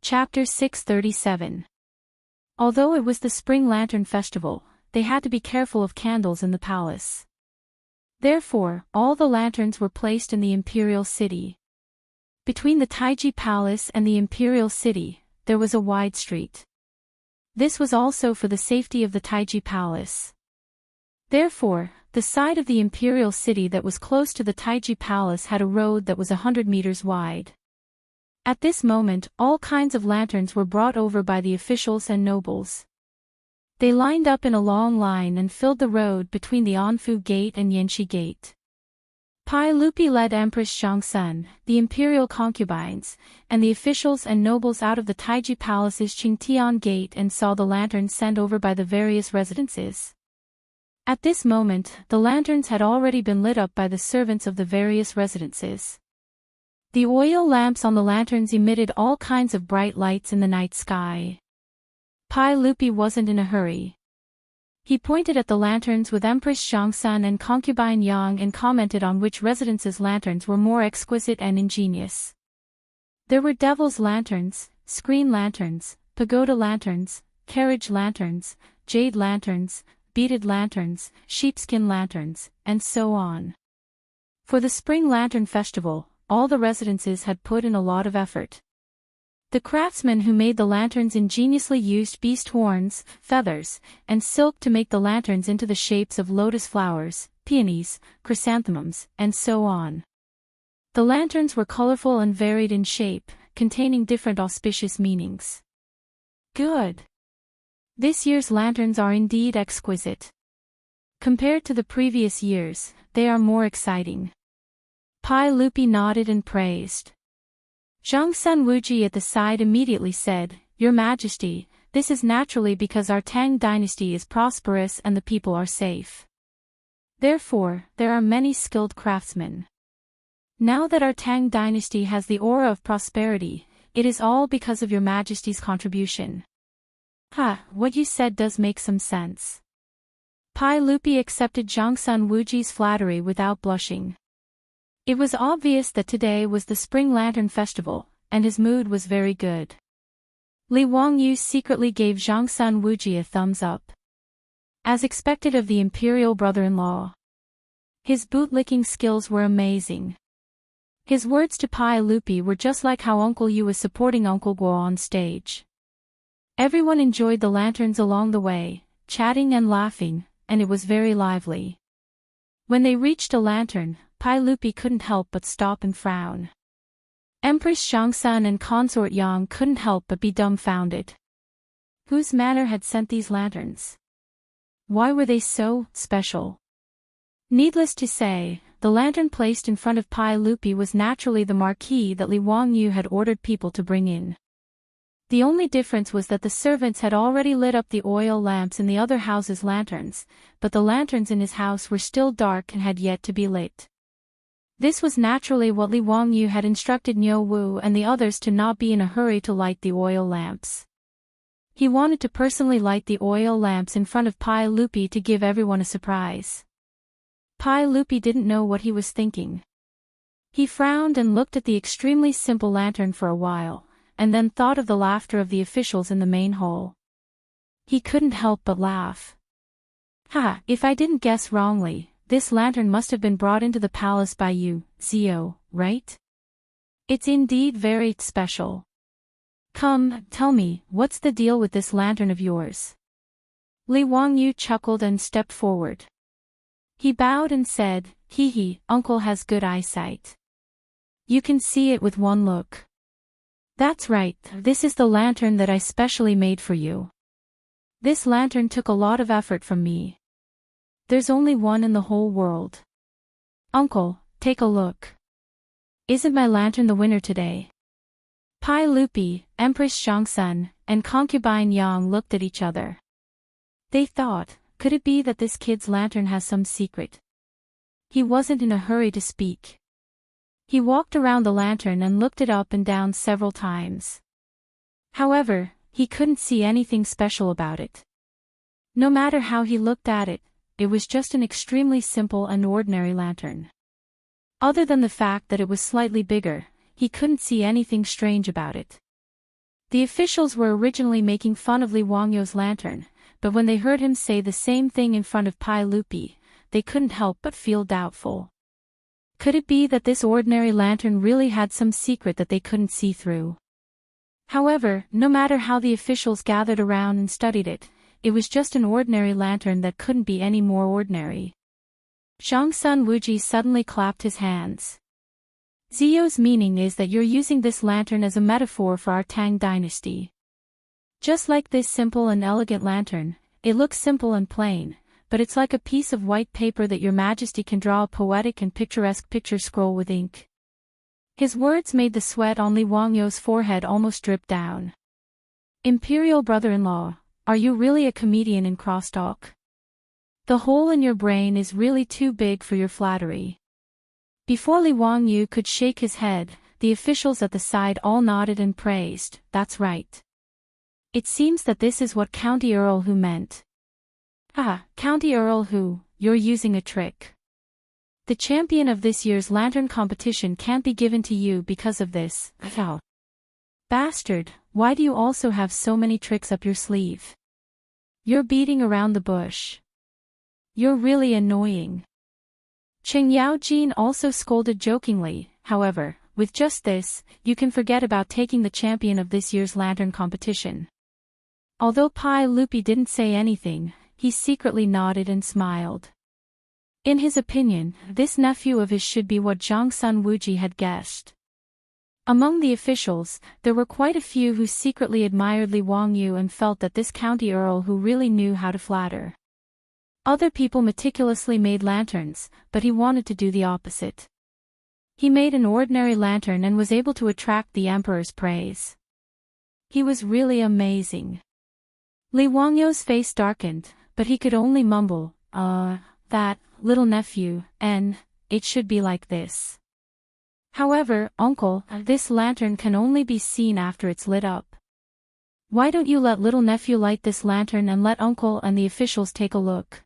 Chapter 637. Although it was the Spring Lantern Festival, they had to be careful of candles in the palace. Therefore, all the lanterns were placed in the Imperial City. Between the Taiji Palace and the Imperial City, there was a wide street. This was also for the safety of the Taiji Palace. Therefore, the side of the Imperial City that was close to the Taiji Palace had a road that was 100 meters wide. At this moment, all kinds of lanterns were brought over by the officials and nobles. They lined up in a long line and filled the road between the Anfu Gate and Yanxi Gate. Pai Lupi led Empress Zhongsun, the imperial concubines, and the officials and nobles out of the Taiji Palace's Qingtian Gate and saw the lanterns sent over by the various residences. At this moment, the lanterns had already been lit up by the servants of the various residences. The oil lamps on the lanterns emitted all kinds of bright lights in the night sky. Pai Lupi wasn't in a hurry. He pointed at the lanterns with Empress Zhongsun and concubine Yang and commented on which residence's lanterns were more exquisite and ingenious. There were devil's lanterns, screen lanterns, pagoda lanterns, carriage lanterns, jade lanterns, beaded lanterns, sheepskin lanterns, and so on. For the Spring Lantern Festival, all the residences had put in a lot of effort. The craftsmen who made the lanterns ingeniously used beast horns, feathers, and silk to make the lanterns into the shapes of lotus flowers, peonies, chrysanthemums, and so on. The lanterns were colorful and varied in shape, containing different auspicious meanings. Good. This year's lanterns are indeed exquisite. Compared to the previous years, they are more exciting. Pai Lupi nodded and praised. Zhongsun Wuji at the side immediately said, "Your Majesty, this is naturally because our Tang dynasty is prosperous and the people are safe. Therefore, there are many skilled craftsmen. Now that our Tang dynasty has the aura of prosperity, it is all because of your Majesty's contribution." What you said does make some sense. Pai Lupi accepted Zhongsun Wuji's flattery without blushing. It was obvious that today was the Spring Lantern Festival, and his mood was very good. Li Wangyu secretly gave Zhongsun Wuji a thumbs up. As expected of the imperial brother-in-law. His bootlicking skills were amazing. His words to Pai Lupi were just like how Uncle Yu was supporting Uncle Guo on stage. Everyone enjoyed the lanterns along the way, chatting and laughing, and it was very lively. When they reached a lantern, Pai Lupi couldn't help but stop and frown. Empress Zhongsun and consort Yang couldn't help but be dumbfounded. Whose manor had sent these lanterns? Why were they so special? Needless to say, the lantern placed in front of Pai Lupi was naturally the marquee that Li Wangyu had ordered people to bring in. The only difference was that the servants had already lit up the oil lamps in the other house's lanterns, but the lanterns in his house were still dark and had yet to be lit. This was naturally what Li Wangyu had instructed Niu Wu and the others to not be in a hurry to light the oil lamps. He wanted to personally light the oil lamps in front of Pai Lupi to give everyone a surprise. Pai Lupi didn't know what he was thinking. He frowned and looked at the extremely simple lantern for a while, and then thought of the laughter of the officials in the main hall. He couldn't help but laugh. If I didn't guess wrongly, this lantern must have been brought into the palace by you, Zio, right? It's indeed very special. Come, tell me, what's the deal with this lantern of yours? Li Wangyu chuckled and stepped forward. He bowed and said, Uncle has good eyesight. You can see it with one look. That's right, this is the lantern that I specially made for you. This lantern took a lot of effort from me. There's only one in the whole world. Uncle, take a look. Isn't my lantern the winner today? Pai Lupi, Empress Zhongsun, and concubine Yang looked at each other. They thought, could it be that this kid's lantern has some secret? He wasn't in a hurry to speak. He walked around the lantern and looked it up and down several times. However, he couldn't see anything special about it. No matter how he looked at it, it was just an extremely simple and ordinary lantern. Other than the fact that it was slightly bigger, he couldn't see anything strange about it. The officials were originally making fun of Li Wangyu's lantern, but when they heard him say the same thing in front of Pai Lupi, they couldn't help but feel doubtful. Could it be that this ordinary lantern really had some secret that they couldn't see through? However, no matter how the officials gathered around and studied it, it was just an ordinary lantern that couldn't be any more ordinary. Zhongsun Wuji suddenly clapped his hands. Zio's meaning is that you're using this lantern as a metaphor for our Tang dynasty. Just like this simple and elegant lantern, it looks simple and plain, but it's like a piece of white paper that your majesty can draw a poetic and picturesque picture scroll with ink. His words made the sweat on Li Wangyu's forehead almost drip down. Imperial brother-in-law, are you really a comedian in crosstalk? The hole in your brain is really too big for your flattery. Before Li Wangyu could shake his head, the officials at the side all nodded and praised. That's right. It seems that this is what County Earl Hu meant. Ah, County Earl Hu, you're using a trick. The champion of this year's lantern competition can't be given to you because of this. Ow. Bastard, why do you also have so many tricks up your sleeve? You're beating around the bush. You're really annoying. Cheng Yaojin also scolded jokingly. However, with just this, you can forget about taking the champion of this year's lantern competition. Although Pai Lupi didn't say anything, he secretly nodded and smiled. In his opinion, this nephew of his should be what Zhongsun Wuji had guessed. Among the officials, there were quite a few who secretly admired Li Wangyu and felt that this county earl who really knew how to flatter. Other people meticulously made lanterns, but he wanted to do the opposite. He made an ordinary lantern and was able to attract the emperor's praise. He was really amazing. Li Wangyu's face darkened, but he could only mumble, that, little nephew, and, it should be like this. However, uncle, this lantern can only be seen after it's lit up. Why don't you let little nephew light this lantern and let uncle and the officials take a look?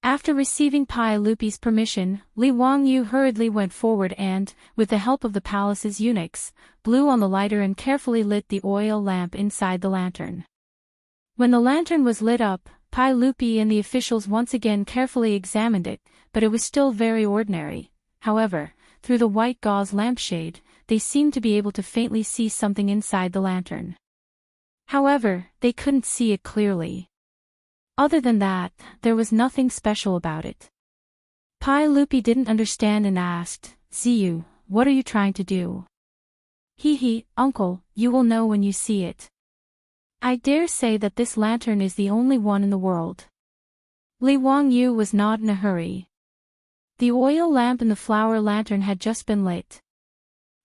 After receiving Pai Lupi's permission, Li Wangyu hurriedly went forward and, with the help of the palace's eunuchs, blew on the lighter and carefully lit the oil lamp inside the lantern. When the lantern was lit up, Pai Lupi and the officials once again carefully examined it, but it was still very ordinary. However, through the white gauze lampshade, they seemed to be able to faintly see something inside the lantern. However, they couldn't see it clearly. Other than that, there was nothing special about it. Pai Lupi didn't understand and asked, Ziyu, what are you trying to do? Hee, uncle, you will know when you see it. I dare say that this lantern is the only one in the world. Li Wangyu was not in a hurry. The oil lamp in the flower lantern had just been lit.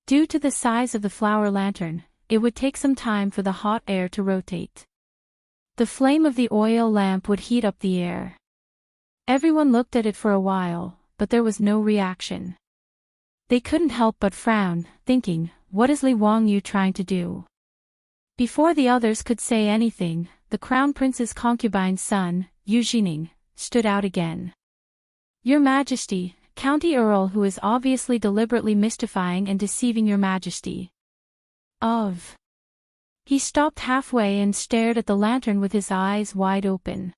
Due to the size of the flower lantern, it would take some time for the hot air to rotate. The flame of the oil lamp would heat up the air. Everyone looked at it for a while, but there was no reaction. They couldn't help but frown, thinking, what is Li Wangyu trying to do? Before the others could say anything, the crown prince's concubine's son, Yu Jining, stood out again. Your Majesty, County Earl who is obviously deliberately mystifying and deceiving your Majesty. He stopped halfway and stared at the lantern with his eyes wide open.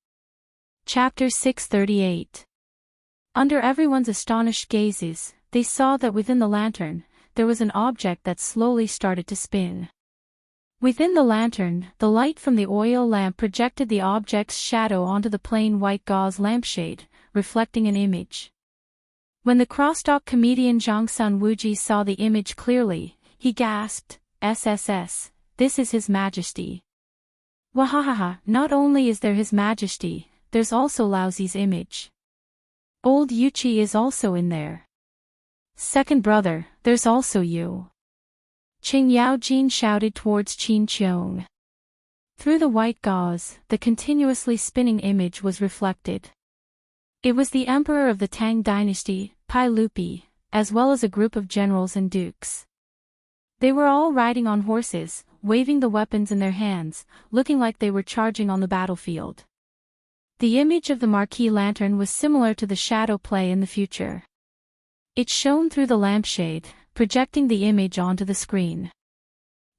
Chapter 638. Under everyone's astonished gazes, they saw that within the lantern, there was an object that slowly started to spin. Within the lantern, the light from the oil lamp projected the object's shadow onto the plain white gauze lampshade, reflecting an image. When the crosstalk comedian Zhongsun Wuji saw the image clearly, he gasped, SSS, this is His Majesty. Wahahaha, not only is there His Majesty, there's also Laozi's image. Old Yuchi is also in there. Second brother, there's also you. Cheng Yaojin shouted towards Qin Qiong. Through the white gauze, the continuously spinning image was reflected. It was the emperor of the Tang Dynasty, Pai Lupi, as well as a group of generals and dukes. They were all riding on horses, waving the weapons in their hands, looking like they were charging on the battlefield. The image of the marquee lantern was similar to the shadow play in the future. It shone through the lampshade, projecting the image onto the screen.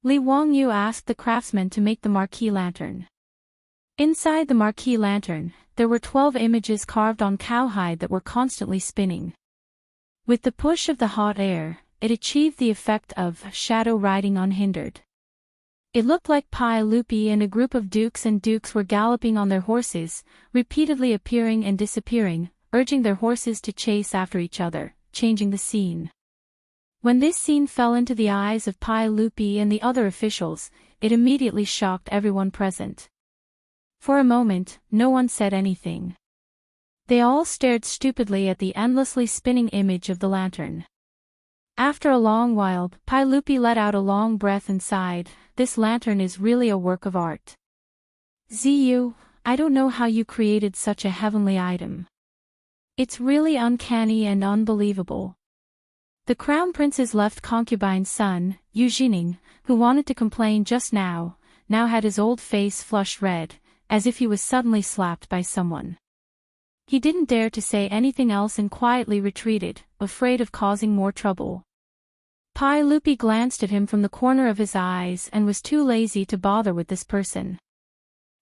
Li Wangyu asked the craftsman to make the marquee lantern. Inside the marquee lantern, there were 12 images carved on cowhide that were constantly spinning. With the push of the hot air, it achieved the effect of shadow riding unhindered. It looked like Pai Lupi and a group of dukes and dukes were galloping on their horses, repeatedly appearing and disappearing, urging their horses to chase after each other, changing the scene. When this scene fell into the eyes of Pai Lupi and the other officials, it immediately shocked everyone present. For a moment, no one said anything. They all stared stupidly at the endlessly spinning image of the lantern. After a long while, Pai Lupi let out a long breath and sighed. This lantern is really a work of art. Ziyu, I don't know how you created such a heavenly item. It's really uncanny and unbelievable. The crown prince's left concubine's son, Yu Jining, who wanted to complain just now had his old face flushed red, as if he was suddenly slapped by someone. He didn't dare to say anything else and quietly retreated, afraid of causing more trouble. Pai Lupi glanced at him from the corner of his eyes and was too lazy to bother with this person.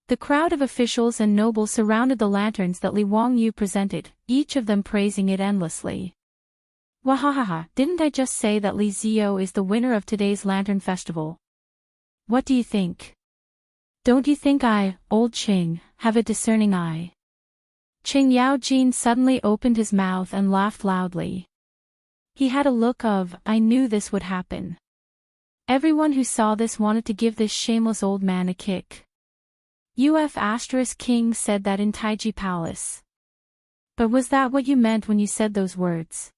The crowd of officials and nobles surrounded the lanterns that Li Wangyu presented, each of them praising it endlessly. Wahahaha, didn't I just say that Li Zio is the winner of today's lantern festival? What do you think? Don't you think I, old Qing, have a discerning eye? Qing Yaojin suddenly opened his mouth and laughed loudly. He had a look of, I knew this would happen. Everyone who saw this wanted to give this shameless old man a kick. King said that in Taiji Palace. But was that what you meant when you said those words?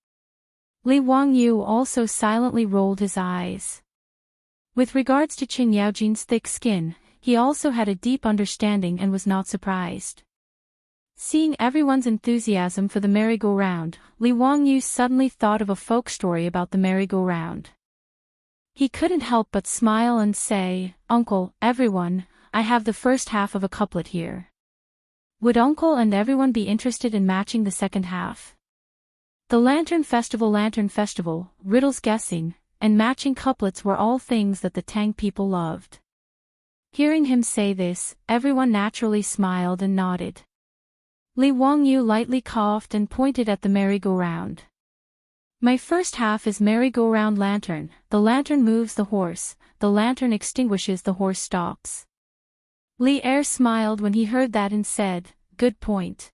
Li Wangyu also silently rolled his eyes. With regards to Qing Yaojin's thick skin, he also had a deep understanding and was not surprised. Seeing everyone's enthusiasm for the merry-go-round, Li Wangyu suddenly thought of a folk story about the merry-go-round. He couldn't help but smile and say, Uncle, everyone, I have the first half of a couplet here. Would Uncle and everyone be interested in matching the second half? The Lantern Festival, riddles guessing, and matching couplets were all things that the Tang people loved. Hearing him say this, everyone naturally smiled and nodded. Li Wangyu lightly coughed and pointed at the merry-go-round. My first half is merry-go-round lantern, the lantern moves the horse, the lantern extinguishes the horse stops. Li Er smiled when he heard that and said, good point.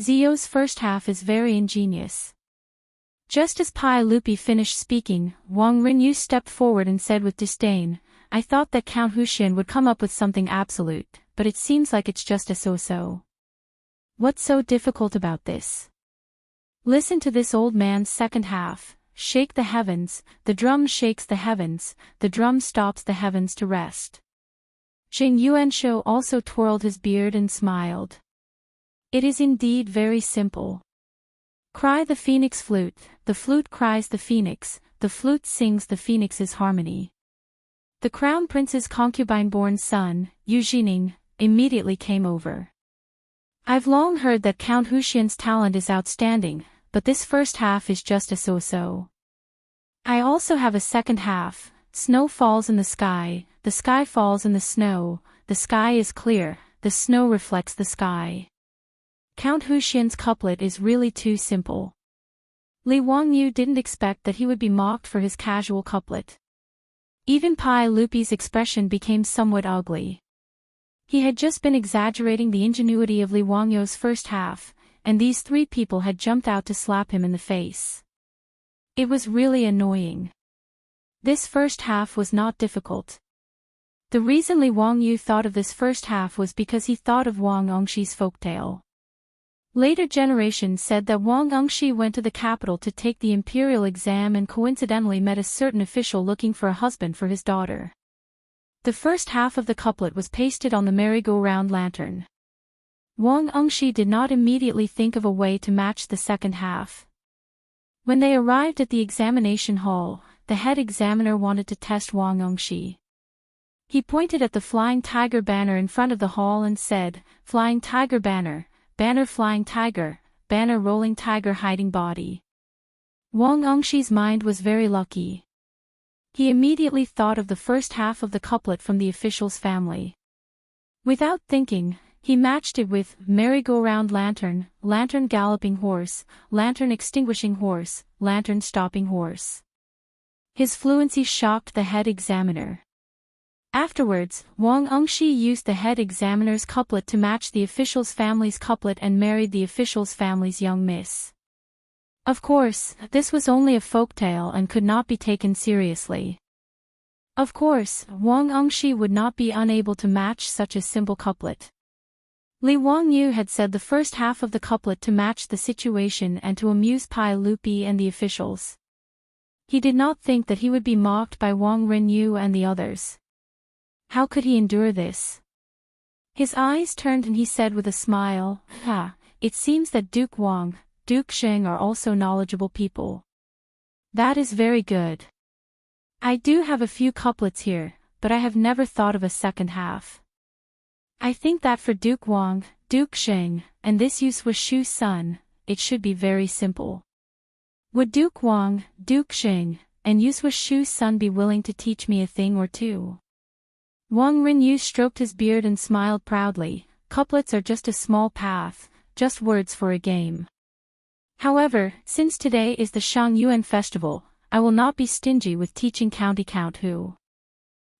Zio's first half is very ingenious. Just as Pai Lupi finished speaking, Wang Rinyu stepped forward and said with disdain, I thought that Count Huxian would come up with something absolute, but it seems like it's just a so-so. What's so difficult about this? Listen to this old man's second half. Shake the heavens, the drum shakes the heavens, the drum stops the heavens to rest. Jing Yuanshou also twirled his beard and smiled. It is indeed very simple. Cry the phoenix flute, the flute cries the flute sings the phoenix's harmony. The crown prince's concubine-born son, Yu Jining, immediately came over. I've long heard that Count Huxian's talent is outstanding, but this first half is just a so-so. I also have a second half. Snow falls in the sky falls in the snow is clear, the snow reflects the sky. Count Huxian's couplet is really too simple. Li Wangyu didn't expect that he would be mocked for his casual couplet. Even Pai Lupi's expression became somewhat ugly. He had just been exaggerating the ingenuity of Li Wangyu's first half, and these three people had jumped out to slap him in the face. It was really annoying. This first half was not difficult. The reason Li Wangyu thought of this first half was because he thought of Wang Engshi's folktale. Later generations said that Wang Engshi went to the capital to take the imperial exam and coincidentally met a certain official looking for a husband for his daughter. The first half of the couplet was pasted on the merry-go-round lantern. Wang Engshi did not immediately think of a way to match the second half. When they arrived at the examination hall, the head examiner wanted to test Wang Engshi. He pointed at the flying tiger banner in front of the hall and said, Flying tiger banner, banner flying tiger, banner rolling tiger hiding body. Wang Engshi's mind was very lucky. He immediately thought of the first half of the couplet from the official's family. Without thinking, he matched it with merry-go-round lantern, lantern galloping horse, lantern extinguishing horse, lantern stopping horse. His fluency shocked the head examiner. Afterwards, Wang Engshi used the head examiner's couplet to match the official's family's couplet and married the official's family's young miss. Of course, this was only a folktale and could not be taken seriously. Of course, Wang Engshi would not be unable to match such a simple couplet. Li Wangyu had said the first half of the couplet to match the situation and to amuse Pai Lupi and the officials. He did not think that he would be mocked by Wang Renyu and the others. How could he endure this? His eyes turned and he said with a smile, it seems that Duke Wang, Duke Sheng are also knowledgeable people. That is very good. I do have a few couplets here, but I have never thought of a second half. I think that for Duke Wang, Duke Sheng, and this Yuswa Shu's son, it should be very simple. Would Duke Wang, Duke Sheng, and Yuswa Shu's son be willing to teach me a thing or two? Wang Renyu stroked his beard and smiled proudly. Couplets are just a small path, just words for a game. However, since today is the Shangyuan festival, I will not be stingy with teaching County Count Who.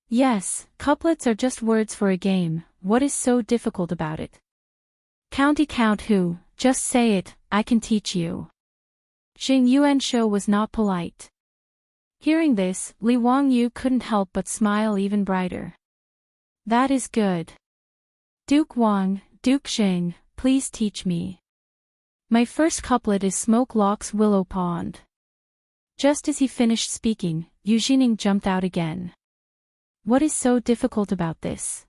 Yes, couplets are just words for a game. What is so difficult about it? County Count Who, just say it, I can teach you. Xing Yuanshou was not polite. Hearing this, Li Wangyu couldn't help but smile even brighter. That is good. Duke Wang, Duke Xing, please teach me. My first couplet is Smoke Lock's Willow Pond. Just as he finished speaking, Yu Jining jumped out again. What is so difficult about this?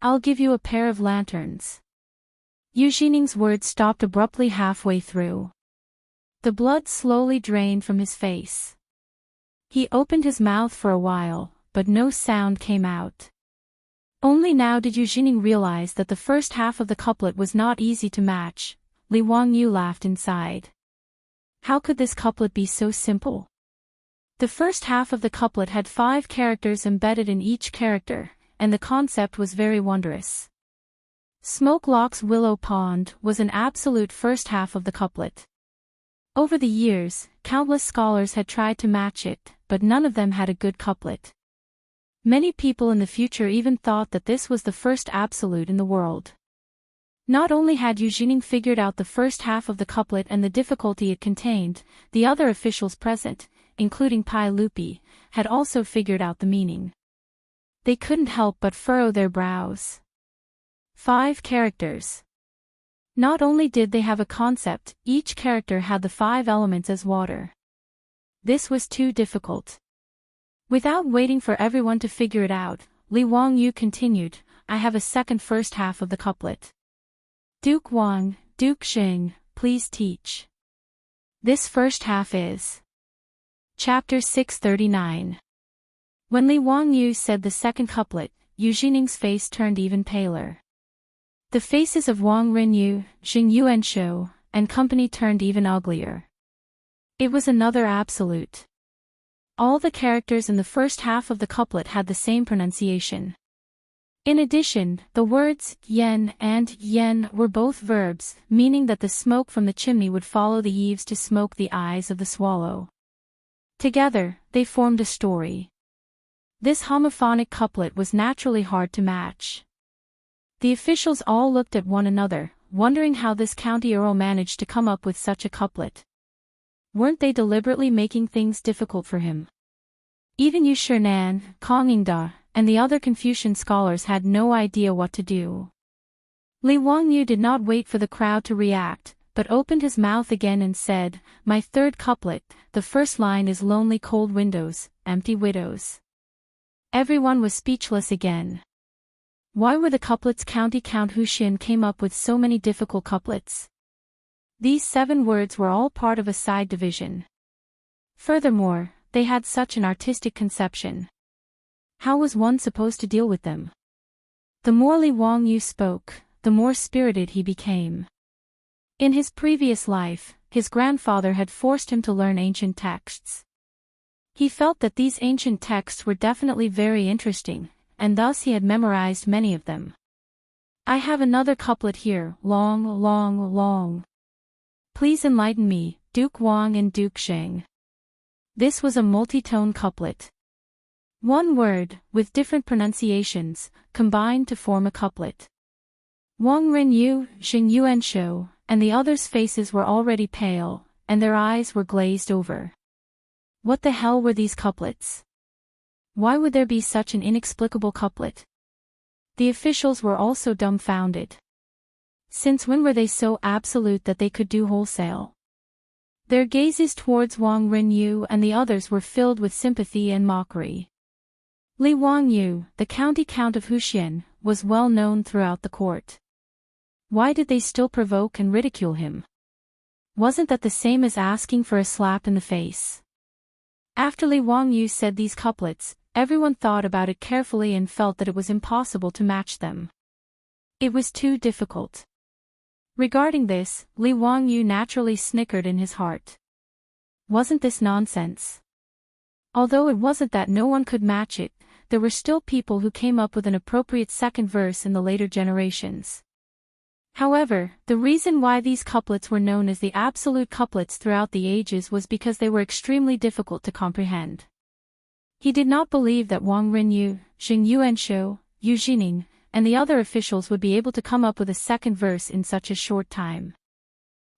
I'll give you a pair of lanterns. Yu Jining's words stopped abruptly halfway through. The blood slowly drained from his face. He opened his mouth for a while, but no sound came out. Only now did Yu Jining realize that the first half of the couplet was not easy to match. Li Wangyu laughed inside. How could this couplet be so simple? The first half of the couplet had 5 characters embedded in each character, and the concept was very wondrous. Smoke Lock's Willow Pond was an absolute first half of the couplet. Over the years, countless scholars had tried to match it, but none of them had a good couplet. Many people in the future even thought that this was the first absolute in the world. Not only had Yu Jining figured out the first half of the couplet and the difficulty it contained, the other officials present, including Pai Lupi, had also figured out the meaning. They couldn't help but furrow their brows. 5 characters. Not only did they have a concept, each character had the 5 elements as water. This was too difficult. Without waiting for everyone to figure it out, Li Wangyu continued, I have a second first half of the couplet. Duke Wang, Duke Xing, please teach. This first half is. Chapter 639. When Li Wangyu said the second couplet, Yu Jining's face turned even paler. The faces of Wang Renyu, Xing Yuanshou, and company turned even uglier. It was another absolute. All the characters in the first half of the couplet had the same pronunciation. In addition, the words yen and yen were both verbs, meaning that the smoke from the chimney would follow the eaves to smoke the eyes of the swallow. Together, they formed a story. This homophonic couplet was naturally hard to match. The officials all looked at one another, wondering how this county earl managed to come up with such a couplet. Weren't they deliberately making things difficult for him? Even Yu Shinan, Kong Yingda, and the other Confucian scholars had no idea what to do. Li Wangyu did not wait for the crowd to react, but opened his mouth again and said, My third couplet, the first line is lonely cold windows, empty widows. Everyone was speechless again. Why were the couplets County Count Huxian came up with so many difficult couplets? These 7 words were all part of a side division. Furthermore, they had such an artistic conception. How was one supposed to deal with them? The more Li Wangyu spoke, the more spirited he became. In his previous life, his grandfather had forced him to learn ancient texts. He felt that these ancient texts were definitely very interesting, and thus he had memorized many of them. I have another couplet here, long, long, long. Please enlighten me, Duke Wang and Duke Sheng. This was a multi-tone couplet. One word, with different pronunciations, combined to form a couplet. Wang Rinyu, Xing Yuanshou, and the others' faces were already pale, and their eyes were glazed over. What the hell were these couplets? Why would there be such an inexplicable couplet? The officials were also dumbfounded. Since when were they so absolute that they could do wholesale? Their gazes towards Wang Rinyu and the others were filled with sympathy and mockery. Li Wangyu, the county count of Huxian, was well known throughout the court. Why did they still provoke and ridicule him? Wasn't that the same as asking for a slap in the face? After Li Wangyu said these couplets, everyone thought about it carefully and felt that it was impossible to match them. It was too difficult. Regarding this, Li Wangyu naturally snickered in his heart. Wasn't this nonsense? Although it wasn't that no one could match it, there were still people who came up with an appropriate second verse in the later generations. However, the reason why these couplets were known as the absolute couplets throughout the ages was because they were extremely difficult to comprehend. He did not believe that Wang Rinyu, Xing Yuanshou, Yu Jining, and the other officials would be able to come up with a second verse in such a short time.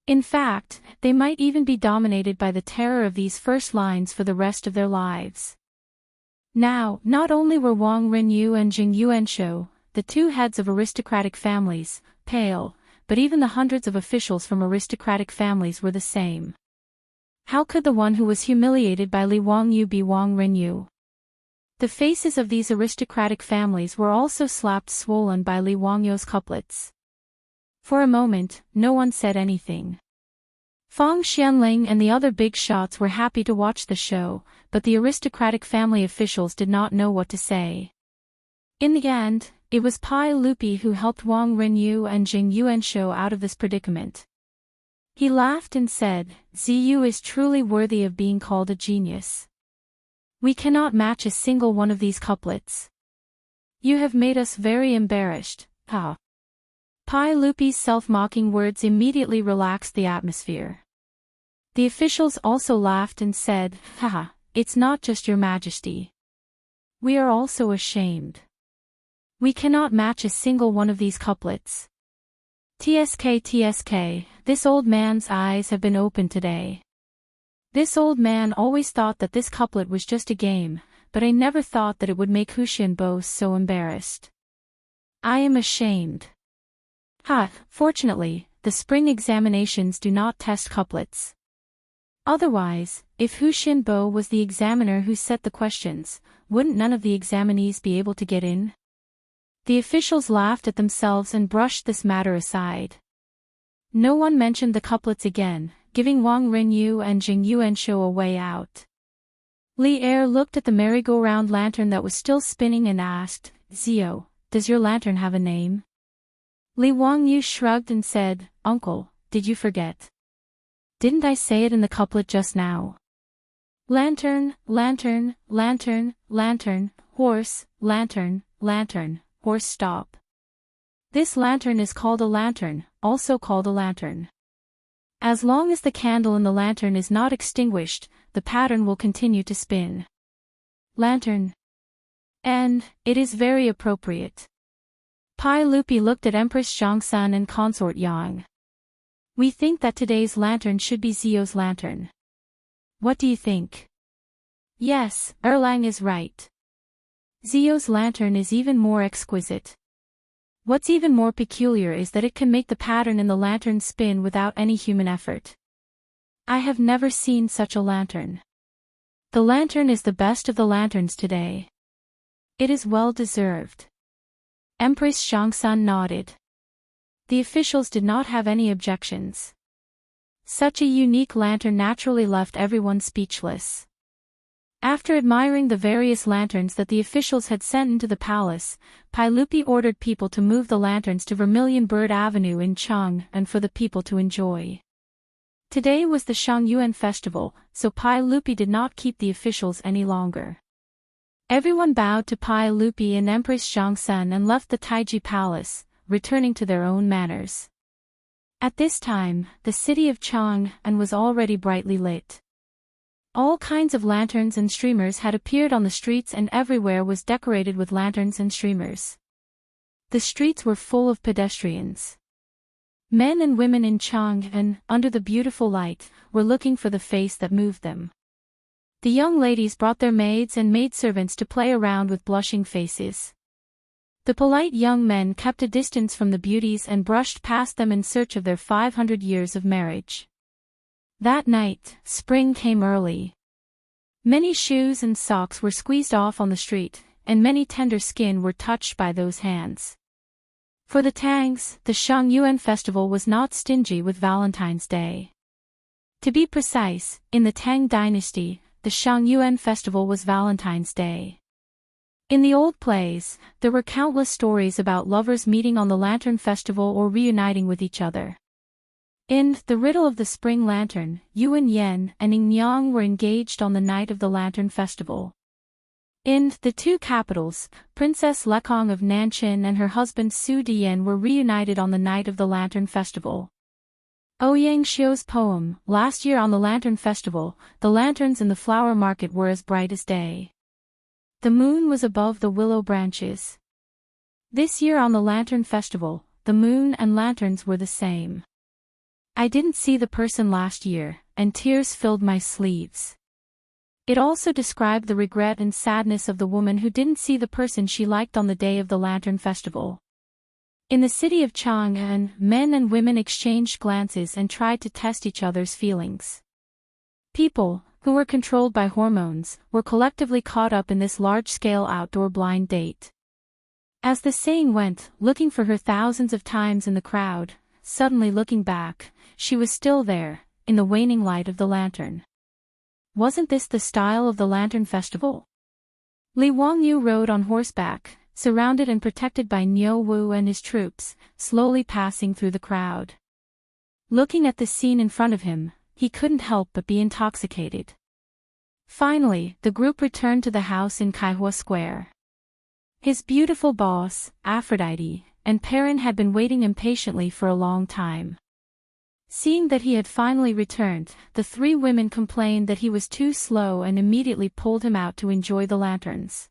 In fact, they might even be dominated by the terror of these first lines for the rest of their lives. Now, not only were Wang Rinyu and Xing Yuanshou, the two heads of aristocratic families, pale, but even the hundreds of officials from aristocratic families were the same. How could the one who was humiliated by Li Wangyu be Wang Rinyu? The faces of these aristocratic families were also slapped swollen by Li Wangyu's couplets. For a moment, no one said anything. Fang Xianling and the other big shots were happy to watch the show, but the aristocratic family officials did not know what to say. In the end, it was Pai Lupi who helped Wang Rinyu and Xing Yuanshou out of this predicament. He laughed and said, "Ziyu is truly worthy of being called a genius. We cannot match a single one of these couplets. You have made us very embarrassed, ha." Pai Lupi's self-mocking words immediately relaxed the atmosphere. The officials also laughed and said, "Haha, it's not just your majesty. We are also ashamed. We cannot match a single one of these couplets. TSK, this old man's eyes have been opened today. This old man always thought that this couplet was just a game, but I never thought that it would make Huxian Bo so embarrassed. I am ashamed." Fortunately, the spring examinations do not test couplets. Otherwise, if Huxian Bo was the examiner who set the questions, wouldn't none of the examinees be able to get in? The officials laughed at themselves and brushed this matter aside. No one mentioned the couplets again, giving Wang Rinyu and Xing Yuanshou a way out. Li Er looked at the merry-go-round lantern that was still spinning and asked, "Zio, does your lantern have a name?" Li Wangyu shrugged and said, "Uncle, did you forget? Didn't I say it in the couplet just now? Lantern, lantern, lantern, lantern, horse, lantern, lantern, horse stop. This lantern is called a lantern, also called a lantern. As long as the candle in the lantern is not extinguished, the pattern will continue to spin. Lantern. And, it is very appropriate." Pai Lupi looked at Empress Zhangsun and Consort Yang. "We think that today's lantern should be Zio's lantern. What do you think?" "Yes, Erlang is right. Zio's lantern is even more exquisite. What's even more peculiar is that it can make the pattern in the lantern spin without any human effort. I have never seen such a lantern. The lantern is the best of the lanterns today. It is well deserved." Empress Zhangsun nodded. The officials did not have any objections. Such a unique lantern naturally left everyone speechless. After admiring the various lanterns that the officials had sent into the palace, Pai Lupi ordered people to move the lanterns to Vermilion Bird Avenue in Cheng and for the people to enjoy. Today was the Shangyuan festival, so Pai Lupi did not keep the officials any longer. Everyone bowed to Pai Lupi and Empress Zhangsun and left the Taiji Palace, returning to their own manners. At this time, the city of Chang'an was already brightly lit. All kinds of lanterns and streamers had appeared on the streets, and everywhere was decorated with lanterns and streamers. The streets were full of pedestrians. Men and women in Chang'an, under the beautiful light, were looking for the face that moved them. The young ladies brought their maids and maidservants to play around with blushing faces. The polite young men kept a distance from the beauties and brushed past them in search of their 500 years of marriage. That night, spring came early. Many shoes and socks were squeezed off on the street, and many tender skin were touched by those hands. For the Tangs, the Shangyuan festival was not stingy with Valentine's Day. To be precise, in the Tang Dynasty, the Shangyuan festival was Valentine's Day. In the old plays, there were countless stories about lovers meeting on the Lantern Festival or reuniting with each other. In The Riddle of the Spring Lantern, Yuan Yen and Ing Yang were engaged on the night of the Lantern Festival. In The Two Capitals, Princess Lekong of Nanshan and her husband Su Dian were reunited on the night of the Lantern Festival. Ouyang Xiu's poem, Last Year on the Lantern Festival, the lanterns in the flower market were as bright as day. The moon was above the willow branches. This year on the Lantern Festival, the moon and lanterns were the same. I didn't see the person last year, and tears filled my sleeves. It also described the regret and sadness of the woman who didn't see the person she liked on the day of the Lantern Festival. In the city of Chang'an, men and women exchanged glances and tried to test each other's feelings. People, who were controlled by hormones, were collectively caught up in this large-scale outdoor blind date. As the saying went, looking for her thousands of times in the crowd, suddenly looking back, she was still there, in the waning light of the lantern. Wasn't this the style of the Lantern Festival? Li Wangyu rode on horseback, surrounded and protected by Niu Wu and his troops, slowly passing through the crowd. Looking at the scene in front of him, he couldn't help but be intoxicated. Finally, the group returned to the house in Kaihua Square. His beautiful boss, Aphrodite, and Perrin had been waiting impatiently for a long time. Seeing that he had finally returned, the three women complained that he was too slow and immediately pulled him out to enjoy the lanterns.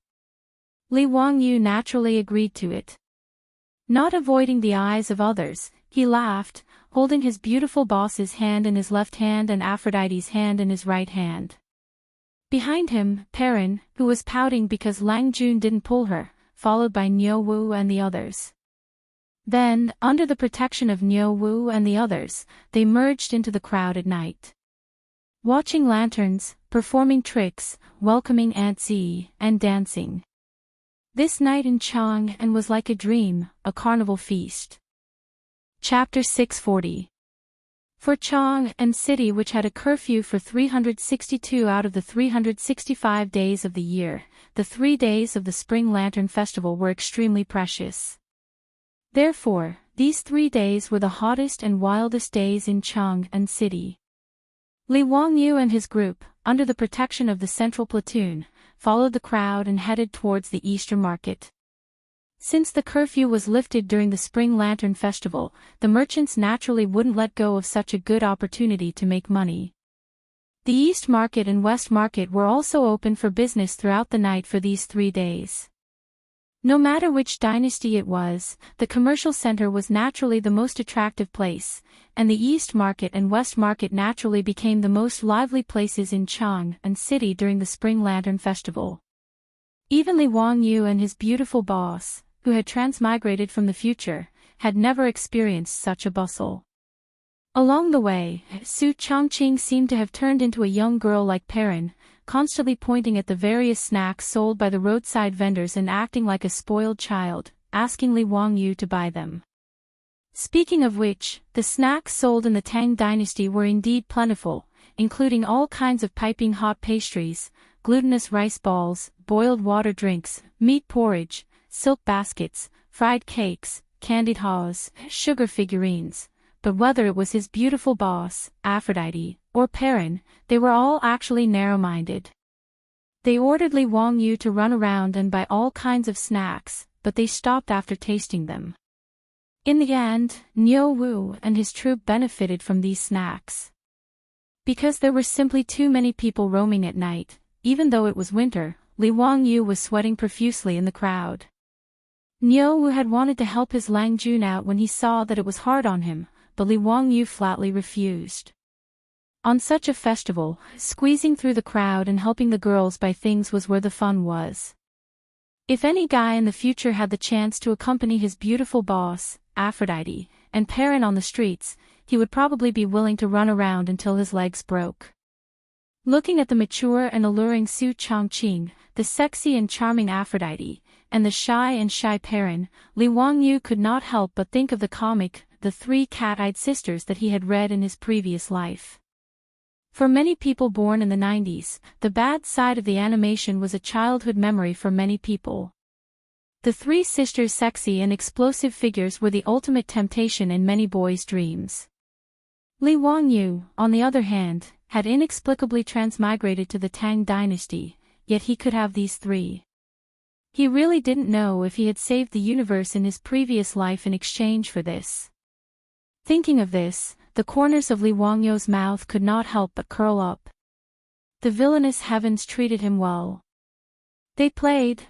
Li Wangyu naturally agreed to it. Not avoiding the eyes of others, he laughed, holding his beautiful boss's hand in his left hand and Aphrodite's hand in his right hand. Behind him, Perrin, who was pouting because Lang Jun didn't pull her, followed by Niu Wu and the others. Then, under the protection of Niu Wu and the others, they merged into the crowd at night. Watching lanterns, performing tricks, welcoming Aunt Zi, and dancing. This night in Chang'an was like a dream, a carnival feast. Chapter 640. For Chang'an City, which had a curfew for 362 out of the 365 days of the year, the 3 days of the Spring Lantern Festival were extremely precious. Therefore, these 3 days were the hottest and wildest days in Chang'an City. Li Wangyu and his group, under the protection of the central platoon, followed the crowd and headed towards the Easter market. Since the curfew was lifted during the Spring Lantern Festival, the merchants naturally wouldn't let go of such a good opportunity to make money. The East Market and West Market were also open for business throughout the night for these 3 days. No matter which dynasty it was, the commercial center was naturally the most attractive place, and the East Market and West Market naturally became the most lively places in Chang'an City during the Spring Lantern Festival. Even Li Wangyu and his beautiful boss, who had transmigrated from the future, had never experienced such a bustle. Along the way, Su Chongqing seemed to have turned into a young girl like Perrin, constantly pointing at the various snacks sold by the roadside vendors and acting like a spoiled child, asking Li Wangyu to buy them. Speaking of which, the snacks sold in the Tang Dynasty were indeed plentiful, including all kinds of piping hot pastries, glutinous rice balls, boiled water drinks, meat porridge, silk baskets, fried cakes, candied haws, sugar figurines, but whether it was his beautiful boss, Aphrodite, or Perrin, they were all actually narrow-minded. They ordered Li Wangyu to run around and buy all kinds of snacks, but they stopped after tasting them. In the end, Niu Wu and his troop benefited from these snacks. Because there were simply too many people roaming at night, even though it was winter, Li Wangyu was sweating profusely in the crowd. Niu Wu had wanted to help his Lang Jun out when he saw that it was hard on him, but Li Wangyu flatly refused. On such a festival, squeezing through the crowd and helping the girls buy things was where the fun was. If any guy in the future had the chance to accompany his beautiful boss, Aphrodite, and Perrin on the streets, he would probably be willing to run around until his legs broke. Looking at the mature and alluring Su Chongqing, the sexy and charming Aphrodite, and the shy and shy Perrin, Li Wangyu could not help but think of the comic, The Three Cat-Eyed Sisters that he had read in his previous life. For many people born in the 90s, the bad side of the animation was a childhood memory for many people. The three sisters' sexy and explosive figures were the ultimate temptation in many boys' dreams. Li Wangyu, on the other hand, had inexplicably transmigrated to the Tang Dynasty, yet he could have these three. He really didn't know if he had saved the universe in his previous life in exchange for this. Thinking of this, the corners of Li Wangyu's mouth could not help but curl up. The villainous heavens treated him well. They played,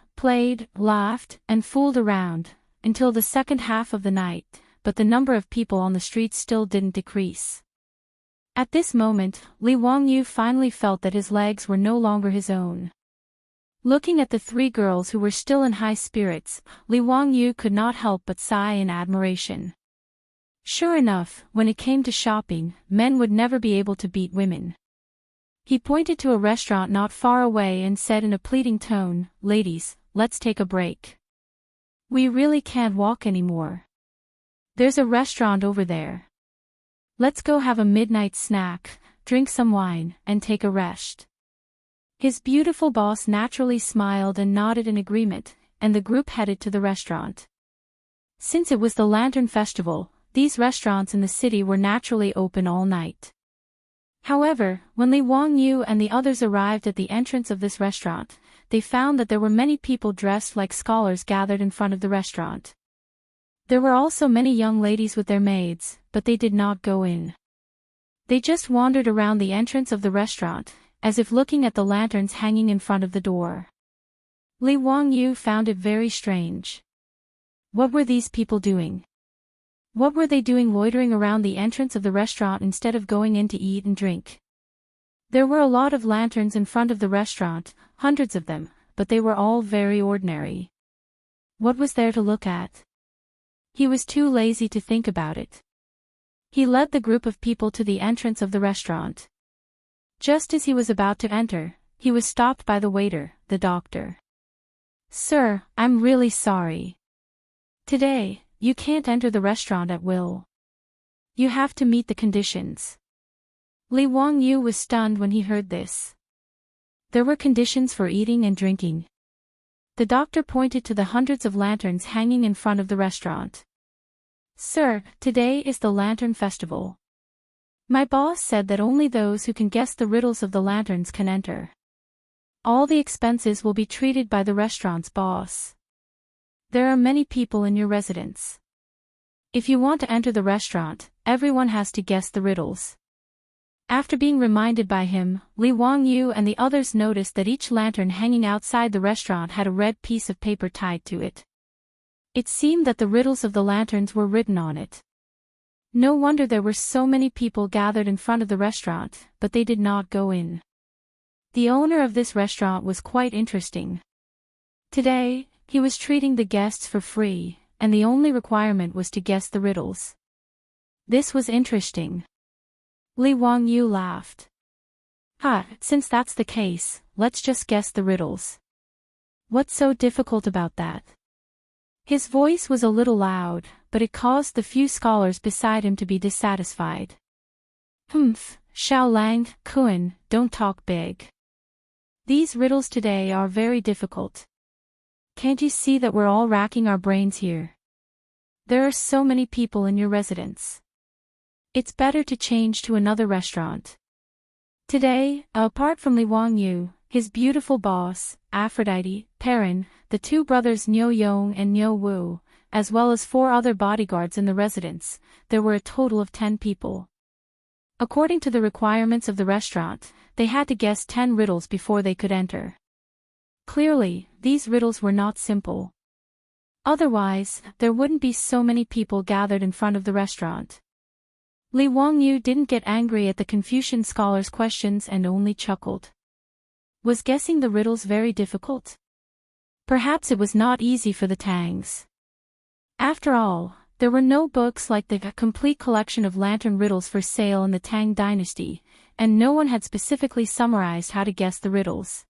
laughed, and fooled around, until the second half of the night, but the number of people on the streets still didn't decrease. At this moment, Li Wangyu finally felt that his legs were no longer his own. Looking at the three girls who were still in high spirits, Li Wangyu could not help but sigh in admiration. Sure enough, when it came to shopping, men would never be able to beat women. He pointed to a restaurant not far away and said in a pleading tone, "Ladies, let's take a break. We really can't walk anymore. There's a restaurant over there. Let's go have a midnight snack, drink some wine, and take a rest." His beautiful boss naturally smiled and nodded in agreement, and the group headed to the restaurant. Since it was the Lantern Festival, these restaurants in the city were naturally open all night. However, when Li Wangyu and the others arrived at the entrance of this restaurant, they found that there were many people dressed like scholars gathered in front of the restaurant. There were also many young ladies with their maids, but they did not go in. They just wandered around the entrance of the restaurant, as if looking at the lanterns hanging in front of the door. Li Wangyu found it very strange. What were these people doing? What were they doing loitering around the entrance of the restaurant instead of going in to eat and drink? There were a lot of lanterns in front of the restaurant, hundreds of them, but they were all very ordinary. What was there to look at? He was too lazy to think about it. He led the group of people to the entrance of the restaurant. Just as he was about to enter, he was stopped by the waiter, the doctor. "Sir, I'm really sorry. Today, you can't enter the restaurant at will. You have to meet the conditions." Li Wangyu was stunned when he heard this. There were conditions for eating and drinking. The doctor pointed to the hundreds of lanterns hanging in front of the restaurant. "Sir, today is the Lantern Festival. My boss said that only those who can guess the riddles of the lanterns can enter. All the expenses will be treated by the restaurant's boss. There are many people in your residence. If you want to enter the restaurant, everyone has to guess the riddles." After being reminded by him, Li Wangyu and the others noticed that each lantern hanging outside the restaurant had a red piece of paper tied to it. It seemed that the riddles of the lanterns were written on it. No wonder there were so many people gathered in front of the restaurant, but they did not go in. The owner of this restaurant was quite interesting. Today, he was treating the guests for free, and the only requirement was to guess the riddles. This was interesting. Li Wangyu laughed. Since that's the case, let's just guess the riddles. What's so difficult about that?" His voice was a little loud, but it caused the few scholars beside him to be dissatisfied. Xiao Lang, Kun, don't talk big. These riddles today are very difficult. Can't you see that we're all racking our brains here? There are so many people in your residence. It's better to change to another restaurant. Today, apart from Li Wangyu, his beautiful boss, Aphrodite, Perrin, the two brothers Niu Yong and Niu Wu, as well as 4 other bodyguards in the residence, there were a total of 10 people. According to the requirements of the restaurant, they had to guess 10 riddles before they could enter. Clearly, these riddles were not simple. Otherwise, there wouldn't be so many people gathered in front of the restaurant. Li Wangyu didn't get angry at the Confucian scholar's questions and only chuckled. Was guessing the riddles very difficult? Perhaps it was not easy for the Tangs. After all, there were no books like the complete collection of lantern riddles for sale in the Tang Dynasty, and no one had specifically summarized how to guess the riddles.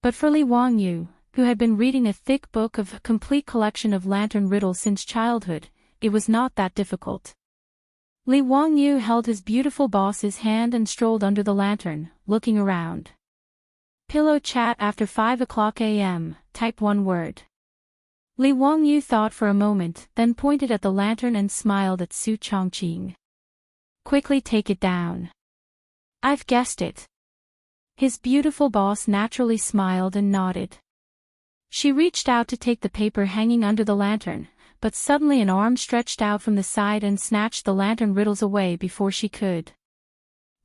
But for Li Wangyu, who had been reading a thick book of a complete collection of lantern riddles since childhood, it was not that difficult. Li Wangyu held his beautiful boss's hand and strolled under the lantern, looking around. Pillow chat after 5 o'clock a.m., type 1 word. Li Wangyu thought for a moment, then pointed at the lantern and smiled at Su Chongqing. Quickly take it down. I've guessed it. His beautiful boss naturally smiled and nodded. She reached out to take the paper hanging under the lantern, but suddenly an arm stretched out from the side and snatched the lantern riddles away before she could.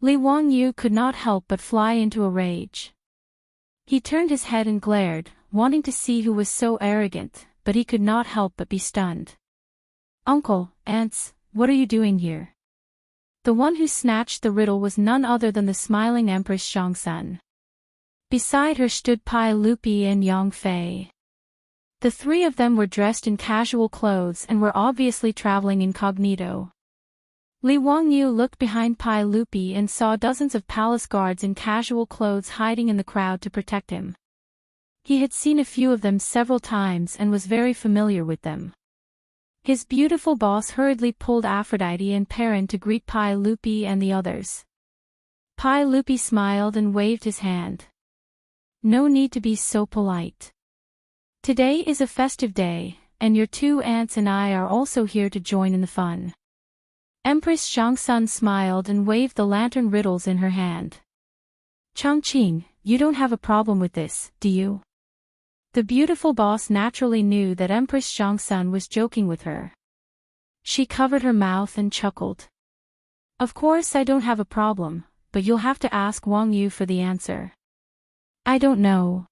Li Wangyu could not help but fly into a rage. He turned his head and glared, wanting to see who was so arrogant, but he could not help but be stunned. Uncle, aunts, what are you doing here? The one who snatched the riddle was none other than the smiling Empress Zhongsun. Beside her stood Pai Lupi and Yang Fei. The 3 of them were dressed in casual clothes and were obviously traveling incognito. Li Wangyu looked behind Pai Lupi and saw dozens of palace guards in casual clothes hiding in the crowd to protect him. He had seen a few of them several times and was very familiar with them. His beautiful boss hurriedly pulled Aphrodite and Perrin to greet Pai Lupi and the others. Pai Lupi smiled and waved his hand. No need to be so polite. Today is a festive day, and your 2 aunts and I are also here to join in the fun. Empress Zhongsun smiled and waved the lantern riddles in her hand. Chongqing, you don't have a problem with this, do you? The beautiful boss naturally knew that Empress Zhongsun was joking with her. She covered her mouth and chuckled. Of course I don't have a problem, but you'll have to ask Wangyu for the answer. I don't know.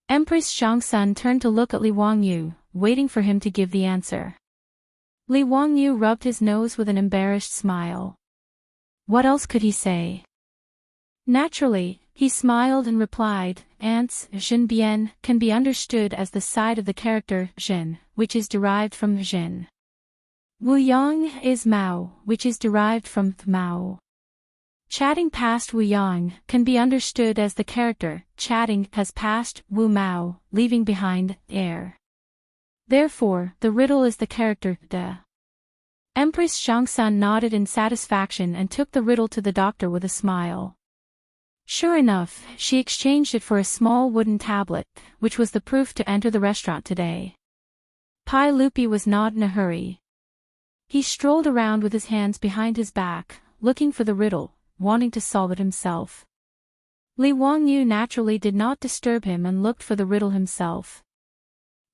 Empress Zhongsun turned to look at Li Wangyu, waiting for him to give the answer. Li Wangyu rubbed his nose with an embarrassed smile. What else could he say? Naturally, he smiled and replied, Ants, Zhen Bian, can be understood as the side of the character Zhen, which is derived from Zhen. Wu Yang is Mao, which is derived from Mao. Chatting past Wu Yang can be understood as the character chatting has passed Wu Mao, leaving behind air. Therefore, the riddle is the character de. Empress Zhongsun nodded in satisfaction and took the riddle to the doctor with a smile. Sure enough, she exchanged it for a small wooden tablet, which was the proof to enter the restaurant today. Pai Lupi was not in a hurry. He strolled around with his hands behind his back, looking for the riddle, wanting to solve it himself. Li Wangyu naturally did not disturb him and looked for the riddle himself.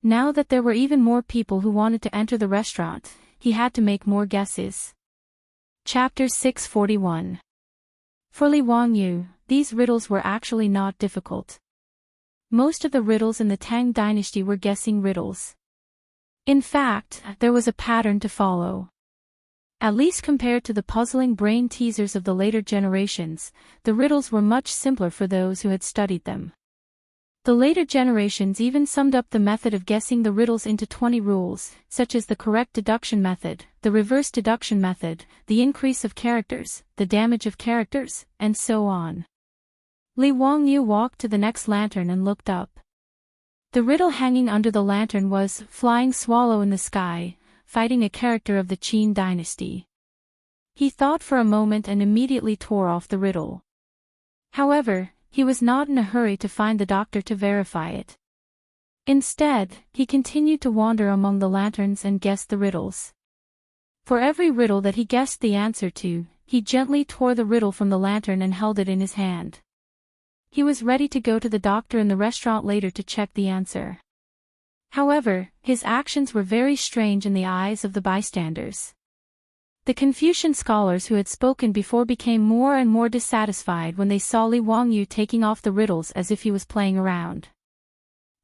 Now that there were even more people who wanted to enter the restaurant, he had to make more guesses. Chapter 641. For Li Wangyu, these riddles were actually not difficult. Most of the riddles in the Tang Dynasty were guessing riddles. In fact, there was a pattern to follow. At least compared to the puzzling brain teasers of the later generations, the riddles were much simpler for those who had studied them. The later generations even summed up the method of guessing the riddles into 20 rules, such as the correct deduction method, the reverse deduction method, the increase of characters, the damage of characters, and so on. Li Wangyu walked to the next lantern and looked up. The riddle hanging under the lantern was Flying Swallow in the Sky, fighting a character of the Qin dynasty. He thought for a moment and immediately tore off the riddle. However, he was not in a hurry to find the doctor to verify it. Instead, he continued to wander among the lanterns and guess the riddles. For every riddle that he guessed the answer to, he gently tore the riddle from the lantern and held it in his hand. He was ready to go to the doctor in the restaurant later to check the answer. However, his actions were very strange in the eyes of the bystanders. The Confucian scholars who had spoken before became more and more dissatisfied when they saw Li Wangyu taking off the riddles as if he was playing around.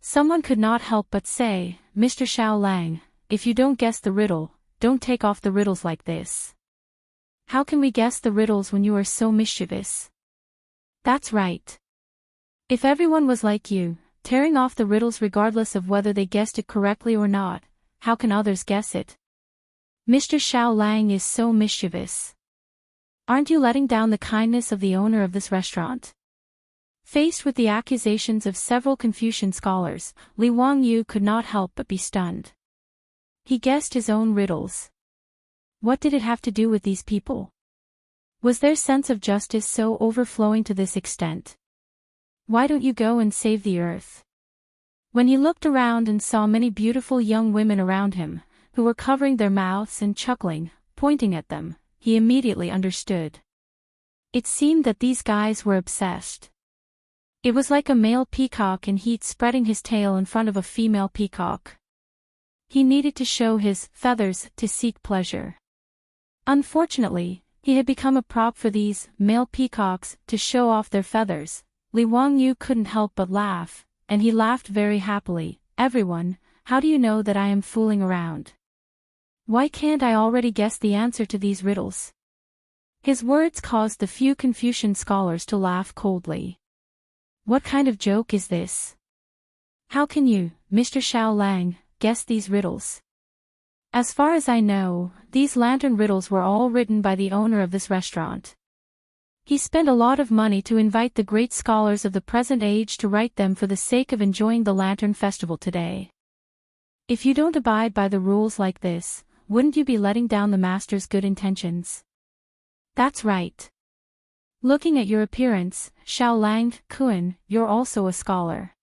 Someone could not help but say, "Mr. Xiao Lang, if you don't guess the riddle, don't take off the riddles like this. How can we guess the riddles when you are so mischievous?" That's right. If everyone was like you, tearing off the riddles regardless of whether they guessed it correctly or not, how can others guess it? Mr. Xiao Lang is so mischievous. Aren't you letting down the kindness of the owner of this restaurant? Faced with the accusations of several Confucian scholars, Li Wangyu could not help but be stunned. He guessed his own riddles. What did it have to do with these people? Was their sense of justice so overflowing to this extent? Why don't you go and save the earth? When he looked around and saw many beautiful young women around him, who were covering their mouths and chuckling, pointing at them, he immediately understood. It seemed that these guys were obsessed. It was like a male peacock in heat spreading his tail in front of a female peacock. He needed to show his feathers to seek pleasure. Unfortunately, he had become a prop for these male peacocks to show off their feathers. Li Wangyu couldn't help but laugh, and he laughed very happily. "Everyone, how do you know that I am fooling around? Why can't I already guess the answer to these riddles?" His words caused the few Confucian scholars to laugh coldly. What kind of joke is this? How can you, Mr. Xiao Lang, guess these riddles? As far as I know, these lantern riddles were all written by the owner of this restaurant. He spent a lot of money to invite the great scholars of the present age to write them for the sake of enjoying the Lantern Festival today. If you don't abide by the rules like this, wouldn't you be letting down the master's good intentions? That's right. Looking at your appearance, Xiao Lang, Kun, you're also a scholar.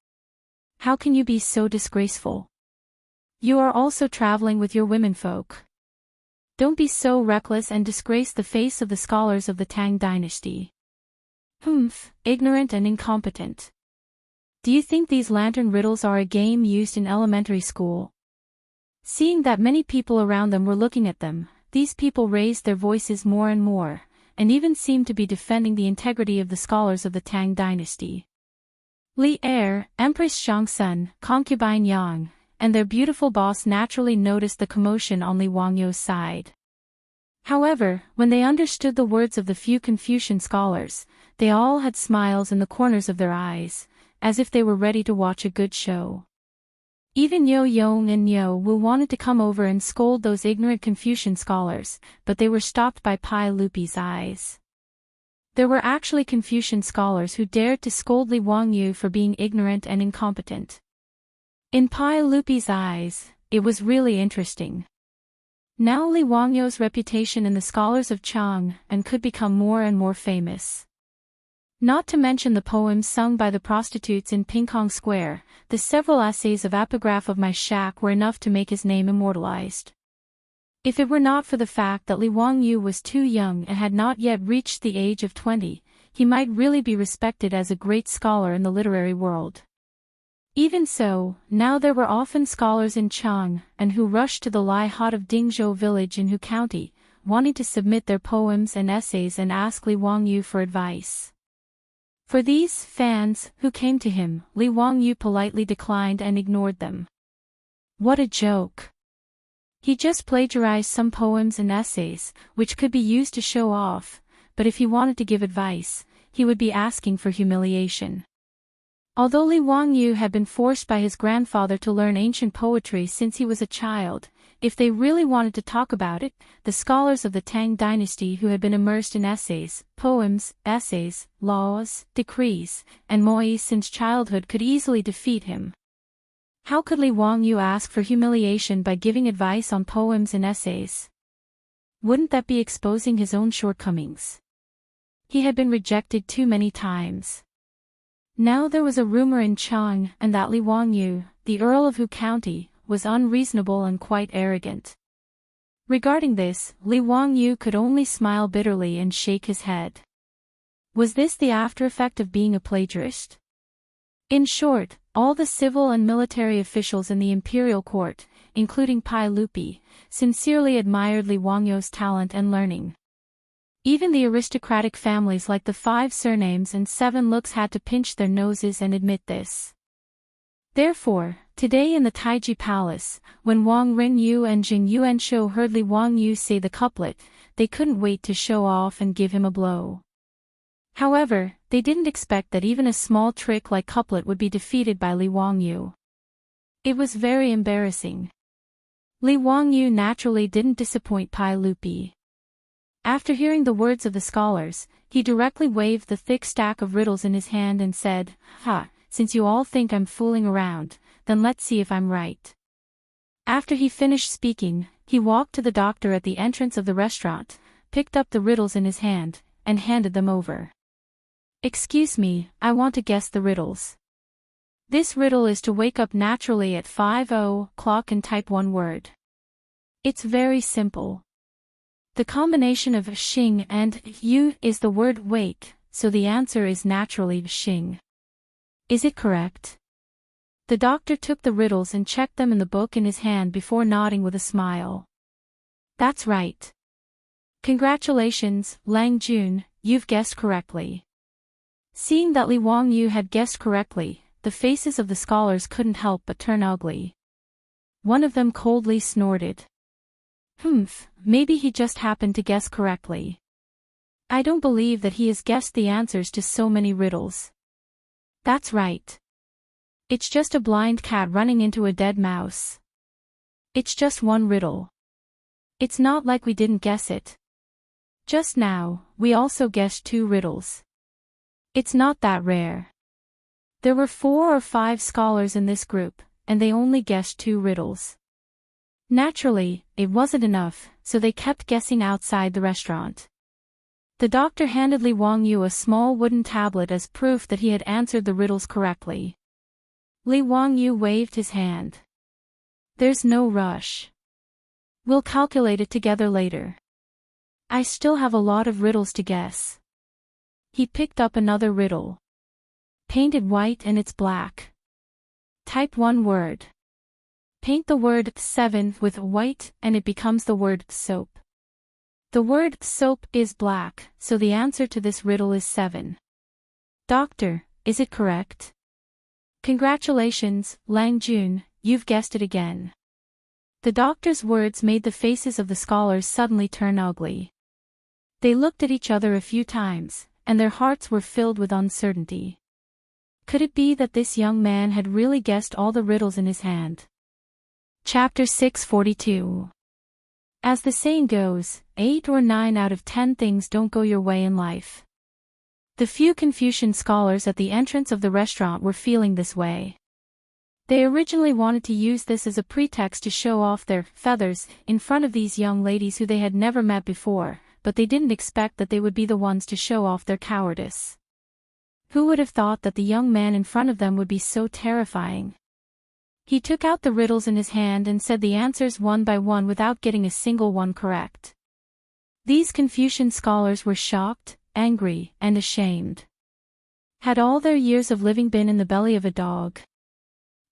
How can you be so disgraceful? You are also traveling with your womenfolk. Don't be so reckless and disgrace the face of the scholars of the Tang Dynasty. Humph, ignorant and incompetent. Do you think these lantern riddles are a game used in elementary school? Seeing that many people around them were looking at them, these people raised their voices more and more, and even seemed to be defending the integrity of the scholars of the Tang Dynasty. Li Er, Empress Shangsun, concubine Yang, and their beautiful boss naturally noticed the commotion on Li Wangyu's side. However, when they understood the words of the few Confucian scholars, they all had smiles in the corners of their eyes, as if they were ready to watch a good show. Even Yo Yong and Yo Wu wanted to come over and scold those ignorant Confucian scholars, but they were stopped by Pai Lupi's eyes. There were actually Confucian scholars who dared to scold Li Wangyu for being ignorant and incompetent. In Pai Lupi's eyes, it was really interesting. Now Li Wangyu's reputation in the scholars of Chang and could become more and more famous. Not to mention the poems sung by the prostitutes in Pingkong Square, the several essays of epigraph of my shack were enough to make his name immortalized. If it were not for the fact that Li Wangyu was too young and had not yet reached the age of 20, he might really be respected as a great scholar in the literary world. Even so, now there were often scholars in Chang and who rushed to the Lai Hot of Dingzhou village in Hu County, wanting to submit their poems and essays and ask Li Wangyu for advice. For these fans who came to him, Li Wangyu politely declined and ignored them. What a joke! He just plagiarized some poems and essays, which could be used to show off, but if he wanted to give advice, he would be asking for humiliation. Although Li Wangyu had been forced by his grandfather to learn ancient poetry since he was a child, if they really wanted to talk about it, the scholars of the Tang Dynasty who had been immersed in essays, poems, essays, laws, decrees, and moais since childhood could easily defeat him. How could Li Wangyu ask for humiliation by giving advice on poems and essays? Wouldn't that be exposing his own shortcomings? He had been rejected too many times. Now there was a rumor in Chang and that Li Wangyu, the Earl of Hu County, was unreasonable and quite arrogant. Regarding this, Li Wangyu could only smile bitterly and shake his head. Was this the after effect of being a plagiarist? In short, all the civil and military officials in the imperial court, including Pai Lupi, sincerely admired Li Wangyu's talent and learning. Even the aristocratic families like the 5 surnames and 7 looks had to pinch their noses and admit this. Therefore, today in the Taiji Palace, when Wang Ringyu and Jing Yuanshou heard Li Wangyu say the couplet, they couldn't wait to show off and give him a blow. However, they didn't expect that even a small trick like couplet would be defeated by Li Wangyu. It was very embarrassing. Li Wangyu naturally didn't disappoint Pai Lupi. After hearing the words of the scholars, he directly waved the thick stack of riddles in his hand and said, "Ha, since you all think I'm fooling around, then let's see if I'm right." After he finished speaking, he walked to the doctor at the entrance of the restaurant, picked up the riddles in his hand, and handed them over. "Excuse me, I want to guess the riddles. This riddle is to wake up naturally at 5:00 and type one word. It's very simple. The combination of xing and yu is the word wake, so the answer is naturally xing. Is it correct?" The doctor took the riddles and checked them in the book in his hand before nodding with a smile. "That's right. Congratulations, Lang Jun, you've guessed correctly." Seeing that Li Wangyu had guessed correctly, the faces of the scholars couldn't help but turn ugly. One of them coldly snorted. Maybe he just happened to guess correctly. I don't believe that he has guessed the answers to so many riddles. That's right. It's just a blind cat running into a dead mouse. It's just one riddle. It's not like we didn't guess it. Just now, we also guessed 2 riddles. It's not that rare. There were 4 or 5 scholars in this group, and they only guessed 2 riddles. Naturally, it wasn't enough, so they kept guessing outside the restaurant. The doctor handed Li Wangyu a small wooden tablet as proof that he had answered the riddles correctly. Li Wangyu waved his hand. "There's no rush. We'll calculate it together later. I still have a lot of riddles to guess." He picked up another riddle. "Painted white and it's black. Type one word. Paint the word 7 with white and it becomes the word soap. The word soap is black, so the answer to this riddle is 7. Doctor, is it correct?" "Congratulations, Lang Jun, you've guessed it again." The doctor's words made the faces of the scholars suddenly turn ugly. They looked at each other a few times, and their hearts were filled with uncertainty. Could it be that this young man had really guessed all the riddles in his hand? Chapter 642. As the saying goes, 8 or 9 out of 10 things don't go your way in life. The few Confucian scholars at the entrance of the restaurant were feeling this way. They originally wanted to use this as a pretext to show off their feathers in front of these young ladies who they had never met before, but they didn't expect that they would be the ones to show off their cowardice. Who would have thought that the young man in front of them would be so terrifying? He took out the riddles in his hand and said the answers one by one without getting a single one correct. These Confucian scholars were shocked, angry, and ashamed. Had all their years of living been in the belly of a dog?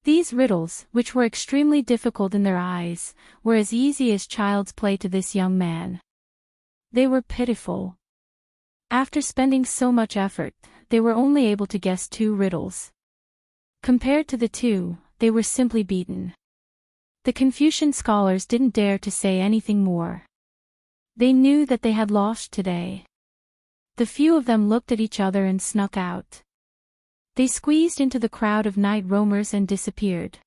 These riddles, which were extremely difficult in their eyes, were as easy as child's play to this young man. They were pitiful. After spending so much effort, they were only able to guess 2 riddles. Compared to the 2, they were simply beaten. The Confucian scholars didn't dare to say anything more. They knew that they had lost today. The few of them looked at each other and snuck out. They squeezed into the crowd of night roamers and disappeared.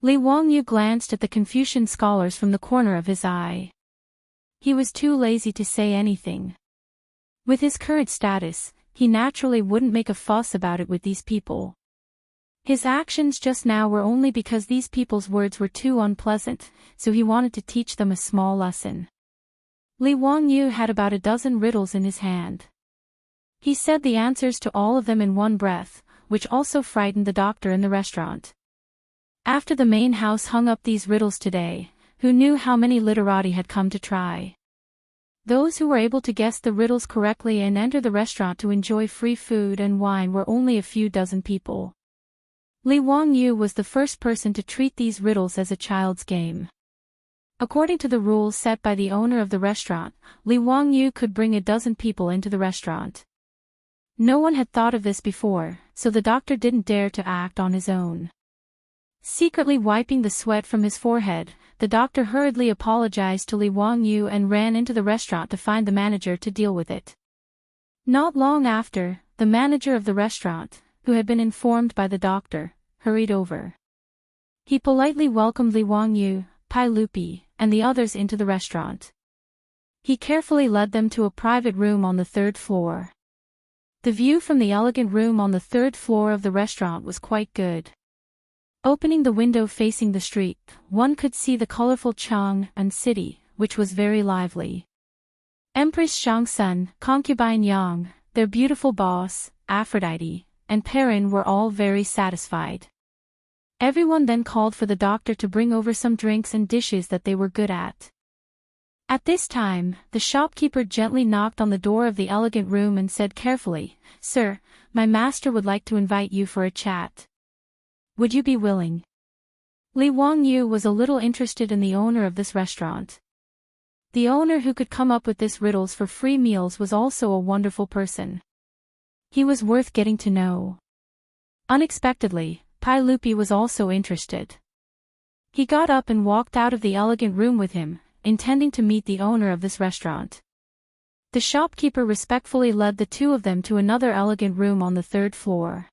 Li Wangyu glanced at the Confucian scholars from the corner of his eye. He was too lazy to say anything. With his current status, he naturally wouldn't make a fuss about it with these people. His actions just now were only because these people's words were too unpleasant, so he wanted to teach them a small lesson. Li Wangyu had about a dozen riddles in his hand. He said the answers to all of them in one breath, which also frightened the doctor in the restaurant. After the main house hung up these riddles today, who knew how many literati had come to try. Those who were able to guess the riddles correctly and enter the restaurant to enjoy free food and wine were only a few dozen people. Li Wangyu was the first person to treat these riddles as a child's game. According to the rules set by the owner of the restaurant, Li Wangyu could bring a dozen people into the restaurant. No one had thought of this before, so the doctor didn't dare to act on his own. Secretly wiping the sweat from his forehead, the doctor hurriedly apologized to Li Wangyu and ran into the restaurant to find the manager to deal with it. Not long after, the manager of the restaurant, who had been informed by the doctor, hurried over. He politely welcomed Li Wangyu, Pai Lupi, and the others into the restaurant. He carefully led them to a private room on the third floor. The view from the elegant room on the third floor of the restaurant was quite good. Opening the window facing the street, one could see the colorful Chang'an city, which was very lively. Empress Shangsun, concubine Yang, their beautiful boss, Aphrodite, and Perrin were all very satisfied. Everyone then called for the doctor to bring over some drinks and dishes that they were good at. At this time, the shopkeeper gently knocked on the door of the elegant room and said carefully, "Sir, my master would like to invite you for a chat. Would you be willing?" Li Wangyu was a little interested in the owner of this restaurant. The owner who could come up with this riddles for free meals was also a wonderful person. He was worth getting to know. Unexpectedly, Pai Lupi was also interested. He got up and walked out of the elegant room with him, intending to meet the owner of this restaurant. The shopkeeper respectfully led the two of them to another elegant room on the third floor.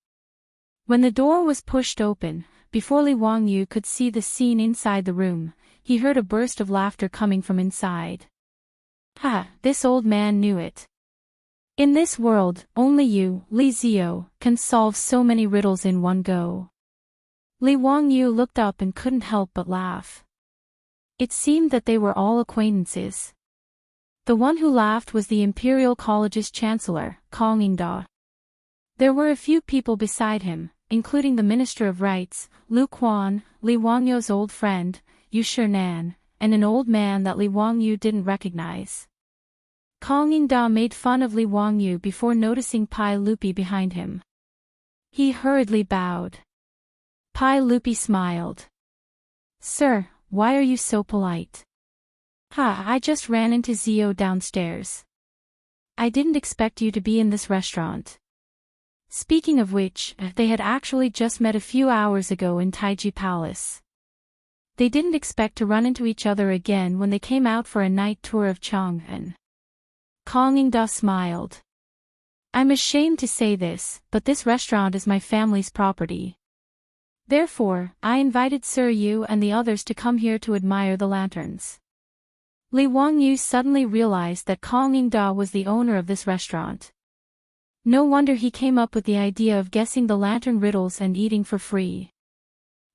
When the door was pushed open, before Li Wangyu could see the scene inside the room, he heard a burst of laughter coming from inside. Ha! This old man knew it. In this world, only you, Li Zio, can solve so many riddles in one go. Li Wangyu looked up and couldn't help but laugh. It seemed that they were all acquaintances. The one who laughed was the Imperial College's Chancellor, Kong Yingda. There were a few people beside him, including the Minister of Rights, Lu Quan, Li Wangyu's old friend, Yu Shinan, and an old man that Li Wangyu didn't recognize. Kong Yingda made fun of Li Wangyu before noticing Pai Lupi behind him. He hurriedly bowed. Pai Lupi smiled. "Sir, why are you so polite?" I just ran into Zio downstairs. I didn't expect you to be in this restaurant." Speaking of which, they had actually just met a few hours ago in Taiji Palace. They didn't expect to run into each other again when they came out for a night tour of Chang'an. Kong Yingda smiled. "I'm ashamed to say this, but this restaurant is my family's property. Therefore, I invited Sir Yu and the others to come here to admire the lanterns." Li Wangyu suddenly realized that Kong Yingda was the owner of this restaurant. No wonder he came up with the idea of guessing the lantern riddles and eating for free.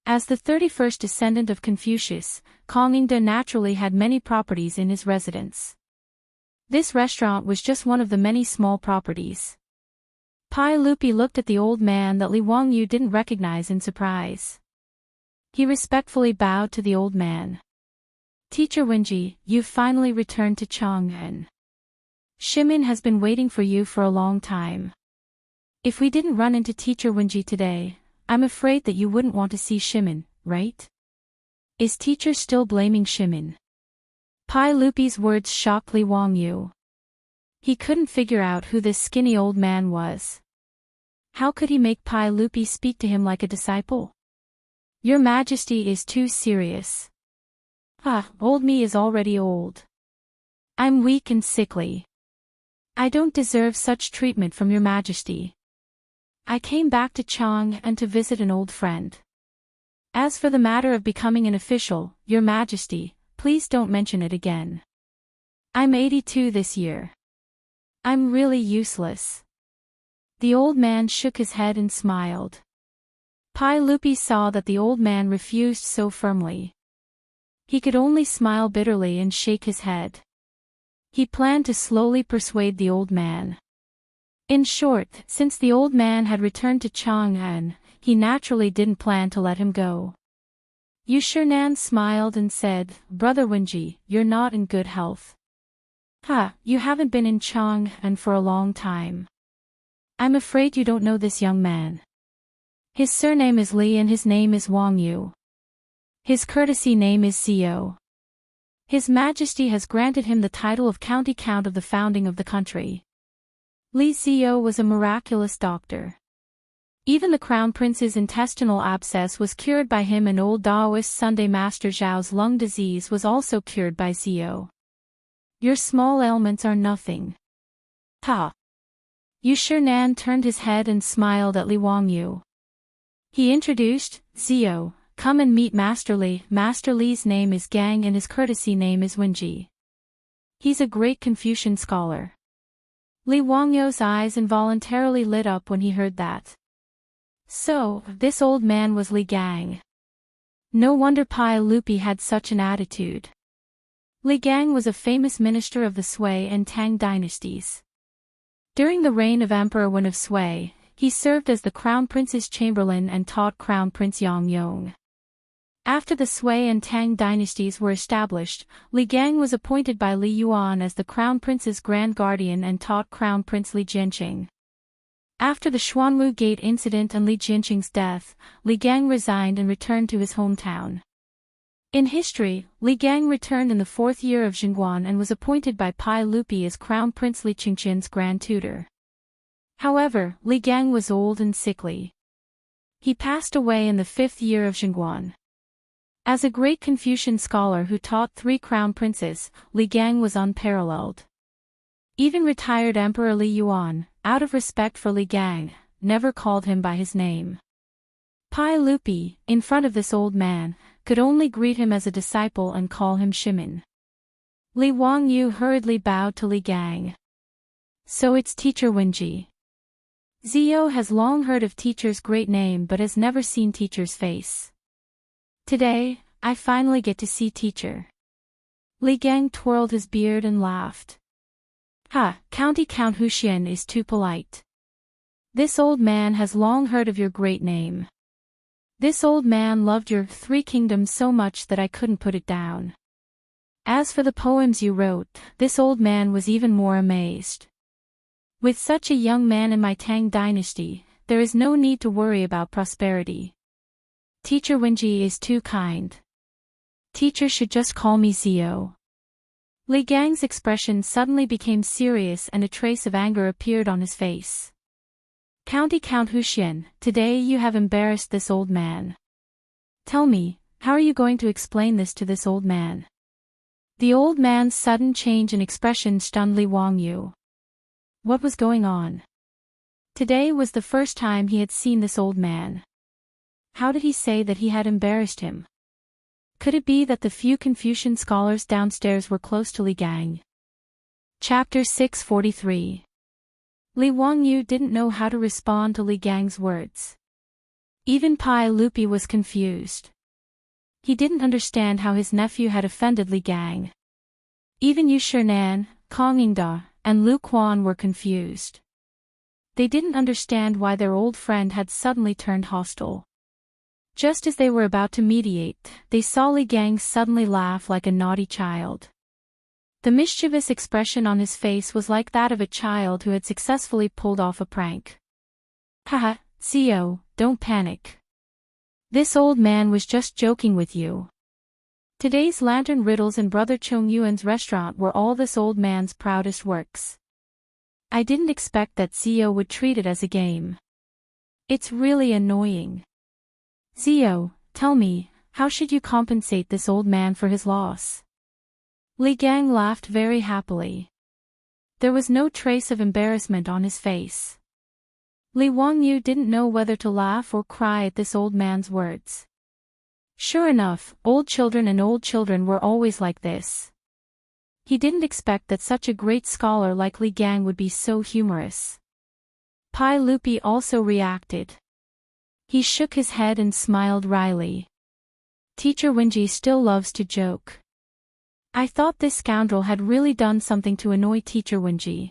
As the 31st descendant of Confucius, Kong Yingda naturally had many properties in his residence. This restaurant was just one of the many small properties. Pai Lupi looked at the old man that Li Wangyu didn't recognize in surprise. He respectfully bowed to the old man. "Teacher Wenji, you've finally returned to Chang'an. Shimin has been waiting for you for a long time. If we didn't run into Teacher Wenji today, I'm afraid that you wouldn't want to see Shimin, right? Is teacher still blaming Shimin?" Pai Lupi's words shocked Li Wangyu. He couldn't figure out who this skinny old man was. How could he make Pai Lupi speak to him like a disciple? "Your Majesty is too serious." Old me is already old. I'm weak and sickly. I don't deserve such treatment from your Majesty. I came back to Chang'an to visit an old friend. As for the matter of becoming an official, your Majesty, please don't mention it again. I'm 82 this year. I'm really useless. The old man shook his head and smiled. Pai Lupi saw that the old man refused so firmly. He could only smile bitterly and shake his head. He planned to slowly persuade the old man. In short, since the old man had returned to Chang'an, he naturally didn't plan to let him go. Yushernan smiled and said, Brother Wenji, you're not in good health. You haven't been in Chang'an for a long time. I'm afraid you don't know this young man. His surname is Li and his name is Wang Yu. His courtesy name is Zio. His Majesty has granted him the title of County Count of the founding of the country. Li Zio was a miraculous doctor. Even the Crown Prince's intestinal abscess was cured by him, and old Taoist Sunday Master Zhao's lung disease was also cured by Zio. Your small ailments are nothing. Yushernan turned his head and smiled at Li Wangyu. He introduced, Zio, come and meet Master Li. Master Li's name is Gang and his courtesy name is Wenji. He's a great Confucian scholar. Li Wangyu's eyes involuntarily lit up when he heard that. So, this old man was Li Gang. No wonder Pai Lupi had such an attitude. Li Gang was a famous minister of the Sui and Tang dynasties. During the reign of Emperor Wen of Sui, he served as the Crown Prince's chamberlain and taught Crown Prince Yang Yong. After the Sui and Tang dynasties were established, Li Gang was appointed by Li Yuan as the Crown Prince's grand guardian and taught Crown Prince Li Jianqing. After the Xuanwu Gate incident and Li Jianqing's death, Li Gang resigned and returned to his hometown. In history, Li Gang returned in the 4th year of Zhenguan and was appointed by Pai Lupi as Crown Prince Li Qingqian's grand tutor. However, Li Gang was old and sickly. He passed away in the 5th year of Zhenguan. As a great Confucian scholar who taught 3 crown princes, Li Gang was unparalleled. Even retired Emperor Li Yuan, out of respect for Li Gang, never called him by his name. Pai Lupi, in front of this old man, could only greet him as a disciple and call him Shimin. Li Wangyu hurriedly bowed to Li Gang. So it's Teacher Wenji. Zio has long heard of Teacher's great name but has never seen Teacher's face. Today, I finally get to see Teacher. Li Gang twirled his beard and laughed. County Count Huxian is too polite. This old man has long heard of your great name. This old man loved your 3 kingdoms so much that I couldn't put it down. As for the poems you wrote, this old man was even more amazed. With such a young man in my Tang dynasty, there is no need to worry about prosperity. Teacher Wenji is too kind. Teacher should just call me Zio. Li Gang's expression suddenly became serious and a trace of anger appeared on his face. County Count Huxian, today you have embarrassed this old man. Tell me, how are you going to explain this to this old man? The old man's sudden change in expression stunned Li Wangyu. What was going on? Today was the first time he had seen this old man. How did he say that he had embarrassed him? Could it be that the few Confucian scholars downstairs were close to Li Gang? Chapter 643. Li Wangyu didn't know how to respond to Li Gang's words. Even Pai Lupi was confused. He didn't understand how his nephew had offended Li Gang. Even Yu Shernan, Kong Yingda, and Lu Quan were confused. They didn't understand why their old friend had suddenly turned hostile. Just as they were about to mediate, they saw Li Gang suddenly laugh like a naughty child. The mischievous expression on his face was like that of a child who had successfully pulled off a prank. Haha, Zio, don't panic. This old man was just joking with you. Today's lantern riddles in Brother Chung Yuan's restaurant were all this old man's proudest works. I didn't expect that Zio would treat it as a game. It's really annoying. Zio, tell me, how should you compensate this old man for his loss? Li Gang laughed very happily. There was no trace of embarrassment on his face. Li Wangyu didn't know whether to laugh or cry at this old man's words. Sure enough, old children were always like this. He didn't expect that such a great scholar like Li Gang would be so humorous. Pai Lupi also reacted. He shook his head and smiled wryly. Teacher Wenji still loves to joke. I thought this scoundrel had really done something to annoy Teacher Wenji.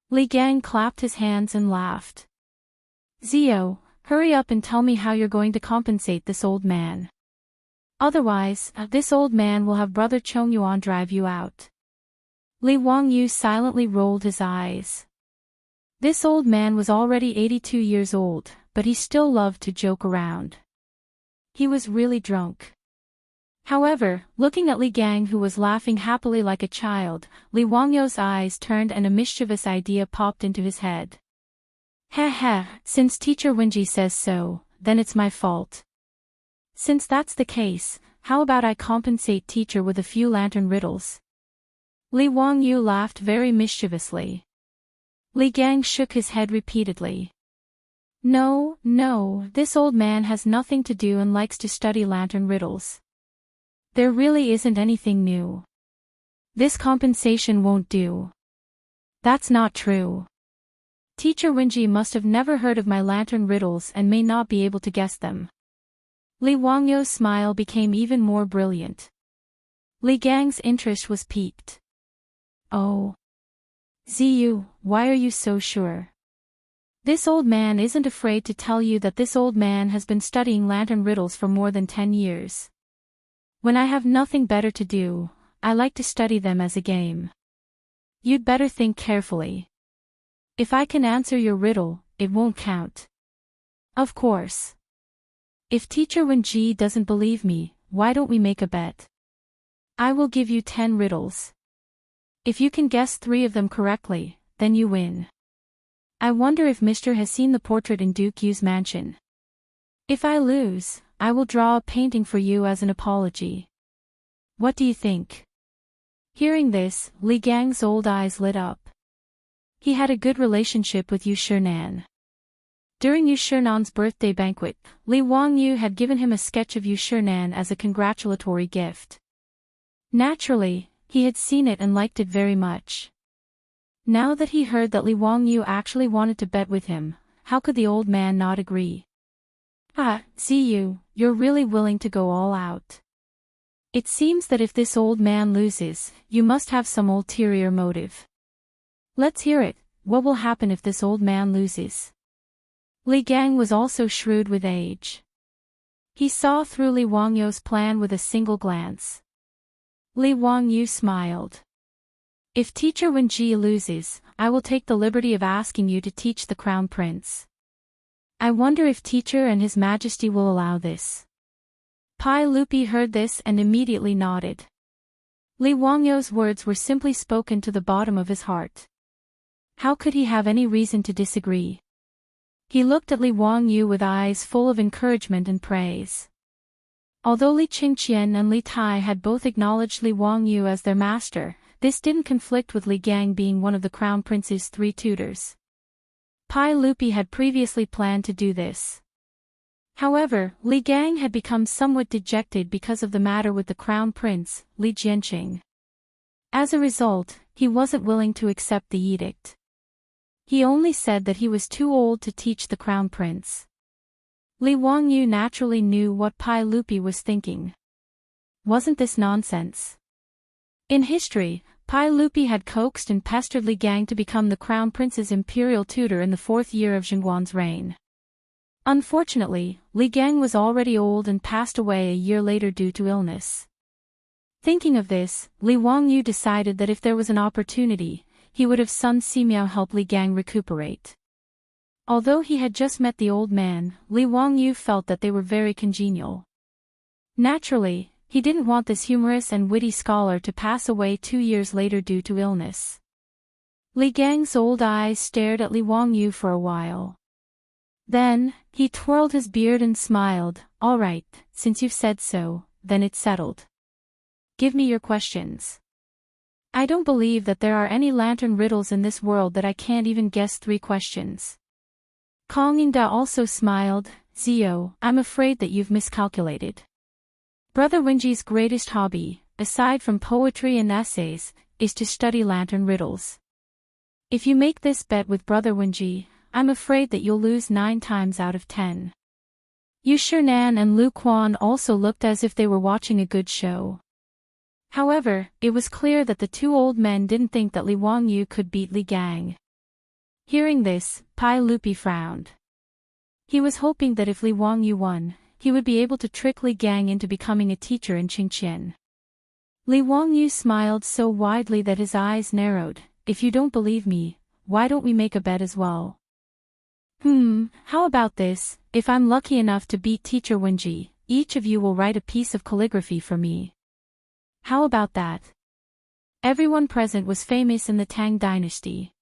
Li Gang clapped his hands and laughed. Zio, hurry up and tell me how you're going to compensate this old man. Otherwise, this old man will have Brother Chongyuan drive you out. Li Wangyu silently rolled his eyes. This old man was already 82 years old, but he still loved to joke around. He was really drunk. However, looking at Li Gang, who was laughing happily like a child, Li Wangyu's eyes turned and a mischievous idea popped into his head. Heh, since Teacher Wenji says so, then it's my fault. Since that's the case, how about I compensate teacher with a few lantern riddles? Li Wangyu laughed very mischievously. Li Gang shook his head repeatedly. No, this old man has nothing to do and likes to study lantern riddles. There really isn't anything new. This compensation won't do. That's not true. Teacher Wenji must have never heard of my lantern riddles and may not be able to guess them. Li Wangyu's smile became even more brilliant. Li Gang's interest was piqued. Oh. Ziyu, why are you so sure? This old man isn't afraid to tell you that this old man has been studying lantern riddles for more than 10 years. When I have nothing better to do, I like to study them as a game. You'd better think carefully. If I can answer your riddle, it won't count. Of course. If Teacher Wenji doesn't believe me, why don't we make a bet? I will give you 10 riddles. If you can guess 3 of them correctly, then you win. I wonder if Mr. has seen the portrait in Duke Yu's mansion. If I lose, I will draw a painting for you as an apology. What do you think? Hearing this, Li Gang's old eyes lit up. He had a good relationship with Yu Shinan. During Yu Shinan's birthday banquet, Li Wangyu had given him a sketch of Yu Shinan as a congratulatory gift. Naturally, he had seen it and liked it very much. Now that he heard that Li Wangyu actually wanted to bet with him, how could the old man not agree? Ziyu, you're really willing to go all out. It seems that if this old man loses, you must have some ulterior motive. Let's hear it. What will happen if this old man loses? Li Gang was also shrewd with age. He saw through Li Wangyu's plan with a single glance. Li Wangyu smiled. If Teacher Wenji loses, I will take the liberty of asking you to teach the Crown Prince. I wonder if Teacher and His Majesty will allow this. Pai Lupi heard this and immediately nodded. Li Wangyu's words were simply spoken to the bottom of his heart. How could he have any reason to disagree? He looked at Li Wangyu with eyes full of encouragement and praise. Although Li Qingqian and Li Tai had both acknowledged Li Wangyu as their master, this didn't conflict with Li Gang being one of the Crown Prince's 3 tutors. Pai Lupi had previously planned to do this. However, Li Gang had become somewhat dejected because of the matter with the Crown Prince, Li Jianqing. As a result, he wasn't willing to accept the edict. He only said that he was too old to teach the Crown Prince. Li Wangyu naturally knew what Pai Lupi was thinking. Wasn't this nonsense? In history, Pai Lupi had coaxed and pestered Li Gang to become the Crown Prince's imperial tutor in the 4th year of Zhengguan's reign. Unfortunately, Li Gang was already old and passed away a year later due to illness. Thinking of this, Li Wangyu decided that if there was an opportunity, he would have Sun Simiao help Li Gang recuperate. Although he had just met the old man, Li Wangyu felt that they were very congenial. Naturally, he didn't want this humorous and witty scholar to pass away 2 years later due to illness. Li Gang's old eyes stared at Li Wangyu for a while. Then, he twirled his beard and smiled. All right, since you've said so, then it's settled. Give me your questions. I don't believe that there are any lantern riddles in this world that I can't even guess 3 questions. Kong Yingda also smiled. Zio, I'm afraid that you've miscalculated. Brother Wenji's greatest hobby, aside from poetry and essays, is to study lantern riddles. If you make this bet with Brother Wenji, I'm afraid that you'll lose 9 times out of 10. Yu Shinan and Lu Quan also looked as if they were watching a good show. However, it was clear that the 2 old men didn't think that Li Wangyu could beat Li Gang. Hearing this, Pai Lupi frowned. He was hoping that if Li Wangyu won, he would be able to trick Li Gang into becoming a teacher in Qingqian. Li Wangyu smiled so widely that his eyes narrowed. If you don't believe me, why don't we make a bet as well? How about this? If I'm lucky enough to beat Teacher Wenji, each of you will write a piece of calligraphy for me. How about that? Everyone present was famous in the Tang Dynasty.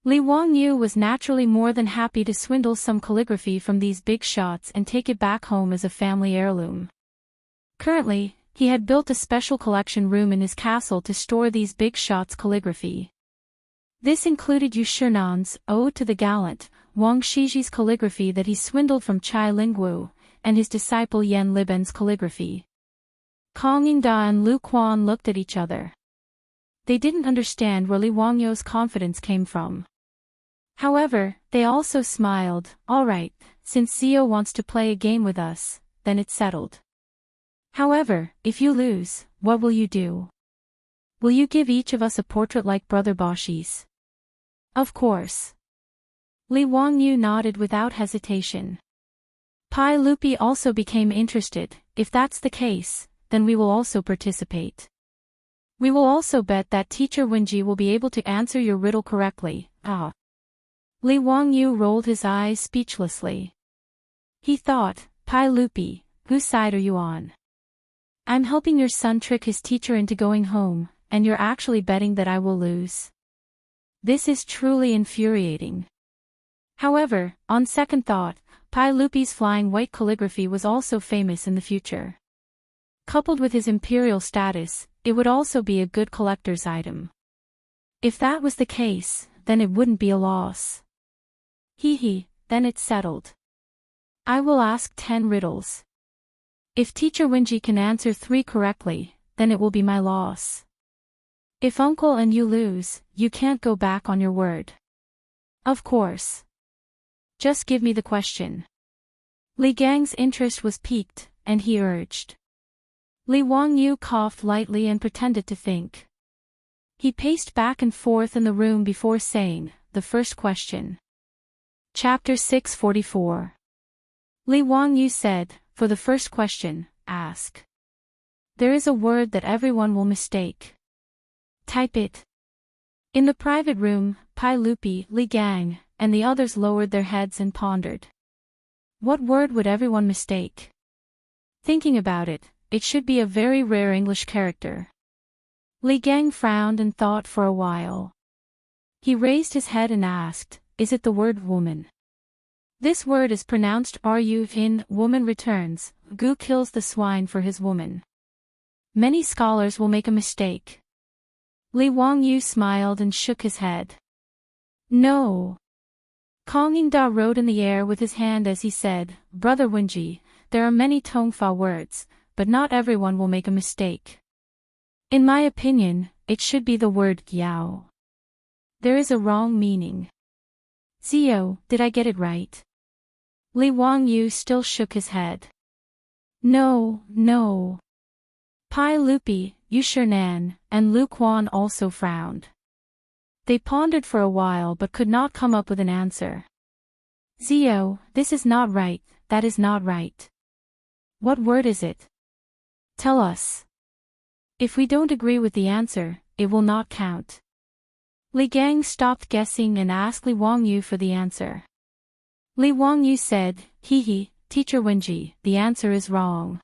Li Wangyu was naturally more than happy to swindle some calligraphy from these big shots and take it back home as a family heirloom. Currently, he had built a special collection room in his castle to store these big shots calligraphy. This included Yu Shernan's Ode to the Gallant, Wang Shiji's calligraphy that he swindled from Chai Lingwu, and his disciple Yan Liben's calligraphy. Kong Yingda and Lu Quan looked at each other. They didn't understand where Li Wangyu's confidence came from. However, they also smiled. All right, since Zio wants to play a game with us, then it's settled. However, if you lose, what will you do? Will you give each of us a portrait like Brother Boshi's? Of course. Li Wangyu nodded without hesitation. Pai Lupi also became interested. If that's the case, then we will also participate. We will also bet that Teacher Wenji will be able to answer your riddle correctly. Li Wangyu rolled his eyes speechlessly. He thought, Pai Lupi, whose side are you on? I'm helping your son trick his teacher into going home, and you're actually betting that I will lose. This is truly infuriating. However, on second thought, Pai Lupi's flying white calligraphy was also famous in the future. Coupled with his imperial status, it would also be a good collector's item. If that was the case, then it wouldn't be a loss. Then it's settled. I will ask 10 riddles. If Teacher Wenji can answer 3 correctly, then it will be my loss. If Uncle and you lose, you can't go back on your word. Of course. Just give me the question. Li Gang's interest was piqued, and he urged. Li Wangyu coughed lightly and pretended to think. He paced back and forth in the room before saying, the first question. Chapter 644. Li Wangyu said, for the first question, ask. There is a word that everyone will mistake. Type it. In the private room, Pai Lupi, Li Gang, and the others lowered their heads and pondered. What word would everyone mistake? Thinking about it, it should be a very rare English character. Li Gang frowned and thought for a while. He raised his head and asked, is it the word woman? This word is pronounced ru in woman returns, Gu kills the swine for his woman. Many scholars will make a mistake. Li Wangyu smiled and shook his head. No. Kong Yingda rode in the air with his hand as he said, Brother Wenji, there are many Tongfa words, but not everyone will make a mistake. In my opinion, it should be the word Yao. There is a wrong meaning. Zio, did I get it right? Li Wangyu still shook his head. No. Pai Lupi, Yu Shernan, and Lu Quan also frowned. They pondered for a while but could not come up with an answer. Zio, this is not right, that is not right. What word is it? Tell us. If we don't agree with the answer, it will not count. Li Gang stopped guessing and asked Li Wangyu for the answer. Li Wangyu said, Teacher Wenji, the answer is wrong.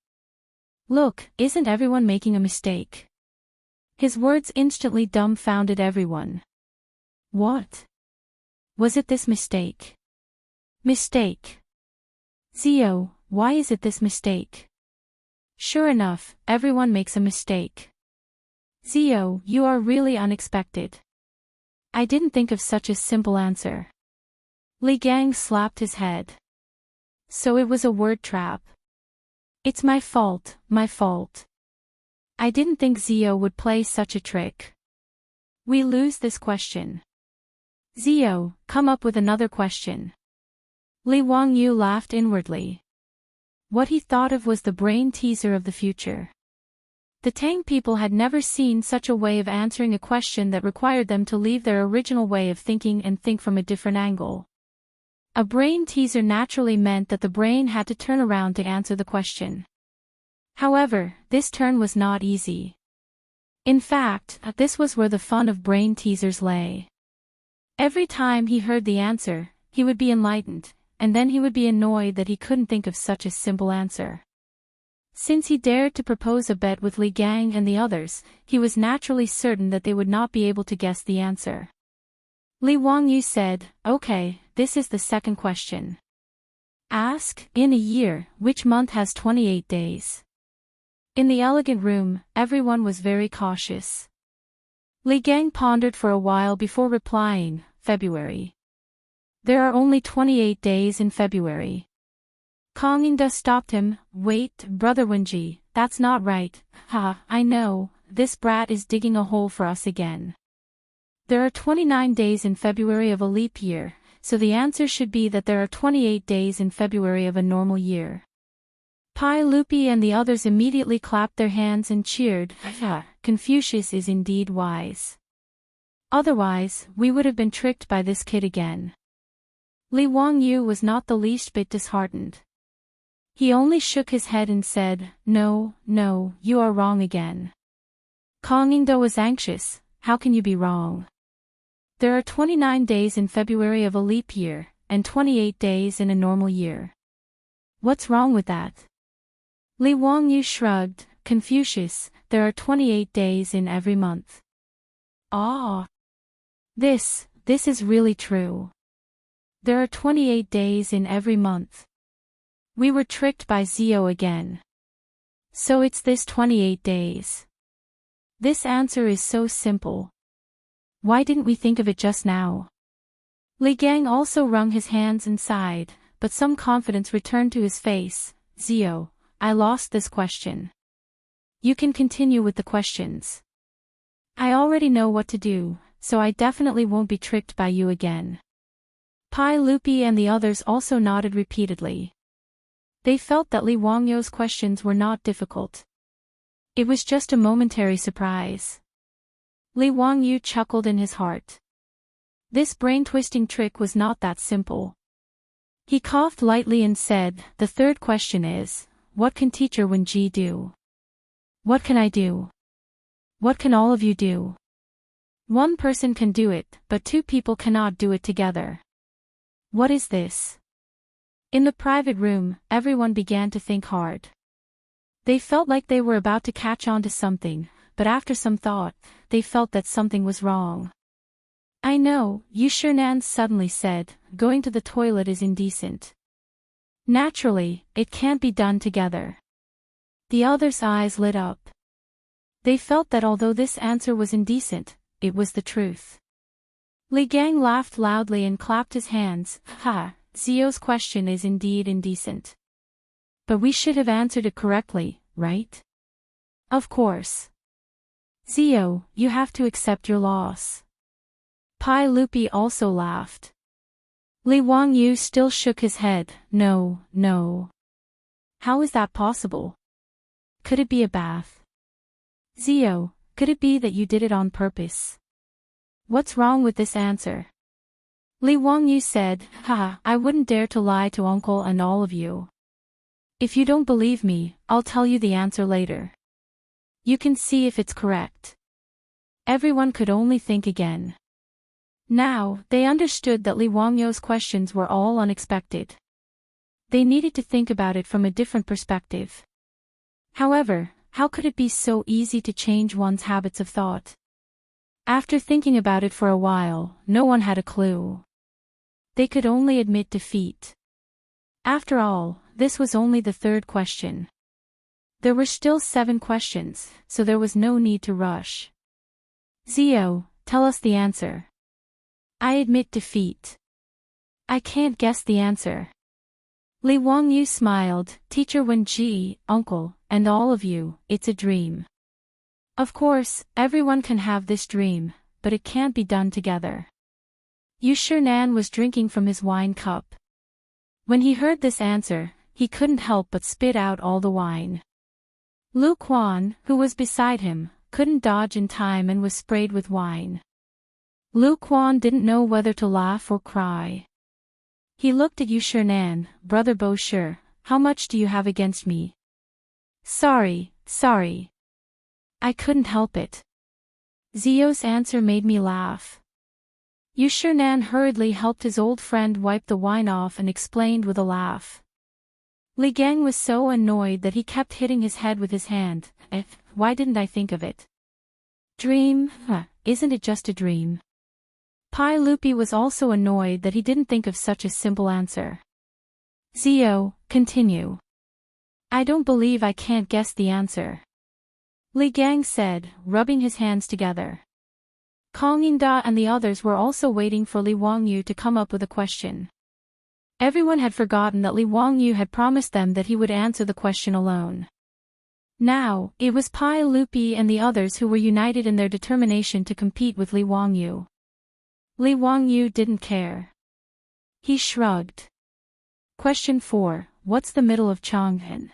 Look, isn't everyone making a mistake? His words instantly dumbfounded everyone. What? Was it this mistake? Mistake. Zio, why is it this mistake? Sure enough, everyone makes a mistake. Zio, you are really unexpected. I didn't think of such a simple answer. Li Gang slapped his head. So it was a word trap. It's my fault. I didn't think Zio would play such a trick. We lose this question. Zio, come up with another question. Li Wangyu laughed inwardly. What he thought of was the brain teaser of the future. The Tang people had never seen such a way of answering a question that required them to leave their original way of thinking and think from a different angle. A brain teaser naturally meant that the brain had to turn around to answer the question. However, this turn was not easy. In fact, this was where the fun of brain teasers lay. Every time he heard the answer, he would be enlightened, and then he would be annoyed that he couldn't think of such a simple answer. Since he dared to propose a bet with Li Gang and the others, he was naturally certain that they would not be able to guess the answer. Li Wangyu said, "Okay, this is the second question. Ask, in a year, which month has 28 days?" In the elegant room, everyone was very cautious. Li Gang pondered for a while before replying, "February. There are only 28 days in February." Kang Yingda stopped him, "Wait, Brother Wenji, that's not right. I know, this brat is digging a hole for us again. There are 29 days in February of a leap year, so the answer should be that there are 28 days in February of a normal year." Pai Lupi and the others immediately clapped their hands and cheered, "Confucius is indeed wise. Otherwise, we would have been tricked by this kid again." Li Wangyu was not the least bit disheartened. He only shook his head and said, No, you are wrong again." Kang Yingda was anxious, "How can you be wrong? There are 29 days in February of a leap year, and 28 days in a normal year. What's wrong with that?" Li Wangyu shrugged, "Confucius, there are 28 days in every month." "Ah! This is really true. There are 28 days in every month. We were tricked by Zio again. So it's this 28 days. This answer is so simple. Why didn't we think of it just now?" Li Gang also wrung his hands and sighed, but some confidence returned to his face. "Zio, I lost this question. You can continue with the questions. I already know what to do, so I definitely won't be tricked by you again." Pai Lupi and the others also nodded repeatedly. They felt that Li Wangyu's questions were not difficult. It was just a momentary surprise. Li Wangyu chuckled in his heart. This brain-twisting trick was not that simple. He coughed lightly and said, "The third question is, what can Teacher Wenji do? What can I do? What can all of you do? One person can do it, but two people cannot do it together. What is this?" In the private room, everyone began to think hard. They felt like they were about to catch on to something, but after some thought, they felt that something was wrong. "I know," Yu Shinan suddenly said, "going to the toilet is indecent. Naturally, it can't be done together." The others' eyes lit up. They felt that although this answer was indecent, it was the truth. Li Gang laughed loudly and clapped his hands. Zio's question is indeed indecent. But we should have answered it correctly, right? Of course. Zio, you have to accept your loss." Pai Lupi also laughed. Li Wangyu still shook his head. No. How is that possible? Could it be a bath? Zio, could it be that you did it on purpose? What's wrong with this answer? Li Wangyu said, I wouldn't dare to lie to Uncle and all of you. If you don't believe me, I'll tell you the answer later. You can see if it's correct." Everyone could only think again. Now, they understood that Li Wangyu's questions were all unexpected. They needed to think about it from a different perspective. However, how could it be so easy to change one's habits of thought? After thinking about it for a while, no one had a clue. They could only admit defeat. After all, this was only the third question. There were still 7 questions, so there was no need to rush. Zio, tell us the answer. I admit defeat. I can't guess the answer. Li Wangyu smiled, Teacher Wenji, Uncle, and all of you, it's a dream. Of course, everyone can have this dream, but it can't be done together. Yu Shinan was drinking from his wine cup. When he heard this answer, he couldn't help but spit out all the wine. Lu Quan, who was beside him, couldn't dodge in time and was sprayed with wine. Lu Quan didn't know whether to laugh or cry. He looked at Yushernan, Brother Bosher, how much do you have against me? Sorry. I couldn't help it. Zio's answer made me laugh. Yushernan hurriedly helped his old friend wipe the wine off and explained with a laugh. Li Gang was so annoyed that he kept hitting his head with his hand. Why didn't I think of it? Dream, isn't it just a dream? Pai Lupi was also annoyed that he didn't think of such a simple answer. Zio, continue. I don't believe I can't guess the answer. Li Gang said, rubbing his hands together. Kong Yingda and the others were also waiting for Li Wangyu to come up with a question. Everyone had forgotten that Li Wangyu had promised them that he would answer the question alone. Now, it was Pai Lupi and the others who were united in their determination to compete with Li Wangyu. Li Wangyu didn't care. He shrugged. Question 4. What's the middle of Chang'an?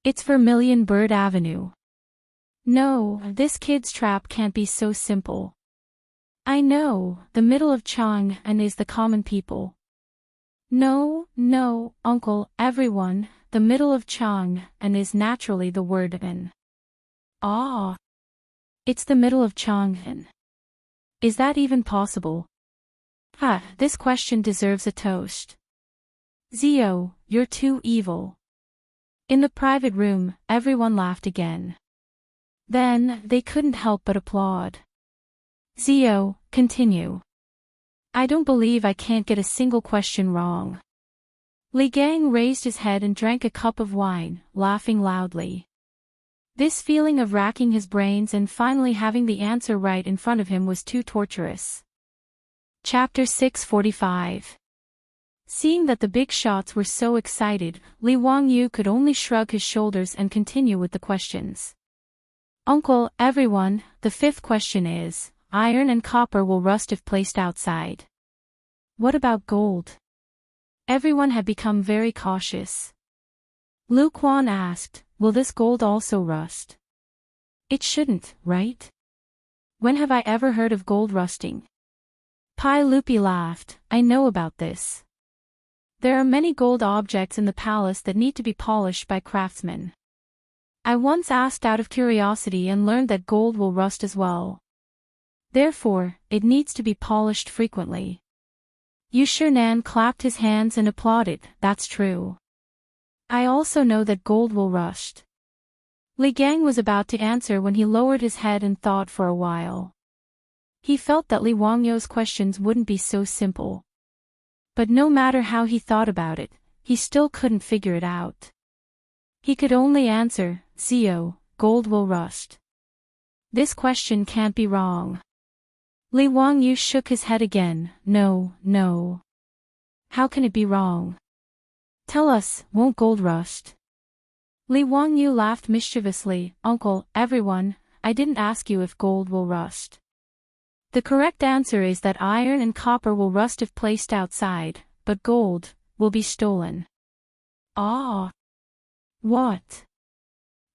It's Vermilion Bird Avenue. No, this kid's trap can't be so simple. I know, the middle of Chang'an is the common people. No, uncle, everyone, the middle of Chang'an is naturally the word an. Ah. It's the middle of Chang'an. Is that even possible? This question deserves a toast. Zio, you're too evil. In the private room, everyone laughed again. Then, they couldn't help but applaud. Zio, continue. I don't believe I can't get a single question wrong. Li Gang raised his head and drank a cup of wine, laughing loudly. This feeling of racking his brains and finally having the answer right in front of him was too torturous. Chapter 645. Seeing that the big shots were so excited, Li Wangyu could only shrug his shoulders and continue with the questions. Uncle, everyone, the fifth question is, iron and copper will rust if placed outside. What about gold? Everyone had become very cautious. Lu Quan asked, will this gold also rust? It shouldn't, right? When have I ever heard of gold rusting? Pai Lupi laughed, I know about this. There are many gold objects in the palace that need to be polished by craftsmen. I once asked out of curiosity and learned that gold will rust as well. Therefore, it needs to be polished frequently. Yushernan clapped his hands and applauded, that's true. I also know that gold will rust. Li Gang was about to answer when he lowered his head and thought for a while. He felt that Li Wangyu's questions wouldn't be so simple. But no matter how he thought about it, he still couldn't figure it out. He could only answer, Zio, gold will rust. This question can't be wrong. Li Wangyu shook his head again, no. How can it be wrong? Tell us, won't gold rust? Li Wangyu laughed mischievously, Uncle, everyone, I didn't ask you if gold will rust. The correct answer is that iron and copper will rust if placed outside, but gold will be stolen. Ah. What?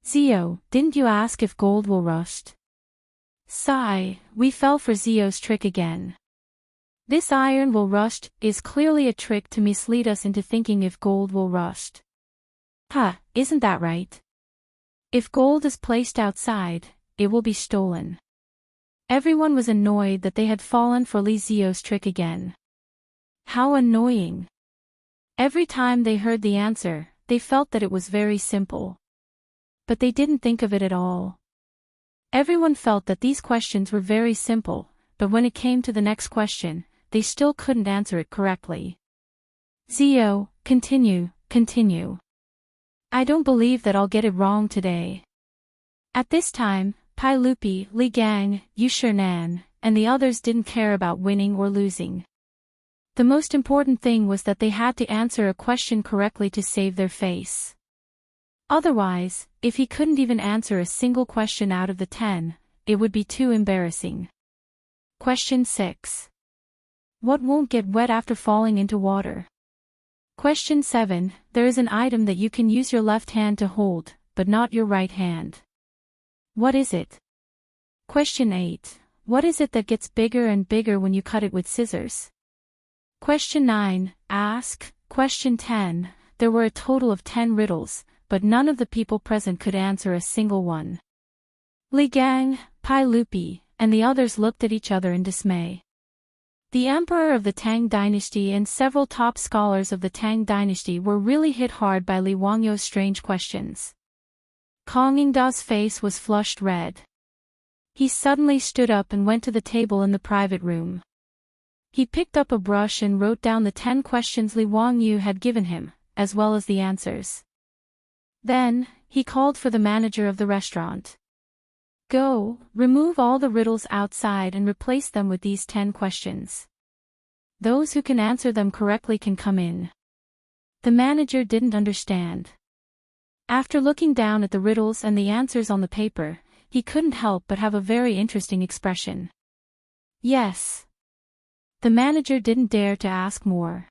Zio, didn't you ask if gold will rust? Sigh, we fell for Zio's trick again. This iron will rust is clearly a trick to mislead us into thinking if gold will rust. Isn't that right? If gold is placed outside, it will be stolen. Everyone was annoyed that they had fallen for Li Zio's trick again. How annoying. Every time they heard the answer, they felt that it was very simple. But they didn't think of it at all. Everyone felt that these questions were very simple, but when it came to the next question, they still couldn't answer it correctly. Zio, continue. I don't believe that I'll get it wrong today. At this time, Pai Lupi, Li Gang, Yushernan, and the others didn't care about winning or losing. The most important thing was that they had to answer a question correctly to save their face. Otherwise, if he couldn't even answer a single question out of the 10, it would be too embarrassing. Question 6. What won't get wet after falling into water? Question 7. There is an item that you can use your left hand to hold, but not your right hand. What is it? Question 8. What is it that gets bigger and bigger when you cut it with scissors? Question 9, ask. Question 10, there were a total of 10 riddles, but none of the people present could answer a single one. Li Gang, Pai Lupi, and the others looked at each other in dismay. The emperor of the Tang Dynasty and several top scholars of the Tang Dynasty were really hit hard by Li Wangyou's strange questions. Kong Yingda's face was flushed red. He suddenly stood up and went to the table in the private room. He picked up a brush and wrote down the 10 questions Li Wangyou had given him, as well as the answers. Then, he called for the manager of the restaurant. Go, remove all the riddles outside and replace them with these 10 questions. Those who can answer them correctly can come in. The manager didn't understand. After looking down at the riddles and the answers on the paper, he couldn't help but have a very interesting expression. Yes. The manager didn't dare to ask more.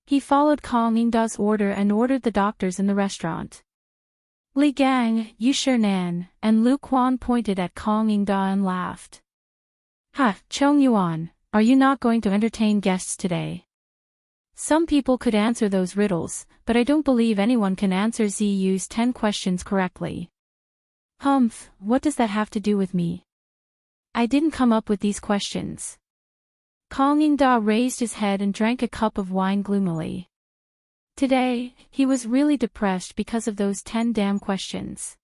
He followed Kong Yingda's order and ordered the doctors in the restaurant. Li Gang, Yu Shernan, and Lu Quan pointed at Kong Yingda and laughed. Ha, Chong Yuan, are you not going to entertain guests today? Some people could answer those riddles, but I don't believe anyone can answer Ziyu's 10 questions correctly. Humph, what does that have to do with me? I didn't come up with these questions. Kong Yingda raised his head and drank a cup of wine gloomily. Today, he was really depressed because of those 10 damn questions.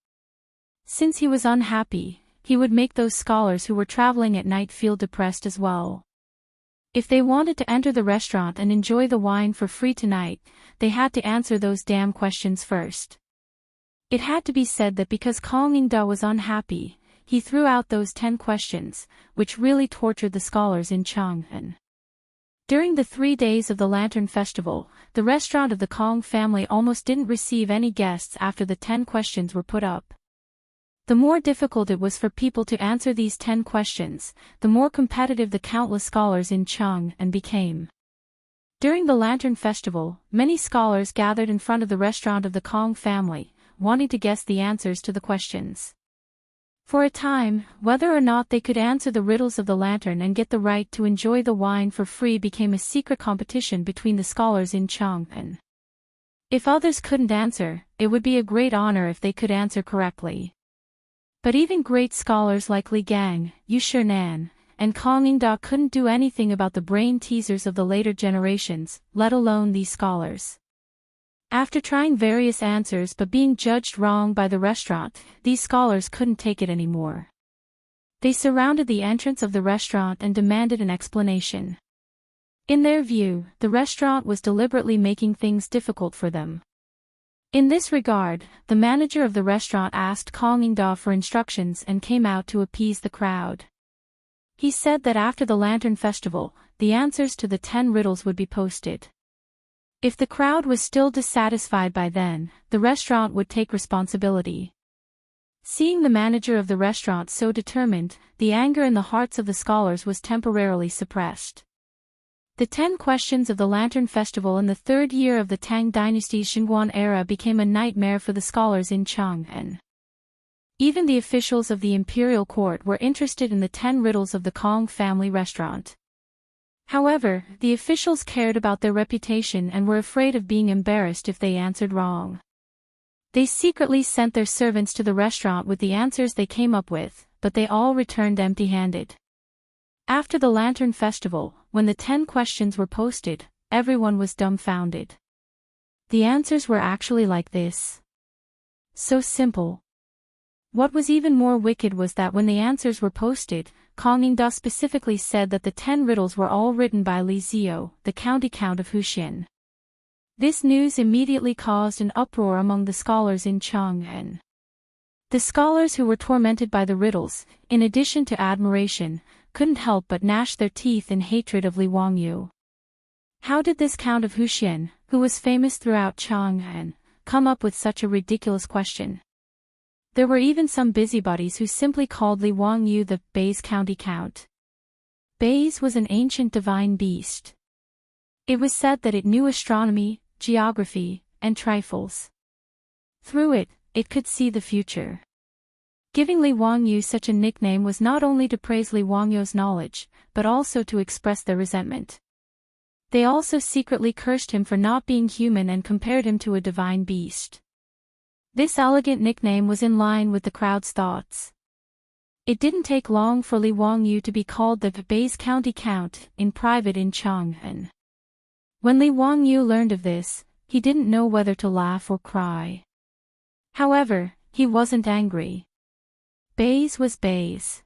Since he was unhappy, he would make those scholars who were traveling at night feel depressed as well. If they wanted to enter the restaurant and enjoy the wine for free tonight, they had to answer those damn questions first. It had to be said that because Kong Yingda was unhappy, he threw out those 10 questions, which really tortured the scholars in Chang'an. During the 3 days of the Lantern Festival, the restaurant of the Kong family almost didn't receive any guests after the 10 questions were put up. The more difficult it was for people to answer these 10 questions, the more competitive the countless scholars in Chang'an became. During the Lantern Festival, many scholars gathered in front of the restaurant of the Kong family, wanting to guess the answers to the questions. For a time, whether or not they could answer the riddles of the lantern and get the right to enjoy the wine for free became a secret competition between the scholars in Chang'an. If others couldn't answer, it would be a great honor if they could answer correctly. But even great scholars like Li Gang, Yu Shernan, and Kong Yingda couldn't do anything about the brain teasers of the later generations, let alone these scholars. After trying various answers but being judged wrong by the restaurant, these scholars couldn't take it anymore. They surrounded the entrance of the restaurant and demanded an explanation. In their view, the restaurant was deliberately making things difficult for them. In this regard, the manager of the restaurant asked Kong Yingda for instructions and came out to appease the crowd. He said that after the Lantern Festival, the answers to the 10 riddles would be posted. If the crowd was still dissatisfied by then, the restaurant would take responsibility. Seeing the manager of the restaurant so determined, the anger in the hearts of the scholars was temporarily suppressed. The 10 questions of the Lantern Festival in the 3rd year of the Tang Dynasty's Xinguan era became a nightmare for the scholars in Chang'an. Even the officials of the imperial court were interested in the 10 riddles of the Kong family restaurant. However, the officials cared about their reputation and were afraid of being embarrassed if they answered wrong. They secretly sent their servants to the restaurant with the answers they came up with, but they all returned empty-handed. After the Lantern Festival, when the 10 questions were posted, everyone was dumbfounded. The answers were actually like this. So simple. What was even more wicked was that when the answers were posted, Kong Yingda specifically said that the 10 riddles were all written by Li Zio, the county count of Huxian. This news immediately caused an uproar among the scholars in Chang'an. The scholars who were tormented by the riddles, in addition to admiration, couldn't help but gnash their teeth in hatred of Li Wangyou. How did this count of Huxian, who was famous throughout Chang'an, come up with such a ridiculous question? There were even some busybodies who simply called Li Wangyou the Bays County Count. Bays was an ancient divine beast. It was said that it knew astronomy, geography, and trifles. Through it, it could see the future. Giving Li Wangyou such a nickname was not only to praise Li Wangyou's knowledge, but also to express their resentment. They also secretly cursed him for not being human and compared him to a divine beast. This elegant nickname was in line with the crowd's thoughts. It didn't take long for Li Wangyu to be called the Hebei's County Count in private in Chang'an. When Li Wangyu learned of this, he didn't know whether to laugh or cry. However, he wasn't angry. Beis was Beis.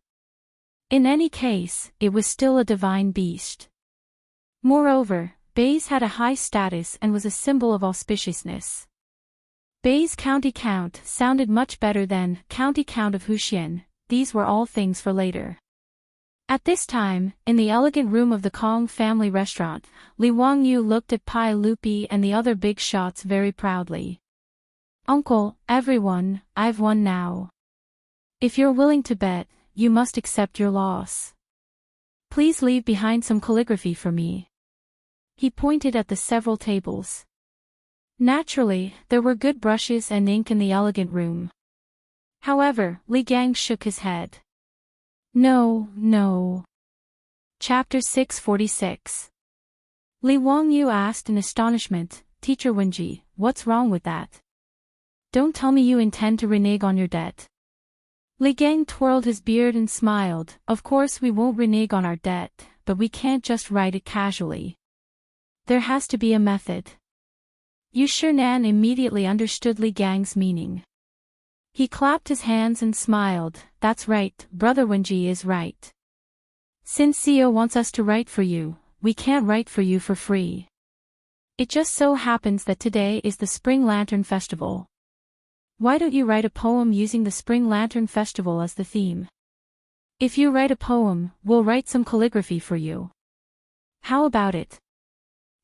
In any case, it was still a divine beast. Moreover, Beis had a high status and was a symbol of auspiciousness. Bei's County Count sounded much better than County Count of Huxian. These were all things for later. At this time, in the elegant room of the Kong family restaurant, Li Wangyu looked at Pai Lupi and the other big shots very proudly. "Uncle, everyone, I've won now. If you're willing to bet, you must accept your loss. Please leave behind some calligraphy for me." He pointed at the several tables. Naturally, there were good brushes and ink in the elegant room. However, Li Gang shook his head. "No, no." Chapter 646. Li Wangyu asked in astonishment, "Teacher Wenji, what's wrong with that? Don't tell me you intend to renege on your debt." Li Gang twirled his beard and smiled. "Of course we won't renege on our debt, but we can't just write it casually. There has to be a method." Yu Shinan immediately understood Li Gang's meaning. He clapped his hands and smiled. "That's right, Brother Wenji is right. Since Zio wants us to write for you, we can't write for you for free. It just so happens that today is the Spring Lantern Festival. Why don't you write a poem using the Spring Lantern Festival as the theme? If you write a poem, we'll write some calligraphy for you. How about it?"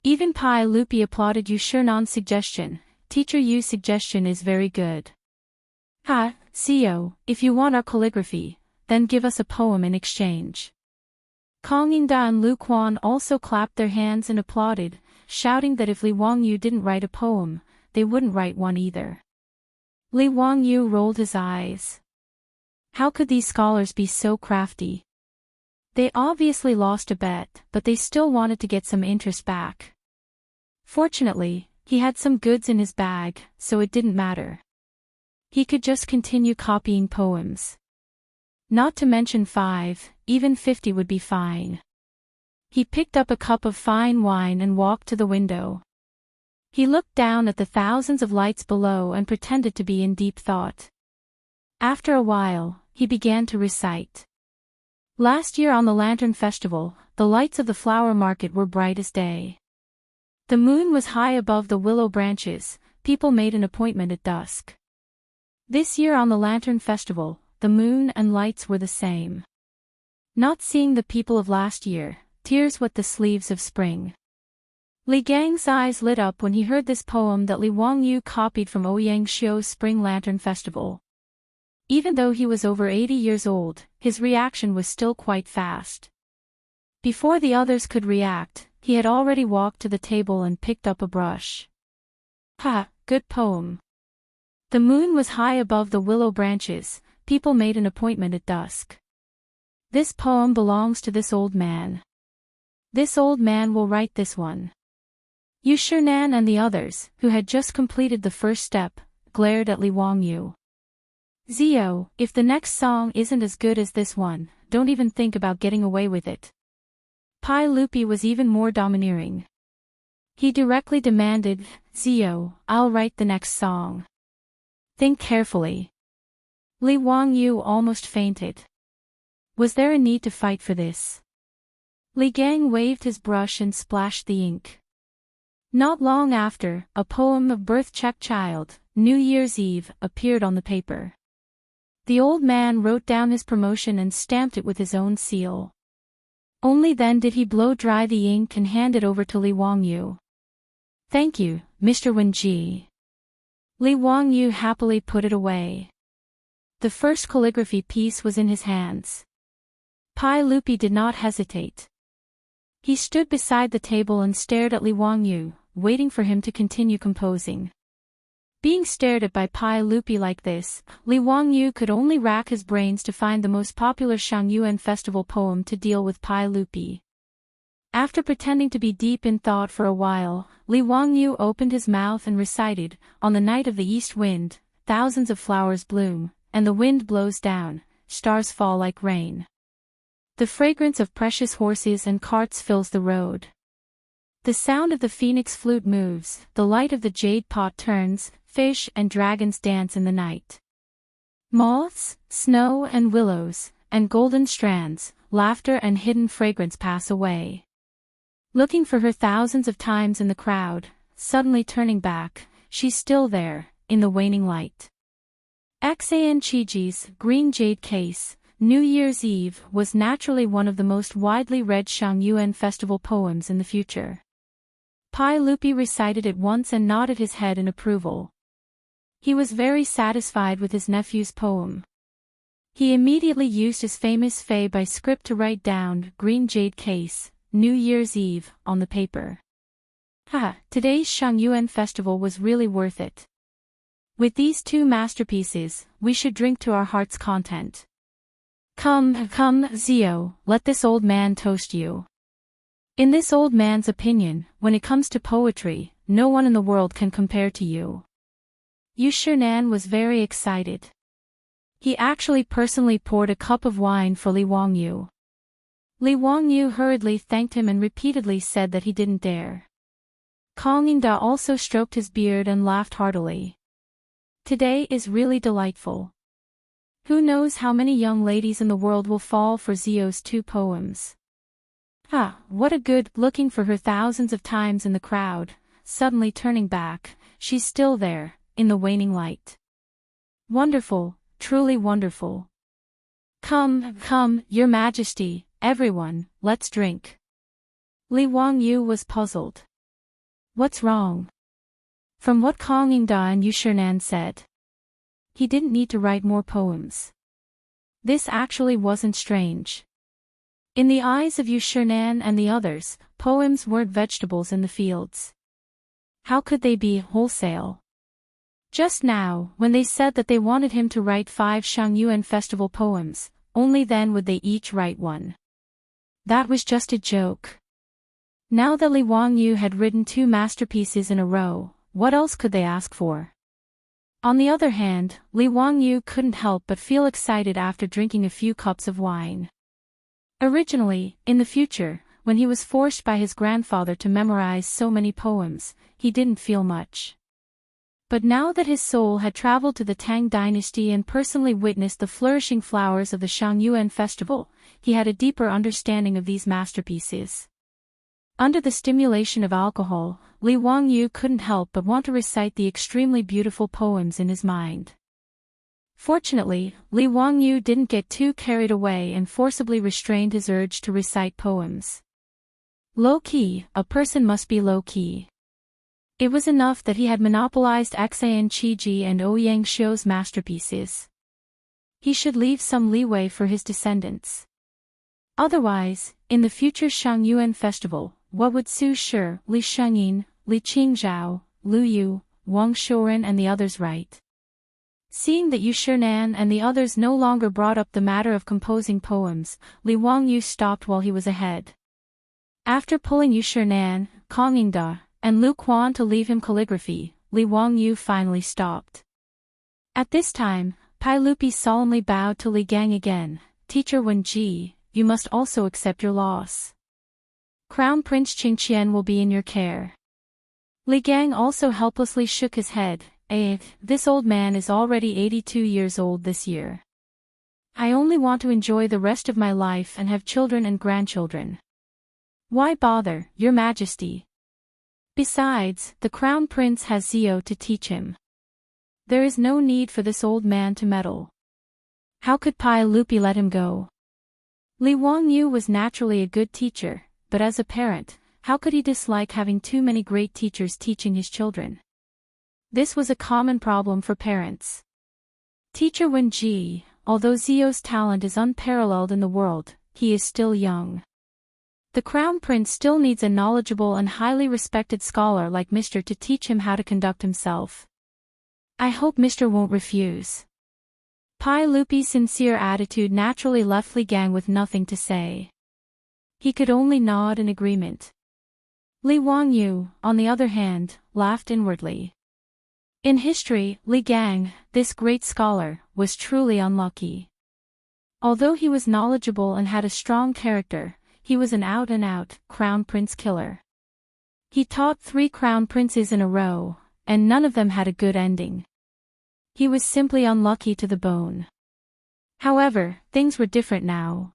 Even Pai Lupi applauded Yu Shernan's suggestion. "Teacher Yu's suggestion is very good. Ha, Zio, if you want our calligraphy, then give us a poem in exchange." Kong Yingda and Lu Quan also clapped their hands and applauded, shouting that if Li Wangyu didn't write a poem, they wouldn't write one either. Li Wangyu rolled his eyes. How could these scholars be so crafty? They obviously lost a bet, but they still wanted to get some interest back. Fortunately, he had some goods in his bag, so it didn't matter. He could just continue copying poems. Not to mention 5, even 50 would be fine. He picked up a cup of fine wine and walked to the window. He looked down at the thousands of lights below and pretended to be in deep thought. After a while, he began to recite. Last year on the Lantern Festival, the lights of the flower market were bright as day. The moon was high above the willow branches. People made an appointment at dusk. This year on the Lantern Festival, the moon and lights were the same. Not seeing the people of last year, tears wet the sleeves of spring. Li Gang's eyes lit up when he heard this poem that Li Wangyu copied from Ouyang Xiu's Spring Lantern Festival. Even though he was over 80 years old, his reaction was still quite fast. Before the others could react, he had already walked to the table and picked up a brush. "Ha, good poem. The moon was high above the willow branches. People made an appointment at dusk. This poem belongs to this old man. This old man will write this one." Yu Shinan and the others, who had just completed the first step, glared at Li Wangyu. "Zio, if the next song isn't as good as this one, don't even think about getting away with it." Pai Lupi was even more domineering. He directly demanded, "Zio, I'll write the next song. Think carefully." Li Wangyu almost fainted. Was there a need to fight for this? Li Gang waved his brush and splashed the ink. Not long after, a poem of Birth Check Child, New Year's Eve, appeared on the paper. The old man wrote down his promotion and stamped it with his own seal. Only then did he blow dry the ink and hand it over to Li Wangyu. "Thank you, Mr. Wenji." Li Wangyu happily put it away. The first calligraphy piece was in his hands. Pai Lupi did not hesitate. He stood beside the table and stared at Li Wangyu, waiting for him to continue composing. Being stared at by Pai Lupi like this, Li Wangyu could only rack his brains to find the most popular Shangyuan festival poem to deal with Pai Lupi. After pretending to be deep in thought for a while, Li Wangyu opened his mouth and recited, "On the night of the east wind, thousands of flowers bloom, and the wind blows down, stars fall like rain. The fragrance of precious horses and carts fills the road. The sound of the phoenix flute moves, the light of the jade pot turns, fish and dragons dance in the night. Moths, snow and willows, and golden strands, laughter and hidden fragrance pass away." Looking for her thousands of times in the crowd, suddenly turning back, she's still there, in the waning light. Xianqiji's Green Jade Case, New Year's Eve was naturally one of the most widely read Shangyuan festival poems in the future. Pai Lupi recited it once and nodded his head in approval. He was very satisfied with his nephew's poem. He immediately used his famous Fei by script to write down Green Jade Case, New Year's Eve, on the paper. Today's Shangyuan festival was really worth it. With these two masterpieces, we should drink to our heart's content. Come, Zio, let this old man toast you. In this old man's opinion, when it comes to poetry, no one in the world can compare to you. Yu Shinan was very excited. He actually personally poured a cup of wine for Li Wangyu. Li Wangyu hurriedly thanked him and repeatedly said that he didn't dare. Kong Yingda also stroked his beard and laughed heartily. Today is really delightful. Who knows how many young ladies in the world will fall for Zio's two poems. What a good, looking for her thousands of times in the crowd, suddenly turning back, she's still there, in the waning light. Wonderful, truly wonderful. Come, Your Majesty, everyone, let's drink. Li Wangyu was puzzled. What's wrong? From what Kong Yingda and Yu Shinan said, he didn't need to write more poems. This actually wasn't strange. In the eyes of Yu Shinan and the others, poems weren't vegetables in the fields. How could they be wholesale? Just now, when they said that they wanted him to write 5 Shangyuan festival poems, only then would they each write one. That was just a joke. Now that Li Wangyu had written 2 masterpieces in a row, what else could they ask for? On the other hand, Li Wangyu couldn't help but feel excited after drinking a few cups of wine. Originally, in the future, when he was forced by his grandfather to memorize so many poems, he didn't feel much. But now that his soul had traveled to the Tang Dynasty and personally witnessed the flourishing flowers of the Shangyuan festival, he had a deeper understanding of these masterpieces. Under the stimulation of alcohol, Li Wangyu couldn't help but want to recite the extremely beautiful poems in his mind. Fortunately, Li Wangyu didn't get too carried away and forcibly restrained his urge to recite poems. Low-key, a person must be low-key. It was enough that he had monopolized Xianqiji and Ouyang Xiu's masterpieces. He should leave some leeway for his descendants. Otherwise, in the future Shangyuan festival, what would Su Shi, Li Shengyin, Li Qingzhao, Lu Yu, Wang Shouren and the others write? Seeing that Yu Shinan and the others no longer brought up the matter of composing poems, Li Wangyu stopped while he was ahead. After pulling Yu Shinan, Kong Yingda, and Lu Quan to leave him calligraphy, Li Wangyu finally stopped. At this time, Pai Lupi solemnly bowed to Li Gang again. Teacher Wenji, you must also accept your loss. Crown Prince Qingqian will be in your care. Li Gang also helplessly shook his head. This old man is already 82 years old this year. I only want to enjoy the rest of my life and have children and grandchildren. Why bother, Your Majesty? Besides, the Crown Prince has Zio to teach him. There is no need for this old man to meddle. How could Pai Lupi let him go? Li Wangyu was naturally a good teacher, but as a parent, how could he dislike having too many great teachers teaching his children? This was a common problem for parents. Teacher Wenji, although Zio's talent is unparalleled in the world, he is still young. The Crown Prince still needs a knowledgeable and highly respected scholar like Mr. to teach him how to conduct himself. I hope Mr. won't refuse. Pai Lupi's sincere attitude naturally left Li Gang with nothing to say. He could only nod in agreement. Li Wangyu, on the other hand, laughed inwardly. In history, Li Gang, this great scholar, was truly unlucky. Although he was knowledgeable and had a strong character, he was an out-and-out crown prince killer. He taught 3 crown princes in a row, and none of them had a good ending. He was simply unlucky to the bone. However, things were different now.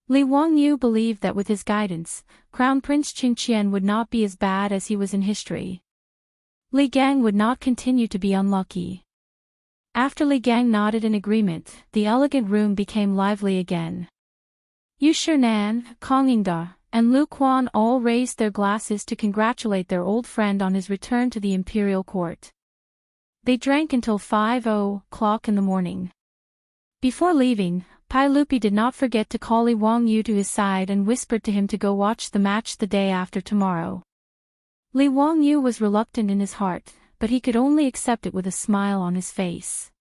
Li Wangyu believed that with his guidance, Crown Prince Qingqian would not be as bad as he was in history. Li Gang would not continue to be unlucky. After Li Gang nodded in agreement, the elegant room became lively again. Yu Shinan, Kong Yingda, and Lu Quan all raised their glasses to congratulate their old friend on his return to the imperial court. They drank until 5:00 in the morning. Before leaving, Pai Lupi did not forget to call Li Wangyu to his side and whispered to him to go watch the match the day after tomorrow. Li Wangyu was reluctant in his heart, but he could only accept it with a smile on his face.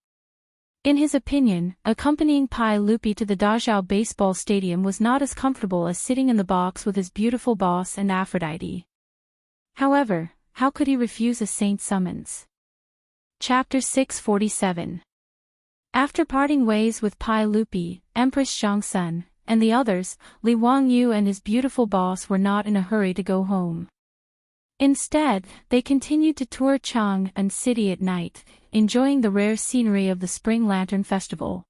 In his opinion, accompanying Pai Lupi to the Dazhao baseball stadium was not as comfortable as sitting in the box with his beautiful boss and Aphrodite. However, how could he refuse a saint's summons? Chapter 647. After parting ways with Pai Lupi, Empress Zhangsun, and the others, Li Wangyu and his beautiful boss were not in a hurry to go home. Instead, they continued to tour Chang'an City at night, enjoying the rare scenery of the Spring Lantern Festival.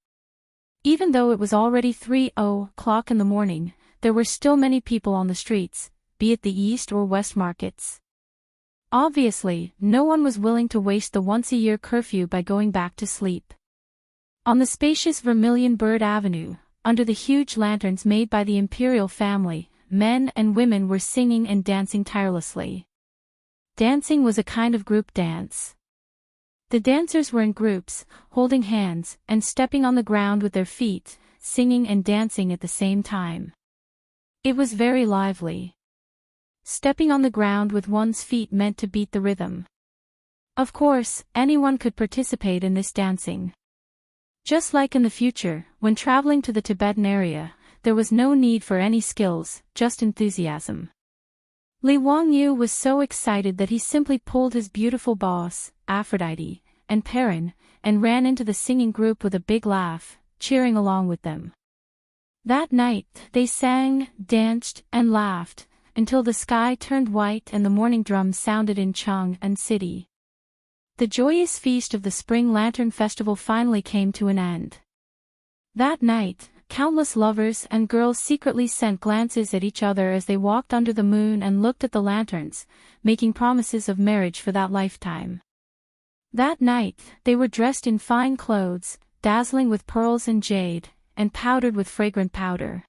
Even though it was already 3:00 in the morning, there were still many people on the streets, be it the East or West markets. Obviously, no one was willing to waste the once-a-year curfew by going back to sleep. On the spacious Vermilion Bird Avenue, under the huge lanterns made by the imperial family, men and women were singing and dancing tirelessly. Dancing was a kind of group dance. The dancers were in groups, holding hands, and stepping on the ground with their feet, singing and dancing at the same time. It was very lively. Stepping on the ground with one's feet meant to beat the rhythm. Of course, anyone could participate in this dancing. Just like in the future, when traveling to the Tibetan area, there was no need for any skills, just enthusiasm. Li Wangyu was so excited that he simply pulled his beautiful boss, Aphrodite, and Perrin, and ran into the singing group with a big laugh, cheering along with them. That night, they sang, danced, and laughed, until the sky turned white and the morning drums sounded in Chang'an City. The joyous feast of the Spring Lantern Festival finally came to an end. That night, countless lovers and girls secretly sent glances at each other as they walked under the moon and looked at the lanterns, making promises of marriage for that lifetime. That night, they were dressed in fine clothes, dazzling with pearls and jade, and powdered with fragrant powder.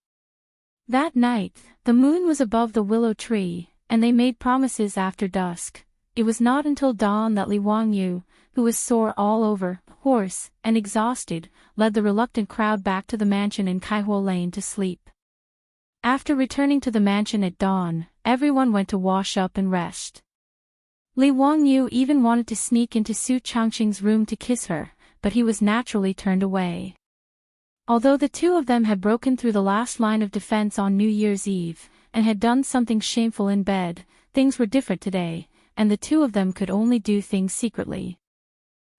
That night, the moon was above the willow tree, and they made promises after dusk. It was not until dawn that Li Wangyu, who was sore all over, hoarse, and exhausted, led the reluctant crowd back to the mansion in Kaihuo Lane to sleep. After returning to the mansion at dawn, everyone went to wash up and rest. Li Wangyu even wanted to sneak into Su Changqing's room to kiss her, but he was naturally turned away. Although the two of them had broken through the last line of defense on New Year's Eve, and had done something shameful in bed, things were different today, and the two of them could only do things secretly.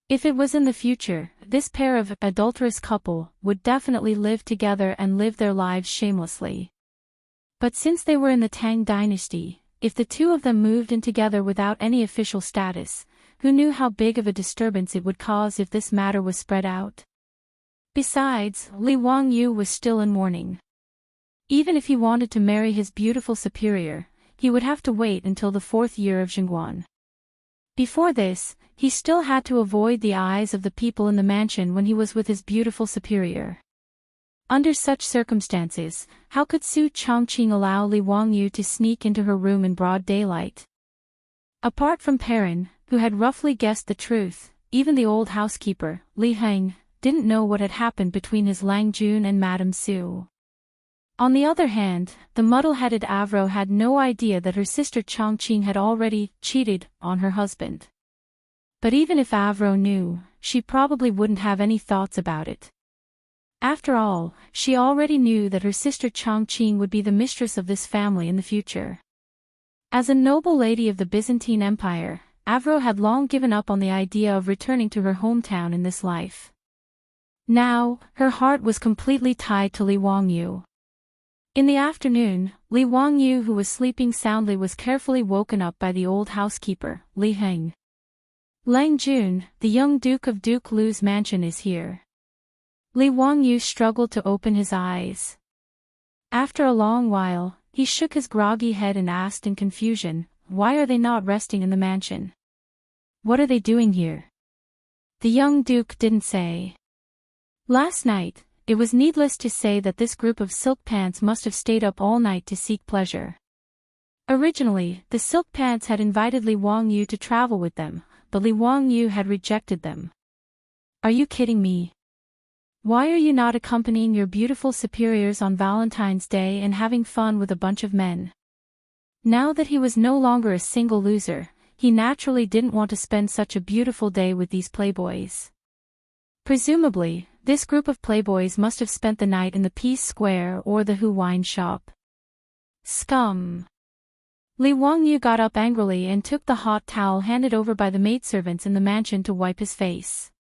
If it was in the future, this pair of adulterous couple would definitely live together and live their lives shamelessly. But since they were in the Tang Dynasty, if the two of them moved in together without any official status, who knew how big of a disturbance it would cause if this matter was spread out? Besides, Li Wangyu was still in mourning. Even if he wanted to marry his beautiful superior, he would have to wait until the 4th year of Jingguan. Before this, he still had to avoid the eyes of the people in the mansion when he was with his beautiful superior. Under such circumstances, how could Su Changqing allow Li Wangyu to sneak into her room in broad daylight? Apart from Perrin, who had roughly guessed the truth, even the old housekeeper, Li Heng, didn't know what had happened between his Lang Jun and Madame Su. On the other hand, the muddle-headed Avro had no idea that her sister Changqing had already cheated on her husband. But even if Avro knew, she probably wouldn't have any thoughts about it. After all, she already knew that her sister Chongqing would be the mistress of this family in the future. As a noble lady of the Byzantine Empire, Avro had long given up on the idea of returning to her hometown in this life. Now, her heart was completely tied to Li Wangyu. In the afternoon, Li Wangyu, who was sleeping soundly, was carefully woken up by the old housekeeper, Li Heng. Lang Jun, the young Duke of Duke Lu's mansion, is here. Li Wangyu struggled to open his eyes. After a long while, he shook his groggy head and asked in confusion, "Why are they not resting in the mansion? What are they doing here?" The young duke didn't say. Last night, it was needless to say that this group of silk pants must have stayed up all night to seek pleasure. Originally, the silk pants had invited Li Wangyu to travel with them, but Li Wangyu had rejected them. "Are you kidding me? Why are you not accompanying your beautiful superiors on Valentine's Day and having fun with a bunch of men?" Now that he was no longer a single loser, he naturally didn't want to spend such a beautiful day with these playboys. Presumably, this group of playboys must have spent the night in the Peace Square or the Hu wine shop. Scum! Li Wangyu got up angrily and took the hot towel handed over by the maidservants in the mansion to wipe his face.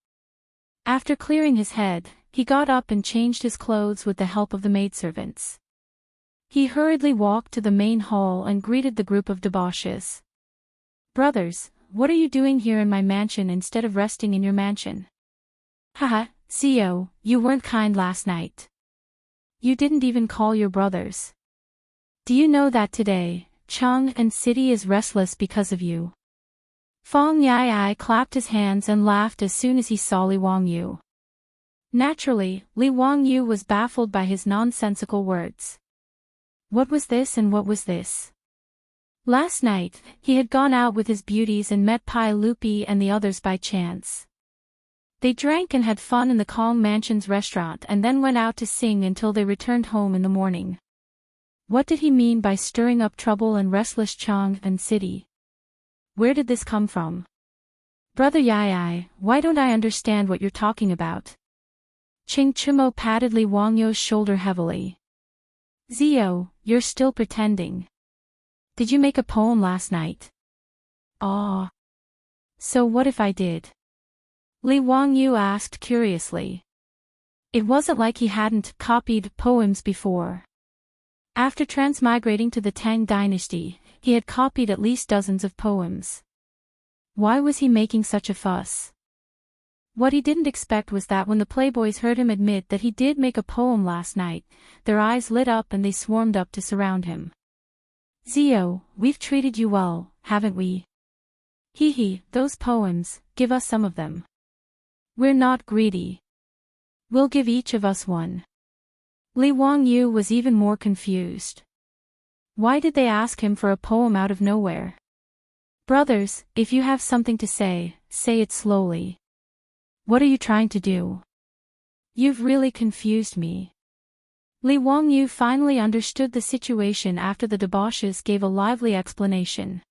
After clearing his head, he got up and changed his clothes with the help of the maidservants. He hurriedly walked to the main hall and greeted the group of debauches. "Brothers, what are you doing here in my mansion instead of resting in your mansion?" "Haha, Zio, you weren't kind last night. You didn't even call your brothers. Do you know that today, Chang and City is restless because of you?" Fong Yai clapped his hands and laughed as soon as he saw Li Wangyu. Naturally, Li Wangyu was baffled by his nonsensical words. What was this and what was this? Last night, he had gone out with his beauties and met Pai Lupi and the others by chance. They drank and had fun in the Kong Mansion's restaurant and then went out to sing until they returned home in the morning. What did he mean by stirring up trouble and restless Chang and City? Where did this come from? "Brother Yai, why don't I understand what you're talking about?" Ching Chumo patted Li Wangyu's shoulder heavily. "Zio, you're still pretending. Did you make a poem last night?" "Ah. So what if I did?" Li Wangyu asked curiously. It wasn't like he hadn't copied poems before. After transmigrating to the Tang Dynasty, he had copied at least dozens of poems. Why was he making such a fuss? What he didn't expect was that when the playboys heard him admit that he did make a poem last night, their eyes lit up and they swarmed up to surround him. "Zio, we've treated you well, haven't we? Hee, those poems, give us some of them. We're not greedy. We'll give each of us one." Li Wangyu was even more confused. Why did they ask him for a poem out of nowhere? "Brothers, if you have something to say, say it slowly. What are you trying to do? You've really confused me." Li Wangyu finally understood the situation after the debauches gave a lively explanation.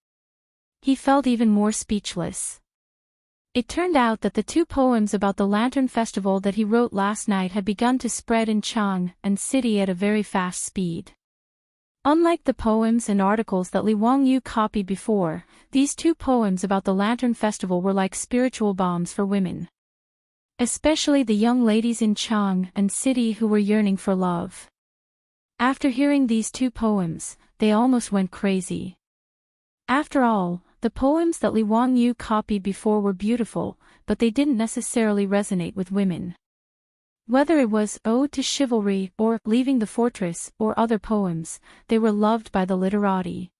He felt even more speechless. It turned out that the two poems about the Lantern Festival that he wrote last night had begun to spread in Chang and City at a very fast speed. Unlike the poems and articles that Li Wangyu copied before, these two poems about the Lantern Festival were like spiritual bombs for women. Especially the young ladies in Chang and City who were yearning for love. After hearing these two poems, they almost went crazy. After all, the poems that Li Wangyu copied before were beautiful, but they didn't necessarily resonate with women. Whether it was Ode to Chivalry or Leaving the Fortress or other poems, they were loved by the literati.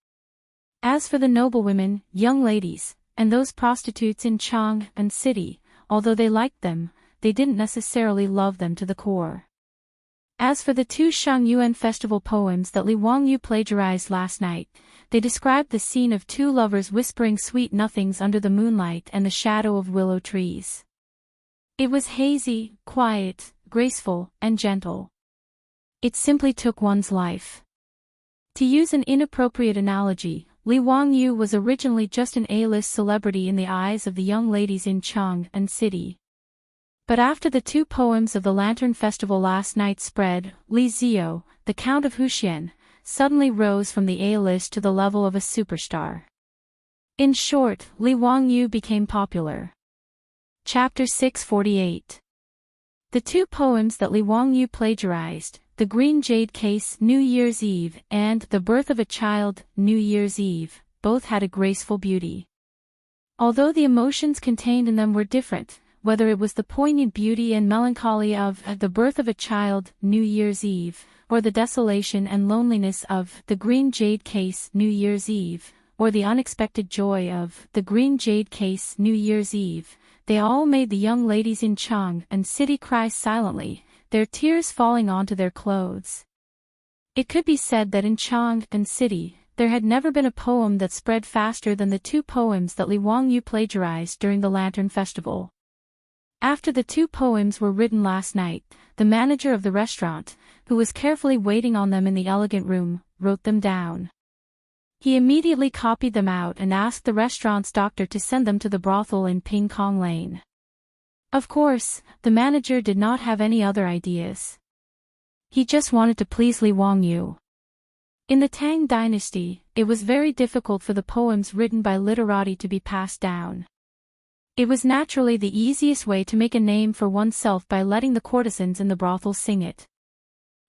As for the noblewomen, young ladies, and those prostitutes in Chang and City, although they liked them, they didn't necessarily love them to the core. As for the two Shangyuan festival poems that Li Wangyu plagiarized last night, they described the scene of two lovers whispering sweet nothings under the moonlight and the shadow of willow trees. It was hazy, quiet, graceful, and gentle. It simply took one's life. To use an inappropriate analogy, Li Wangyu was originally just an A-list celebrity in the eyes of the young ladies in Chang and City. But after the 2 poems of the Lantern Festival last night spread, Li Ziyo, the Count of Huxian, suddenly rose from the A-list to the level of a superstar. In short, Li Wangyu became popular. Chapter 648. The 2 poems that Li Wangyu plagiarized, The Green Jade Case New Year's Eve and The Birth of a Child New Year's Eve, both had a graceful beauty. Although the emotions contained in them were different, whether it was the poignant beauty and melancholy of The Birth of a Child New Year's Eve, or the desolation and loneliness of The Green Jade Case New Year's Eve, or the unexpected joy of The Green Jade Case New Year's Eve, they all made the young ladies in Chang and City cry silently, their tears falling onto their clothes. It could be said that in Chang and City, there had never been a poem that spread faster than the 2 poems that Li Wangyu plagiarized during the Lantern Festival. After the 2 poems were written last night, the manager of the restaurant, who was carefully waiting on them in the elegant room, wrote them down. He immediately copied them out and asked the restaurant's doctor to send them to the brothel in Ping Kong Lane. Of course, the manager did not have any other ideas. He just wanted to please Li Wangyu. In the Tang Dynasty, it was very difficult for the poems written by literati to be passed down. It was naturally the easiest way to make a name for oneself by letting the courtesans in the brothel sing it.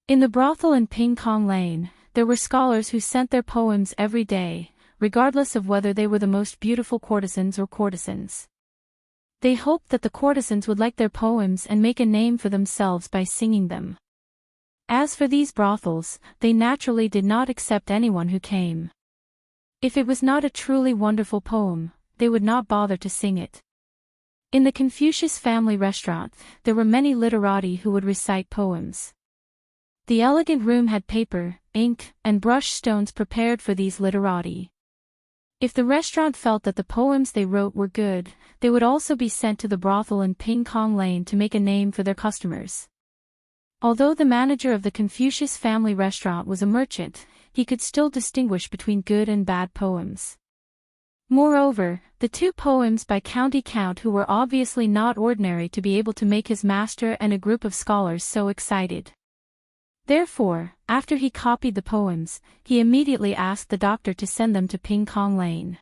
In the brothel in Ping Kong Lane, there were scholars who sent their poems every day, regardless of whether they were the most beautiful courtesans or courtesans. They hoped that the courtesans would like their poems and make a name for themselves by singing them. As for these brothels, they naturally did not accept anyone who came. If it was not a truly wonderful poem, they would not bother to sing it. In the Confucius family restaurant, there were many literati who would recite poems. The elegant room had paper, ink, and brush stones prepared for these literati. If the restaurant felt that the poems they wrote were good, they would also be sent to the brothel in Ping Kong Lane to make a name for their customers. Although the manager of the Confucius family restaurant was a merchant, he could still distinguish between good and bad poems. Moreover, the 2 poems by County Count who were obviously not ordinary to be able to make his master and a group of scholars so excited. Therefore, after he copied the poems, he immediately asked the doctor to send them to Ping Kong Lane.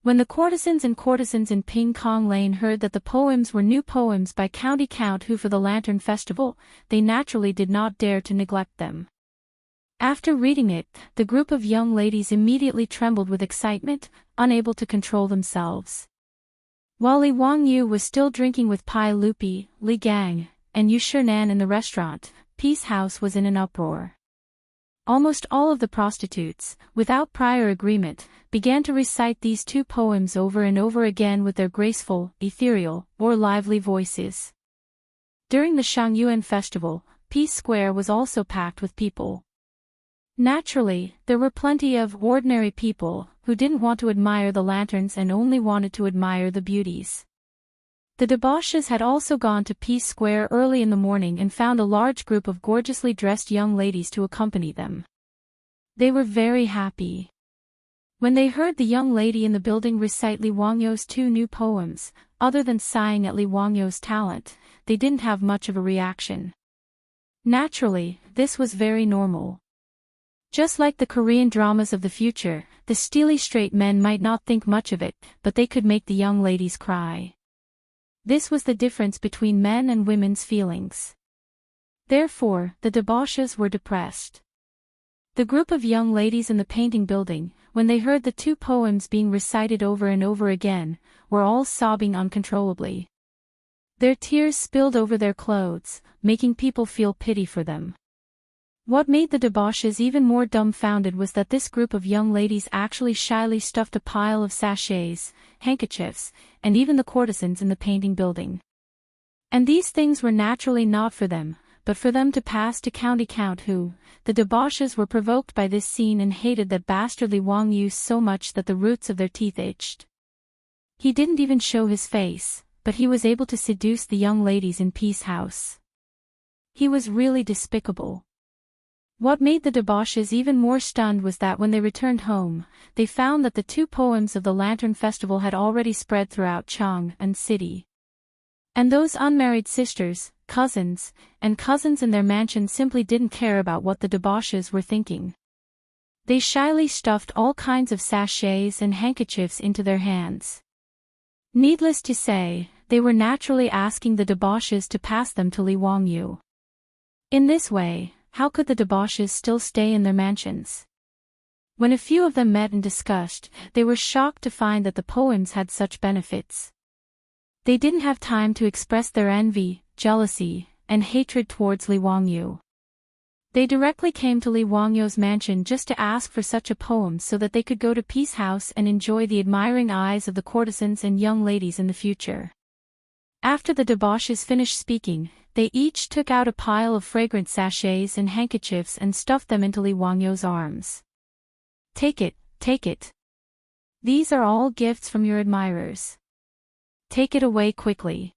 When the courtesans in Ping Kong Lane heard that the poems were new poems by County Count who for the Lantern Festival, they naturally did not dare to neglect them. After reading it, the group of young ladies immediately trembled with excitement, unable to control themselves. While Li Wangyu was still drinking with Pai Lupi, Li Gang, and Yu Shernan in the restaurant, Peace House was in an uproar. Almost all of the prostitutes, without prior agreement, began to recite these 2 poems over and over again with their graceful, ethereal, or lively voices. During the Shangyuan festival, Peace Square was also packed with people. Naturally, there were plenty of ordinary people who didn't want to admire the lanterns and only wanted to admire the beauties. The debauches had also gone to Peace Square early in the morning and found a large group of gorgeously dressed young ladies to accompany them. They were very happy. When they heard the young lady in the building recite Li Wangyu's 2 new poems, other than sighing at Li Wangyu's talent, they didn't have much of a reaction. Naturally, this was very normal. Just like the Korean dramas of the future, the steely straight men might not think much of it, but they could make the young ladies cry. This was the difference between men and women's feelings. Therefore, the debauches were depressed. The group of young ladies in the painting building, when they heard the 2 poems being recited over and over again, were all sobbing uncontrollably. Their tears spilled over their clothes, making people feel pity for them. What made the debauches even more dumbfounded was that this group of young ladies actually shyly stuffed a pile of sachets, handkerchiefs, and even the courtesans in the painting building. And these things were naturally not for them, but for them to pass to County Count who, the debauches were provoked by this scene and hated that bastardly Wangyu so much that the roots of their teeth itched. He didn't even show his face, but he was able to seduce the young ladies in Peace House. He was really despicable. What made the debauches even more stunned was that when they returned home, they found that the 2 poems of the Lantern Festival had already spread throughout Chang and City. And those unmarried sisters, cousins, and cousins in their mansion simply didn't care about what the debauches were thinking. They shyly stuffed all kinds of sachets and handkerchiefs into their hands. Needless to say, they were naturally asking the debauches to pass them to Li Wangyu. In this way, how could the debauches still stay in their mansions? When a few of them met and discussed, they were shocked to find that the poems had such benefits. They didn't have time to express their envy, jealousy, and hatred towards Li Wangyu. They directly came to Li Wangyu's mansion just to ask for such a poem so that they could go to Peace House and enjoy the admiring eyes of the courtesans and young ladies in the future. After the debauches finished speaking, they each took out a pile of fragrant sachets and handkerchiefs and stuffed them into Li Wangyu's arms. Take it, take it. These are all gifts from your admirers. Take it away quickly.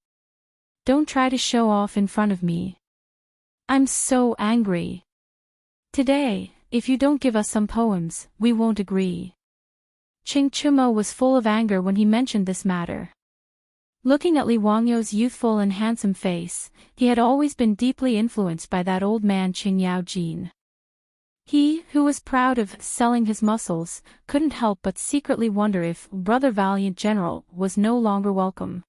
Don't try to show off in front of me. I'm so angry. Today, if you don't give us some poems, we won't agree. Qing Chumo was full of anger when he mentioned this matter. Looking at Li Wangyu's youthful and handsome face, he had always been deeply influenced by that old man Qing Yaojin. He, who was proud of selling his muscles, couldn't help but secretly wonder if Brother Valiant General was no longer welcome.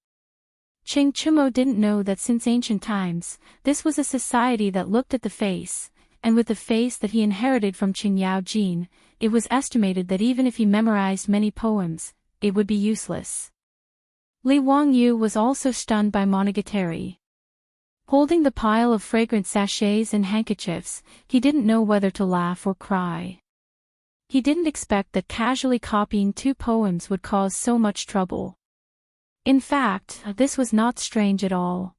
Qing Chumo didn't know that since ancient times, this was a society that looked at the face, and with the face that he inherited from Qing Yaojin, it was estimated that even if he memorized many poems, it would be useless. Li Wangyu was also stunned by Monogatari. Holding the pile of fragrant sachets and handkerchiefs, he didn't know whether to laugh or cry. He didn't expect that casually copying 2 poems would cause so much trouble. In fact, this was not strange at all.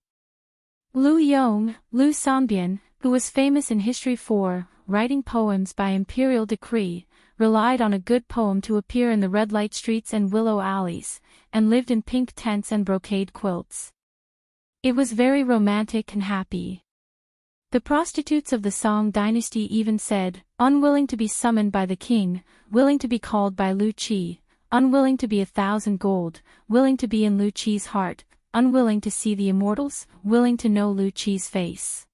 Lu Yong, Lu Sanbian, who was famous in history for writing poems by imperial decree, relied on a good poem to appear in the red light streets and willow alleys, and lived in pink tents and brocade quilts. It was very romantic and happy. The prostitutes of the Song dynasty even said, unwilling to be summoned by the king, willing to be called by Lu Qi, unwilling to be 1,000 gold, willing to be in Lu Qi's heart, unwilling to see the immortals, willing to know Lu Qi's face.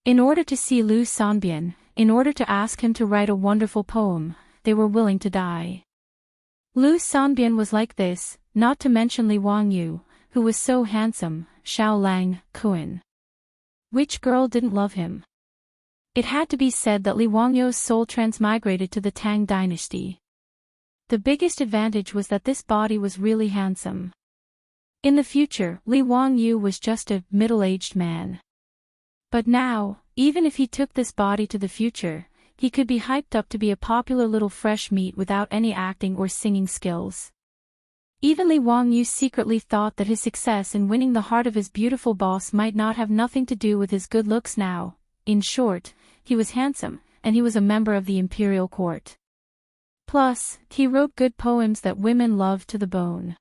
In order to see Lu Sanbian, in order to ask him to write a wonderful poem, they were willing to die. Lu Sanbian was like this, not to mention Li Wangyu, who was so handsome, Xiao Lang, Kun. Which girl didn't love him? It had to be said that Li Wangyu's soul transmigrated to the Tang dynasty. The biggest advantage was that this body was really handsome. In the future, Li Wangyu was just a middle-aged man. But now, even if he took this body to the future, he could be hyped up to be a popular little fresh meat without any acting or singing skills. Even Li Wangyu secretly thought that his success in winning the heart of his beautiful boss might not have nothing to do with his good looks now. In short, he was handsome, and he was a member of the imperial court. Plus, he wrote good poems that women loved to the bone.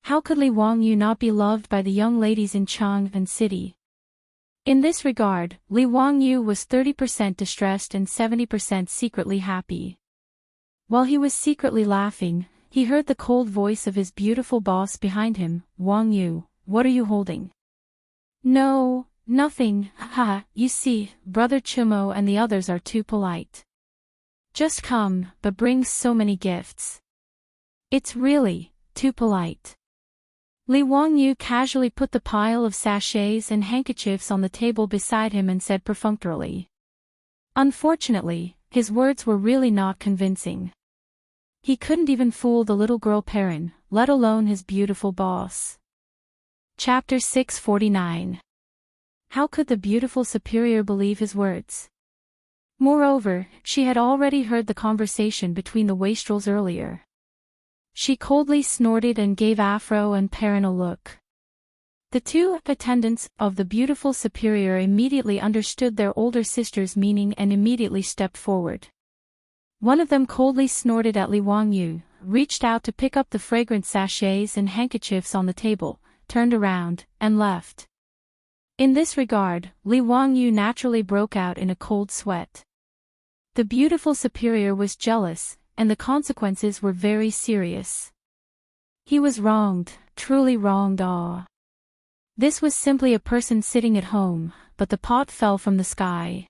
How could Li Wangyu not be loved by the young ladies in Chang'an City? In this regard, Li Wangyu was 30% distressed and 70% secretly happy. While he was secretly laughing, he heard the cold voice of his beautiful boss behind him. Wangyu, what are you holding? No, nothing, haha, you see, Brother Chumo and the others are too polite. Just come, but bring so many gifts. It's really too polite. Li Wangyu casually put the pile of sachets and handkerchiefs on the table beside him and said perfunctorily. Unfortunately, his words were really not convincing. He couldn't even fool the little girl Perrin, let alone his beautiful boss. Chapter 649. How could the beautiful superior believe his words? Moreover, she had already heard the conversation between the wastrels earlier. She coldly snorted and gave Afro and Perrin a look. The 2 attendants of the beautiful superior immediately understood their older sister's meaning and immediately stepped forward. One of them coldly snorted at Li Wangyu, reached out to pick up the fragrant sachets and handkerchiefs on the table, turned around, and left. In this regard, Li Wangyu naturally broke out in a cold sweat. The beautiful superior was jealous, and the consequences were very serious. He was wronged, truly wronged. This was simply a person sitting at home, but the pot fell from the sky.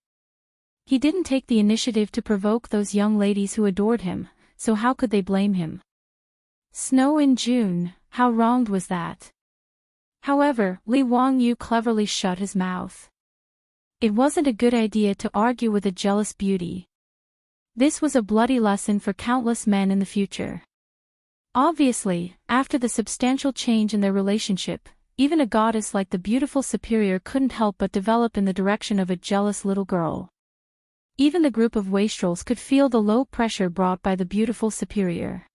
He didn't take the initiative to provoke those young ladies who adored him, so how could they blame him? Snow in June, how wronged was that? However, Li Wangyu cleverly shut his mouth. It wasn't a good idea to argue with a jealous beauty. This was a bloody lesson for countless men in the future. Obviously, after the substantial change in their relationship, even a goddess like the beautiful superior couldn't help but develop in the direction of a jealous little girl. Even the group of wastrels could feel the low pressure brought by the beautiful superior.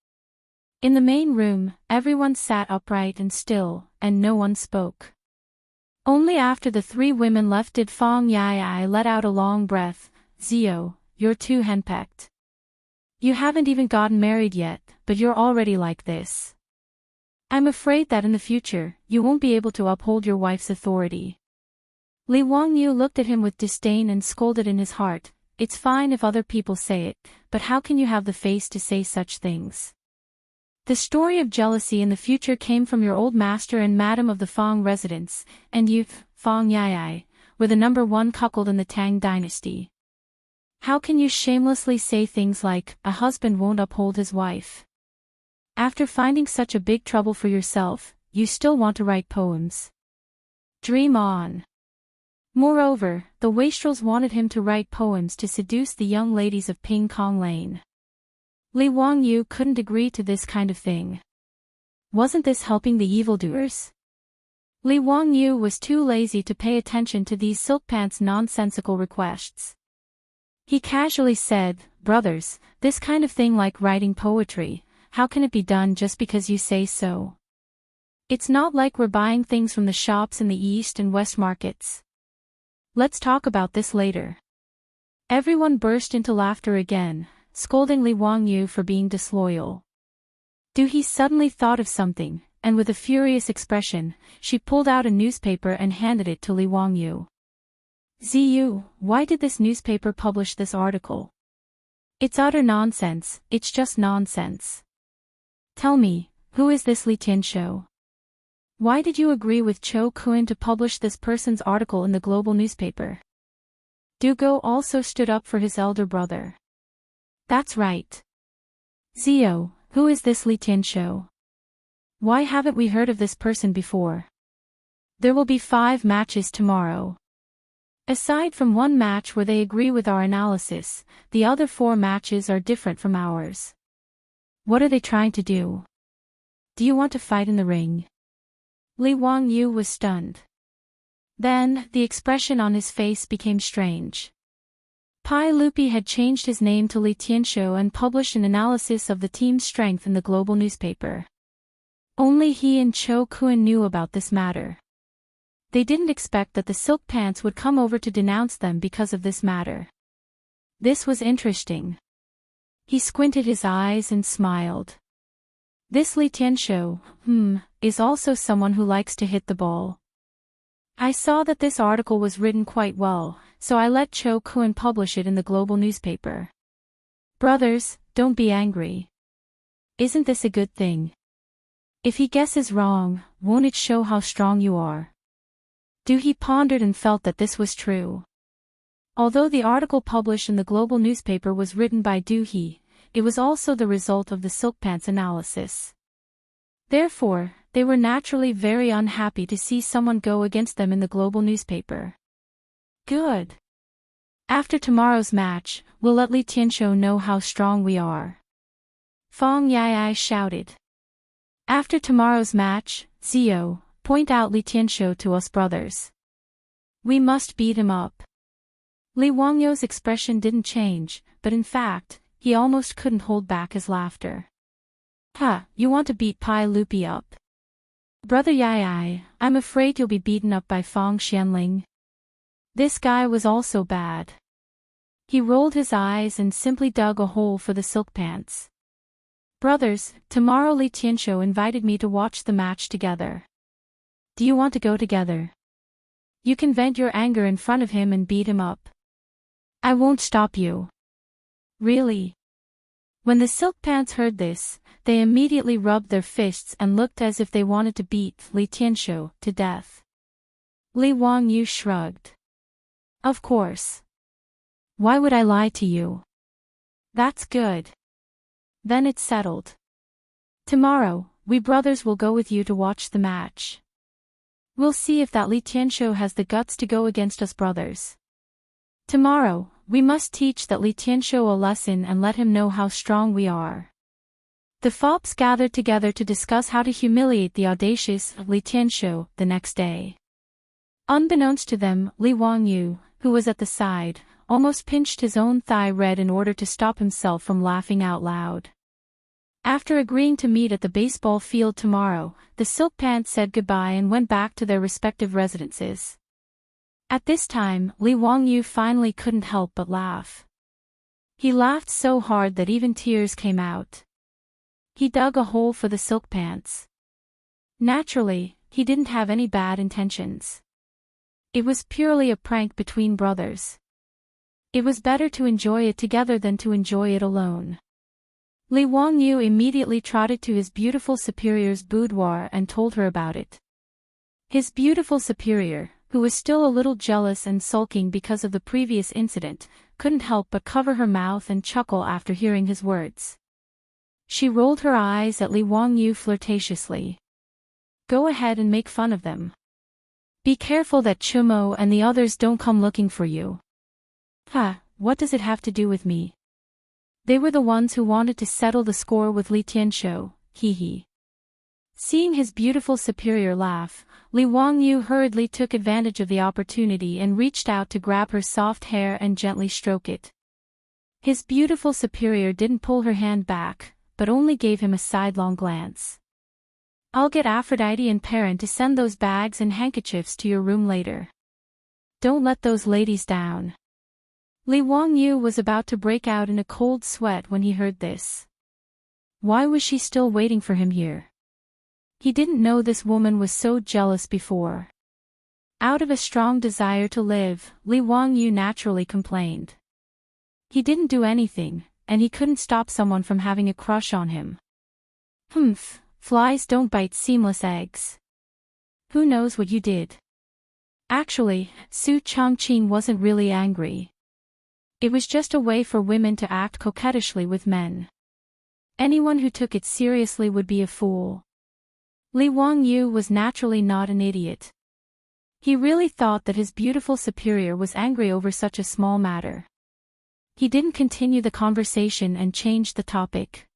In the main room, everyone sat upright and still, and no one spoke. Only after the three women left did Fang Yai let out a long breath. Zio, you're too henpecked. You haven't even gotten married yet, but you're already like this. I'm afraid that in the future, you won't be able to uphold your wife's authority. Li Wangyu looked at him with disdain and scolded in his heart. It's fine if other people say it, but how can you have the face to say such things? The story of jealousy in the future came from your old master and madam of the Fang residence, and you, Fang Yai, were the number one cuckold in the Tang Dynasty. How can you shamelessly say things like, a husband won't uphold his wife? After finding such a big trouble for yourself, you still want to write poems. Dream on. Moreover, the wastrels wanted him to write poems to seduce the young ladies of Ping Kong Lane. Li Wangyu couldn't agree to this kind of thing. Wasn't this helping the evildoers? Li Wangyu was too lazy to pay attention to these silk pants' nonsensical requests. He casually said, brothers, this kind of thing like writing poetry, how can it be done just because you say so? It's not like we're buying things from the shops in the East and West markets. Let's talk about this later. Everyone burst into laughter again, scolding Li Wangyu for being disloyal. He suddenly thought of something, and with a furious expression, she pulled out a newspaper and handed it to Li Wangyu. Ziyu, why did this newspaper publish this article? It's utter nonsense, it's just nonsense. Tell me, who is this Li Tianshou? Why did you agree with Cho Kun to publish this person's article in the global newspaper? Du Go also stood up for his elder brother. That's right. Zio, who is this Li Tianshou? Why haven't we heard of this person before? There will be 5 matches tomorrow. Aside from one match where they agree with our analysis, the other 4 matches are different from ours. What are they trying to do? Do you want to fight in the ring? Li Wangyu was stunned. Then, the expression on his face became strange. Pai Lupi had changed his name to Li Tianshou and published an analysis of the team's strength in the global newspaper. Only he and Cho Kun knew about this matter. They didn't expect that the silk pants would come over to denounce them because of this matter. This was interesting. He squinted his eyes and smiled. This Li Tianshou, is also someone who likes to hit the ball. I saw that this article was written quite well, so I let Cho Kun publish it in the global newspaper. Brothers, don't be angry. Isn't this a good thing? If he guesses wrong, won't it show how strong you are? He pondered and felt that this was true. Although the article published in the global newspaper was written by He, it was also the result of the silk pants analysis. Therefore, they were naturally very unhappy to see someone go against them in the global newspaper. Good. After tomorrow's match, we'll let Li Tianshou know how strong we are. Fang Yai shouted. After tomorrow's match, Zio, point out Li Tianshou to us brothers. We must beat him up. Li Wangyu's expression didn't change, but in fact, he almost couldn't hold back his laughter. You want to beat Pai Lupi up? Brother Yai, I'm afraid you'll be beaten up by Fang Xianling. This guy was also bad. He rolled his eyes and simply dug a hole for the silk pants. Brothers, tomorrow Li Tianshou invited me to watch the match together. Do you want to go together? You can vent your anger in front of him and beat him up. I won't stop you. Really? When the silk pants heard this, they immediately rubbed their fists and looked as if they wanted to beat Li Tianshou to death. Li Wangyu shrugged. Of course. Why would I lie to you? That's good. Then it's settled. Tomorrow, we brothers will go with you to watch the match. We'll see if that Li Tianxiu has the guts to go against us brothers. Tomorrow, we must teach that Li Tianxiu a lesson and let him know how strong we are. The fops gathered together to discuss how to humiliate the audacious Li Tianxiu the next day. Unbeknownst to them, Li Wangyu, who was at the side, almost pinched his own thigh red in order to stop himself from laughing out loud. After agreeing to meet at the baseball field tomorrow, the Silk Pants said goodbye and went back to their respective residences. At this time, Li Wangyu finally couldn't help but laugh. He laughed so hard that even tears came out. He dug a hole for the Silk Pants. Naturally, he didn't have any bad intentions. It was purely a prank between brothers. It was better to enjoy it together than to enjoy it alone. Li Wangyu immediately trotted to his beautiful superior's boudoir and told her about it. His beautiful superior, who was still a little jealous and sulking because of the previous incident, couldn't help but cover her mouth and chuckle after hearing his words. She rolled her eyes at Li Wangyu flirtatiously. Go ahead and make fun of them. Be careful that Chumo and the others don't come looking for you. What does it have to do with me? They were the ones who wanted to settle the score with Li Tianxiu, hee. Seeing his beautiful superior laugh, Li Wangyu hurriedly took advantage of the opportunity and reached out to grab her soft hair and gently stroke it. His beautiful superior didn't pull her hand back, but only gave him a sidelong glance. I'll get Aphrodite and Perrin to send those bags and handkerchiefs to your room later. Don't let those ladies down. Li Wangyu was about to break out in a cold sweat when he heard this. Why was she still waiting for him here? He didn't know this woman was so jealous before. Out of a strong desire to live, Li Wangyu naturally complained. He didn't do anything, and he couldn't stop someone from having a crush on him. Flies don't bite seamless eggs. Who knows what you did? Actually, Su Chongqing wasn't really angry. It was just a way for women to act coquettishly with men. Anyone who took it seriously would be a fool. Li Wangyu was naturally not an idiot. He really thought that his beautiful superior was angry over such a small matter. He didn't continue the conversation and changed the topic.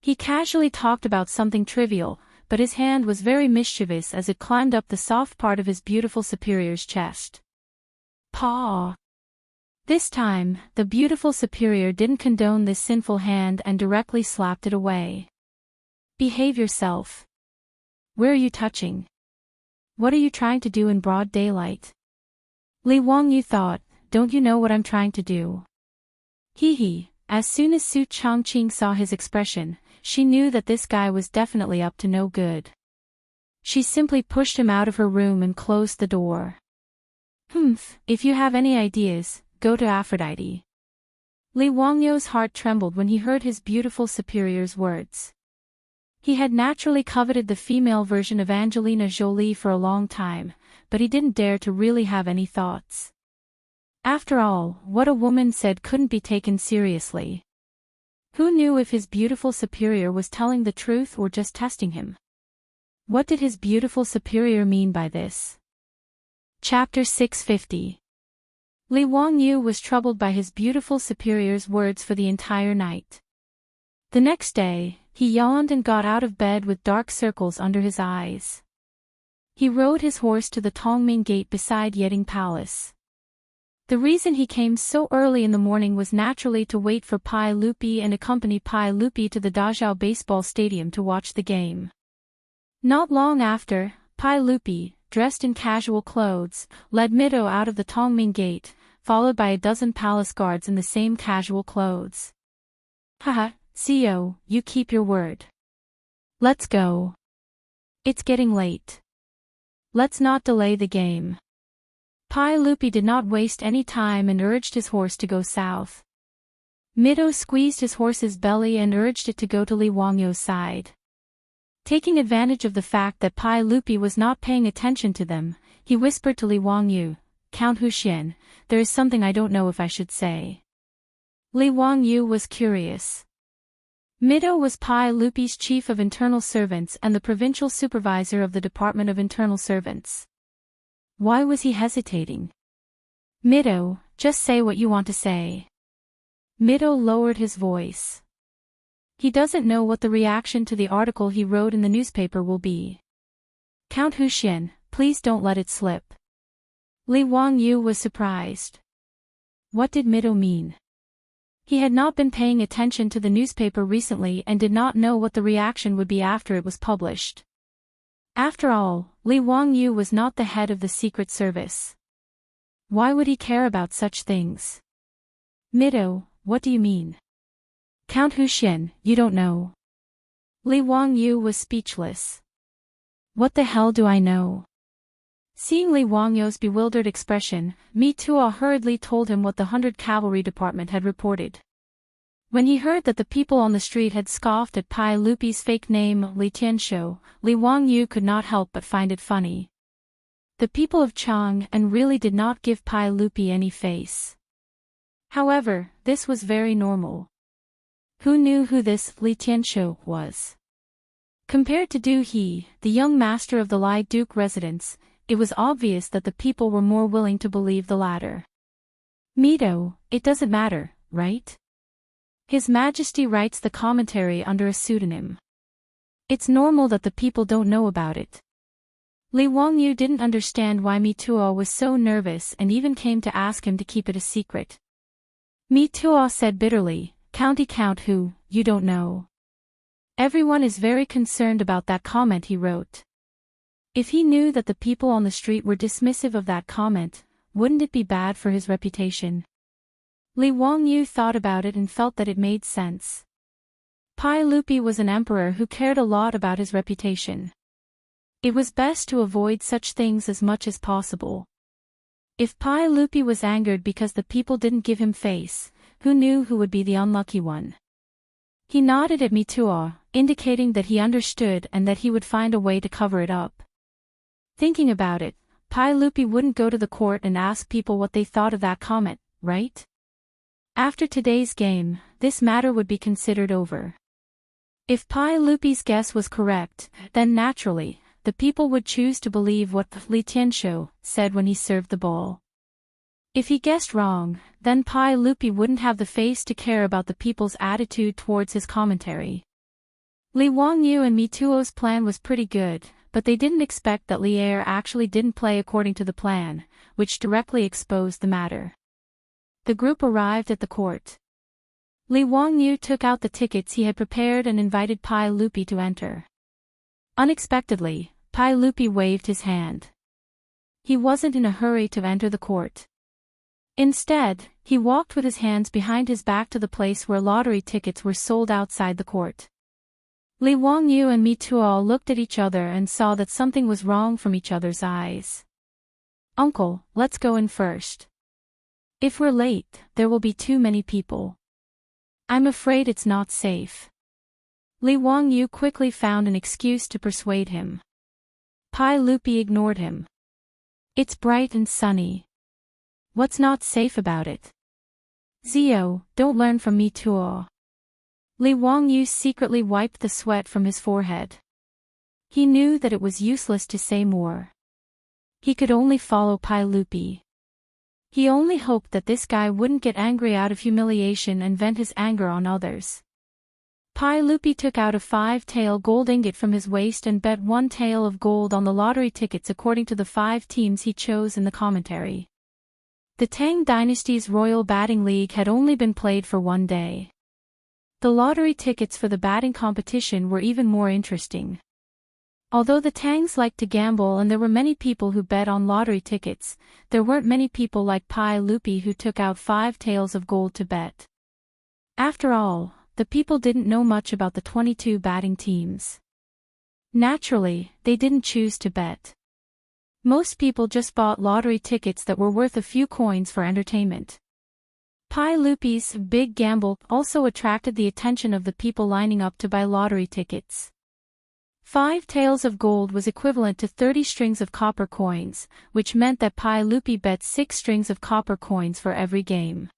He casually talked about something trivial, but his hand was very mischievous as it climbed up the soft part of his beautiful superior's chest. Paw! This time, the beautiful superior didn't condone this sinful hand and directly slapped it away. Behave yourself. Where are you touching? What are you trying to do in broad daylight? Li Wangyu thought, don't you know what I'm trying to do? Hee. As soon as Su Chongqing saw his expression, she knew that this guy was definitely up to no good. She simply pushed him out of her room and closed the door. If you have any ideas, go to Aphrodite. Li Wangyu's heart trembled when he heard his beautiful superior's words. He had naturally coveted the female version of Angelina Jolie for a long time, but he didn't dare to really have any thoughts. After all, what a woman said couldn't be taken seriously. Who knew if his beautiful superior was telling the truth or just testing him? What did his beautiful superior mean by this? Chapter 650. Li Wangyu was troubled by his beautiful superior's words for the entire night. The next day, he yawned and got out of bed with dark circles under his eyes. He rode his horse to the Tongming Gate beside Yeding Palace. The reason he came so early in the morning was naturally to wait for Pai Lupi and accompany Pai Lupi to the Dazhao baseball stadium to watch the game. Not long after, Pai Lupi, dressed in casual clothes, led Mido out of the Tongming Gate, followed by a dozen palace guards in the same casual clothes. Haha, CEO, you keep your word. Let's go. It's getting late. Let's not delay the game. Pai Lupi did not waste any time and urged his horse to go south. Mido squeezed his horse's belly and urged it to go to Li Wangyu's side. Taking advantage of the fact that Pai Lupi was not paying attention to them, He whispered to Li Wangyu, "Count Huxian, there is something I don't know if I should say." Li Wangyu was curious. Mido was Pai Lupi's chief of internal servants and the provincial supervisor of the Department of Internal Servants. Why was he hesitating? "Mido, just say what you want to say." Mido lowered his voice. He doesn't know what the reaction to the article he wrote in the newspaper will be. "Count Huxian, please don't let it slip." Li Wangyu was surprised. What did Mido mean? He had not been paying attention to the newspaper recently and did not know what the reaction would be after it was published. After all, Li Wangyu was not the head of the Secret Service. Why would he care about such things? "Mido, what do you mean?" "Count Huxian, you don't know." Li Wangyu was speechless. "What the hell do I know?" Seeing Li Wangyu's bewildered expression, Mi Tuo hurriedly told him what the 100 Cavalry Department had reported. When he heard that the people on the street had scoffed at Pai Lupi's fake name Li Tianshou, Li Wangyu could not help but find it funny. The people of Chang and really did not give Pai Lupi any face. However, this was very normal. Who knew who this Li Tianshou was? Compared to Du He, the young master of the Lai Duke residence, it was obvious that the people were more willing to believe the latter. "Mido, it doesn't matter, right? His Majesty writes the commentary under a pseudonym. It's normal that the people don't know about it." Li Wangyu didn't understand why Mi Tuo was so nervous and even came to ask him to keep it a secret. Mi Tuo said bitterly, Count who, you don't know. Everyone is very concerned about that comment he wrote. If he knew that the people on the street were dismissive of that comment, wouldn't it be bad for his reputation? Li Wangyu thought about it and felt that it made sense. Pai Lupi was an emperor who cared a lot about his reputation. It was best to avoid such things as much as possible. If Pai Lupi was angered because the people didn't give him face, who knew who would be the unlucky one? He nodded at Mi Tuo, indicating that he understood and that he would find a way to cover it up. Thinking about it, Pai Lupi wouldn't go to the court and ask people what they thought of that comment, right? After today's game, this matter would be considered over. If Pai Lupi's guess was correct, then naturally, the people would choose to believe what Li Tianshou said when he served the ball. If he guessed wrong, then Pai Lupi wouldn't have the face to care about the people's attitude towards his commentary. Li Wangyu and Mi Tuo's plan was pretty good, but they didn't expect that Li Er actually didn't play according to the plan, which directly exposed the matter. The group arrived at the court. Li Wangyu took out the tickets he had prepared and invited Pai Lupi to enter. Unexpectedly, Pai Lupi waved his hand. He wasn't in a hurry to enter the court. Instead, he walked with his hands behind his back to the place where lottery tickets were sold outside the court. Li Wangyu and Mi Tuo looked at each other and saw that something was wrong from each other's eyes. "Uncle, let's go in first. If we're late, there will be too many people. I'm afraid it's not safe." Li Wangyu quickly found an excuse to persuade him. Pai Lupi ignored him. "It's bright and sunny. What's not safe about it?" "Zio, don't learn from Mi Tuo." Li Wangyu secretly wiped the sweat from his forehead. He knew that it was useless to say more. He could only follow Pai Lupi. He only hoped that this guy wouldn't get angry out of humiliation and vent his anger on others. Pai Lupi took out a 5-tael gold ingot from his waist and bet 1 tael of gold on the lottery tickets according to the 5 teams he chose in the commentary. The Tang Dynasty's Royal Batting League had only been played for 1 day. The lottery tickets for the batting competition were even more interesting. Although the Tangs liked to gamble and there were many people who bet on lottery tickets, there weren't many people like Pai Lupi who took out 5 taels of gold to bet. After all, the people didn't know much about the 22 batting teams. Naturally, they didn't choose to bet. Most people just bought lottery tickets that were worth a few coins for entertainment. Pai Lupi's big gamble also attracted the attention of the people lining up to buy lottery tickets. 5 taels of gold was equivalent to 30 strings of copper coins, which meant that Pai Lupi bet 6 strings of copper coins for every game.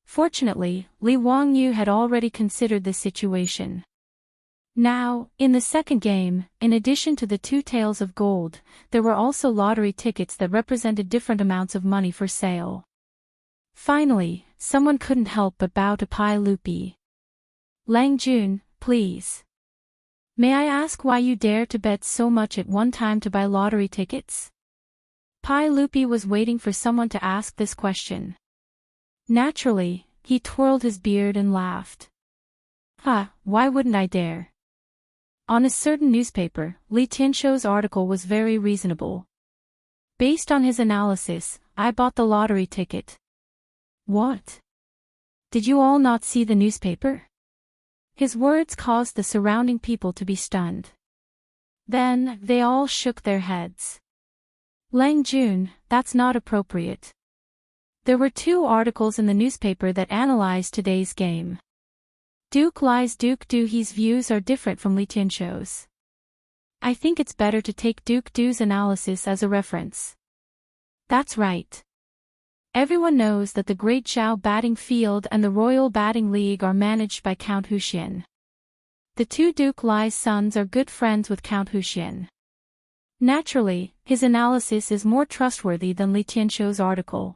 Fortunately, Li Wangyu had already considered this situation. Now, in the second game, in addition to the 2 taels of gold, there were also lottery tickets that represented different amounts of money for sale. Finally, someone couldn't help but bow to Pai Lupi. Lang Jun, please. May I ask why you dare to bet so much at one time to buy lottery tickets? Pai Lupi was waiting for someone to ask this question. Naturally, he twirled his beard and laughed. Why wouldn't I dare? On a certain newspaper, Li Tianshou's article was very reasonable. Based on his analysis, I bought the lottery ticket. What? Did you all not see the newspaper? His words caused the surrounding people to be stunned. Then, they all shook their heads. Lang Jun, that's not appropriate. There were 2 articles in the newspaper that analyzed today's game. Duke Li's Duke Duhe's views are different from Li Tianshou's. I think it's better to take Duke Du's analysis as a reference. That's right. Everyone knows that the Great Zhao Batting Field and the Royal Batting League are managed by Count Huxian. The 2 Duke Li's sons are good friends with Count Huxian. Naturally, his analysis is more trustworthy than Li Tianshou's article.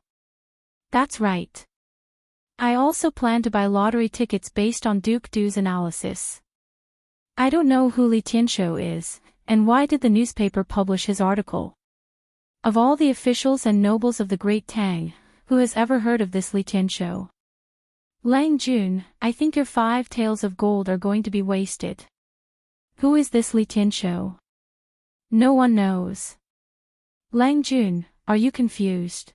That's right. I also plan to buy lottery tickets based on Duke Du's analysis. I don't know who Li Tianshou is, and why did the newspaper publish his article? Of all the officials and nobles of the Great Tang, who has ever heard of this Li Tianshou? Lang Jun, I think your 5 taels of gold are going to be wasted. Who is this Li Tianshou? No one knows. Lang Jun, are you confused?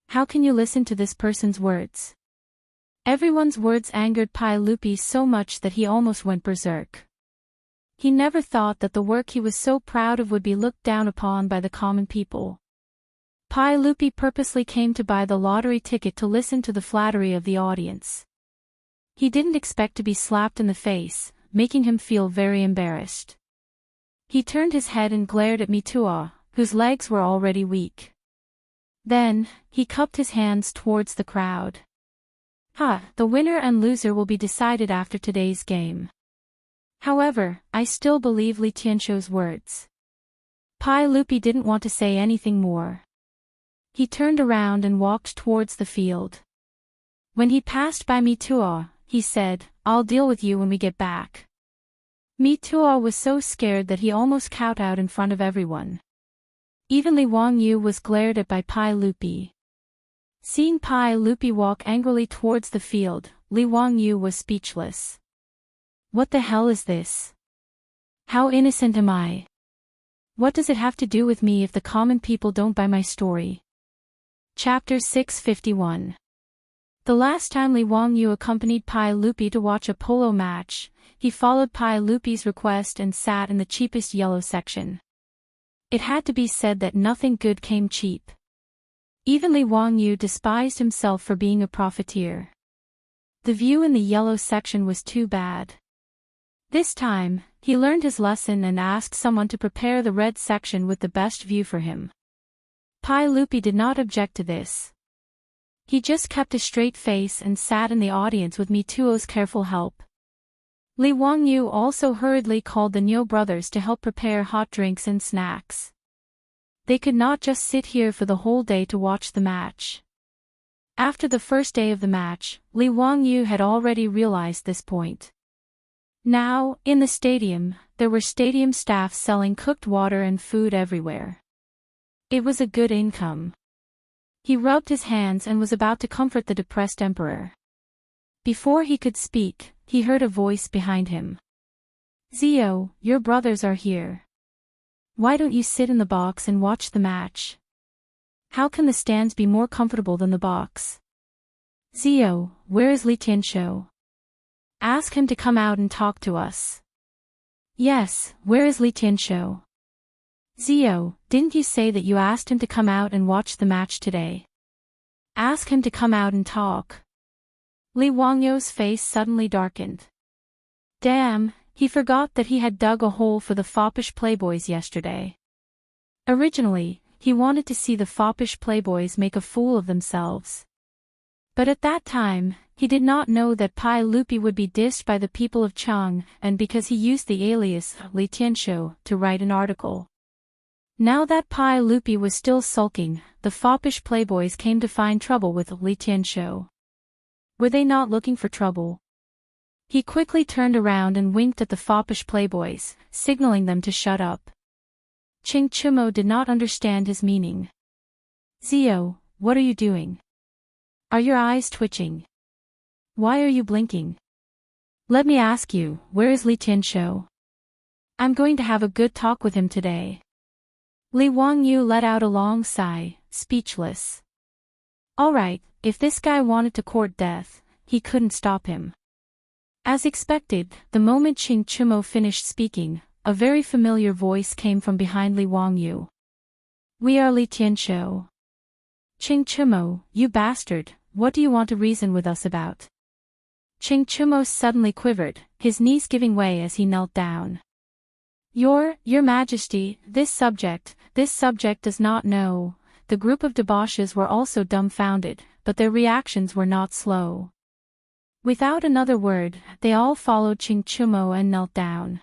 How can you listen to this person's words? Everyone's words angered Pai Lupi so much that he almost went berserk. He never thought that the work he was so proud of would be looked down upon by the common people. Pai Lupi purposely came to buy the lottery ticket to listen to the flattery of the audience. He didn't expect to be slapped in the face, making him feel very embarrassed. He turned his head and glared at Mitua, whose legs were already weak. Then, he cupped his hands towards the crowd. The winner and loser will be decided after today's game. However, I still believe Li Tianshou's words. Pai Lupi didn't want to say anything more. He turned around and walked towards the field. When he passed by Mitua, he said, I'll deal with you when we get back. Mitua was so scared that he almost kowtowed in front of everyone. Even Li Wangyu was glared at by Pai Lupi. Seeing Pai Lupi walk angrily towards the field, Li Wangyu was speechless. What the hell is this? How innocent am I? What does it have to do with me if the common people don't buy my story? Chapter 651. The last time Li Wangyu accompanied Pai Lupi to watch a polo match, he followed Pai Lupi's request and sat in the cheapest yellow section. It had to be said that nothing good came cheap. Even Li Wangyu despised himself for being a profiteer. The view in the yellow section was too bad. This time, he learned his lesson and asked someone to prepare the red section with the best view for him. Pai Lupi did not object to this. He just kept a straight face and sat in the audience with Mituo's careful help. Li Wangyu also hurriedly called the Niu brothers to help prepare hot drinks and snacks. They could not just sit here for the whole day to watch the match. After the first day of the match, Li Wangyu had already realized this point. Now, in the stadium, there were stadium staff selling cooked water and food everywhere. It was a good income. He rubbed his hands and was about to comfort the depressed emperor. Before he could speak, he heard a voice behind him. Zio, your brothers are here. Why don't you sit in the box and watch the match? How can the stands be more comfortable than the box? Zio, where is Li Tianshou? Ask him to come out and talk to us. Yes, where is Li Tianshou? Zio, didn't you say that you asked him to come out and watch the match today? Ask him to come out and talk. Li Wangyu's face suddenly darkened. Damn, He forgot that he had dug a hole for the foppish playboys yesterday. Originally, he wanted to see the foppish playboys make a fool of themselves. But at that time, he did not know that Pai Lupi would be dissed by the people of Chang, and because he used the alias Li Tianshou to write an article. Now that Pai Lupi was still sulking, the foppish playboys came to find trouble with Li Tianshou. Were they not looking for trouble? He quickly turned around and winked at the foppish playboys, signaling them to shut up. Qing Chumo did not understand his meaning. Zio, what are you doing? Are your eyes twitching? Why are you blinking? Let me ask you, where is Li Tianshou? I'm going to have a good talk with him today. Li Wangyu let out a long sigh, speechless. All right, if this guy wanted to court death, he couldn't stop him. As expected, the moment Qing Chumo finished speaking, a very familiar voice came from behind Li Wangyu. We are Li Tianshou. Qing Chumo, you bastard, what do you want to reason with us about? Qing Chumo suddenly quivered, his knees giving way as he knelt down. Your Majesty, this subject does not know. The group of debauches were also dumbfounded, but their reactions were not slow. Without another word, they all followed Qing Chumo and knelt down.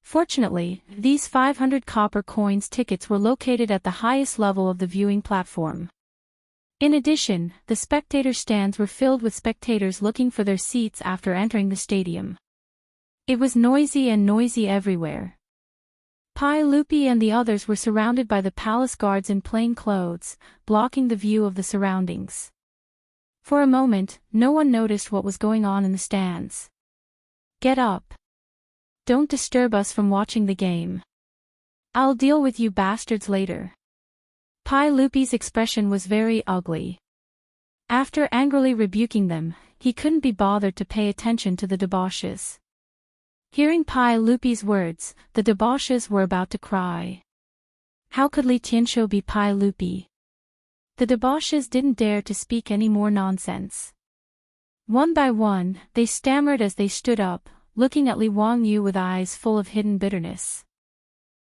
Fortunately, these 500 copper coins tickets were located at the highest level of the viewing platform. In addition, the spectator stands were filled with spectators looking for their seats after entering the stadium. It was noisy everywhere. Pai Lupi and the others were surrounded by the palace guards in plain clothes, blocking the view of the surroundings. For a moment, no one noticed what was going on in the stands. Get up. Don't disturb us from watching the game. I'll deal with you bastards later. Pai Lupi's expression was very ugly. After angrily rebuking them, he couldn't be bothered to pay attention to the debauches. Hearing Pai Lupi's words, the debauches were about to cry. How could Li Tianshou be Pai Lupi? The debauches didn't dare to speak any more nonsense. One by one, they stammered as they stood up, looking at Li Wangyu with eyes full of hidden bitterness.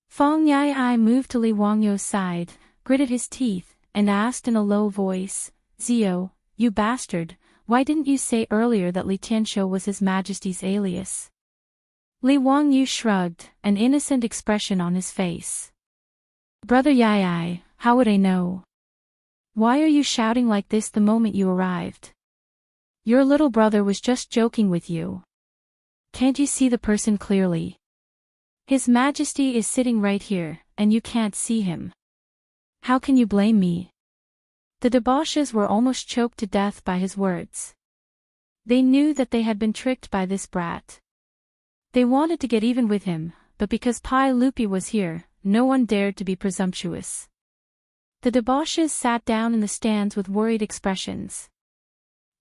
Feng Yai moved to Li Wangyu's side, gritted his teeth, and asked in a low voice, Zio, you bastard, why didn't you say earlier that Li Tianshou was His Majesty's alias? Li Wangyu shrugged, an innocent expression on his face. Brother Yai, how would I know? Why are you shouting like this the moment you arrived? Your little brother was just joking with you. Can't you see the person clearly? His Majesty is sitting right here, and you can't see him. How can you blame me? The debauches were almost choked to death by his words. They knew that they had been tricked by this brat. They wanted to get even with him, but because Pai Lupi was here, no one dared to be presumptuous. The debauches sat down in the stands with worried expressions.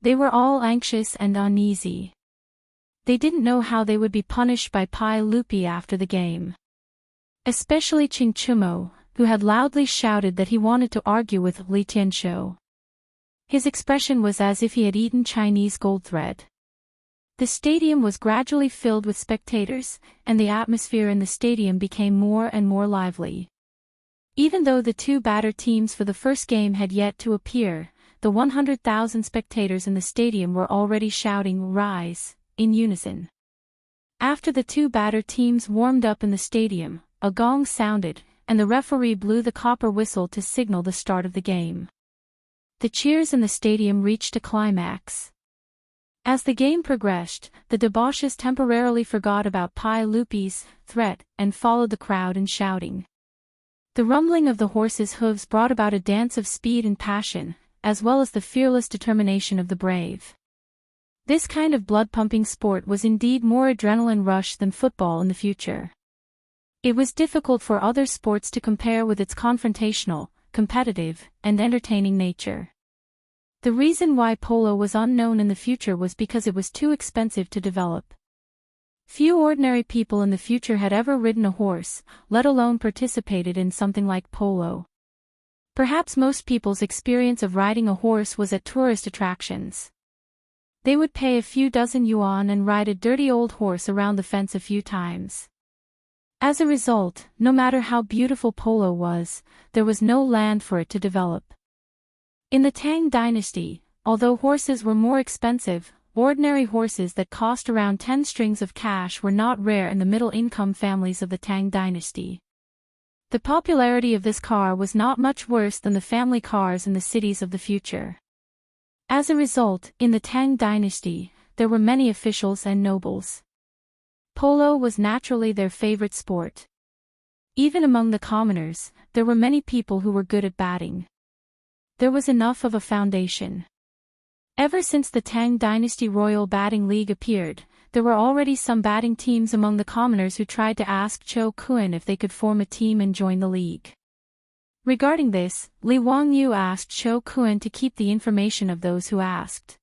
They were all anxious and uneasy. They didn't know how they would be punished by Pai Lupi after the game. Especially Qing Chumo, who had loudly shouted that he wanted to argue with Li Tianshou. His expression was as if he had eaten Chinese gold thread. The stadium was gradually filled with spectators, and the atmosphere in the stadium became more and more lively. Even though the two batter teams for the first game had yet to appear, the 100,000 spectators in the stadium were already shouting "Rise!" in unison. After the two batter teams warmed up in the stadium, a gong sounded, and the referee blew the copper whistle to signal the start of the game. The cheers in the stadium reached a climax. As the game progressed, the debauches temporarily forgot about Pai Lupi's threat and followed the crowd in shouting. The rumbling of the horses' hooves brought about a dance of speed and passion, as well as the fearless determination of the brave. This kind of blood-pumping sport was indeed more adrenaline rush than football in the future. It was difficult for other sports to compare with its confrontational, competitive, and entertaining nature. The reason why polo was unknown in the future was because it was too expensive to develop. Few ordinary people in the future had ever ridden a horse, let alone participated in something like polo. Perhaps most people's experience of riding a horse was at tourist attractions. They would pay a few dozen yuan and ride a dirty old horse around the fence a few times. As a result, no matter how beautiful polo was, there was no land for it to develop. In the Tang Dynasty, although horses were more expensive, ordinary horses that cost around 10 strings of cash were not rare in the middle-income families of the Tang Dynasty. The popularity of this car was not much worse than the family cars in the cities of the future. As a result, in the Tang Dynasty, there were many officials and nobles. Polo was naturally their favorite sport. Even among the commoners, there were many people who were good at batting. There was enough of a foundation. Ever since the Tang Dynasty Royal Batting League appeared, there were already some batting teams among the commoners who tried to ask Cho Kun if they could form a team and join the league. Regarding this, Li Wangyu asked Cho Kun to keep the information of those who asked.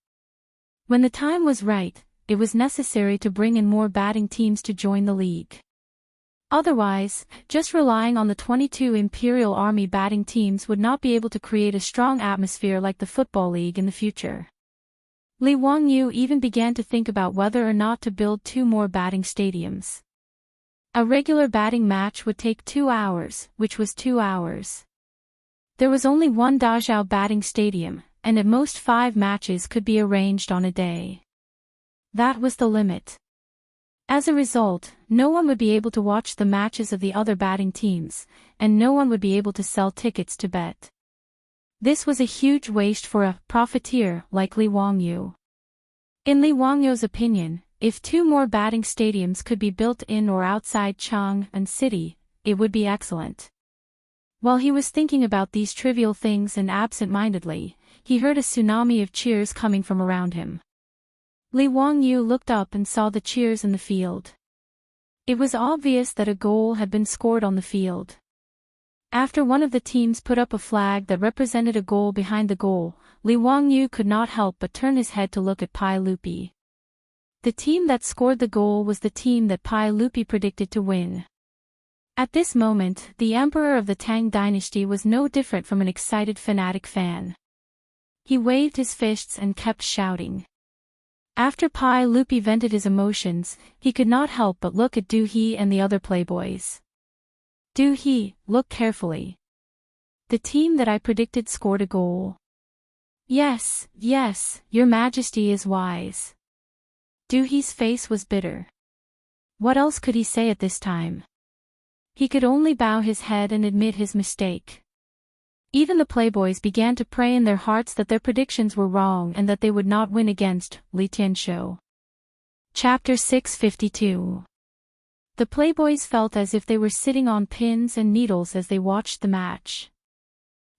When the time was right, it was necessary to bring in more batting teams to join the league. Otherwise, just relying on the 22 Imperial Army batting teams would not be able to create a strong atmosphere like the Football League in the future. Li Wangyu even began to think about whether or not to build 2 more batting stadiums. A regular batting match would take 2 hours, which was 2 hours. There was only one Dazhao batting stadium, and at most 5 matches could be arranged on a day. That was the limit. As a result, no one would be able to watch the matches of the other batting teams, and no one would be able to sell tickets to bet. This was a huge waste for a profiteer like Li Wangyu. In Li Wangyu's opinion, if 2 more batting stadiums could be built in or outside Chang'an City, it would be excellent. While he was thinking about these trivial things and absent-mindedly, he heard a tsunami of cheers coming from around him. Li Wangyu looked up and saw the cheers in the field. It was obvious that a goal had been scored on the field. After one of the teams put up a flag that represented a goal behind the goal, Li Wangyu could not help but turn his head to look at Pai Lupi. The team that scored the goal was the team that Pai Lupi predicted to win. At this moment, the emperor of the Tang Dynasty was no different from an excited fanatic fan. He waved his fists and kept shouting. After Pai Lupi vented his emotions, he could not help but look at Du He and the other playboys. Du He, look carefully. The team that I predicted scored a goal. Yes, yes, your majesty is wise. Du He's face was bitter. What else could he say at this time? He could only bow his head and admit his mistake. Even the playboys began to pray in their hearts that their predictions were wrong and that they would not win against Li Tianshou. Chapter 652. The playboys felt as if they were sitting on pins and needles as they watched the match.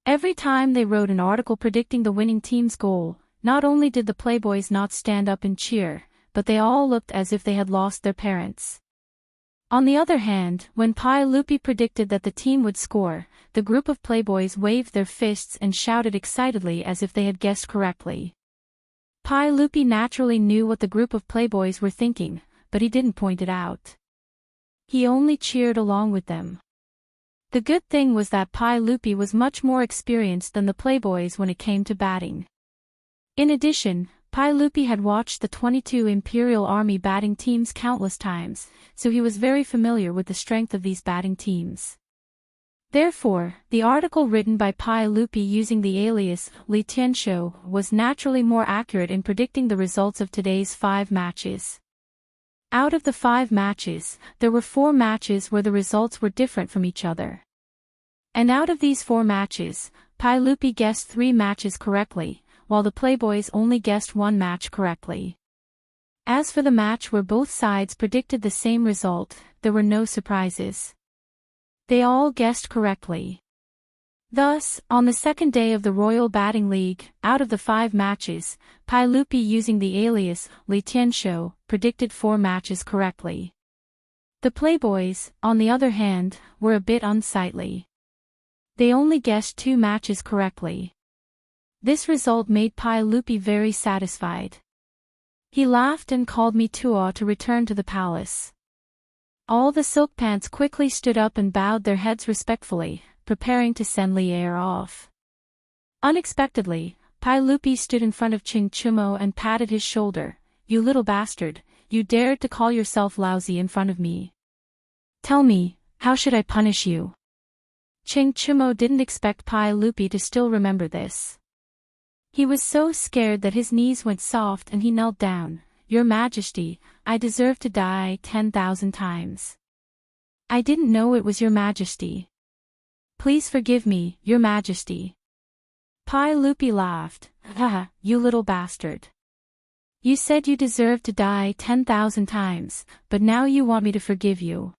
Every time they wrote an article predicting the winning team's goal, not only did the playboys not stand up and cheer, but they all looked as if they had lost their parents. On the other hand, when Pai Lupi predicted that the team would score, the group of playboys waved their fists and shouted excitedly as if they had guessed correctly. Pai Lupi naturally knew what the group of playboys were thinking, but he didn't point it out. He only cheered along with them. The good thing was that Pai Lupi was much more experienced than the playboys when it came to batting. In addition, Pai Lupi had watched the 22 Imperial Army batting teams countless times, so he was very familiar with the strength of these batting teams. Therefore, the article written by Pai Lupi using the alias Li Tianshou was naturally more accurate in predicting the results of today's 5 matches. Out of the 5 matches, there were 4 matches where the results were different from each other. And out of these 4 matches, Pai Lupi guessed 3 matches correctly, while the playboys only guessed 1 match correctly. As for the match where both sides predicted the same result, there were no surprises. They all guessed correctly. Thus, on the second day of the Royal Batting League, out of the 5 matches, Pai Lupi using the alias Li Tianshou predicted 4 matches correctly. The playboys, on the other hand, were a bit unsightly. They only guessed 2 matches correctly. This result made Pai Lupi very satisfied. He laughed and called me Tuo to return to the palace. All the silk pants quickly stood up and bowed their heads respectfully, preparing to send Li Er off. Unexpectedly, Pai Lupi stood in front of Ching Chumo and patted his shoulder. You little bastard, you dared to call yourself lousy in front of me. Tell me, how should I punish you? Ching Chumo didn't expect Pai Lupi to still remember this. He was so scared that his knees went soft and he knelt down. Your Majesty, I deserve to die 10,000 times. I didn't know it was your Majesty. Please forgive me, your Majesty. Pai Lupi laughed. Haha, you little bastard. You said you deserved to die 10,000 times, but now you want me to forgive you.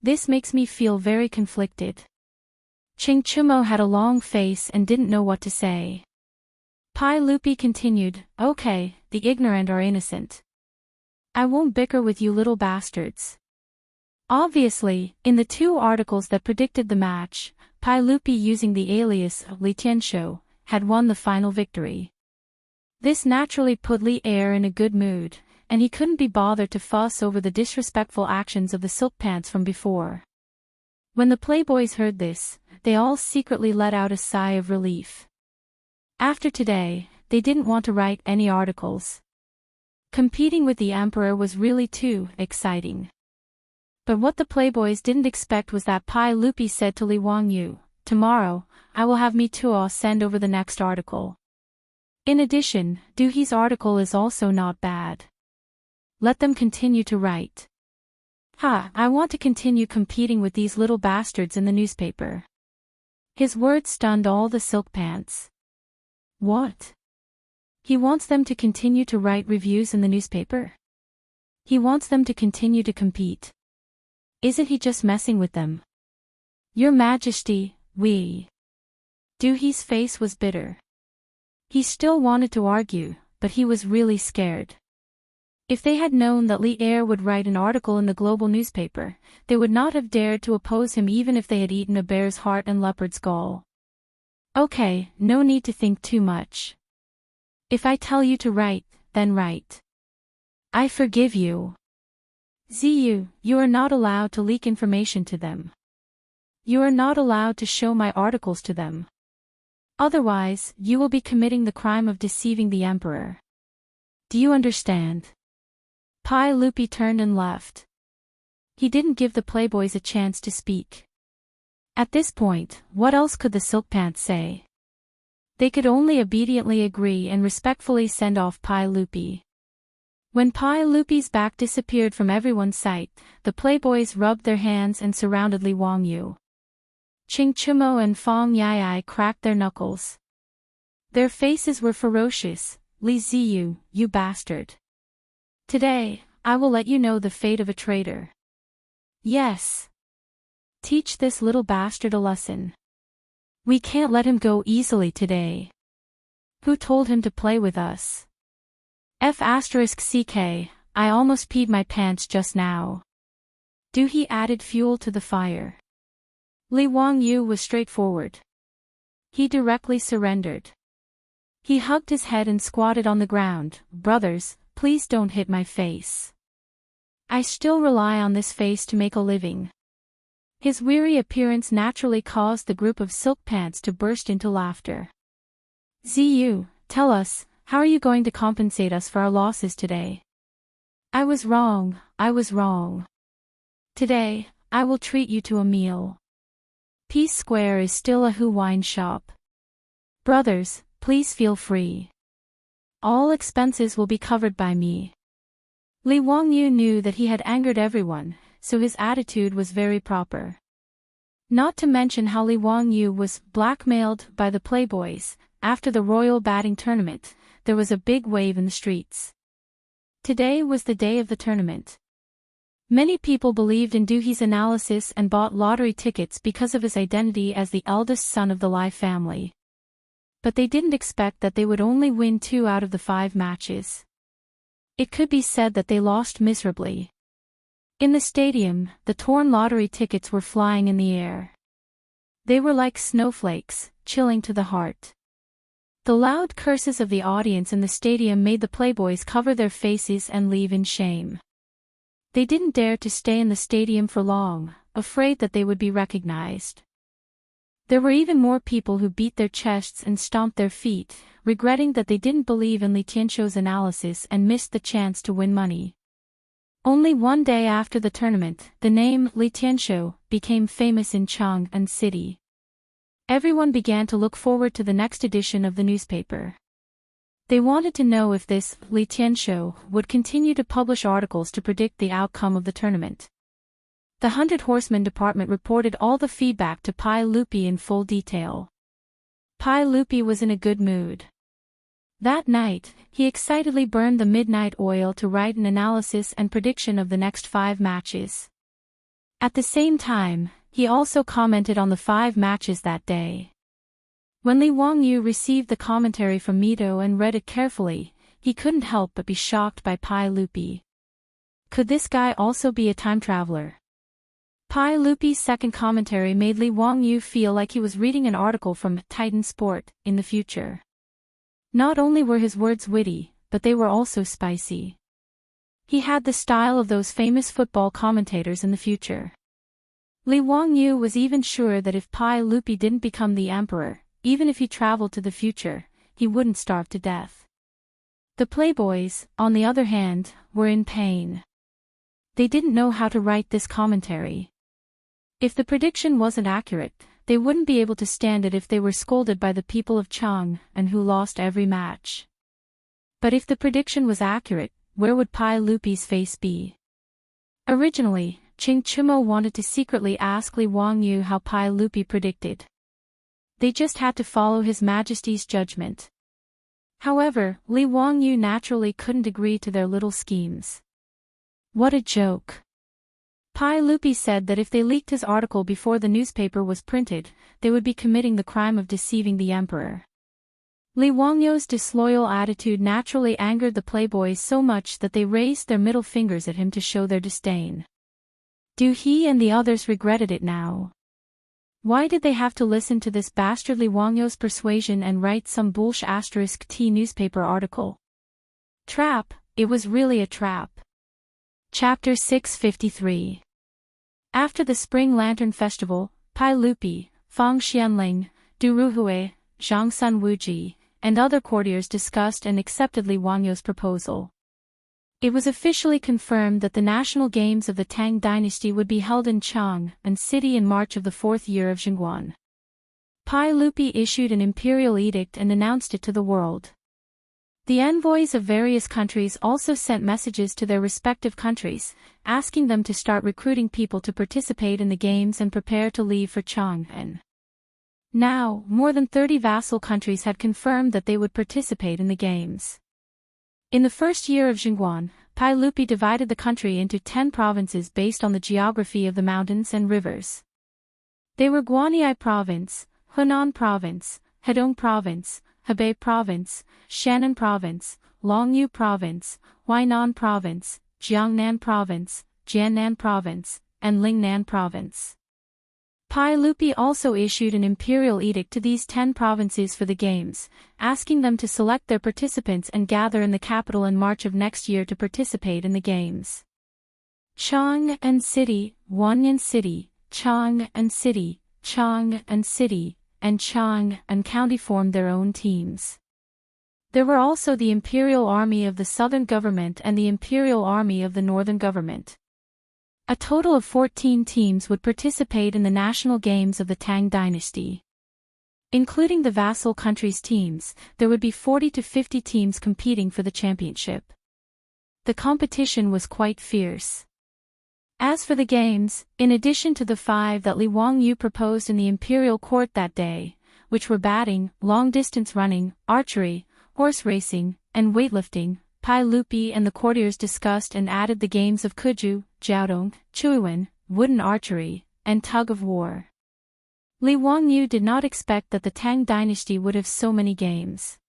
This makes me feel very conflicted. Ching Chumo had a long face and didn't know what to say. Pai Lupi continued, okay, the ignorant are innocent. I won't bicker with you little bastards. Obviously, in the 2 articles that predicted the match, Pai Lupi using the alias of Li Tianshou had won the final victory. This naturally put Li Er in a good mood, and he couldn't be bothered to fuss over the disrespectful actions of the silk pants from before. When the playboys heard this, they all secretly let out a sigh of relief. After today, they didn't want to write any articles. Competing with the Emperor was really too exciting. But what the playboys didn't expect was that Pai Lupi said to Li Wangyu, tomorrow, I will have Mi Tuo send over the next article. In addition, Du He's article is also not bad. Let them continue to write. I want to continue competing with these little bastards in the newspaper. His words stunned all the silk pants. What? He wants them to continue to write reviews in the newspaper? He wants them to continue to compete. Isn't he just messing with them? Your Majesty, we. Du He's face was bitter. He still wanted to argue, but he was really scared. If they had known that Li Er would write an article in the global newspaper, they would not have dared to oppose him even if they had eaten a bear's heart and leopard's gall. Okay, no need to think too much. If I tell you to write, then write. I forgive you. Ziyu, you are not allowed to leak information to them. You are not allowed to show my articles to them. Otherwise, you will be committing the crime of deceiving the Emperor. Do you understand? Pai Lupi turned and left. He didn't give the playboys a chance to speak. At this point, what else could the silk pants say? They could only obediently agree and respectfully send off Pai Lupi. When Pai Lupi's back disappeared from everyone's sight, the playboys rubbed their hands and surrounded Li Wangyu. Ching Chumo and Fong Yai cracked their knuckles. Their faces were ferocious. Li Ziyu, you bastard. Today, I will let you know the fate of a traitor. Yes. Teach this little bastard a lesson. We can't let him go easily today. Who told him to play with us? F***ck, I almost peed my pants just now. Du He added fuel to the fire. Li Wangyu was straightforward. He directly surrendered. He hugged his head and squatted on the ground. Brothers, please don't hit my face. I still rely on this face to make a living. His weary appearance naturally caused the group of silk pants to burst into laughter. Ziyu, tell us, how are you going to compensate us for our losses today? I was wrong. Today, I will treat you to a meal. Peace Square is still a Hu wine shop. Brothers, please feel free. All expenses will be covered by me. Li Wangyu knew that he had angered everyone, so his attitude was very proper. Not to mention how Li Wangyu was blackmailed by the playboys. After the royal batting tournament, there was a big wave in the streets. Today was the day of the tournament. Many people believed in Du He's analysis and bought lottery tickets because of his identity as the eldest son of the Lai family. But they didn't expect that they would only win 2 out of the 5 matches. It could be said that they lost miserably. In the stadium, the torn lottery tickets were flying in the air. They were like snowflakes, chilling to the heart. The loud curses of the audience in the stadium made the playboys cover their faces and leave in shame. They didn't dare to stay in the stadium for long, afraid that they would be recognized. There were even more people who beat their chests and stomped their feet, regretting that they didn't believe in Li Tianshou's analysis and missed the chance to win money. Only one day after the tournament, the name Li Tianshou became famous in Chang'an City. Everyone began to look forward to the next edition of the newspaper. They wanted to know if this Li Tianshou would continue to publish articles to predict the outcome of the tournament. The 100 Horsemen department reported all the feedback to Pai Lupi in full detail. Pai Lupi was in a good mood. That night, he excitedly burned the midnight oil to write an analysis and prediction of the next 5 matches. At the same time, he also commented on the 5 matches that day. When Li Wangyu received the commentary from Mito and read it carefully, he couldn't help but be shocked by Pai Lupi. Could this guy also be a time traveler? Pai Lupi's second commentary made Li Wangyu feel like he was reading an article from Titan Sport in the future. Not only were his words witty, but they were also spicy. He had the style of those famous football commentators in the future. Li Wangyu was even sure that if Pai Lupi didn't become the emperor, even if he traveled to the future, he wouldn't starve to death. The playboys, on the other hand, were in pain. They didn't know how to write this commentary. If the prediction wasn't accurate, they wouldn't be able to stand it if they were scolded by the people of Chang and who lost every match. But if the prediction was accurate, where would Pai Lupi's face be? Originally, Qing Chumo wanted to secretly ask Li Wangyu how Pai Lupi predicted. They just had to follow His Majesty's judgment. However, Li Wangyu naturally couldn't agree to their little schemes. What a joke. Pai Lupi said that if they leaked his article before the newspaper was printed, they would be committing the crime of deceiving the emperor. Li Wangyu's disloyal attitude naturally angered the playboys so much that they raised their middle fingers at him to show their disdain. Do he and the others regretted it now? Why did they have to listen to this bastard Li Wangyu's persuasion and write some bullsh** T newspaper article? Trap, it was really a trap. Chapter 653. After the Spring Lantern Festival, Pai Lupi, Fang Xianling, Du Ruhui, Zhang Sun Wuji, and other courtiers discussed and accepted Li Wangyu's proposal. It was officially confirmed that the national games of the Tang Dynasty would be held in Chang'an City in March of the 4th year of Jingguan. Pai Lupi issued an imperial edict and announced it to the world. The envoys of various countries also sent messages to their respective countries, asking them to start recruiting people to participate in the games and prepare to leave for Chang'an. Now, more than 30 vassal countries had confirmed that they would participate in the games. In the first year of Jingguan, Pai Lupi divided the country into 10 provinces based on the geography of the mountains and rivers. They were Guanyi Province, Hunan Province, Hedong Province, Hebei Province, Shannan Province, Longyu Province, Huainan Province, Jiangnan Province, Jiannan Province, and Lingnan Province. Pai Lupi also issued an imperial edict to these 10 provinces for the games, asking them to select their participants and gather in the capital in March of next year to participate in the games. Chang'an City, Huanyan City, Chang'an City, Chang'an City, and Chang'an County formed their own teams. There were also the Imperial Army of the Southern Government and the Imperial Army of the Northern Government. A total of 14 teams would participate in the national games of the Tang Dynasty. Including the vassal countries' teams, there would be 40 to 50 teams competing for the championship. The competition was quite fierce. As for the games, in addition to the 5 that Li Wangyu proposed in the imperial court that day, which were batting, long-distance running, archery, horse racing, and weightlifting, Pai Lupi and the courtiers discussed and added the games of Kuju, Jiaodong, Chuiwen, wooden archery, and tug-of-war. Li Wangyu did not expect that the Tang Dynasty would have so many games.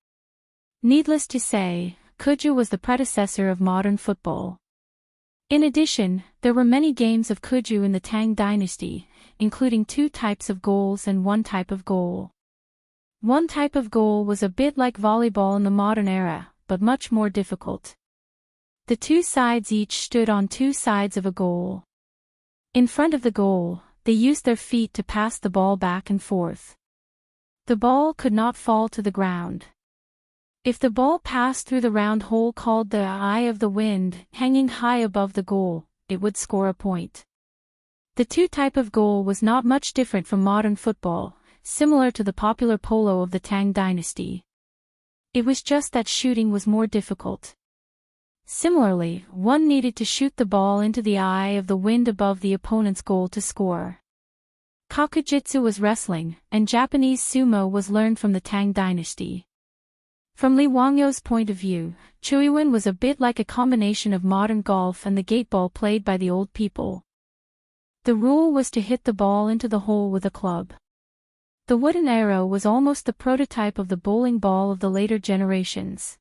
Needless to say, Kuju was the predecessor of modern football. In addition, there were many games of Kuju in the Tang Dynasty, including 2 types of goals and 1 type of goal. One type of goal was a bit like volleyball in the modern era, but much more difficult. The 2 sides each stood on 2 sides of a goal. In front of the goal, they used their feet to pass the ball back and forth. The ball could not fall to the ground. If the ball passed through the round hole called the eye of the wind, hanging high above the goal, it would score a point. The two type of goal was not much different from modern football, similar to the popular polo of the Tang Dynasty. It was just that shooting was more difficult. Similarly, one needed to shoot the ball into the eye of the wind above the opponent's goal to score. Kakujitsu was wrestling, and Japanese sumo was learned from the Tang Dynasty. From Li Wangyou's point of view, Chuiwen was a bit like a combination of modern golf and the gate ball played by the old people. The rule was to hit the ball into the hole with a club. The wooden arrow was almost the prototype of the bowling ball of the later generations.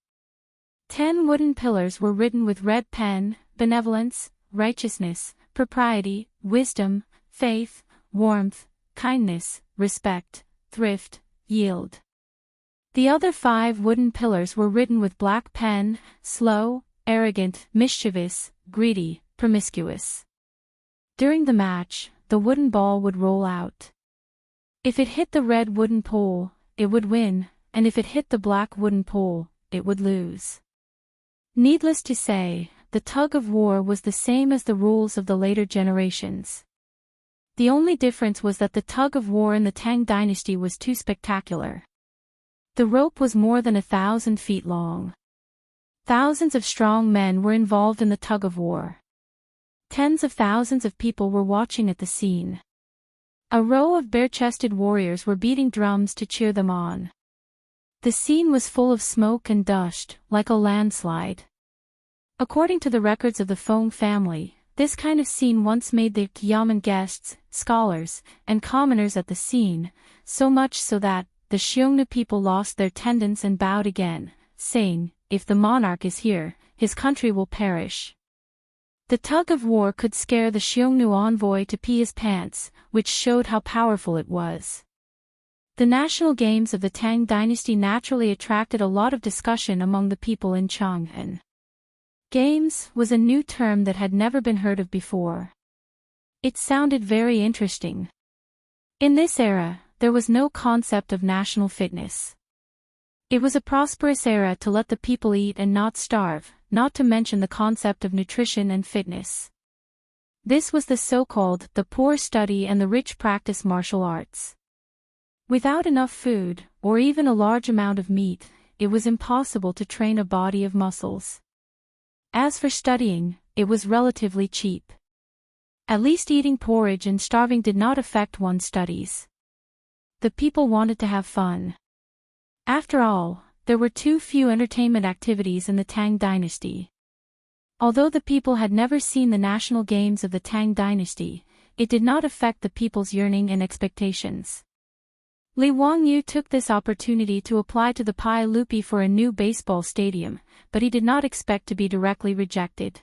10 wooden pillars were written with red pen: benevolence, righteousness, propriety, wisdom, faith, warmth, kindness, respect, thrift, yield. The other 5 wooden pillars were written with black pen: slow, arrogant, mischievous, greedy, promiscuous. During the match, the wooden ball would roll out. If it hit the red wooden pole, it would win, and if it hit the black wooden pole, it would lose. Needless to say, the tug of war was the same as the rules of the later generations. The only difference was that the tug of war in the Tang Dynasty was too spectacular. The rope was more than 1,000 feet long. Thousands of strong men were involved in the tug of war. Tens of thousands of people were watching at the scene. A row of bare-chested warriors were beating drums to cheer them on. The scene was full of smoke and dust, like a landslide. According to the records of the Feng family, this kind of scene once made the Yamen guests, scholars, and commoners at the scene, so much so that the Xiongnu people lost their tendons and bowed again, saying, "If the monarch is here, his country will perish." The tug of war could scare the Xiongnu envoy to pee his pants, which showed how powerful it was. The national games of the Tang Dynasty naturally attracted a lot of discussion among the people in Chang'an. Games was a new term that had never been heard of before. It sounded very interesting. In this era, there was no concept of national fitness. It was a prosperous era to let the people eat and not starve, not to mention the concept of nutrition and fitness. This was the so-called "the poor study and the rich practice martial arts." Without enough food, or even a large amount of meat, it was impossible to train a body of muscles. As for studying, it was relatively cheap. At least eating porridge and starving did not affect one's studies. The people wanted to have fun. After all, there were too few entertainment activities in the Tang Dynasty. Although the people had never seen the national games of the Tang Dynasty, it did not affect the people's yearning and expectations. Li Wangyu took this opportunity to apply to the Pai Lupi for a new baseball stadium, but he did not expect to be directly rejected.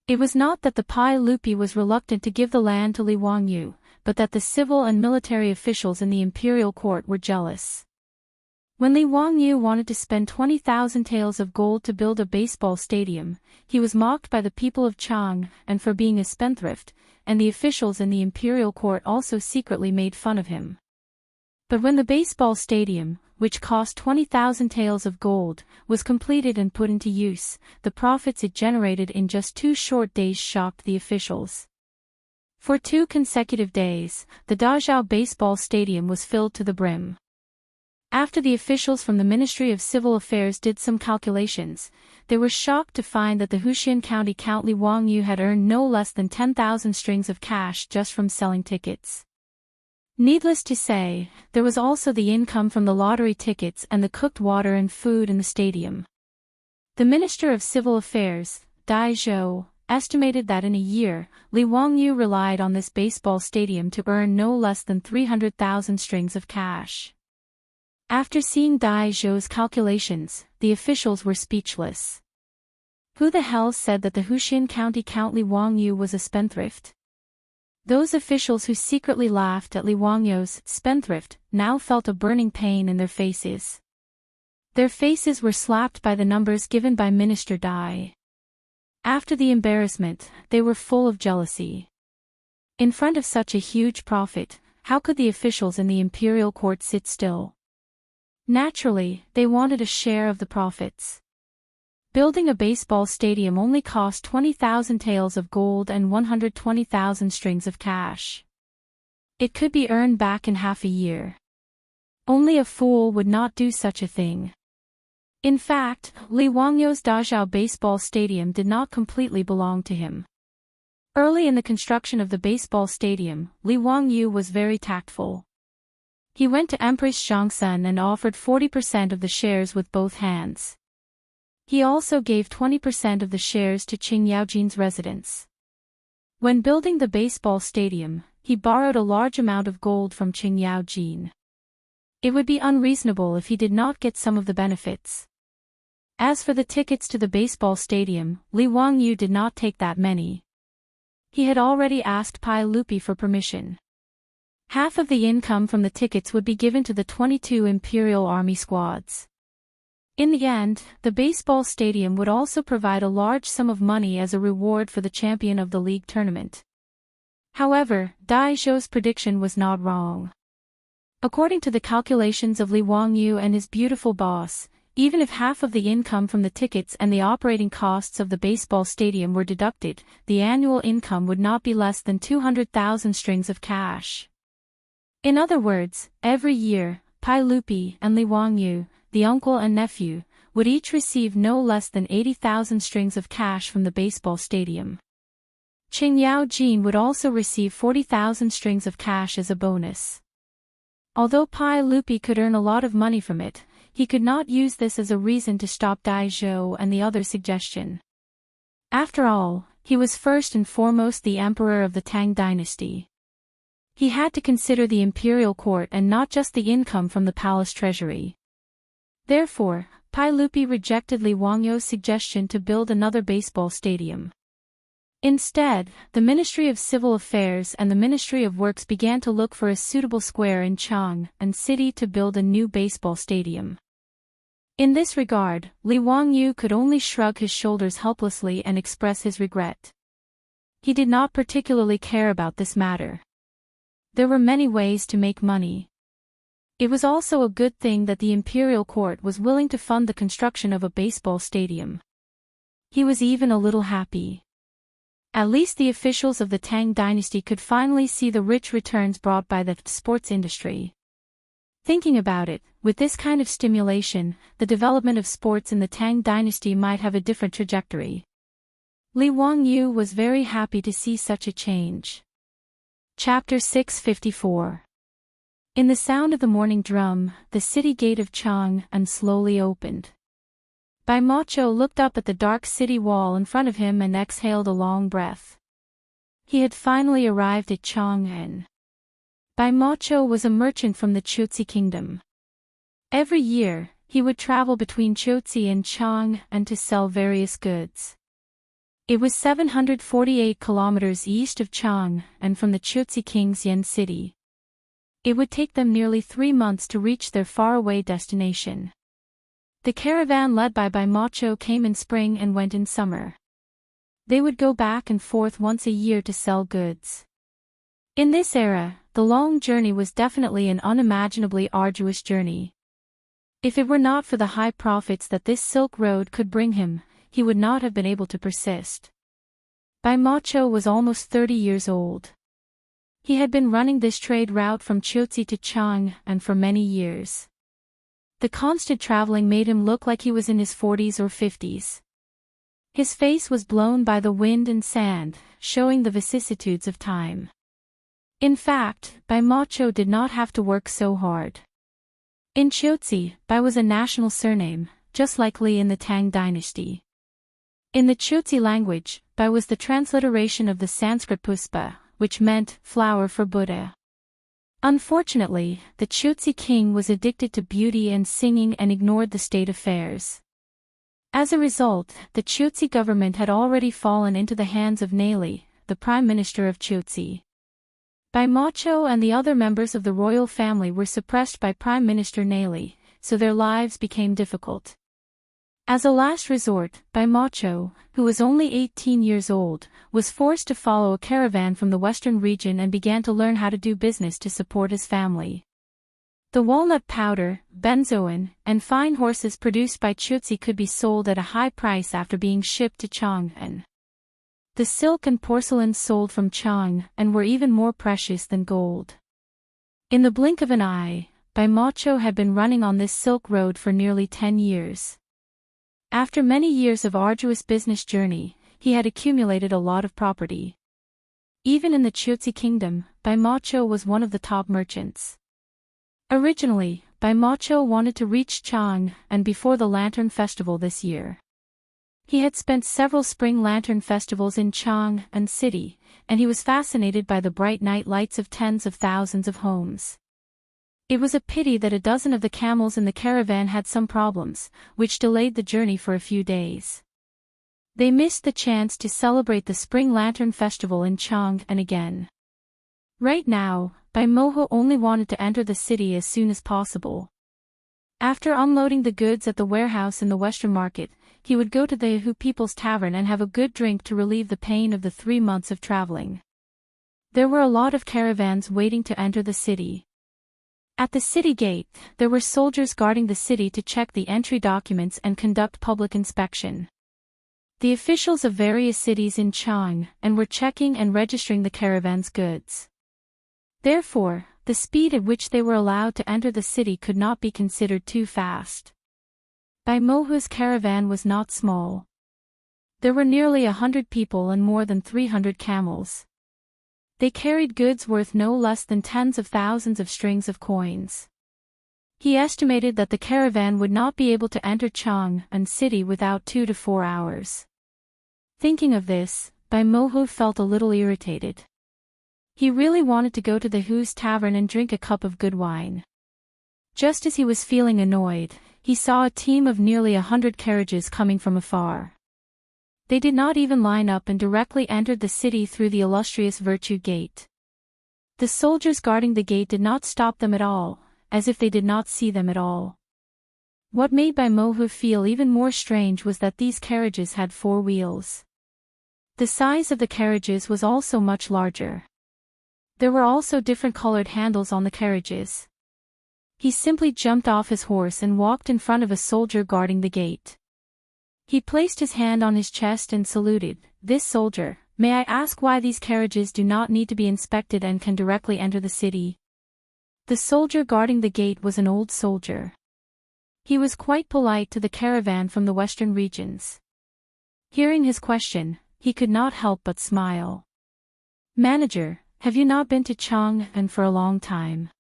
It was not that the Pai Lupi was reluctant to give the land to Li Wangyu, but that the civil and military officials in the imperial court were jealous. When Li Wangyu wanted to spend 20,000 taels of gold to build a baseball stadium, he was mocked by the people of Chang and for being a spendthrift, and the officials in the imperial court also secretly made fun of him. But when the baseball stadium, which cost 20,000 taels of gold, was completed and put into use, the profits it generated in just 2 short days shocked the officials. For 2 consecutive days, the Dazhao baseball stadium was filled to the brim. After the officials from the Ministry of Civil Affairs did some calculations, they were shocked to find that the Huxian County Count Li Wangyu had earned no less than 10,000 strings of cash just from selling tickets. Needless to say, there was also the income from the lottery tickets and the cooked water and food in the stadium. The Minister of Civil Affairs, Dai Zhou, estimated that in a year, Li Wangyu relied on this baseball stadium to earn no less than 300,000 strings of cash. After seeing Dai Zhou's calculations, the officials were speechless. Who the hell said that the Huxian County Count Li Wangyu was a spendthrift? Those officials who secretly laughed at Li Wangyu's spendthrift now felt a burning pain in their faces. Their faces were slapped by the numbers given by Minister Dai. After the embarrassment, they were full of jealousy. In front of such a huge profit, how could the officials in the imperial court sit still? Naturally, they wanted a share of the profits. Building a baseball stadium only cost 20,000 taels of gold and 120,000 strings of cash. It could be earned back in half a year. Only a fool would not do such a thing. In fact, Li Wangyou's Dazhao baseball stadium did not completely belong to him. Early in the construction of the baseball stadium, Li Wangyou was very tactful. He went to Empress Zhongsun and offered 40% of the shares with both hands. He also gave 20% of the shares to Qing Yaojin's residence. When building the baseball stadium, he borrowed a large amount of gold from Qing Yaojin. It would be unreasonable if he did not get some of the benefits. As for the tickets to the baseball stadium, Li Wangyou did not take that many. He had already asked Pai Lupi for permission. Half of the income from the tickets would be given to the 22 Imperial Army squads. In the end, the baseball stadium would also provide a large sum of money as a reward for the champion of the league tournament. However, Dai Zhou's prediction was not wrong. According to the calculations of Li Wangyou and his beautiful boss, even if half of the income from the tickets and the operating costs of the baseball stadium were deducted, the annual income would not be less than 200,000 strings of cash. In other words, every year, Pai Lupi and Li Wangyou, the uncle and nephew, would each receive no less than 80,000 strings of cash from the baseball stadium. Qing Yaojin would also receive 40,000 strings of cash as a bonus. Although Pai Lupi could earn a lot of money from it, he could not use this as a reason to stop Dai Zhou and the other suggestion. After all, he was first and foremost the emperor of the Tang Dynasty. He had to consider the imperial court and not just the income from the palace treasury. Therefore, Pai Lupi rejected Li Wangyou's suggestion to build another baseball stadium. Instead, the Ministry of Civil Affairs and the Ministry of Works began to look for a suitable square in Chang'an City to build a new baseball stadium. In this regard, Li Wangyou could only shrug his shoulders helplessly and express his regret. He did not particularly care about this matter. There were many ways to make money. It was also a good thing that the imperial court was willing to fund the construction of a baseball stadium. He was even a little happy. At least the officials of the Tang Dynasty could finally see the rich returns brought by the sports industry. Thinking about it, with this kind of stimulation, the development of sports in the Tang Dynasty might have a different trajectory. Li Wangyou was very happy to see such a change. Chapter 654. In the sound of the morning drum, the city gate of Chang'an slowly opened. Bai Macho looked up at the dark city wall in front of him and exhaled a long breath. He had finally arrived at Chang'an. Bai Macho was a merchant from the Chuzhi kingdom. Every year, he would travel between Chuzhi and Chang'an to sell various goods. It was 748 kilometers east of Chang'an from the Chuzhi king's Yan city. It would take them nearly 3 months to reach their faraway destination. The caravan led by Bai Macho came in spring and went in summer. They would go back and forth once a year to sell goods. In this era, the long journey was definitely an unimaginably arduous journey. If it were not for the high profits that this Silk Road could bring him, he would not have been able to persist. Bai Macho was almost 30 years old. He had been running this trade route from Chuzhi to Chang'an for many years. The constant traveling made him look like he was in his 40s or 50s. His face was blown by the wind and sand, showing the vicissitudes of time. In fact, Bai Macho did not have to work so hard. In Chuzhi, Bai was a national surname, just like Li in the Tang Dynasty. In the Chuzhi language, Bai was the transliteration of the Sanskrit Puspa, which meant flower for Buddha. Unfortunately, the Chuzhi king was addicted to beauty and singing and ignored the state affairs. As a result, the Chuzhi government had already fallen into the hands of Neli, the prime minister of Chuzhi. Bai Macho and the other members of the royal family were suppressed by Prime Minister Neli, so their lives became difficult. As a last resort, Bai Macho, who was only 18 years old, was forced to follow a caravan from the western region and began to learn how to do business to support his family. The walnut powder, benzoin, and fine horses produced by Chutzi could be sold at a high price after being shipped to Chang'an. The silk and porcelain sold from Chang'an were even more precious than gold. In the blink of an eye, Bai Macho had been running on this silk road for nearly 10 years. After many years of arduous business journey, he had accumulated a lot of property. Even in the Chutzi kingdom, Bai Macho was one of the top merchants. Originally, Bai Macho wanted to reach Chang'an before the Lantern Festival this year. He had spent several spring lantern festivals in Chang'an City, and he was fascinated by the bright night lights of tens of thousands of homes. It was a pity that a dozen of the camels in the caravan had some problems, which delayed the journey for a few days. They missed the chance to celebrate the Spring Lantern Festival in Chang'an again. Right now, Bai Moho only wanted to enter the city as soon as possible. After unloading the goods at the warehouse in the Western Market, he would go to the Yahu People's Tavern and have a good drink to relieve the pain of the 3 months of traveling. There were a lot of caravans waiting to enter the city. At the city gate, there were soldiers guarding the city to check the entry documents and conduct public inspection. The officials of various cities in Chang'an were checking and registering the caravan's goods. Therefore, the speed at which they were allowed to enter the city could not be considered too fast. Bai Mohu's caravan was not small. There were nearly 100 people and more than 300 camels. They carried goods worth no less than tens of thousands of strings of coins. He estimated that the caravan would not be able to enter Chang'an City without 2 to 4 hours. Thinking of this, Bai Mohu felt a little irritated. He really wanted to go to the Hu's tavern and drink a cup of good wine. Just as he was feeling annoyed, he saw a team of nearly 100 carriages coming from afar. They did not even line up and directly entered the city through the illustrious Virtue Gate. The soldiers guarding the gate did not stop them at all, as if they did not see them at all. What made Bai Mohu feel even more strange was that these carriages had 4 wheels. The size of the carriages was also much larger. There were also different colored handles on the carriages. He simply jumped off his horse and walked in front of a soldier guarding the gate. He placed his hand on his chest and saluted, "This soldier, may I ask why these carriages do not need to be inspected and can directly enter the city?" The soldier guarding the gate was an old soldier. He was quite polite to the caravan from the western regions. Hearing his question, he could not help but smile. "Manager, have you not been to Chang'an for a long time?"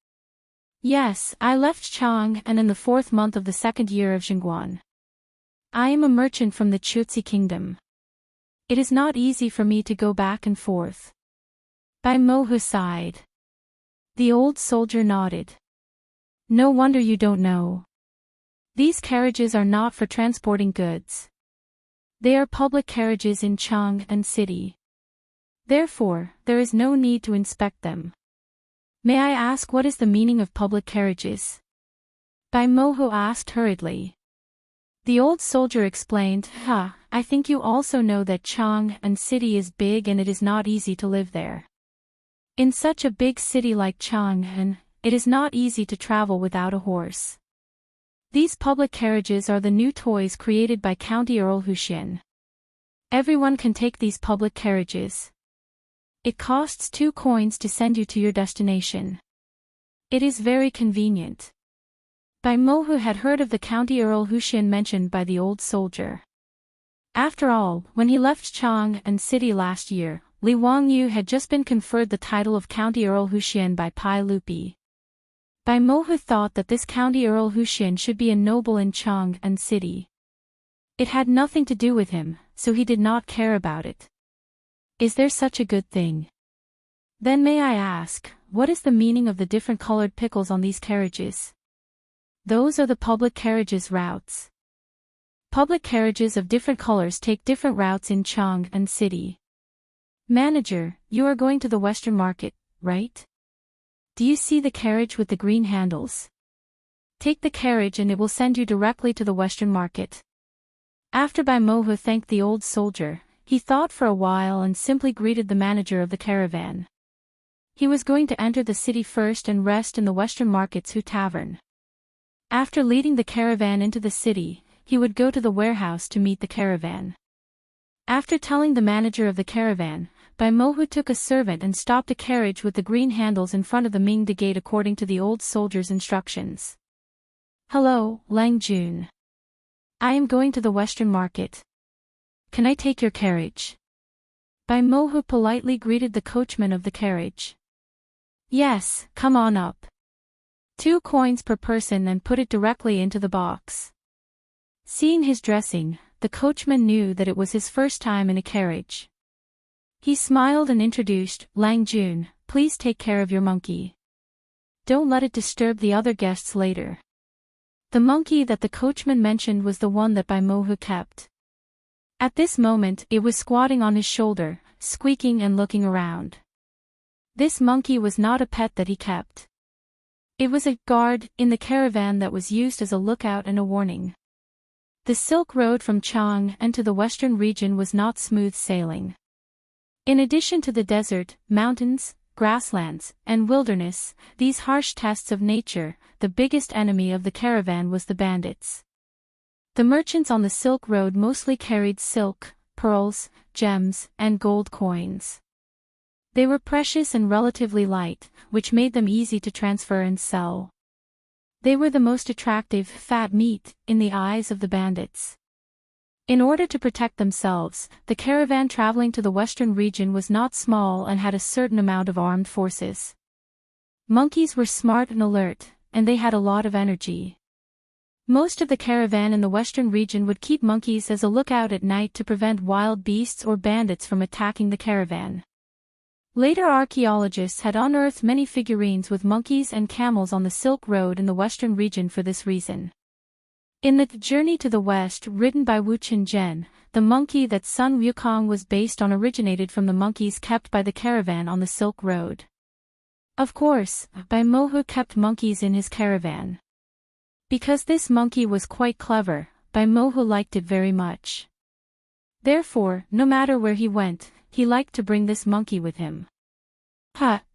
"Yes, I left Chang'an in the 4th month of the 2nd year of Xingguan. I am a merchant from the Chutzi kingdom. It is not easy for me to go back and forth." Bai Mohu sighed. The old soldier nodded. "No wonder you don't know. These carriages are not for transporting goods. They are public carriages in Chang'an City. Therefore, there is no need to inspect them. May I ask what is the meaning of public carriages?" Bai Mohu asked hurriedly. The old soldier explained, I think you also know that Chang'an City is big and it is not easy to live there. In such a big city like Chang'an, it is not easy to travel without a horse. These public carriages are the new toys created by County Earl Huxian. Everyone can take these public carriages. It costs 2 coins to send you to your destination. It is very convenient." Bai Mohu had heard of the County Earl Huxian mentioned by the old soldier. After all, when he left Chang'an City last year, Li Wangyu had just been conferred the title of County Earl Huxian by Pai Lupi. Bai Mohu thought that this County Earl Huxian should be a noble in Chang'an City. It had nothing to do with him, so he did not care about it. Is there such a good thing? Then may I ask, what is the meaning of the different colored pickles on these carriages? Those are the public carriages routes. Public carriages of different colors take different routes in Chang'an City. Manager, you are going to the Western Market, right? Do you see the carriage with the green handles? Take the carriage and it will send you directly to the Western Market. After Bai Mohu thanked the old soldier, he thought for a while and simply greeted the manager of the caravan. He was going to enter the city first and rest in the Western Market's Hu Tavern. After leading the caravan into the city, he would go to the warehouse to meet the caravan. After telling the manager of the caravan, Bai Mohu took a servant and stopped a carriage with the green handles in front of the Mingda gate according to the old soldier's instructions. "Hello, Lang Jun. I am going to the Western Market. Can I take your carriage?" Bai Mohu politely greeted the coachman of the carriage. "Yes, come on up. 2 coins per person and put it directly into the box." Seeing his dressing, the coachman knew that it was his first time in a carriage. He smiled and introduced, "Lang Jun, please take care of your monkey. Don't let it disturb the other guests later." The monkey that the coachman mentioned was the one that Bai Mohu kept. At this moment it was squatting on his shoulder, squeaking and looking around. This monkey was not a pet that he kept. It was a guard in the caravan that was used as a lookout and a warning. The Silk Road from Chang and to the western region was not smooth sailing. In addition to the desert, mountains, grasslands, and wilderness, these harsh tests of nature, the biggest enemy of the caravan was the bandits. The merchants on the Silk Road mostly carried silk, pearls, gems, and gold coins. They were precious and relatively light, which made them easy to transfer and sell. They were the most attractive, fat meat, in the eyes of the bandits. In order to protect themselves, the caravan traveling to the western region was not small and had a certain amount of armed forces. Monkeys were smart and alert, and they had a lot of energy. Most of the caravan in the western region would keep monkeys as a lookout at night to prevent wild beasts or bandits from attacking the caravan. Later archaeologists had unearthed many figurines with monkeys and camels on the Silk Road in the western region for this reason. In the Journey to the West written by Wu Qinzhen, the monkey that Sun Wukong was based on originated from the monkeys kept by the caravan on the Silk Road. Of course, Bai Mohu kept monkeys in his caravan. Because this monkey was quite clever, Bai Mohu liked it very much. Therefore, no matter where he went, he liked to bring this monkey with him.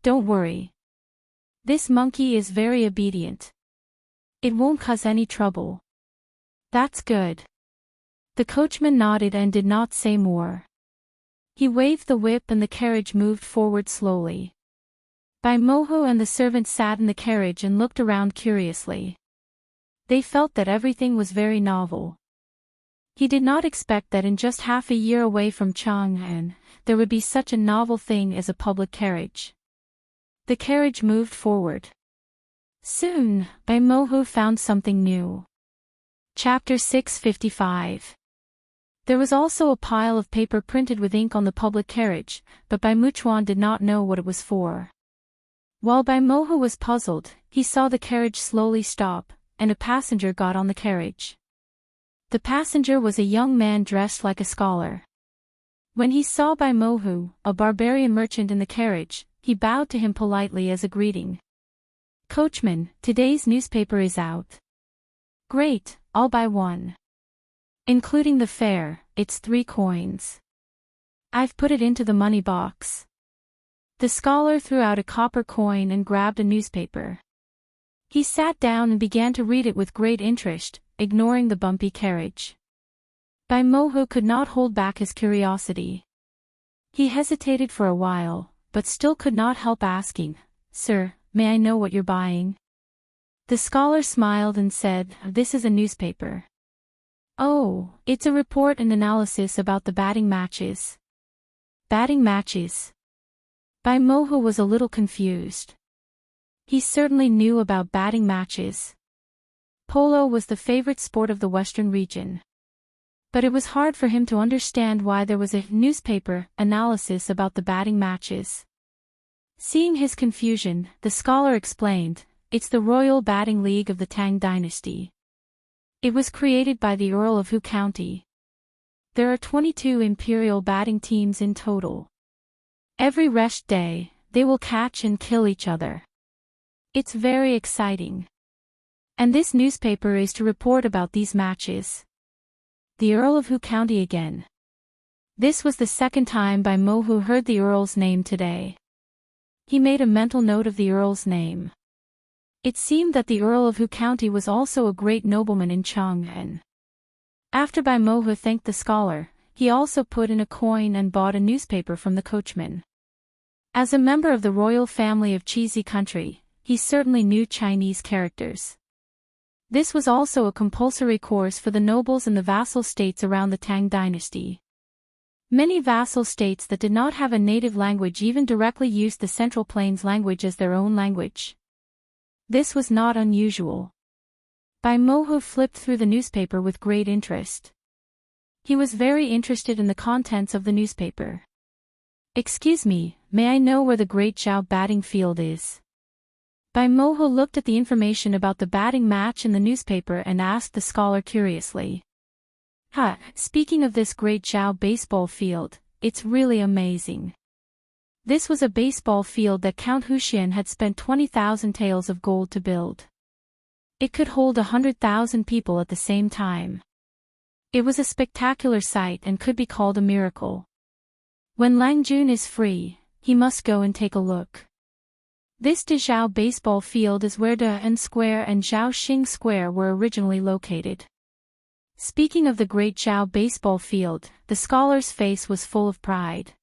Don't worry. This monkey is very obedient. It won't cause any trouble." "That's good." The coachman nodded and did not say more. He waved the whip and the carriage moved forward slowly. Bai Mohu and the servant sat in the carriage and looked around curiously. They felt that everything was very novel. He did not expect that in just half a year away from Chang'an, there would be such a novel thing as a public carriage. The carriage moved forward. Soon, Bai Mohu found something new. Chapter 655. There was also a pile of paper printed with ink on the public carriage, but Bai Muchuan did not know what it was for. While Bai Mohu was puzzled, he saw the carriage slowly stop, and a passenger got on the carriage. The passenger was a young man dressed like a scholar. When he saw Bai Mohu, a barbarian merchant in the carriage, he bowed to him politely as a greeting. "Coachman, today's newspaper is out." "Great, I'll buy one. Including the fare, it's 3 coins. I've put it into the money box." The scholar threw out a copper coin and grabbed a newspaper. He sat down and began to read it with great interest, ignoring the bumpy carriage. Bai Mohu could not hold back his curiosity. He hesitated for a while, but still could not help asking, "Sir, may I know what you're buying?" The scholar smiled and said, "This is a newspaper." "Oh, it's a report and analysis about the batting matches." "Batting matches?" Bai Mohu was a little confused. He certainly knew about batting matches. Polo was the favorite sport of the western region. But it was hard for him to understand why there was a newspaper analysis about the batting matches. Seeing his confusion, the scholar explained, "It's the Royal Batting League of the Tang Dynasty. It was created by the Earl of Hu County. There are 22 imperial batting teams in total. Every rest day, they will catch and kill each other. It's very exciting. And this newspaper is to report about these matches." The Earl of Hu County again. This was the second time Bai Mohu heard the Earl's name today. He made a mental note of the Earl's name. It seemed that the Earl of Hu County was also a great nobleman in Chang'an. After Bai Mohu thanked the scholar, he also put in a coin and bought a newspaper from the coachman. As a member of the royal family of Cheesy Country, he certainly knew Chinese characters. This was also a compulsory course for the nobles in the vassal states around the Tang Dynasty. Many vassal states that did not have a native language even directly used the Central Plains language as their own language. This was not unusual. Bai Mohu flipped through the newspaper with great interest. He was very interested in the contents of the newspaper. "Excuse me, may I know where the Great Zhao batting field is?" Bai Mohu looked at the information about the batting match in the newspaper and asked the scholar curiously. Speaking of this Great Zhao baseball field, it's really amazing. This was a baseball field that Count Huxian had spent 20,000 taels of gold to build. It could hold 100,000 people at the same time. It was a spectacular sight and could be called a miracle. When Lang Jun is free, he must go and take a look. This De Zhao baseball field is where De En Square and Zhao Xing Square were originally located. Speaking of the Great Zhao baseball field, the scholar's face was full of pride.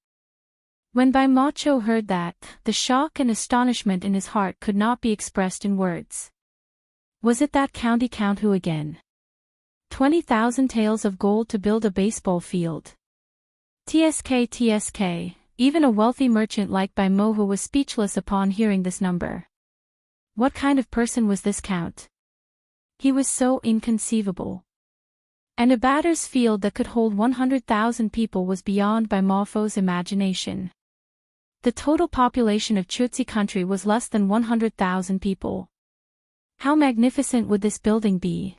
When Bai Macho heard that, the shock and astonishment in his heart could not be expressed in words. Was it that County Count Hu again? 20,000 taels of gold to build a baseball field. TSK. Even a wealthy merchant like Bai Mohu was speechless upon hearing this number. What kind of person was this count? He was so inconceivable. And a batter's field that could hold 100,000 people was beyond Bai Mohu's imagination. The total population of Chutsi country was less than 100,000 people. How magnificent would this building be?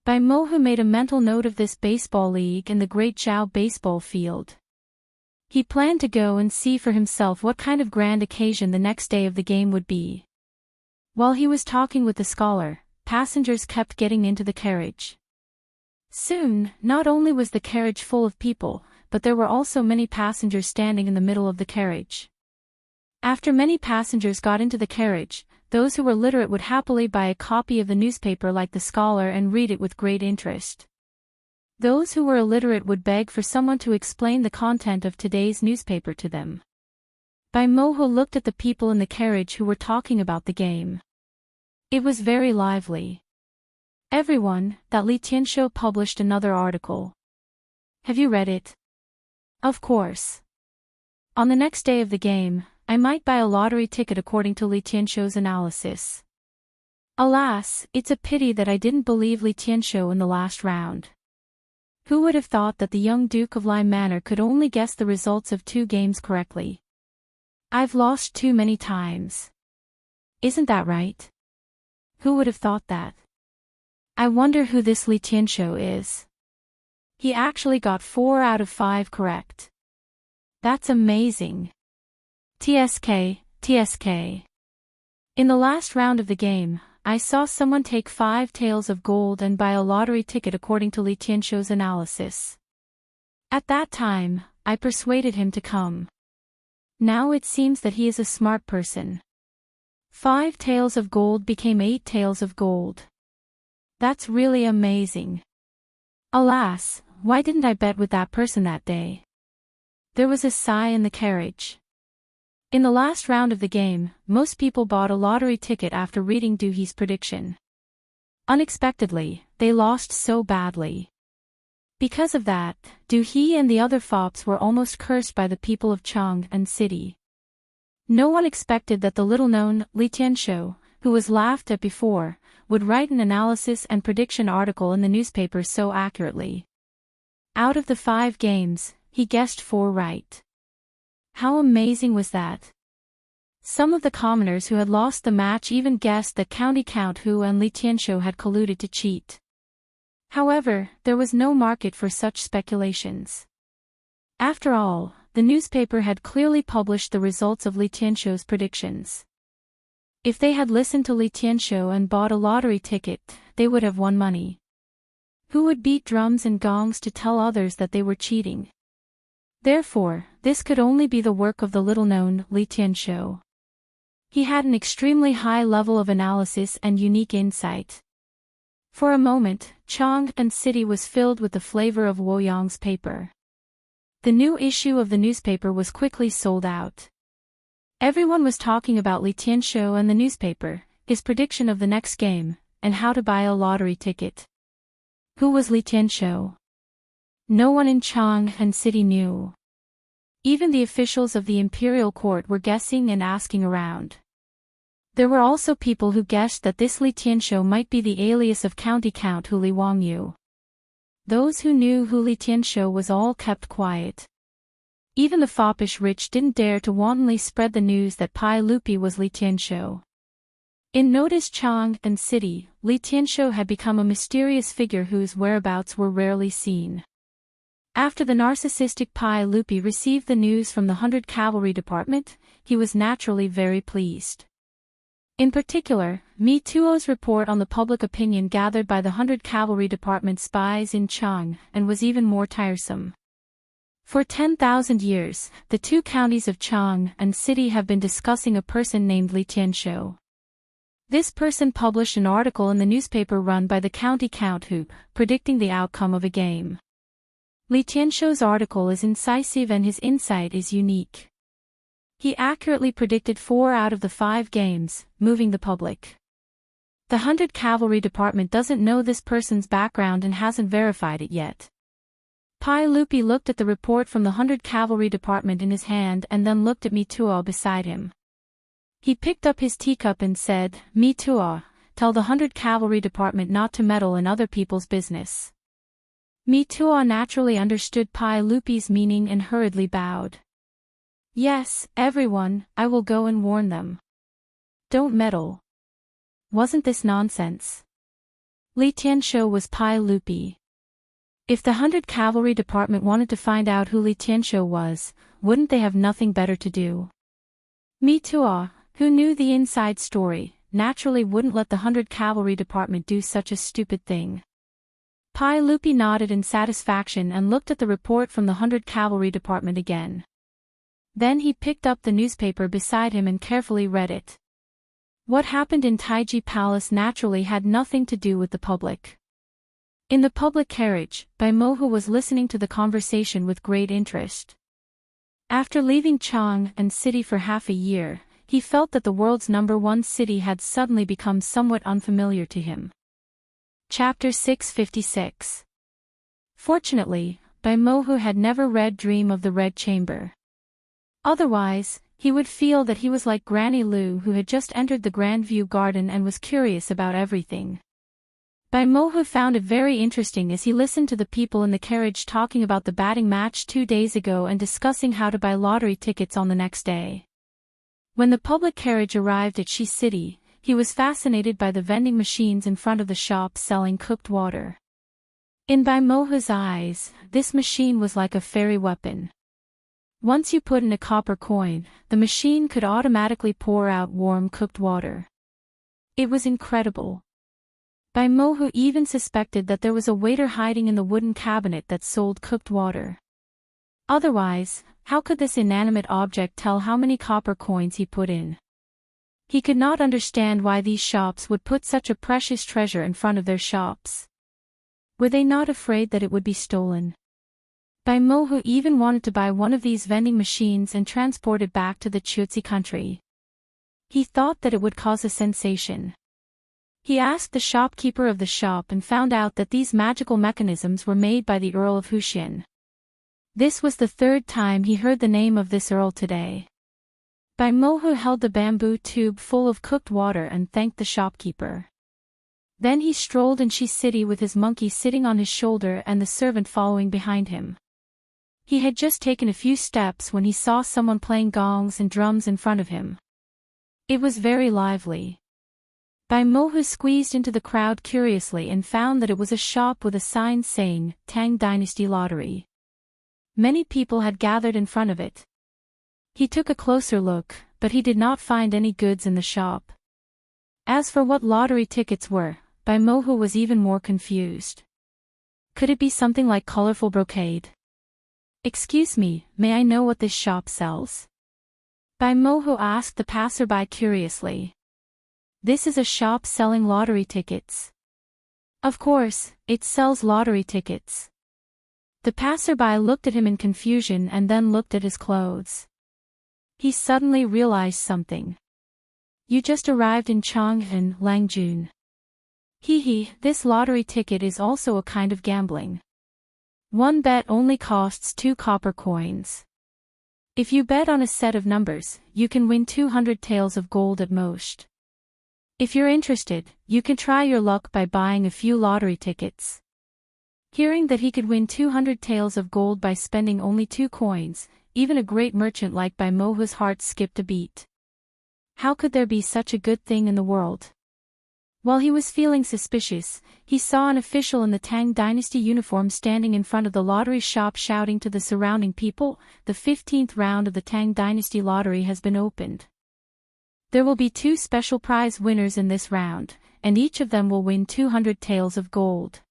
Bai Mohu made a mental note of this baseball league and the Great Zhao baseball field. He planned to go and see for himself what kind of grand occasion the next day of the game would be. While he was talking with the scholar, passengers kept getting into the carriage. Soon, not only was the carriage full of people, but there were also many passengers standing in the middle of the carriage. After many passengers got into the carriage, those who were literate would happily buy a copy of the newspaper like the scholar and read it with great interest. Those who were illiterate would beg for someone to explain the content of today's newspaper to them. Bai Mohu looked at the people in the carriage who were talking about the game. It was very lively. Everyone, that Li Tianshou published another article. Have you read it? Of course. On the next day of the game, I might buy a lottery ticket according to Li Tianshou's analysis. Alas, it's a pity that I didn't believe Li Tianshou in the last round. Who would have thought that the young Duke of Lai Manor could only guess the results of 2 games correctly? I've lost too many times. Isn't that right? Who would have thought that? I wonder who this Li Tianshou is. He actually got 4 out of 5 correct. That's amazing. TSK. In the last round of the game, I saw someone take 5 taels of gold and buy a lottery ticket according to Li Tianshou's analysis. At that time, I persuaded him to come. Now it seems that he is a smart person. 5 taels of gold became 8 taels of gold. That's really amazing. Alas, why didn't I bet with that person that day? There was a sigh in the carriage. In the last round of the game, most people bought a lottery ticket after reading Du He's prediction. Unexpectedly, they lost so badly. Because of that, Du He and the other fops were almost cursed by the people of Chang'an City. No one expected that the little-known Li Tianshou, who was laughed at before, would write an analysis and prediction article in the newspaper so accurately. Out of the 5 games, he guessed 4 right. How amazing was that? Some of the commoners who had lost the match even guessed that County Count Hu and Li Tianshou had colluded to cheat. However, there was no market for such speculations. After all, the newspaper had clearly published the results of Li Tianshou's predictions. If they had listened to Li Tianshou and bought a lottery ticket, they would have won money. Who would beat drums and gongs to tell others that they were cheating? Therefore, this could only be the work of the little-known Li Tianshou. He had an extremely high level of analysis and unique insight. For a moment, Chang and City was filled with the flavor of Woyang's paper. The new issue of the newspaper was quickly sold out. Everyone was talking about Li Tianshou and the newspaper, his prediction of the next game, and how to buy a lottery ticket. Who was Li Tianshou? No one in Chang and City knew. Even the officials of the imperial court were guessing and asking around. There were also people who guessed that this Li Tianshou might be the alias of County Count Hu Li Wangyu. Those who knew who Li Tianshou was all kept quiet. Even the foppish rich didn't dare to wantonly spread the news that Pai Lupi was Li Tianshou. In noticed Chang and City, Li Tianshou had become a mysterious figure whose whereabouts were rarely seen. After the narcissistic Pai Lupi received the news from the 100 Cavalry Department, he was naturally very pleased. In particular, Mi Tuo's report on the public opinion gathered by the 100 Cavalry Department spies in Chang and was even more tiresome. For 10,000 years, the two counties of Chang and City have been discussing a person named Li Tianshou. This person published an article in the newspaper run by the county count Hu, predicting the outcome of a game. Li Tianshou's article is incisive and his insight is unique. He accurately predicted 4 out of the 5 games, moving the public. The 100 Cavalry Department doesn't know this person's background and hasn't verified it yet. Pai Lupi looked at the report from the 100 Cavalry Department in his hand and then looked at Mi Tuo beside him. He picked up his teacup and said, Mi Tuo, tell the 100 Cavalry Department not to meddle in other people's business. Mi Tuo naturally understood Pai Lupi's meaning and hurriedly bowed. Yes, everyone, I will go and warn them. Don't meddle. Wasn't this nonsense? Li Tianshou was Pai Lupi. If the 100 Cavalry Department wanted to find out who Li Tianshou was, wouldn't they have nothing better to do? Mi Tuo, who knew the inside story, naturally wouldn't let the 100 Cavalry Department do such a stupid thing. Pai Lupi nodded in satisfaction and looked at the report from the 100 Cavalry Department again. Then he picked up the newspaper beside him and carefully read it. What happened in Taiji Palace naturally had nothing to do with the public. In the public carriage, Bai Mohu was listening to the conversation with great interest. After leaving Chang and City for half a year, he felt that the world's #1 city had suddenly become somewhat unfamiliar to him. Chapter 656. Fortunately, Bai Mohu had never read Dream of the Red Chamber. Otherwise, he would feel that he was like Granny Lu who had just entered the Grandview Garden and was curious about everything. Bai Mohu found it very interesting as he listened to the people in the carriage talking about the batting match 2 days ago and discussing how to buy lottery tickets on the next day. When the public carriage arrived at Shi City, he was fascinated by the vending machines in front of the shop selling cooked water. In Bai Mohu's eyes, this machine was like a fairy weapon. Once you put in a copper coin, the machine could automatically pour out warm cooked water. It was incredible. Bai Mohu even suspected that there was a waiter hiding in the wooden cabinet that sold cooked water. Otherwise, how could this inanimate object tell how many copper coins he put in? He could not understand why these shops would put such a precious treasure in front of their shops. Were they not afraid that it would be stolen? Bai Mohu even wanted to buy one of these vending machines and transport it back to the Chuzi country. He thought that it would cause a sensation. He asked the shopkeeper of the shop and found out that these magical mechanisms were made by the Earl of Huxian. This was the 3rd time he heard the name of this earl today. Bai Mohu held the bamboo tube full of cooked water and thanked the shopkeeper. Then he strolled in Shi City with his monkey sitting on his shoulder and the servant following behind him. He had just taken a few steps when he saw someone playing gongs and drums in front of him. It was very lively. Bai Mohu squeezed into the crowd curiously and found that it was a shop with a sign saying, Tang Dynasty Lottery. Many people had gathered in front of it. He took a closer look, but he did not find any goods in the shop. As for what lottery tickets were, Bai Mohu was even more confused. Could it be something like colorful brocade? Excuse me, may I know what this shop sells? Bai Mohu asked the passerby curiously. This is a shop selling lottery tickets. Of course, it sells lottery tickets. The passerby looked at him in confusion and then looked at his clothes. He suddenly realized something. You just arrived in Chang'an, Langjun. This lottery ticket is also a kind of gambling. One bet only costs 2 copper coins. If you bet on a set of numbers, you can win 200 taels of gold at most. If you're interested, you can try your luck by buying a few lottery tickets. Hearing that he could win 200 taels of gold by spending only 2 coins, even a great merchant like Bai Mohu's heart skipped a beat. How could there be such a good thing in the world? While he was feeling suspicious, he saw an official in the Tang Dynasty uniform standing in front of the lottery shop shouting to the surrounding people, "The 15th round of the Tang Dynasty lottery has been opened. There will be 2 special prize winners in this round, and each of them will win 200 taels of gold."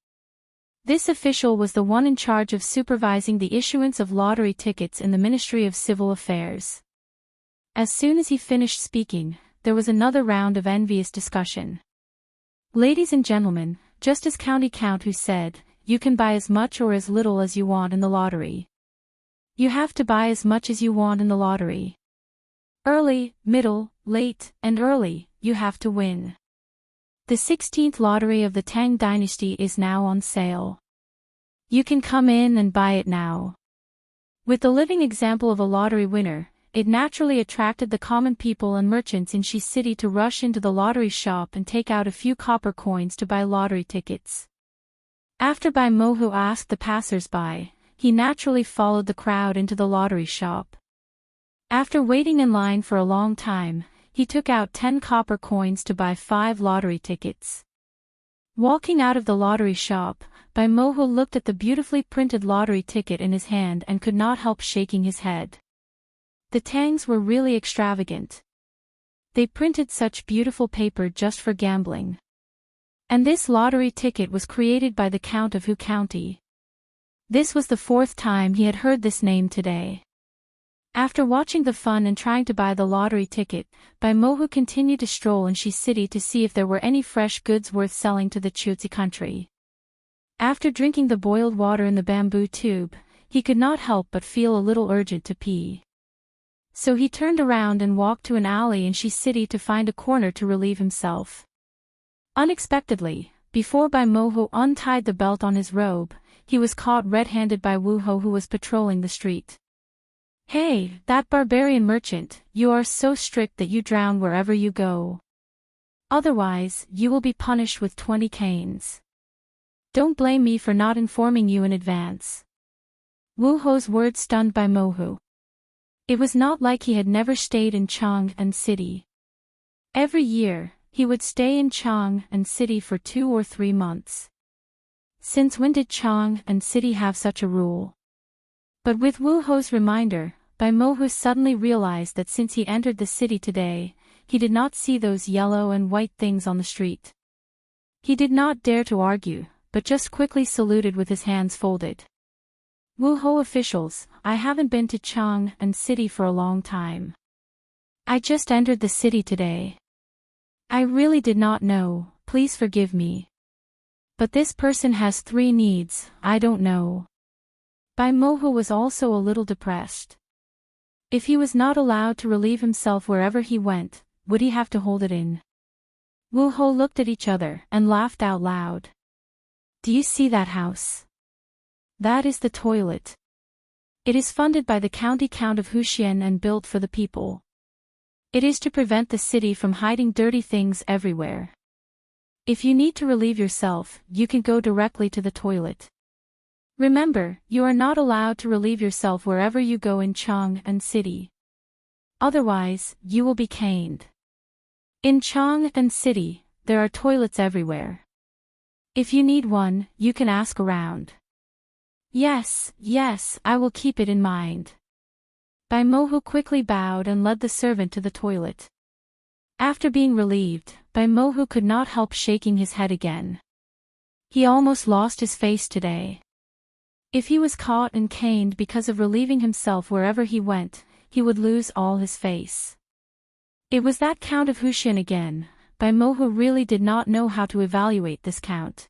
This official was the one in charge of supervising the issuance of lottery tickets in the Ministry of Civil Affairs. As soon as he finished speaking, there was another round of envious discussion. Ladies and gentlemen, just as County Count who said, you can buy as much or as little as you want in the lottery. You have to buy as much as you want in the lottery. Early, middle, late, and early, you have to win. The 16th lottery of the Tang Dynasty is now on sale. You can come in and buy it now. With the living example of a lottery winner, it naturally attracted the common people and merchants in Shi City to rush into the lottery shop and take out a few copper coins to buy lottery tickets. After Bai Mohu asked the passers-by, he naturally followed the crowd into the lottery shop. After waiting in line for a long time, he took out 10 copper coins to buy 5 lottery tickets. Walking out of the lottery shop, Bai Mohu looked at the beautifully printed lottery ticket in his hand and could not help shaking his head. The Tangs were really extravagant. They printed such beautiful paper just for gambling. And this lottery ticket was created by the Count of Hu County. This was the 4th time he had heard this name today. After watching the fun and trying to buy the lottery ticket, Bai Mohu continued to stroll in Shi City to see if there were any fresh goods worth selling to the Chutzi country. After drinking the boiled water in the bamboo tube, he could not help but feel a little urgent to pee. So he turned around and walked to an alley in Shi City to find a corner to relieve himself. Unexpectedly, before Bai Mohu untied the belt on his robe, he was caught red-handed by Wu Ho, who was patrolling the street. "Hey, that barbarian merchant, you are so strict that you drown wherever you go. Otherwise, you will be punished with 20 canes. Don't blame me for not informing you in advance." Wu Ho's words stunned Bai Mohu. It was not like he had never stayed in Chang'an City. Every year, he would stay in Chang'an City for 2 or 3 months. Since when did Chang'an City have such a rule? But with Wu Ho's reminder, Bai Mohu suddenly realized that since he entered the city today, he did not see those yellow and white things on the street. He did not dare to argue, but just quickly saluted with his hands folded. "Wu Ho officials, I haven't been to Chang'an City for a long time. I just entered the city today. I really did not know, please forgive me. But this person has 3 needs, I don't know." Bai Mohu was also a little depressed. If he was not allowed to relieve himself wherever he went, would he have to hold it in? Wu Ho looked at each other and laughed out loud. "Do you see that house? That is the toilet. It is funded by the County Count of Huxian and built for the people. It is to prevent the city from hiding dirty things everywhere. If you need to relieve yourself, you can go directly to the toilet. Remember, you are not allowed to relieve yourself wherever you go in Chang'an City. Otherwise, you will be caned. In Chang'an City, there are toilets everywhere. If you need one, you can ask around." Yes, I will keep it in mind." Bai Mohu quickly bowed and led the servant to the toilet. After being relieved, Bai Mohu could not help shaking his head again. He almost lost his face today. If he was caught and caned because of relieving himself wherever he went, he would lose all his face. It was that Count of Hushin again. Bai Mohu really did not know how to evaluate this count.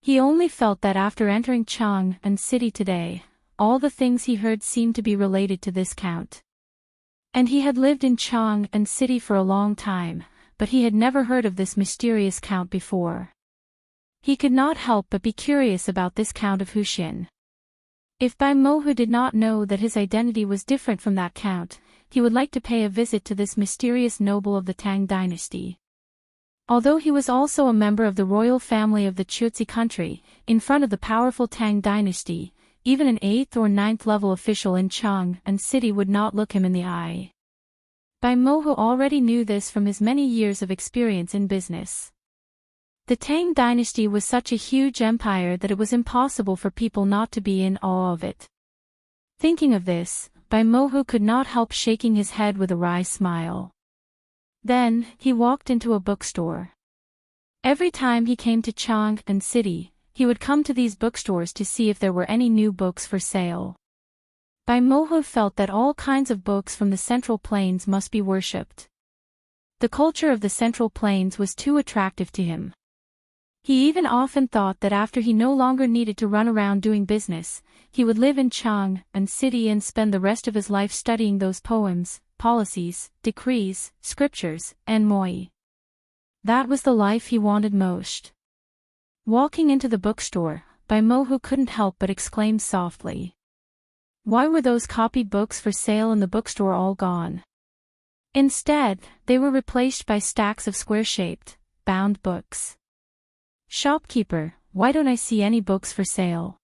He only felt that after entering Chang'an City today, all the things he heard seemed to be related to this count. And he had lived in Chang'an City for a long time, but he had never heard of this mysterious count before. He could not help but be curious about this Count of Hushin. If Bai Mohu did not know that his identity was different from that count, he would like to pay a visit to this mysterious noble of the Tang Dynasty. Although he was also a member of the royal family of the Chuzhi country, in front of the powerful Tang Dynasty, even an 8th or 9th level official in Chang'an City would not look him in the eye. Bai Mohu already knew this from his many years of experience in business. The Tang Dynasty was such a huge empire that it was impossible for people not to be in awe of it. Thinking of this, Bai Mohu could not help shaking his head with a wry smile. Then, he walked into a bookstore. Every time he came to Chang'an City, he would come to these bookstores to see if there were any new books for sale. Bai Mohu felt that all kinds of books from the Central Plains must be worshipped. The culture of the Central Plains was too attractive to him. He even often thought that after he no longer needed to run around doing business, he would live in Chang'an City and spend the rest of his life studying those poems, policies, decrees, scriptures, and moi. That was the life he wanted most. Walking into the bookstore, Bai Mohu couldn't help but exclaim softly. Why were those copied books for sale in the bookstore all gone? Instead, they were replaced by stacks of square-shaped, bound books. Shopkeeper, why don't I see any books for sale?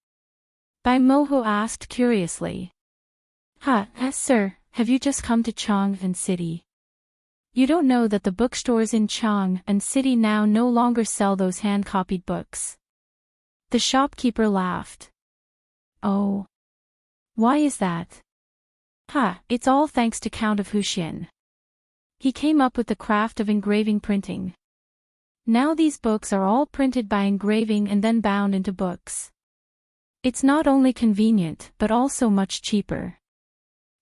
Bai Mohu asked curiously. Sir, have you just come to Chang'an City? You don't know that the bookstores in Chang'an City now no longer sell those hand-copied books. The shopkeeper laughed. Oh. Why is that? It's all thanks to Count of Hushin. He came up with the craft of engraving printing. Now these books are all printed by engraving and then bound into books. It's not only convenient but also much cheaper.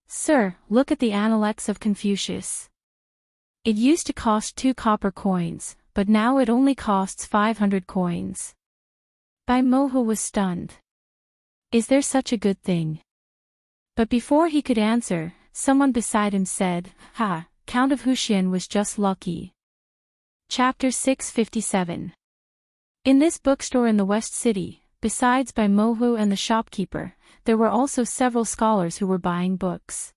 Sir, look at the Analects of Confucius. It used to cost 2 copper coins, but now it only costs 500 coins. Bai Mohu was stunned. Is there such a good thing? But before he could answer, someone beside him said, Count of Hushin was just lucky. Chapter 657. In this bookstore in the West City, besides Bai Mohu and the shopkeeper, there were also several scholars who were buying books.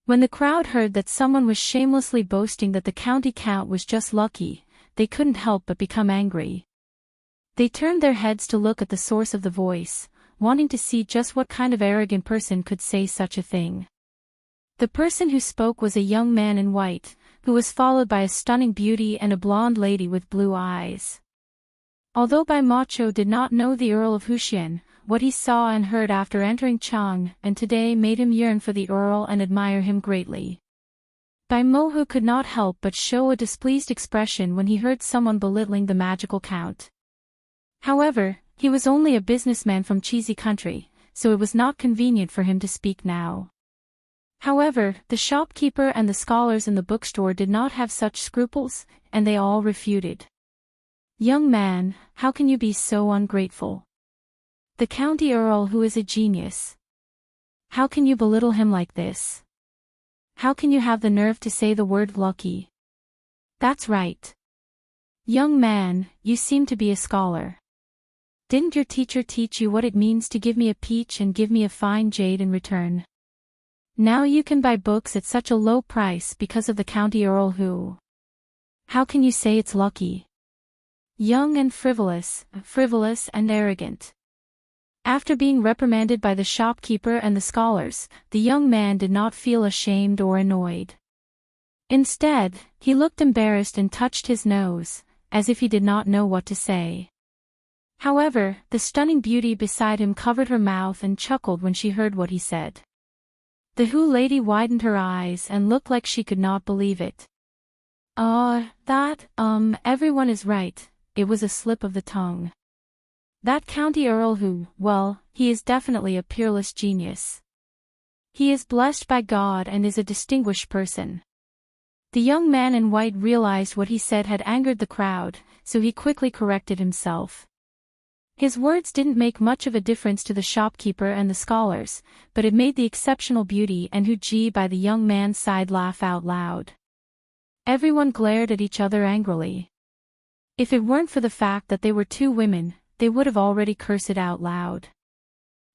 When the crowd heard that someone was shamelessly boasting that the county count was just lucky, they couldn't help but become angry. They turned their heads to look at the source of the voice, wanting to see just what kind of arrogant person could say such a thing. The person who spoke was a young man in white, who was followed by a stunning beauty and a blonde lady with blue eyes. Although Bai Mohu did not know the Earl of Hushin, what he saw and heard after entering Chang'an today made him yearn for the Earl and admire him greatly. Bai Mohu could not help but show a displeased expression when he heard someone belittling the magical count. However, he was only a businessman from Chuzhi country, so it was not convenient for him to speak now. However, the shopkeeper and the scholars in the bookstore did not have such scruples, and they all refuted. Young man, how can you be so ungrateful? The county earl who is a genius. How can you belittle him like this? How can you have the nerve to say the word lucky? That's right. Young man, you seem to be a scholar. Didn't your teacher teach you what it means to give me a peach and give me a fine jade in return? Now you can buy books at such a low price because of the county earl who. How can you say it's lucky? Young and frivolous and arrogant. After being reprimanded by the shopkeeper and the scholars, the young man did not feel ashamed or annoyed. Instead, he looked embarrassed and touched his nose, as if he did not know what to say. However, the stunning beauty beside him covered her mouth and chuckled when she heard what he said. The Hu lady widened her eyes and looked like she could not believe it. Everyone is right, it was a slip of the tongue. That county earl who, well, he is definitely a peerless genius. He is blessed by God and is a distinguished person. The young man in white realized what he said had angered the crowd, so he quickly corrected himself. His words didn't make much of a difference to the shopkeeper and the scholars, but it made the exceptional beauty and Huji by the young man's side laugh out loud. Everyone glared at each other angrily. If it weren't for the fact that they were two women, they would have already cursed it out loud.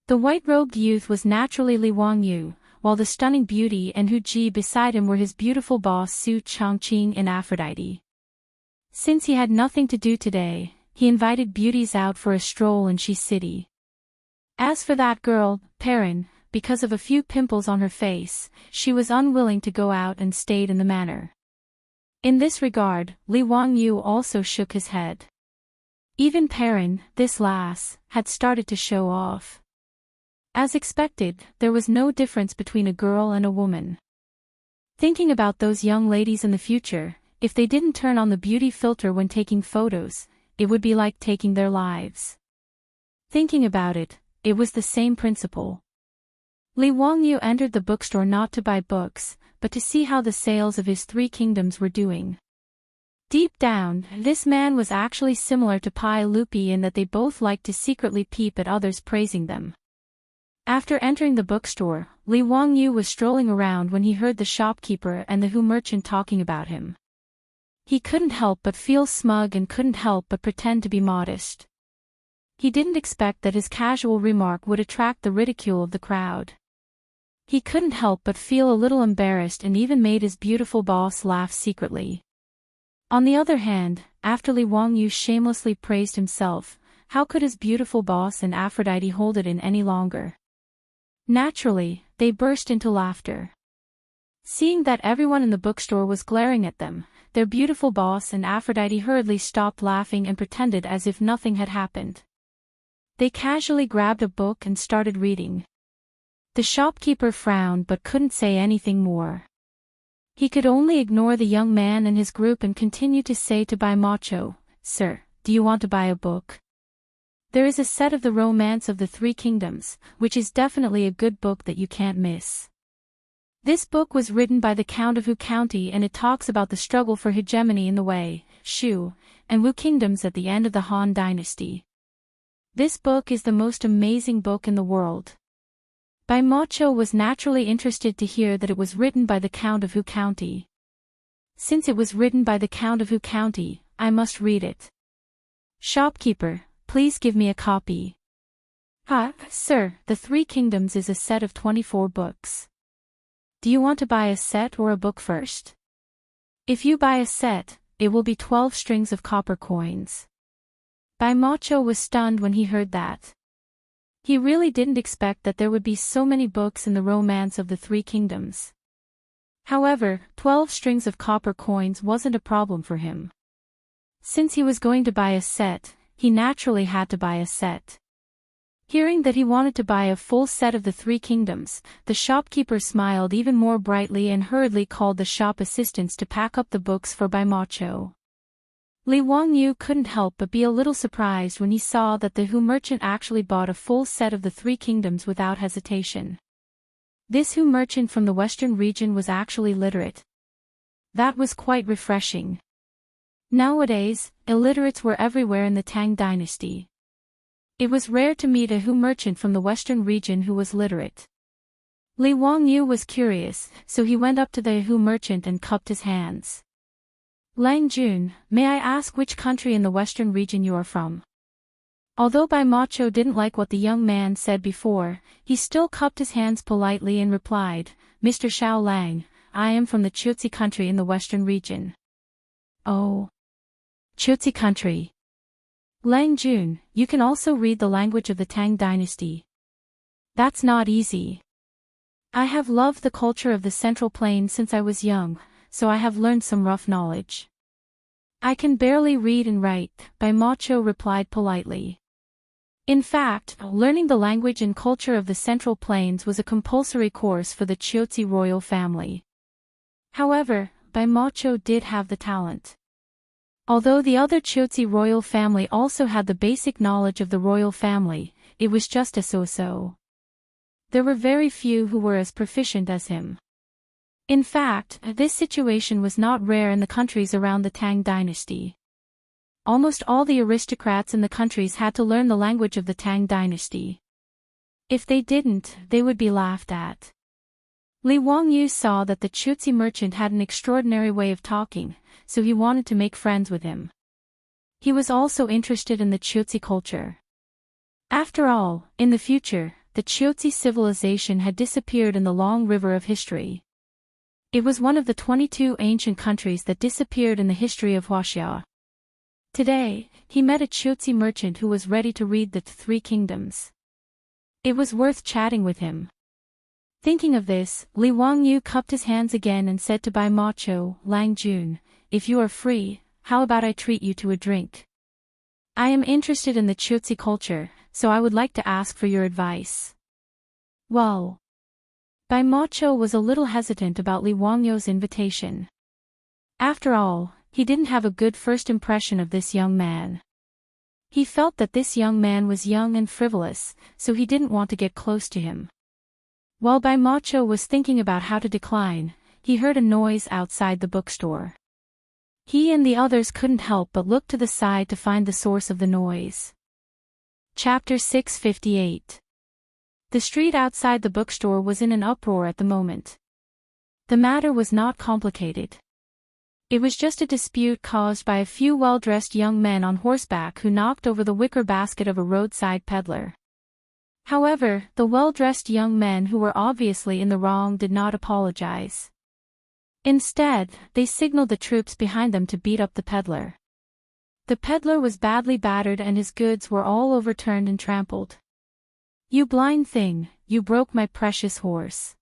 The white-robed youth was naturally Li Wangyu, while the stunning beauty and Huji beside him were his beautiful boss Su Chongqing and Aphrodite. Since he had nothing to do today, he invited beauties out for a stroll in Shi City. As for that girl, Perrin, because of a few pimples on her face, she was unwilling to go out and stayed in the manor. In this regard, Li Wangyu also shook his head. Even Perrin, this lass, had started to show off. As expected, there was no difference between a girl and a woman. Thinking about those young ladies in the future, if they didn't turn on the beauty filter when taking photos, it would be like taking their lives. Thinking about it, it was the same principle. Li Wangyu entered the bookstore not to buy books, but to see how the sales of his three kingdoms were doing. Deep down, this man was actually similar to Pai Lupi in that they both liked to secretly peep at others praising them. After entering the bookstore, Li Wangyu was strolling around when he heard the shopkeeper and the Hu merchant talking about him. He couldn't help but feel smug and couldn't help but pretend to be modest. He didn't expect that his casual remark would attract the ridicule of the crowd. He couldn't help but feel a little embarrassed and even made his beautiful boss laugh secretly. On the other hand, after Li Wangyu shamelessly praised himself, how could his beautiful boss and Aphrodite hold it in any longer? Naturally, they burst into laughter. Seeing that everyone in the bookstore was glaring at them, their beautiful boss and Aphrodite hurriedly stopped laughing and pretended as if nothing had happened. They casually grabbed a book and started reading. The shopkeeper frowned but couldn't say anything more. He could only ignore the young man and his group and continue to say to Bai Macho, "Sir, do you want to buy a book? There is a set of the Romance of the Three Kingdoms, which is definitely a good book that you can't miss. This book was written by the Count of Hu County and it talks about the struggle for hegemony in the Wei, Shu, and Wu kingdoms at the end of the Han Dynasty. This book is the most amazing book in the world." Bai Macho was naturally interested to hear that it was written by the Count of Hu County. "Since it was written by the Count of Hu County, I must read it. Shopkeeper, please give me a copy." Sir, the Three Kingdoms is a set of 24 books. Do you want to buy a set or a book first? If you buy a set, it will be 12 strings of copper coins. Bai Macho was stunned when he heard that. He really didn't expect that there would be so many books in the Romance of the Three Kingdoms. However, 12 strings of copper coins wasn't a problem for him. Since he was going to buy a set, he naturally had to buy a set. Hearing that he wanted to buy a full set of the Three Kingdoms, the shopkeeper smiled even more brightly and hurriedly called the shop assistants to pack up the books for Bai Macho. Li Wangyu couldn't help but be a little surprised when he saw that the Hu merchant actually bought a full set of the Three Kingdoms without hesitation. This Hu merchant from the western region was actually literate. That was quite refreshing. Nowadays, illiterates were everywhere in the Tang Dynasty. It was rare to meet a Hu merchant from the western region who was literate. Li Wangyu was curious, so he went up to the Hu merchant and cupped his hands. "Lang Jun, may I ask which country in the western region you are from?" Although Bai Macho didn't like what the young man said before, he still cupped his hands politely and replied, "Mr. Xiao Lang, I am from the Chutzi country in the western region." "Oh. Chutzi country. Lang Jun, you can also read the language of the Tang Dynasty. That's not easy. I have loved the culture of the Central Plain since I was young, so I have learned some rough knowledge." "I can barely read and write," Bai Macho replied politely. In fact, learning the language and culture of the Central Plains was a compulsory course for the Chutzi royal family. However, Bai Macho did have the talent. Although the other Chotzi royal family also had the basic knowledge of the royal family, it was just a so-so. There were very few who were as proficient as him. In fact, this situation was not rare in the countries around the Tang Dynasty. Almost all the aristocrats in the countries had to learn the language of the Tang Dynasty. If they didn't, they would be laughed at. Li Wangyu saw that the Chotzi merchant had an extraordinary way of talking, so he wanted to make friends with him. He was also interested in the Chotzi culture. After all, in the future, the Chotzi civilization had disappeared in the long river of history. It was one of the 22 ancient countries that disappeared in the history of Huaxia. Today, he met a Chotzi merchant who was ready to read the Three Kingdoms. It was worth chatting with him. Thinking of this, Li Wangyu cupped his hands again and said to Bai Macho, Lang Jun, if you are free, how about I treat you to a drink? I am interested in the Chotzi culture, so I would like to ask for your advice. Well. Bai Macho was a little hesitant about Li Wangyu's invitation. After all, he didn't have a good first impression of this young man. He felt that this young man was young and frivolous, so he didn't want to get close to him. While Bai Macho was thinking about how to decline, he heard a noise outside the bookstore. He and the others couldn't help but look to the side to find the source of the noise. Chapter 658. The street outside the bookstore was in an uproar at the moment. The matter was not complicated. It was just a dispute caused by a few well-dressed young men on horseback who knocked over the wicker basket of a roadside peddler. However, the well-dressed young men who were obviously in the wrong did not apologize. Instead, they signaled the troops behind them to beat up the peddler. The peddler was badly battered and his goods were all overturned and trampled. You blind thing, you broke my precious horse.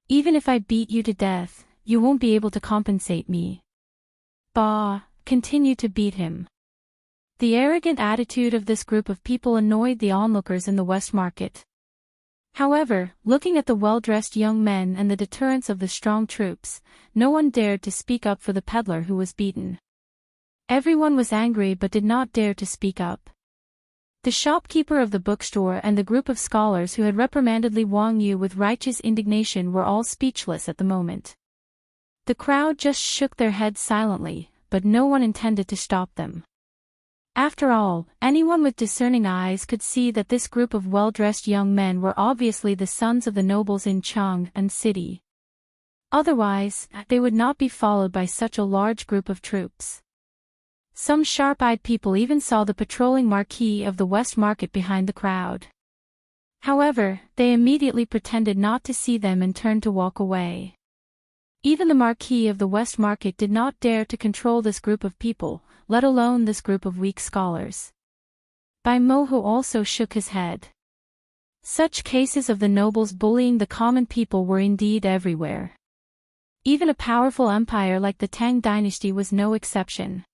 Even if I beat you to death, you won't be able to compensate me. Bah, continued to beat him. The arrogant attitude of this group of people annoyed the onlookers in the West Market. However, looking at the well-dressed young men and the deterrence of the strong troops, no one dared to speak up for the peddler who was beaten. Everyone was angry but did not dare to speak up. The shopkeeper of the bookstore and the group of scholars who had reprimanded Li Wangyu with righteous indignation were all speechless at the moment. The crowd just shook their heads silently, but no one intended to stop them. After all, anyone with discerning eyes could see that this group of well-dressed young men were obviously the sons of the nobles in Chang and City. Otherwise, they would not be followed by such a large group of troops. Some sharp-eyed people even saw the patrolling Marquis of the West Market behind the crowd. However, they immediately pretended not to see them and turned to walk away. Even the Marquis of the West Market did not dare to control this group of people, let alone this group of weak scholars. Bai Moho also shook his head. Such cases of the nobles bullying the common people were indeed everywhere. Even a powerful empire like the Tang Dynasty was no exception.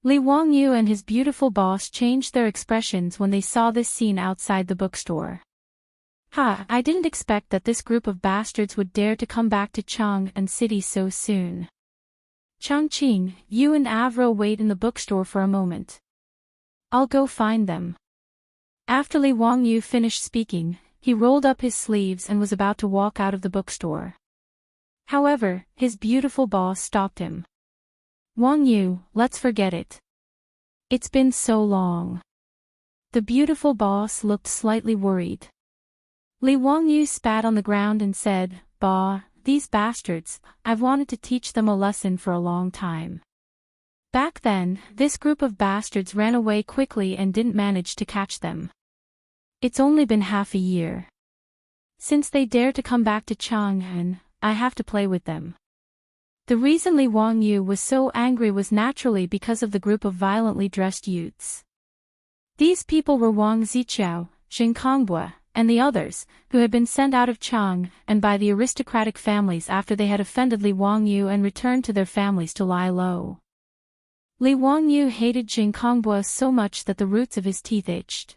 Li Wangyu and his beautiful boss changed their expressions when they saw this scene outside the bookstore. I didn't expect that this group of bastards would dare to come back to Chang and City so soon. Changqing, you and Avro wait in the bookstore for a moment. I'll go find them. After Li Wangyu finished speaking, he rolled up his sleeves and was about to walk out of the bookstore. However, his beautiful boss stopped him. Wangyu, let's forget it. It's been so long. The beautiful boss looked slightly worried. Li Wangyu spat on the ground and said, Bah, these bastards, I've wanted to teach them a lesson for a long time. Back then, this group of bastards ran away quickly and didn't manage to catch them. It's only been half a year. Since they dare to come back to Chang'an, I have to play with them. The reason Li Wangyu was so angry was naturally because of the group of violently dressed youths. These people were Wang Ziqiao, Xing Kongbua, and the others, who had been sent out of Chang and by the aristocratic families after they had offended Li Wangyu and returned to their families to lie low. Li Wangyu hated Xing Kongbua so much that the roots of his teeth itched.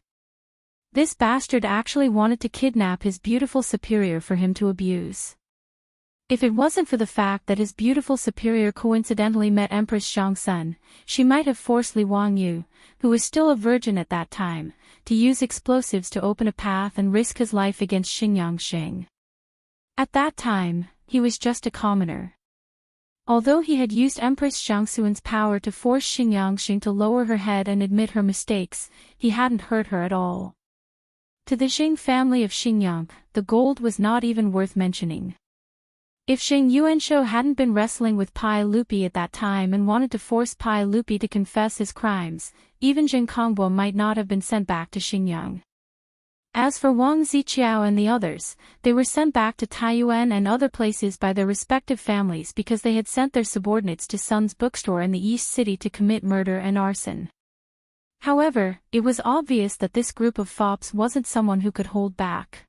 This bastard actually wanted to kidnap his beautiful superior for him to abuse. If it wasn't for the fact that his beautiful superior coincidentally met Empress Zhangsun, she might have forced Li Wangyu, who was still a virgin at that time, to use explosives to open a path and risk his life against Xingyang Xing. At that time, he was just a commoner. Although he had used Empress Zhangsun's power to force Xingyang Xing to lower her head and admit her mistakes, he hadn't hurt her at all. To the Xing family of Xingyang, the gold was not even worth mentioning. If Xing Yuanshou hadn't been wrestling with Pai Lupi at that time and wanted to force Pai Lupi to confess his crimes, even Jing Kongbo might not have been sent back to Xingyang. As for Wang Ziqiao and the others, they were sent back to Taiyuan and other places by their respective families because they had sent their subordinates to Sun's bookstore in the East City to commit murder and arson. However, it was obvious that this group of fops wasn't someone who could hold back.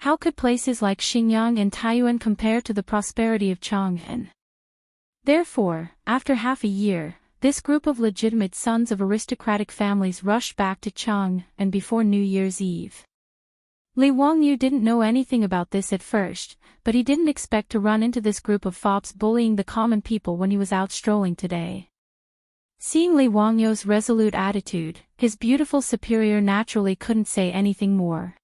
How could places like Xingyang and Taiyuan compare to the prosperity of Chang'an? Therefore, after half a year, this group of legitimate sons of aristocratic families rushed back to Chang'an before New Year's Eve. Li Wangyu didn't know anything about this at first, but he didn't expect to run into this group of fops bullying the common people when he was out strolling today. Seeing Li Wangyu's resolute attitude, his beautiful superior naturally couldn't say anything more.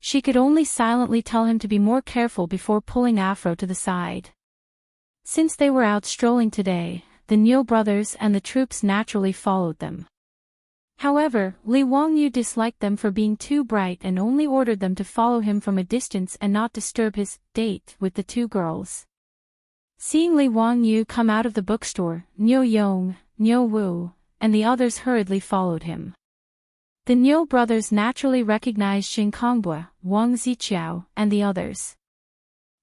She could only silently tell him to be more careful before pulling Afro to the side. Since they were out strolling today, the Niu brothers and the troops naturally followed them. However, Li Wangyu disliked them for being too bright and only ordered them to follow him from a distance and not disturb his date with the two girls. Seeing Li Wangyu come out of the bookstore, Niu Yong, Niu Wu, and the others hurriedly followed him. The Niu brothers naturally recognized Xing Kongbue, Wang Ziqiao, and the others.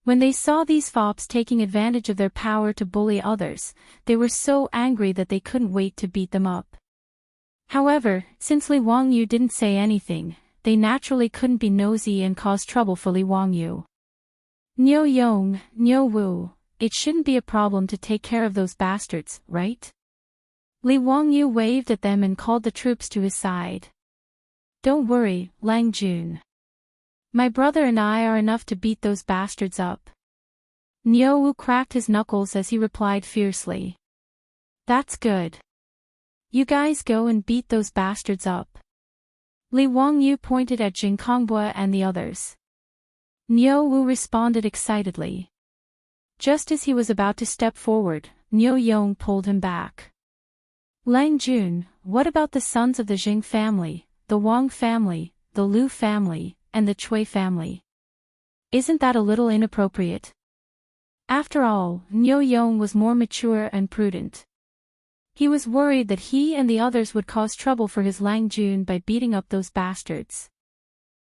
When they saw these fops taking advantage of their power to bully others, they were so angry that they couldn't wait to beat them up. However, since Li Wangyu didn't say anything, they naturally couldn't be nosy and cause trouble for Li Wangyu. Niu Yong, Niu Wu, it shouldn't be a problem to take care of those bastards, right? Li Wangyu waved at them and called the troops to his side. Don't worry, Lang Jun. My brother and I are enough to beat those bastards up. Niu Wu cracked his knuckles as he replied fiercely. That's good. You guys go and beat those bastards up. Li Wangyu pointed at Jing Kongbue and the others. Niu Wu responded excitedly. Just as he was about to step forward, Niu Yong pulled him back. Lang Jun, what about the sons of the Jing family, the Wang family, the Lu family, and the Chui family? Isn't that a little inappropriate? After all, Niu Yong was more mature and prudent. He was worried that he and the others would cause trouble for his Lang Jun by beating up those bastards.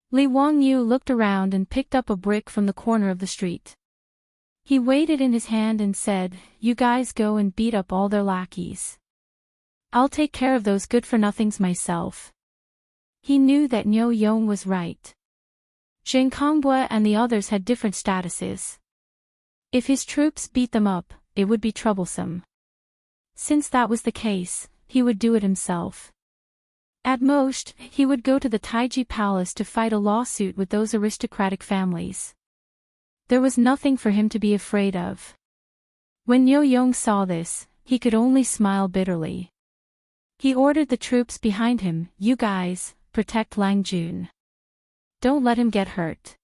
Li Wangyu looked around and picked up a brick from the corner of the street. He weighed it in his hand and said, You guys go and beat up all their lackeys. I'll take care of those good-for-nothings myself. He knew that Niu Yong was right. Jing Kongbue and the others had different statuses. If his troops beat them up, it would be troublesome. Since that was the case, he would do it himself. At most, he would go to the Taiji Palace to fight a lawsuit with those aristocratic families. There was nothing for him to be afraid of. When Niu Yong saw this, he could only smile bitterly. He ordered the troops behind him, You guys, protect Lang Jun. Don't let him get hurt.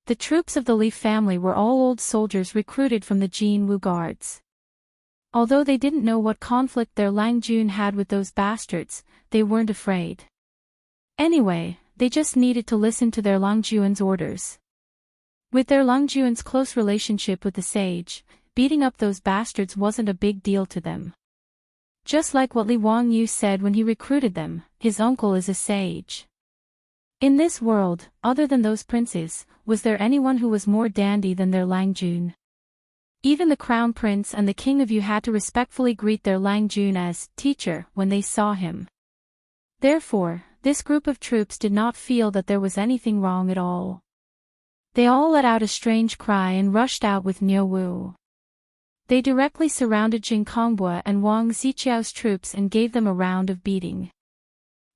The troops of the Li family were all old soldiers recruited from the Jin Wu Guards. Although they didn't know what conflict their Lang Jun had with those bastards, they weren't afraid. Anyway, they just needed to listen to their Lang Jun's orders. With their Lang Jun's close relationship with the sage, beating up those bastards wasn't a big deal to them. Just like what Li Wangyu said when he recruited them, his uncle is a sage. In this world, other than those princes, was there anyone who was more dandy than their Lang Jun? Even the crown prince and the king of Yu had to respectfully greet their Lang Jun as teacher when they saw him. Therefore, this group of troops did not feel that there was anything wrong at all. They all let out a strange cry and rushed out with Niu Wu. They directly surrounded Jing Kongbue and Wang Ziqiao's troops and gave them a round of beating.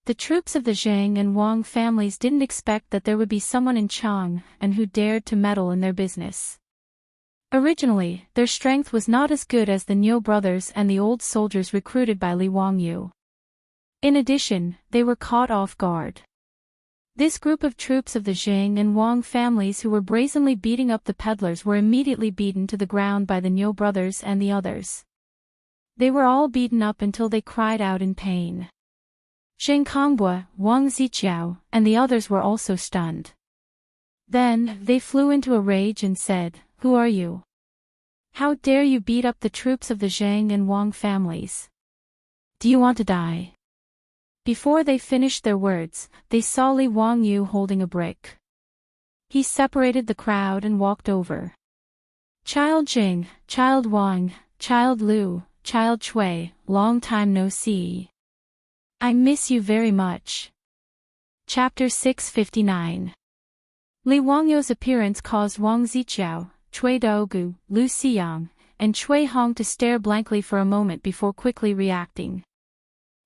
The troops of the Zhang and Wang families didn't expect that there would be someone in Chang'an who dared to meddle in their business. Originally, their strength was not as good as the Niu brothers and the old soldiers recruited by Li Wangyu. In addition, they were caught off guard. This group of troops of the Jing and Wang families who were brazenly beating up the peddlers were immediately beaten to the ground by the Niu brothers and the others. They were all beaten up until they cried out in pain. Zheng Kongbue, Wang Ziqiao, and the others were also stunned. Then, they flew into a rage and said, "Who are you? How dare you beat up the troops of the Zhang and Wang families? Do you want to die?" Before they finished their words, they saw Li Wangyu holding a brick. He separated the crowd and walked over. "Child Jing, Child Wang, Child Lu, Child Chui, long time no see. I miss you very much." Chapter 659. Li Wangyu's appearance caused Wang Ziqiao, Cui Daogu, Lu Xiyang, and Cui Hong to stare blankly for a moment before quickly reacting.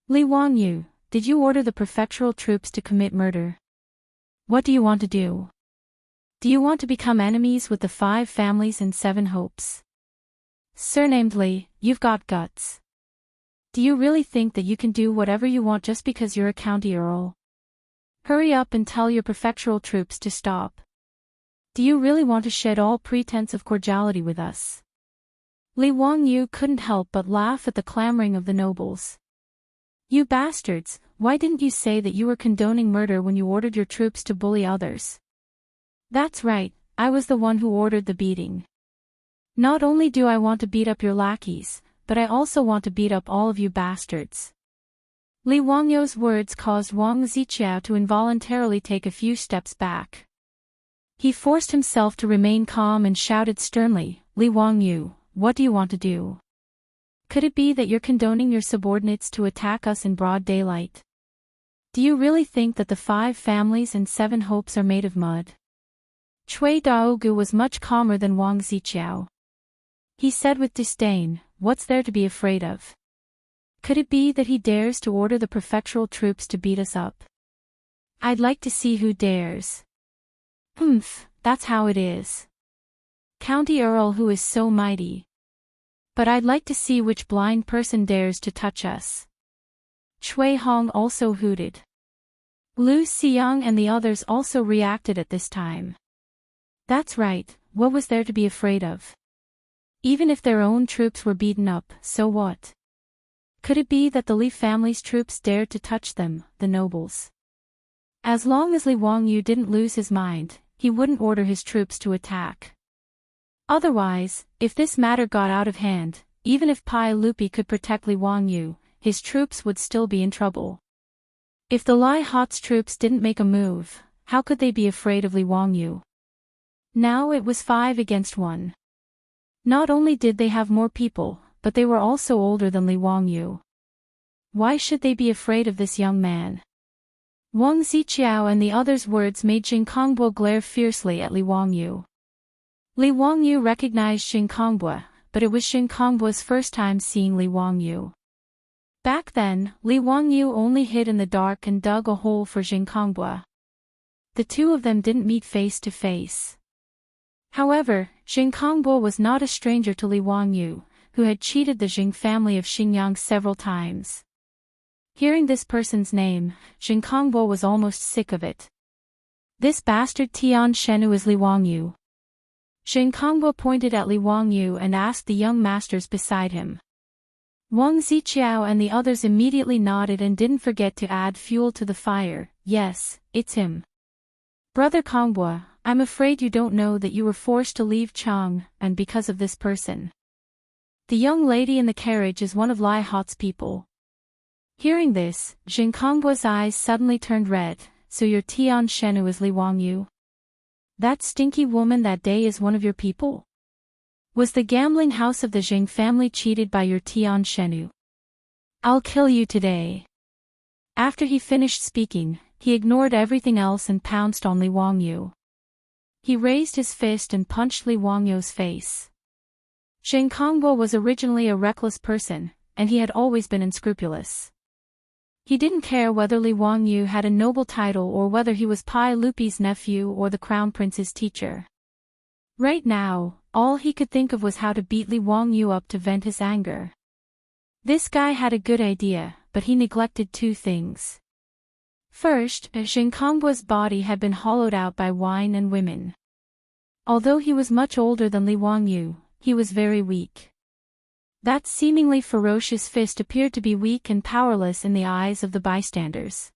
"Li Wangyu, did you order the prefectural troops to commit murder? What do you want to do? Do you want to become enemies with the 5 families and 7 hopes? Surnamed Li, you've got guts. Do you really think that you can do whatever you want just because you're a county earl? Hurry up and tell your prefectural troops to stop. Do you really want to shed all pretense of cordiality with us?" Li Wangyu couldn't help but laugh at the clamoring of the nobles. "You bastards, why didn't you say that you were condoning murder when you ordered your troops to bully others?" "That's right, I was the one who ordered the beating. Not only do I want to beat up your lackeys, but I also want to beat up all of you bastards." Li Wangyu's words caused Wang Ziqiao to involuntarily take a few steps back. He forced himself to remain calm and shouted sternly, "Li Wangyu, what do you want to do? Could it be that you're condoning your subordinates to attack us in broad daylight? Do you really think that the 5 families and 7 hopes are made of mud?" Cui Daogu was much calmer than Wang Ziqiao. He said with disdain, "What's there to be afraid of? Could it be that he dares to order the prefectural troops to beat us up? I'd like to see who dares." "Humph, that's how it is. County Earl who is so mighty. But I'd like to see which blind person dares to touch us." Cui Hong also hooted. Lu Xiyang and the others also reacted at this time. That's right, what was there to be afraid of? Even if their own troops were beaten up, so what? Could it be that the Li family's troops dared to touch them, the nobles? As long as Li Wangyu didn't lose his mind, he wouldn't order his troops to attack. Otherwise, if this matter got out of hand, even if Pai Lupi could protect Li Wangyu, his troops would still be in trouble. If the Lai Hot's troops didn't make a move, how could they be afraid of Li Wangyu? Now it was 5 against 1. Not only did they have more people, but they were also older than Li Wangyu. Why should they be afraid of this young man? Wang Ziqiao and the others' words made Zheng Kongbue glare fiercely at Li Wangyu. Li Wangyu recognized Zheng Kongbue, but it was Zheng Kongbue's first time seeing Li Wangyu. Back then, Li Wangyu only hid in the dark and dug a hole for Zheng Kongbue. The two of them didn't meet face to face. However, Zheng Kongbue was not a stranger to Li Wangyu, who had cheated the Jing family of Xingyang several times. Hearing this person's name, Zheng Kongbue was almost sick of it. "This bastard Tian Shenu is Li Wangyu." Zheng Kongbue pointed at Li Wangyu and asked the young masters beside him. Wang Ziqiao and the others immediately nodded and didn't forget to add fuel to the fire. "Yes, it's him. Brother Kongbue, I'm afraid you don't know that you were forced to leave Chang, and because of this person. The young lady in the carriage is one of Lai Hot's people." Hearing this, Zheng Kongbue's eyes suddenly turned red. "So your Tian Shenu is Li Wangyu? That stinky woman that day is one of your people? Was the gambling house of the Zheng family cheated by your Tian Shenu? I'll kill you today." After he finished speaking, he ignored everything else and pounced on Li Wangyu. He raised his fist and punched Li Wangyu's face. Zheng Kongbue was originally a reckless person, and he had always been unscrupulous. He didn't care whether Li Wangyu had a noble title or whether he was Pai Lupi's nephew or the crown prince's teacher. Right now, All he could think of was how to beat Li Wangyu up to vent his anger. This guy had a good idea, but he neglected two things. First, Jing Kongbu's body had been hollowed out by wine and women. Although he was much older than Li Wangyu, he was very weak. That seemingly ferocious fist appeared to be weak and powerless in the eyes of the bystanders.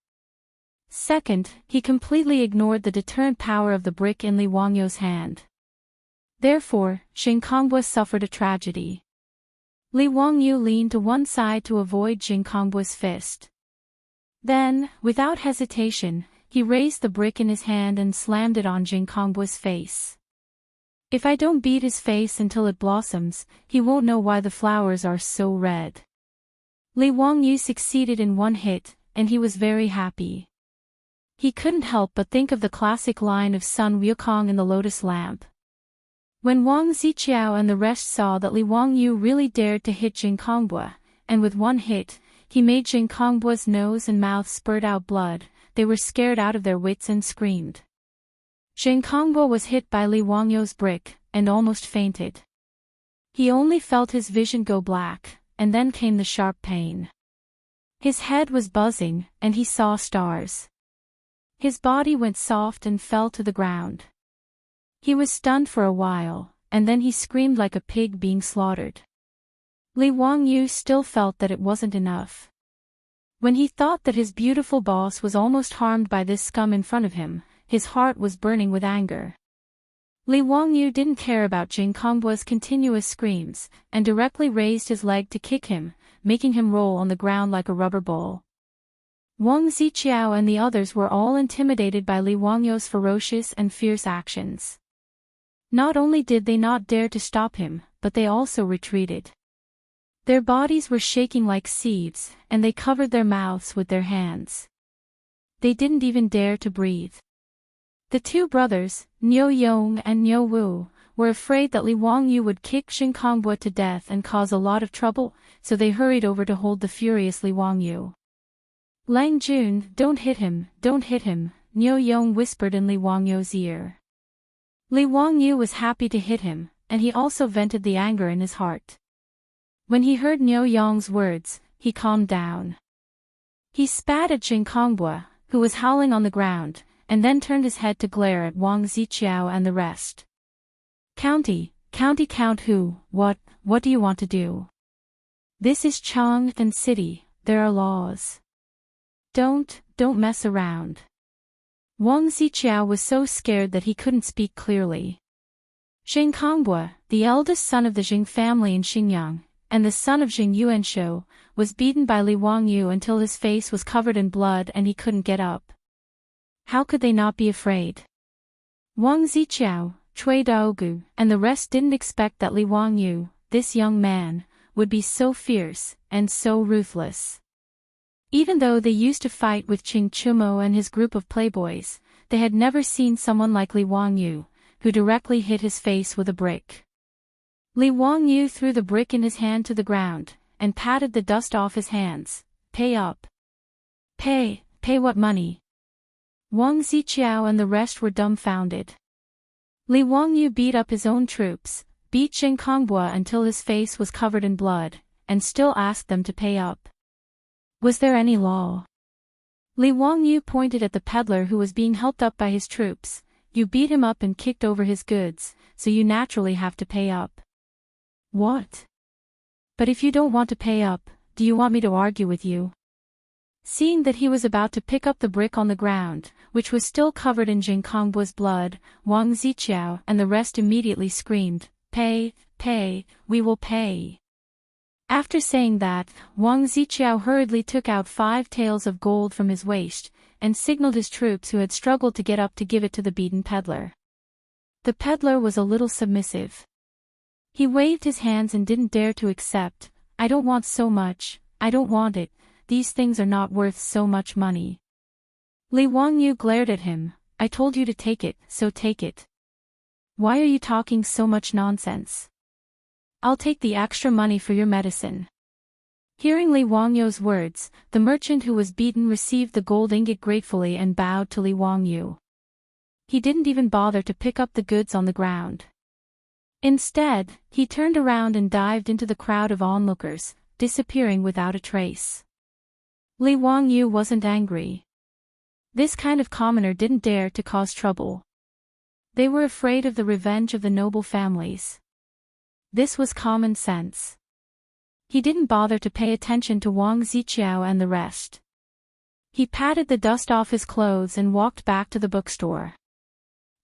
Second, he completely ignored the deterrent power of the brick in Li Wangyu's hand. Therefore, Jing Kongbu suffered a tragedy. Li Wangyu leaned to one side to avoid Jing Kongbu's fist. Then, without hesitation, he raised the brick in his hand and slammed it on Jing Kongbu's face. If I don't beat his face until it blossoms, he won't know why the flowers are so red. Li Wangyu succeeded in one hit, and he was very happy. He couldn't help but think of the classic line of Sun Wukong in the lotus lamp. When Wang Ziqiao and the rest saw that Li Wangyu really dared to hit Jing Kongbu, and with one hit, he made Jing Kongbu's nose and mouth spurt out blood, they were scared out of their wits and screamed. Jing Kongbu was hit by Li Wangyu's brick, and almost fainted. He only felt his vision go black, and then came the sharp pain. His head was buzzing, and he saw stars. His body went soft and fell to the ground. He was stunned for a while, and then he screamed like a pig being slaughtered. Li Wangyu still felt that it wasn't enough. When he thought that his beautiful boss was almost harmed by this scum in front of him, his heart was burning with anger. Li Wangyu didn't care about Jing Kongbu's continuous screams, and directly raised his leg to kick him, making him roll on the ground like a rubber ball. Wang Ziqiao and the others were all intimidated by Li Wangyu's ferocious and fierce actions. Not only did they not dare to stop him, but they also retreated. Their bodies were shaking like seeds, and they covered their mouths with their hands. They didn't even dare to breathe. The two brothers, Niu Yong and Niu Wu, were afraid that Li Wangyu would kick Jing Kongbu to death and cause a lot of trouble, so they hurried over to hold the furious Li Wangyu. Lang Jun, don't hit him, Niu Yong whispered in Li Wangyu's ear. Li Wangyu was happy to hit him, and he also vented the anger in his heart. When he heard Niu Yong's words, he calmed down. He spat at Jing Kongbu, who was howling on the ground, and then turned his head to glare at Wang Ziqiao and the rest. Count who, what do you want to do? This is Chang'an City, there are laws. Don't mess around. Wang Ziqiao was so scared that he couldn't speak clearly. Jing Kongbu, the eldest son of the Jing family in Xinjiang, and the son of Jing Yuanshou, was beaten by Li Wangyu until his face was covered in blood and he couldn't get up. How could they not be afraid? Wang Ziqiao, Cui Daogu, and the rest didn't expect that Li Wangyu, this young man, would be so fierce and so ruthless. Even though they used to fight with Qing Chumo and his group of playboys, they had never seen someone like Li Wangyu, who directly hit his face with a brick. Li Wangyu threw the brick in his hand to the ground, and patted the dust off his hands. Pay up. Pay what money? Wang Ziqiao and the rest were dumbfounded. Li Wangyu beat up his own troops, beat Jing Kongbu until his face was covered in blood, and still asked them to pay up. Was there any law? Li Wangyu pointed at the peddler who was being helped up by his troops. You beat him up and kicked over his goods, so you naturally have to pay up. What? But if you don't want to pay up, do you want me to argue with you? Seeing that he was about to pick up the brick on the ground, which was still covered in Jing Kongbu's blood, Wang Ziqiao and the rest immediately screamed, Pay, we will pay. After saying that, Wang Ziqiao hurriedly took out 5 taels of gold from his waist, and signaled his troops who had struggled to get up to give it to the beaten peddler. The peddler was a little submissive. He waved his hands and didn't dare to accept. I don't want so much, I don't want it, these things are not worth so much money. Li Wangyu glared at him. I told you to take it, so take it. Why are you talking so much nonsense? I'll take the extra money for your medicine. Hearing Li Wangyu's words, the merchant who was beaten received the gold ingot gratefully and bowed to Li Wangyu. He didn't even bother to pick up the goods on the ground. Instead, he turned around and dived into the crowd of onlookers, disappearing without a trace. Li Wangyu wasn't angry. This kind of commoner didn't dare to cause trouble. They were afraid of the revenge of the noble families. This was common sense. He didn't bother to pay attention to Wang Ziqiao and the rest. He patted the dust off his clothes and walked back to the bookstore.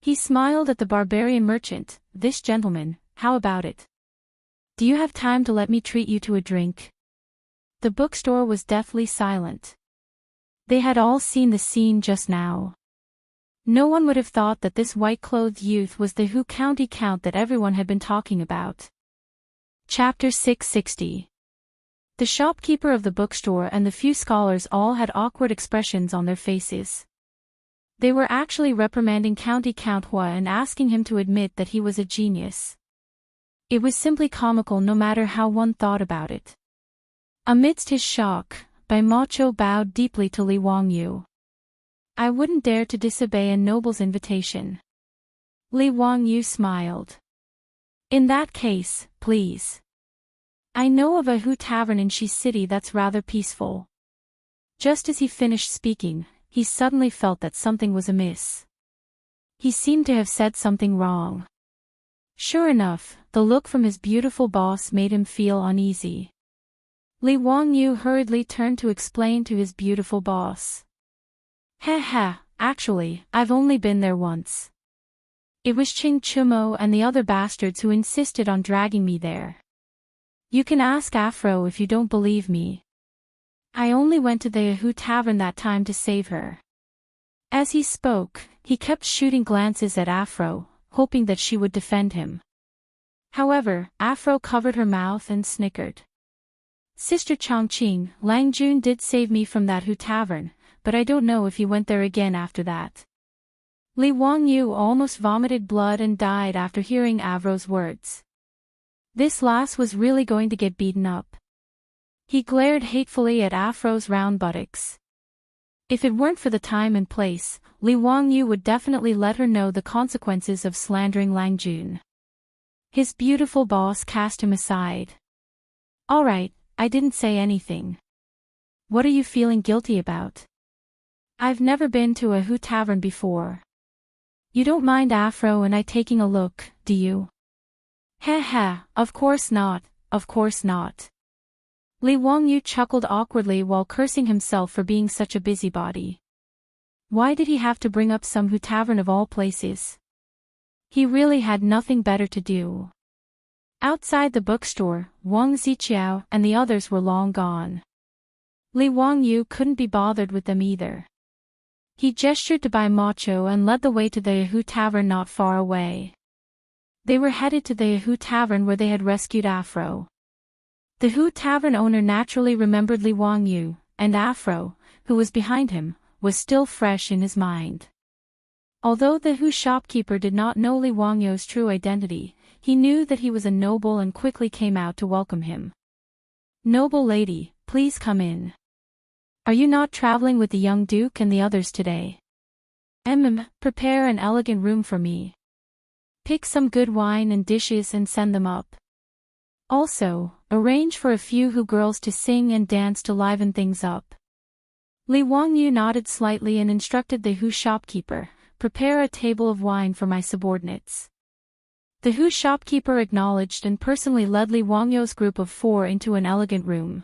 He smiled at the barbarian merchant. "This gentleman, how about it? Do you have time to let me treat you to a drink?" The bookstore was deathly silent. They had all seen the scene just now. No one would have thought that this white-clothed youth was the Hu County Count that everyone had been talking about. Chapter 660. The shopkeeper of the bookstore and the few scholars all had awkward expressions on their faces. They were actually reprimanding County Count Hua and asking him to admit that he was a genius. It was simply comical no matter how one thought about it. Amidst his shock, Bai Macho bowed deeply to Li Wangyu. "I wouldn't dare to disobey a noble's invitation." Li Wangyu smiled. "In that case, please. I know of a Hu tavern in Shi City that's rather peaceful." Just as he finished speaking, he suddenly felt that something was amiss. He seemed to have said something wrong. Sure enough, the look from his beautiful boss made him feel uneasy. Li Wangyu hurriedly turned to explain to his beautiful boss. Actually, I've only been there once. It was Ching Chumo and the other bastards who insisted on dragging me there. You can ask Afro if you don't believe me. I only went to the Yahoo Tavern that time to save her." As he spoke, he kept shooting glances at Afro, hoping that she would defend him. However, Afro covered her mouth and snickered. "Sister Chongqing, Lang Jun did save me from that Hu Tavern, but I don't know if he went there again after that." Li Wangyu almost vomited blood and died after hearing Avro's words. This lass was really going to get beaten up. He glared hatefully at Afro's round buttocks. If it weren't for the time and place, Li Wangyu would definitely let her know the consequences of slandering Lang Jun. His beautiful boss cast him aside. "All right, I didn't say anything. What are you feeling guilty about? I've never been to a Hu tavern before. You don't mind Afro and I taking a look, do you?" Of course not, of course not." Li Wangyu chuckled awkwardly while cursing himself for being such a busybody. Why did he have to bring up some Hu tavern of all places? He really had nothing better to do. Outside the bookstore, Wang Ziqiao and the others were long gone. Li Wangyu couldn't be bothered with them either. He gestured to Bai Macho and led the way to the Yahoo Tavern not far away. They were headed to the Yahoo Tavern where they had rescued Afro. The Hu Tavern owner naturally remembered Li Wangyu, and Afro, who was behind him, was still fresh in his mind. Although the Hu shopkeeper did not know Li Wangyu's true identity, he knew that he was a noble and quickly came out to welcome him. "Noble lady, please come in. Are you not traveling with the young duke and the others today? Prepare an elegant room for me. Pick some good wine and dishes and send them up. Also, arrange for a few Hu girls to sing and dance to liven things up." Li Wangyu nodded slightly and instructed the Hu shopkeeper, "Prepare a table of wine for my subordinates." The Hu shopkeeper acknowledged and personally led Li Wangyu's group of 4 into an elegant room.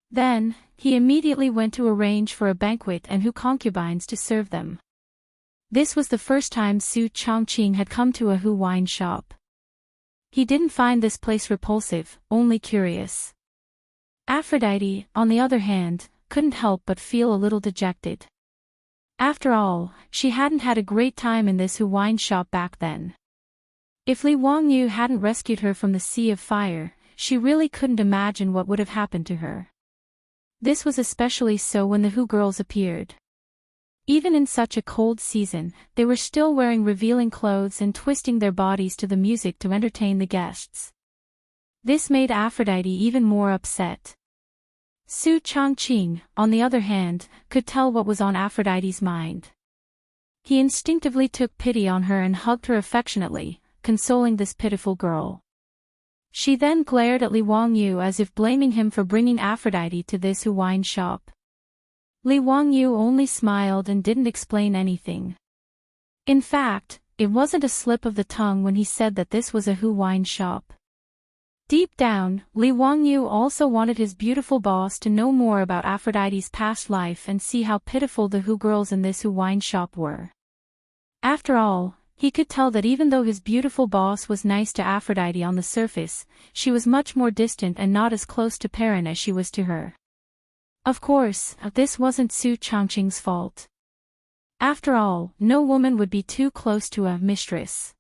Then, he immediately went to arrange for a banquet and Hu concubines to serve them. This was the first time Su Chongqing had come to a Hu wine shop. He didn't find this place repulsive, only curious. Aphrodite, on the other hand, couldn't help but feel a little dejected. After all, she hadn't had a great time in this Hu wine shop back then. If Li Wangyu hadn't rescued her from the sea of fire, she really couldn't imagine what would have happened to her. This was especially so when the Hu girls appeared. Even in such a cold season, they were still wearing revealing clothes and twisting their bodies to the music to entertain the guests. This made Aphrodite even more upset. Su Chongqing, on the other hand, could tell what was on Aphrodite's mind. He instinctively took pity on her and hugged her affectionately, consoling this pitiful girl. She then glared at Li Wangyu as if blaming him for bringing Aphrodite to this wine shop. Li Wangyu only smiled and didn't explain anything. In fact, it wasn't a slip of the tongue when he said that this was a wine shop. Deep down, Li Wangyu also wanted his beautiful boss to know more about Aphrodite's past life and see how pitiful the girls in this wine shop were. After all, he could tell that even though his beautiful boss was nice to Aphrodite on the surface, she was much more distant and not as close to Perrin as she was to her. Of course, this wasn't Su Changqing's fault. After all, no woman would be too close to a mistress.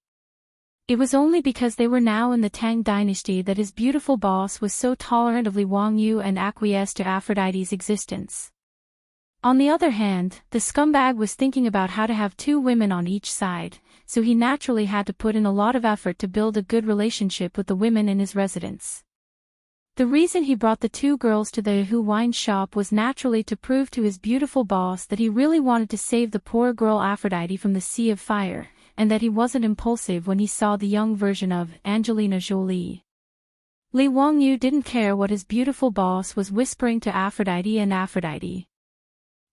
It was only because they were now in the Tang Dynasty that his beautiful boss was so tolerant of Li Wangyu and acquiesced to Aphrodite's existence. On the other hand, the scumbag was thinking about how to have 2 women on each side, so he naturally had to put in a lot of effort to build a good relationship with the women in his residence. The reason he brought the 2 girls to the wine shop was naturally to prove to his beautiful boss that he really wanted to save the poor girl Aphrodite from the sea of fire, and that he wasn't impulsive when he saw the young version of Angelina Jolie. Li Wangyu didn't care what his beautiful boss was whispering to Aphrodite and Aphrodite.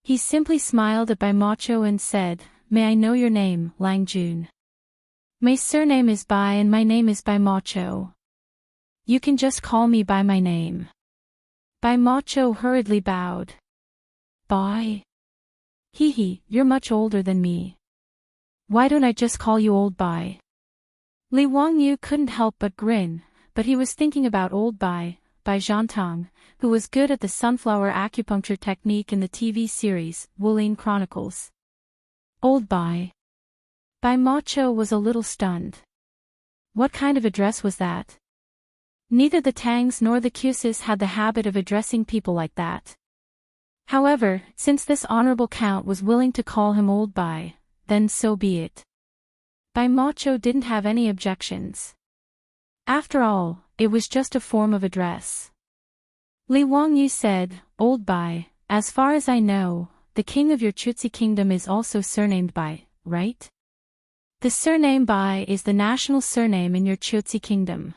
He simply smiled at Bai Macho and said, "May I know your name, Lang Jun?" "My surname is Bai and my name is Bai Macho. You can just call me by my name." Bai Macho hurriedly bowed. "Bai? Hee, you're much older than me. Why don't I just call you Old Bai?" Li Wangyu couldn't help but grin, but he was thinking about Old Bai, Bai Zhantang, who was good at the sunflower acupuncture technique in the TV series, Wulin Chronicles. Old Bai. Bai Macho was a little stunned. What kind of address was that? Neither the Tangs nor the Kusis had the habit of addressing people like that. However, since this honorable count was willing to call him Old Bai, then so be it. Bai Macho didn't have any objections. After all, it was just a form of address. Li Wangyu said, "Old Bai, as far as I know, the king of your Chutsi kingdom is also surnamed Bai, right? The surname Bai is the national surname in your Chutsi kingdom.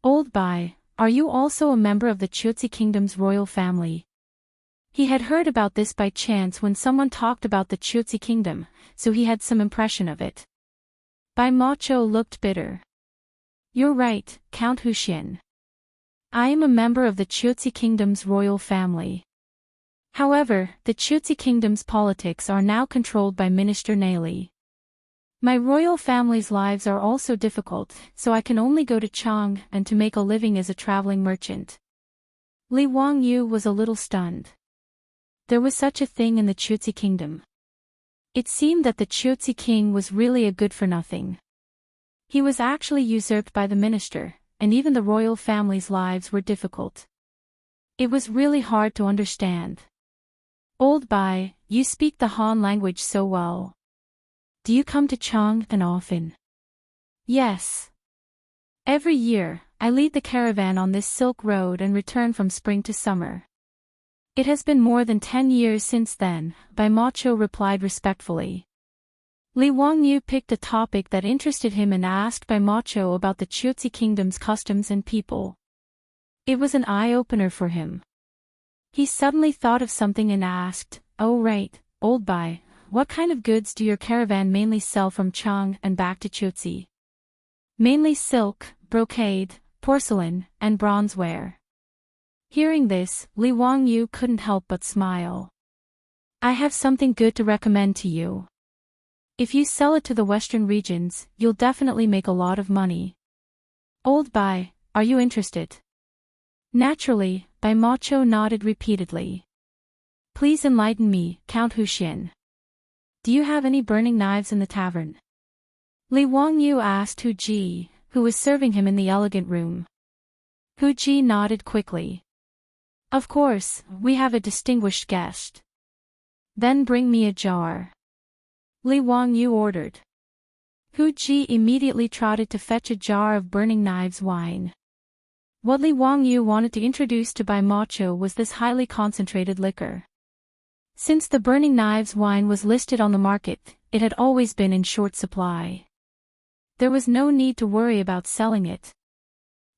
Old Bai, are you also a member of the Chutsi kingdom's royal family?" He had heard about this by chance when someone talked about the Chutsi kingdom, so he had some impression of it. Bai Macho looked bitter. "You're right, Count Huxian. I am a member of the Chutsi kingdom's royal family. However, the Chutsi kingdom's politics are now controlled by Minister Nali. My royal family's lives are also difficult, so I can only go to Chang and to make a living as a traveling merchant." Li Wangyu was a little stunned. There was such a thing in the Chutsi kingdom. It seemed that the Chutsi king was really a good-for-nothing. He was actually usurped by the minister, and even the royal family's lives were difficult. It was really hard to understand. "Old Bai, you speak the Han language so well. Do you come to Chang'an often?" "Yes. Every year, I lead the caravan on this Silk Road and return from spring to summer." "It has been more than 10 years since then," Bai Macho replied respectfully. Li Wangyu picked a topic that interested him and asked Bai Macho about the Chutsi kingdom's customs and people. It was an eye-opener for him. He suddenly thought of something and asked, "Oh right, Old Bai, what kind of goods do your caravan mainly sell from Chang and back to Chutsi?" "Mainly silk, brocade, porcelain, and bronzeware." Hearing this, Li Wangyu couldn't help but smile. "I have something good to recommend to you. If you sell it to the western regions, you'll definitely make a lot of money." "Old Bai, are you interested?" Naturally, Bai Macho nodded repeatedly. "Please enlighten me, Count Huxian. Do you have any burning knives in the tavern?" Li Wangyu asked Hu Ji, who was serving him in the elegant room. Hu Ji nodded quickly. "Of course, we have a distinguished guest." "Then bring me a jar," Li Wangyu ordered. Hu Ji immediately trotted to fetch a jar of burning knives wine. What Li Wangyu wanted to introduce to Bai Macho was this highly concentrated liquor. Since the burning knives wine was listed on the market, it had always been in short supply. there was no need to worry about selling it.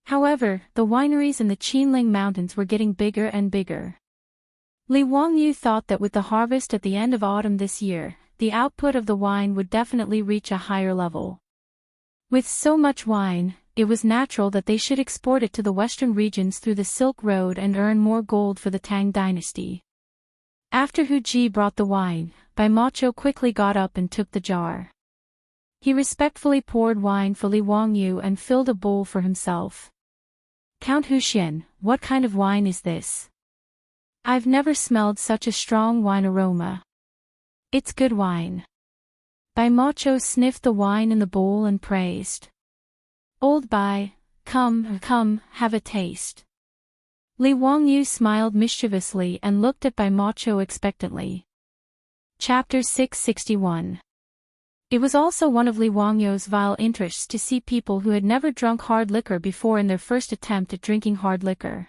However, the wineries in the Qinling Mountains were getting bigger and bigger. Li Wangyu thought that with the harvest at the end of autumn this year, the output of the wine would definitely reach a higher level. With so much wine, it was natural that they should export it to the western regions through the Silk Road and earn more gold for the Tang Dynasty. After Hu Ji brought the wine, Bai Macho quickly got up and took the jar. He respectfully poured wine for Li Wangyu and filled a bowl for himself. Count Huxian, what kind of wine is this? I've never smelled such a strong wine aroma. It's good wine. Bai Macho sniffed the wine in the bowl and praised. Old Bai, come, have a taste. Li Wangyu smiled mischievously and looked at Bai Macho expectantly. Chapter 661. It was also one of Li Wangyu's vile interests to see people who had never drunk hard liquor before in their first attempt at drinking hard liquor.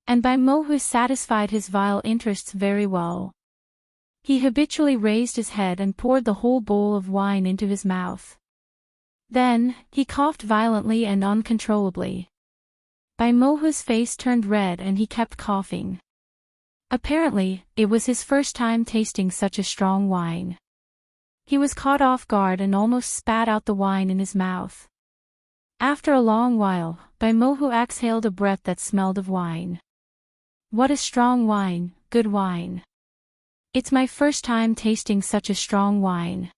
And Bai Mohu satisfied his vile interests very well. He habitually raised his head and poured the whole bowl of wine into his mouth. Then, he coughed violently and uncontrollably. Bai Mohu's face turned red and he kept coughing. Apparently, it was his first time tasting such a strong wine. He was caught off guard and almost spat out the wine in his mouth. After a long while, Bai Mohu exhaled a breath that smelled of wine. What a strong wine, good wine. It's my first time tasting such a strong wine.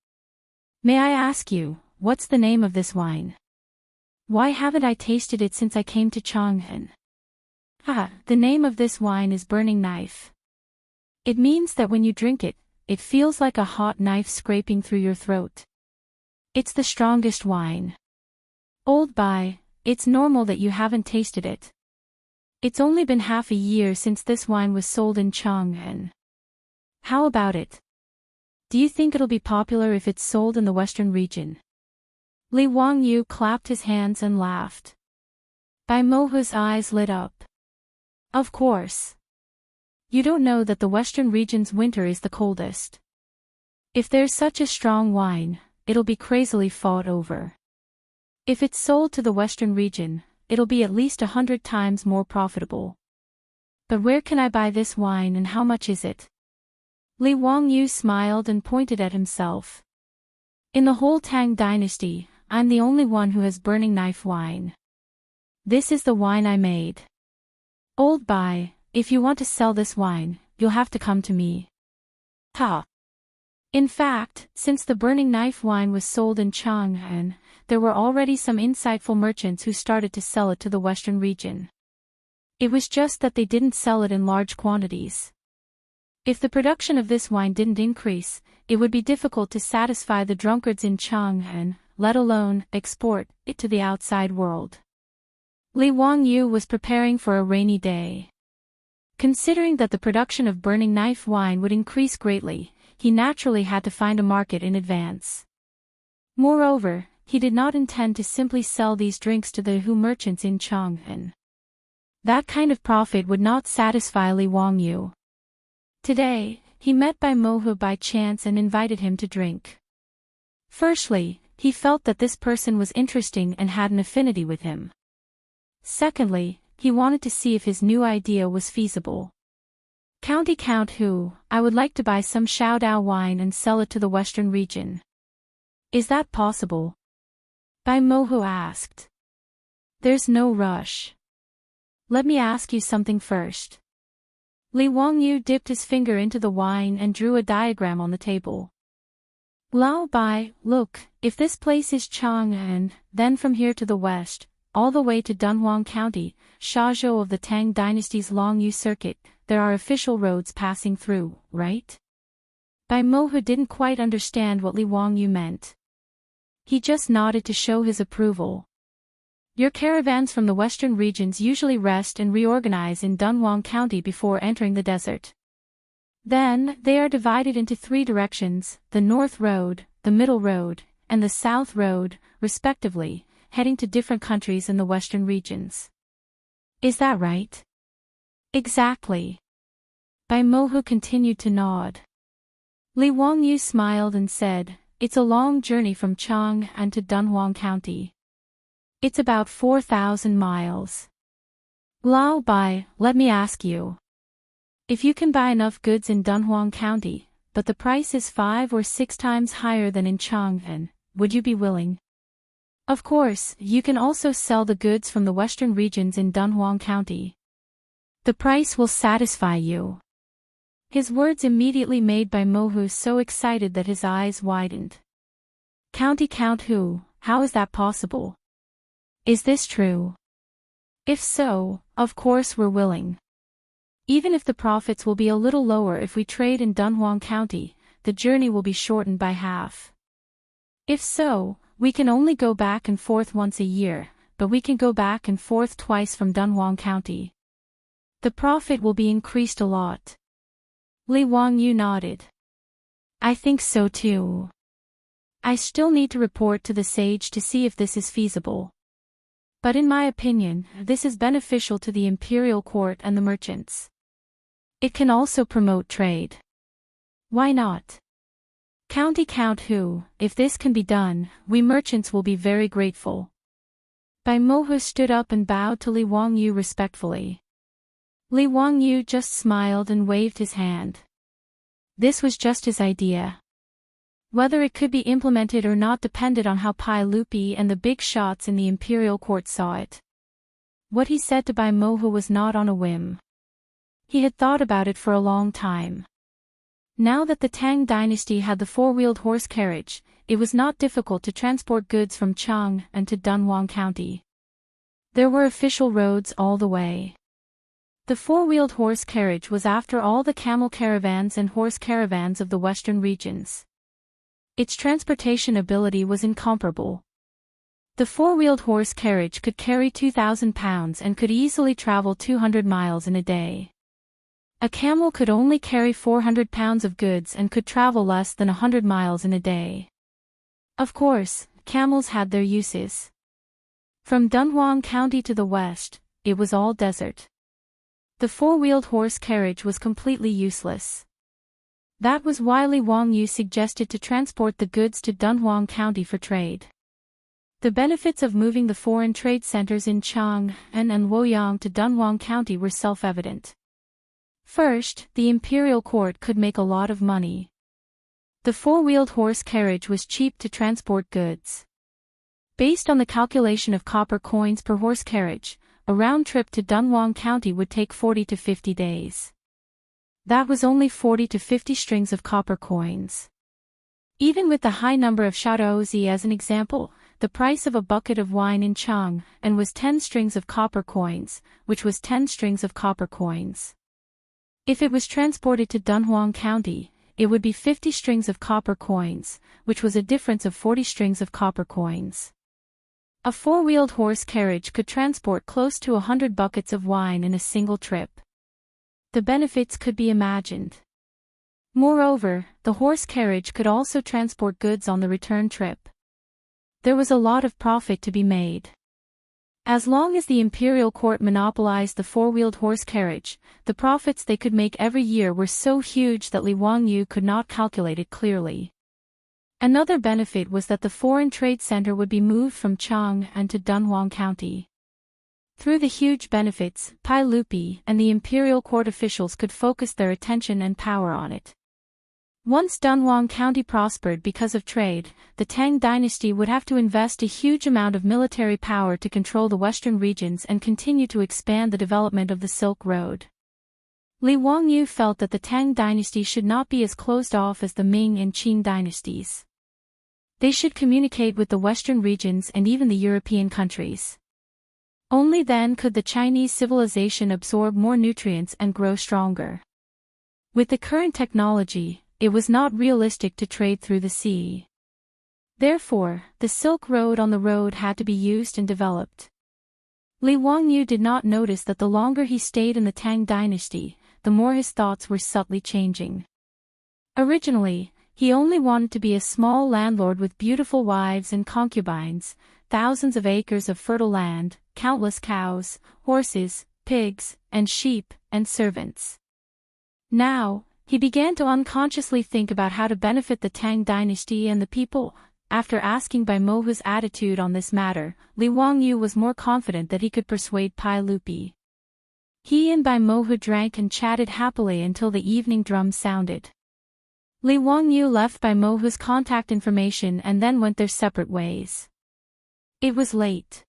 May I ask you, what's the name of this wine? Why haven't I tasted it since I came to Chang'an? The name of this wine is Burning Knife. It means that when you drink it, it feels like a hot knife scraping through your throat. It's the strongest wine. Old Bai, it's normal that you haven't tasted it. It's only been half a year since this wine was sold in Chang'an. How about it? Do you think it'll be popular if it's sold in the western region? Li Wangyu clapped his hands and laughed. Bai Mohu's eyes lit up. Of course. You don't know that the western region's winter is the coldest. If there's such a strong wine, it'll be crazily fought over. If it's sold to the western region, it'll be at least 100 times more profitable. But where can I buy this wine and how much is it? Li Wangyu smiled and pointed at himself. In the whole Tang Dynasty, I'm the only one who has Burning Knife wine. This is the wine I made. Old Bai, if you want to sell this wine, you'll have to come to me. In fact, since the Burning Knife wine was sold in Chang'an, there were already some insightful merchants who started to sell it to the western region. It was just that they didn't sell it in large quantities. If the production of this wine didn't increase, it would be difficult to satisfy the drunkards in Chang'an, let alone export it to the outside world. Li Wangyu was preparing for a rainy day. Considering that the production of Burning Knife wine would increase greatly, he naturally had to find a market in advance. Moreover, he did not intend to simply sell these drinks to the Hu merchants in Chang'an. That kind of profit would not satisfy Li Wangyu. Today, he met Bai Mohu by chance and invited him to drink. Firstly, he felt that this person was interesting and had an affinity with him. Secondly, he wanted to see if his new idea was feasible. Count Hu, I would like to buy some Shaodao wine and sell it to the western region. Is that possible? Bai Mohu asked. There's no rush. Let me ask you something first. Li Wangyu dipped his finger into the wine and drew a diagram on the table. Lao Bai, look, if this place is Chang'an, then from here to the west, all the way to Dunhuang County, Shazhou of the Tang Dynasty's Longyu Circuit, there are official roads passing through, right? Bai Mohu didn't quite understand what Li Wangyu meant. He just nodded to show his approval. Your caravans from the western regions usually rest and reorganize in Dunhuang County before entering the desert. Then, they are divided into 3 directions, the North Road, the Middle Road, and the South Road, respectively, heading to different countries in the western regions. Is that right? Exactly. Bai Mohu continued to nod. Li Wangyu smiled and said, it's a long journey from Chang'an to Dunhuang County. It's about 4,000 miles. Lao Bai, let me ask you. If you can buy enough goods in Dunhuang County, but the price is 5 or 6 times higher than in Chang'an, would you be willing? Of course, you can also sell the goods from the western regions in Dunhuang County. The price will satisfy you. His words immediately made Bai Mohu so excited that his eyes widened. County count who? How is that possible? Is this true? If so, of course we're willing. Even if the profits will be a little lower if we trade in Dunhuang County, the journey will be shortened by half. If so, we can only go back and forth once a year, but we can go back and forth twice from Dunhuang County. The profit will be increased a lot. Li Wangyu nodded. I think so too. I still need to report to the sage to see if this is feasible. But in my opinion, this is beneficial to the imperial court and the merchants. It can also promote trade. Why not? County count who, if this can be done, we merchants will be very grateful. Bai Mohu stood up and bowed to Li Wangyu respectfully. Li Wangyu just smiled and waved his hand. This was just his idea. Whether it could be implemented or not depended on how Pai Lupi and the big shots in the imperial court saw it. What he said to Bai Mohu was not on a whim. He had thought about it for a long time. Now that the Tang dynasty had the four-wheeled horse carriage, it was not difficult to transport goods from Chang'an to Dunhuang County. There were official roads all the way. The four-wheeled horse carriage was after all the camel caravans and horse caravans of the western regions. Its transportation ability was incomparable. The four-wheeled horse carriage could carry 2,000 pounds and could easily travel 200 miles in a day. A camel could only carry 400 pounds of goods and could travel less than 100 miles in a day. Of course, camels had their uses. From Dunhuang County to the west, it was all desert. The four-wheeled horse carriage was completely useless. That was why Li Wangyu suggested to transport the goods to Dunhuang County for trade. The benefits of moving the foreign trade centers in Chang'an and Luoyang to Dunhuang County were self-evident. First, the imperial court could make a lot of money. The four-wheeled horse carriage was cheap to transport goods. Based on the calculation of copper coins per horse carriage, a round trip to Dunhuang County would take 40 to 50 days. That was only 40 to 50 strings of copper coins. Even with the high number of Shaozi as an example, the price of a bucket of wine in Chang'an was 10 strings of copper coins, which was 10 strings of copper coins. If it was transported to Dunhuang County, it would be 50 strings of copper coins, which was a difference of 40 strings of copper coins. A four-wheeled horse carriage could transport close to 100 buckets of wine in a single trip. The benefits could be imagined. Moreover, the horse carriage could also transport goods on the return trip. There was a lot of profit to be made. As long as the imperial court monopolized the four-wheeled horse carriage, the profits they could make every year were so huge that Li Wangyu could not calculate it clearly. Another benefit was that the foreign trade center would be moved from Chang'an to Dunhuang County. Through the huge benefits, Pai Lupi and the imperial court officials could focus their attention and power on it. Once Dunhuang County prospered because of trade, the Tang dynasty would have to invest a huge amount of military power to control the western regions and continue to expand the development of the Silk Road. Li Wangyu felt that the Tang dynasty should not be as closed off as the Ming and Qing dynasties. They should communicate with the western regions and even the European countries. Only then could the Chinese civilization absorb more nutrients and grow stronger. With the current technology, it was not realistic to trade through the sea. Therefore, the Silk Road on the road had to be used and developed. Li Wangyu did not notice that the longer he stayed in the Tang dynasty, the more his thoughts were subtly changing. Originally, he only wanted to be a small landlord with beautiful wives and concubines, thousands of acres of fertile land, countless cows, horses, pigs, and sheep, and servants. Now, He began to unconsciously think about how to benefit the Tang dynasty and the people. After asking Bai Mohu's attitude on this matter, Li Wangyu was more confident that he could persuade Pai Lupi. He and Bai Mohu drank and chatted happily until the evening drum sounded. Li Wangyu left Bai Mohu's contact information and then went their separate ways. It was late.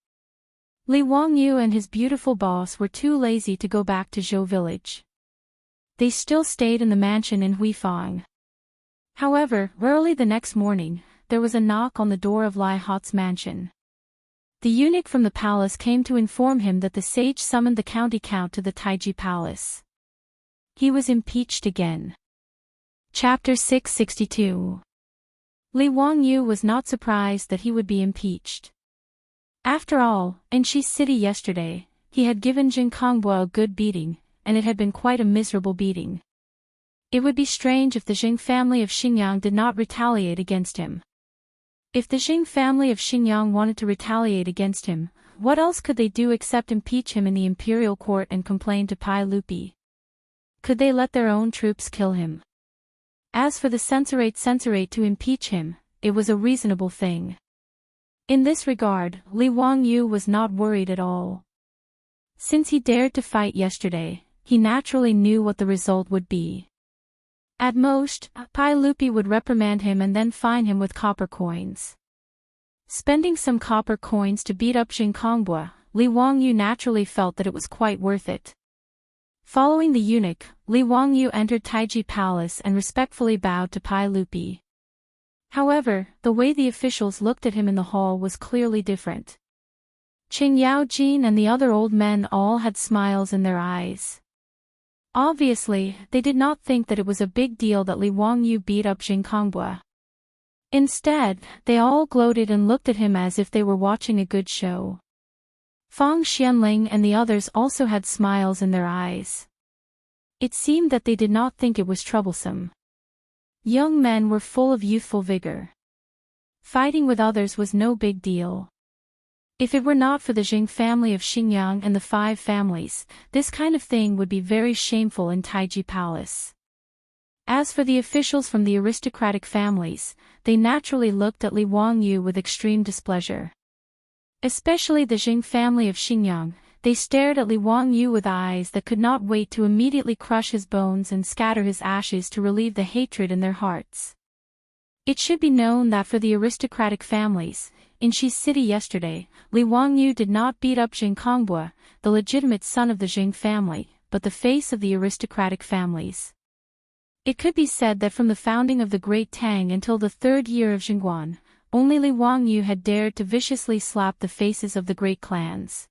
Li Wangyu and his beautiful boss were too lazy to go back to Zhou village. They still stayed in the mansion in Huifang. However, early the next morning, there was a knock on the door of Lai Hot's mansion. The eunuch from the palace came to inform him that the sage summoned the county count to the Taiji palace. He was impeached again. Chapter 662. Li Wangyu was not surprised that he would be impeached. After all, in Shi City yesterday, he had given Jin Kongbua a good beating, and it had been quite a miserable beating. It would be strange if the Jing family of Xingyang did not retaliate against him. If the Jing family of Xingyang wanted to retaliate against him, what else could they do except impeach him in the imperial court and complain to Pai Lupi? Could they let their own troops kill him? As for the censorate to impeach him, it was a reasonable thing. In this regard, Li Wangyu was not worried at all. Since he dared to fight yesterday, he naturally knew what the result would be. At most, Pai Lupi would reprimand him and then fine him with copper coins. Spending some copper coins to beat up Jin Kongbua, Li Wangyu naturally felt that it was quite worth it. Following the eunuch, Li Wangyu entered Taiji Palace and respectfully bowed to Pai Lupi. However, the way the officials looked at him in the hall was clearly different. Qing Yaojin and the other old men all had smiles in their eyes. Obviously, they did not think that it was a big deal that Li Wangyu beat up Jin Kongbua. Instead, they all gloated and looked at him as if they were watching a good show. Fang Xianling and the others also had smiles in their eyes. It seemed that they did not think it was troublesome. Young men were full of youthful vigor. Fighting with others was no big deal. If it were not for the Jing family of Xingyang and the 5 families, this kind of thing would be very shameful in Taiji Palace. As for the officials from the aristocratic families, they naturally looked at Li Wangyu with extreme displeasure. Especially the Jing family of Xingyang, they stared at Li Wangyu with eyes that could not wait to immediately crush his bones and scatter his ashes to relieve the hatred in their hearts. It should be known that for the aristocratic families, in Shi City yesterday, Li Wangyu did not beat up Jin Kongbua, the legitimate son of the Jing family, but the face of the aristocratic families. It could be said that from the founding of the Great Tang until the 3rd year of Jingguan, only Li Wangyu had dared to viciously slap the faces of the great clans.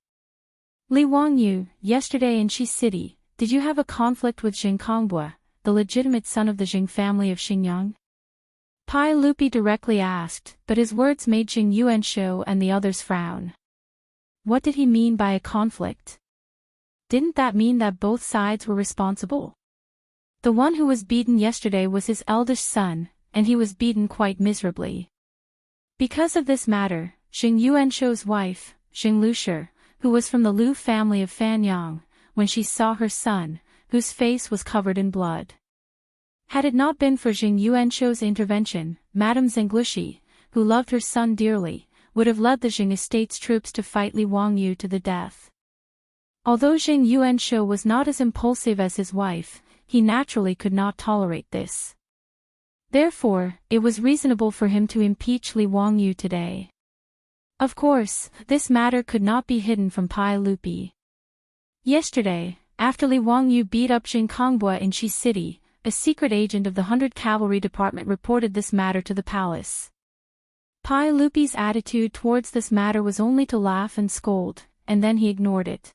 Li Wangyu, yesterday in Shi City, did you have a conflict with Jin Kongbua, the legitimate son of the Jing family of Xingyang? Pai Lupi directly asked, but his words made Jing Yuanshou and the others frown. What did he mean by a conflict? Didn't that mean that both sides were responsible? The one who was beaten yesterday was his eldest son, and he was beaten quite miserably. Because of this matter, Jing Yuanshou's wife, Jing Lushi, who was from the Lu family of Fanyang, when she saw her son, whose face was covered in blood. Had it not been for Jing Yuanshou's intervention, Madame Zenglushi, who loved her son dearly, would have led the Jing estate's troops to fight Li Wangyu to the death. Although Jing Yuanshou was not as impulsive as his wife, he naturally could not tolerate this. Therefore, it was reasonable for him to impeach Li Wangyu today. Of course, this matter could not be hidden from Pai Lupi. Yesterday, after Li Wangyu beat up Jin Kongbua in Shi City, a secret agent of the 100 Cavalry Department reported this matter to the palace. Pai Lupi's attitude towards this matter was only to laugh and scold, and then he ignored it.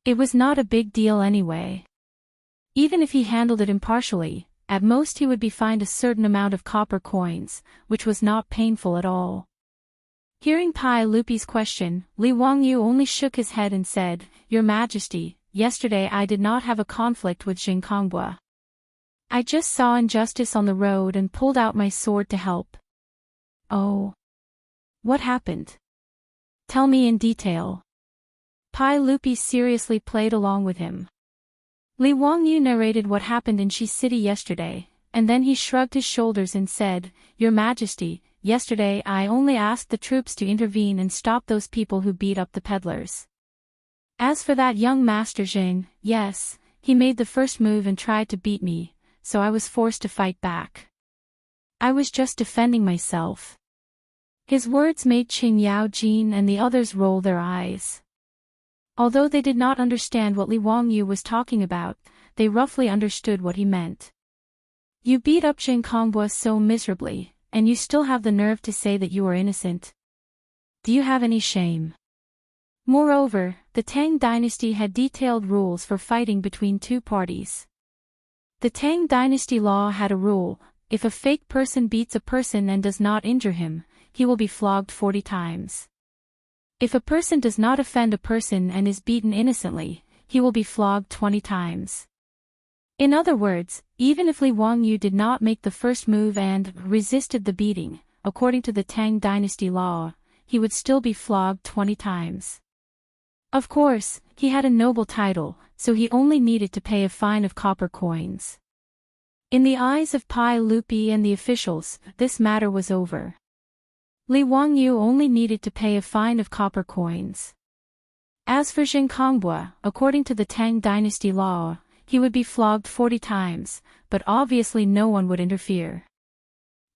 It was not a big deal anyway. Even if he handled it impartially, at most he would be fined a certain amount of copper coins, which was not painful at all. Hearing Pai Lupi's question, Li Wangyu only shook his head and said, "Your Majesty, yesterday I did not have a conflict with Jin Kongbua. I just saw injustice on the road and pulled out my sword to help." "Oh. What happened? Tell me in detail." Pai Lupi seriously played along with him. Li Wangyu narrated what happened in Shi City yesterday, and then he shrugged his shoulders and said, "Your Majesty, yesterday I only asked the troops to intervene and stop those people who beat up the peddlers. As for that young Master Zheng, yes, he made the first move and tried to beat me, so I was forced to fight back. I was just defending myself." His words made Qing Yaojin and the others roll their eyes. Although they did not understand what Li Wangyu was talking about, they roughly understood what he meant. "You beat up Zheng Kongbua so miserably, and you still have the nerve to say that you are innocent? Do you have any shame?" Moreover, the Tang dynasty had detailed rules for fighting between two parties. The Tang dynasty law had a rule: if a fake person beats a person and does not injure him, he will be flogged 40 times. If a person does not offend a person and is beaten innocently, he will be flogged 20 times. In other words, even if Li Wangyu did not make the first move and resisted the beating, according to the Tang dynasty law, he would still be flogged 20 times. Of course, he had a noble title, so he only needed to pay a fine of copper coins. In the eyes of Pai Lupi and the officials, this matter was over. Li Wangyu only needed to pay a fine of copper coins. As for Zheng Kongbua, according to the Tang dynasty law, he would be flogged 40 times, but obviously no one would interfere.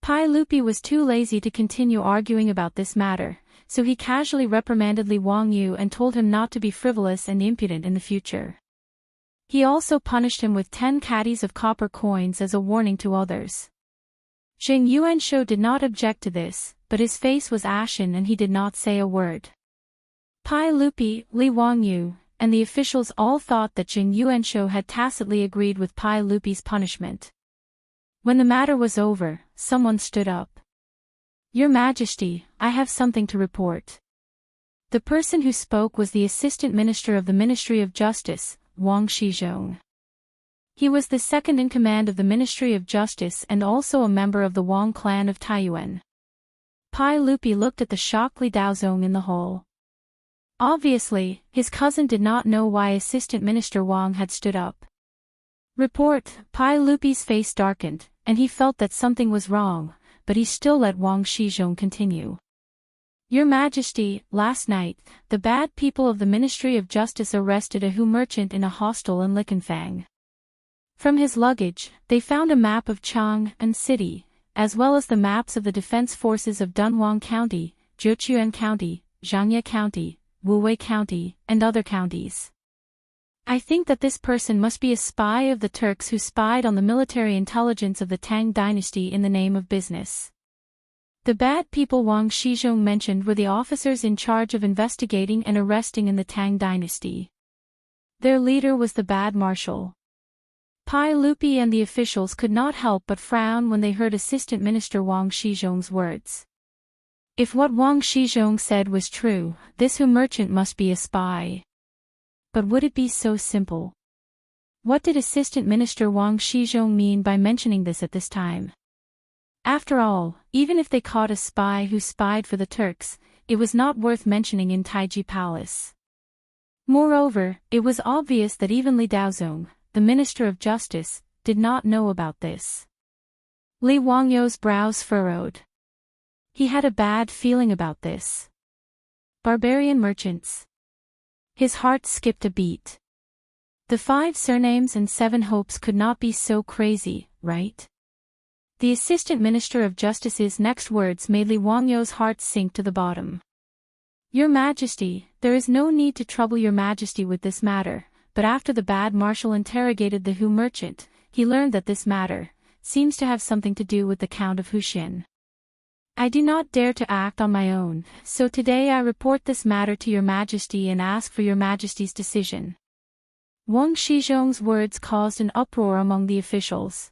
Pai Lupi was too lazy to continue arguing about this matter, so he casually reprimanded Li Wangyu and told him not to be frivolous and impudent in the future. He also punished him with 10 caddies of copper coins as a warning to others. Zheng Yuanshou did not object to this, but his face was ashen and he did not say a word. Pai Lupi, Li Wangyu, and the officials all thought that Zheng Yuanshou had tacitly agreed with Pai Lupi's punishment. When the matter was over, someone stood up. "Your Majesty, I have something to report." The person who spoke was the Assistant Minister of the Ministry of Justice, Wang Shizhong. He was the second in command of the Ministry of Justice and also a member of the Wang clan of Taiyuan. Pai Lupi looked at the shocked Li Daozong in the hall. Obviously, his cousin did not know why Assistant Minister Wang had stood up. Report. Pai Lupi's face darkened, and he felt that something was wrong, but he still let Wang Shizhong continue. "Your Majesty, last night, the bad people of the Ministry of Justice arrested a Hu merchant in a hostel in Likenfang. From his luggage, they found a map of Chang'an City, as well as the maps of the defense forces of Dunhuang County, Zhechuan County, Zhangye County, Wuwei County, and other counties. I think that this person must be a spy of the Turks who spied on the military intelligence of the Tang dynasty in the name of business." The bad people Wang Shizhong mentioned were the officers in charge of investigating and arresting in the Tang dynasty. Their leader was the bad marshal. Pai Lupi and the officials could not help but frown when they heard Assistant Minister Wang Shizhong's words. If what Wang Shizhong said was true, this Hu merchant must be a spy. But would it be so simple? What did Assistant Minister Wang Shizhong mean by mentioning this at this time? After all, even if they caught a spy who spied for the Turks, it was not worth mentioning in Taiji Palace. Moreover, it was obvious that even Li Daozong, the Minister of Justice, did not know about this. Li Wangyu's brows furrowed. He had a bad feeling about this. Barbarian merchants. His heart skipped a beat. The 5 surnames and 7 hopes could not be so crazy, right? The Assistant Minister of Justice's next words made Li Wangyu's heart sink to the bottom. "Your Majesty, there is no need to trouble Your Majesty with this matter," but after the bad marshal interrogated the Hu merchant, he learned that this matter seems to have something to do with the Count of Huxian. "I do not dare to act on my own, so today I report this matter to Your Majesty and ask for Your Majesty's decision." Wang Shizhong's words caused an uproar among the officials.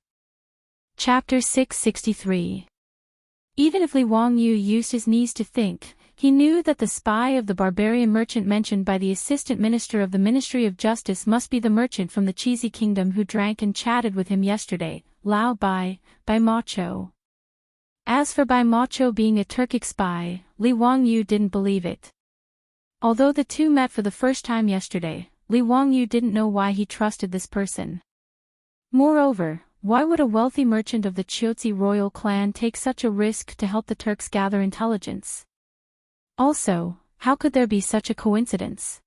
Chapter 663. Even if Li Wangyu used his knees to think, he knew that the spy of the barbarian merchant mentioned by the Assistant Minister of the Ministry of Justice must be the merchant from the Cheesy Kingdom who drank and chatted with him yesterday, Lao Bai Macho. As for Bai Macho being a Turkic spy, Li Wangyu didn't believe it. Although the two met for the first time yesterday, Li Wangyu didn't know why he trusted this person. Moreover, why would a wealthy merchant of the Qiuzi royal clan take such a risk to help the Turks gather intelligence? Also, how could there be such a coincidence?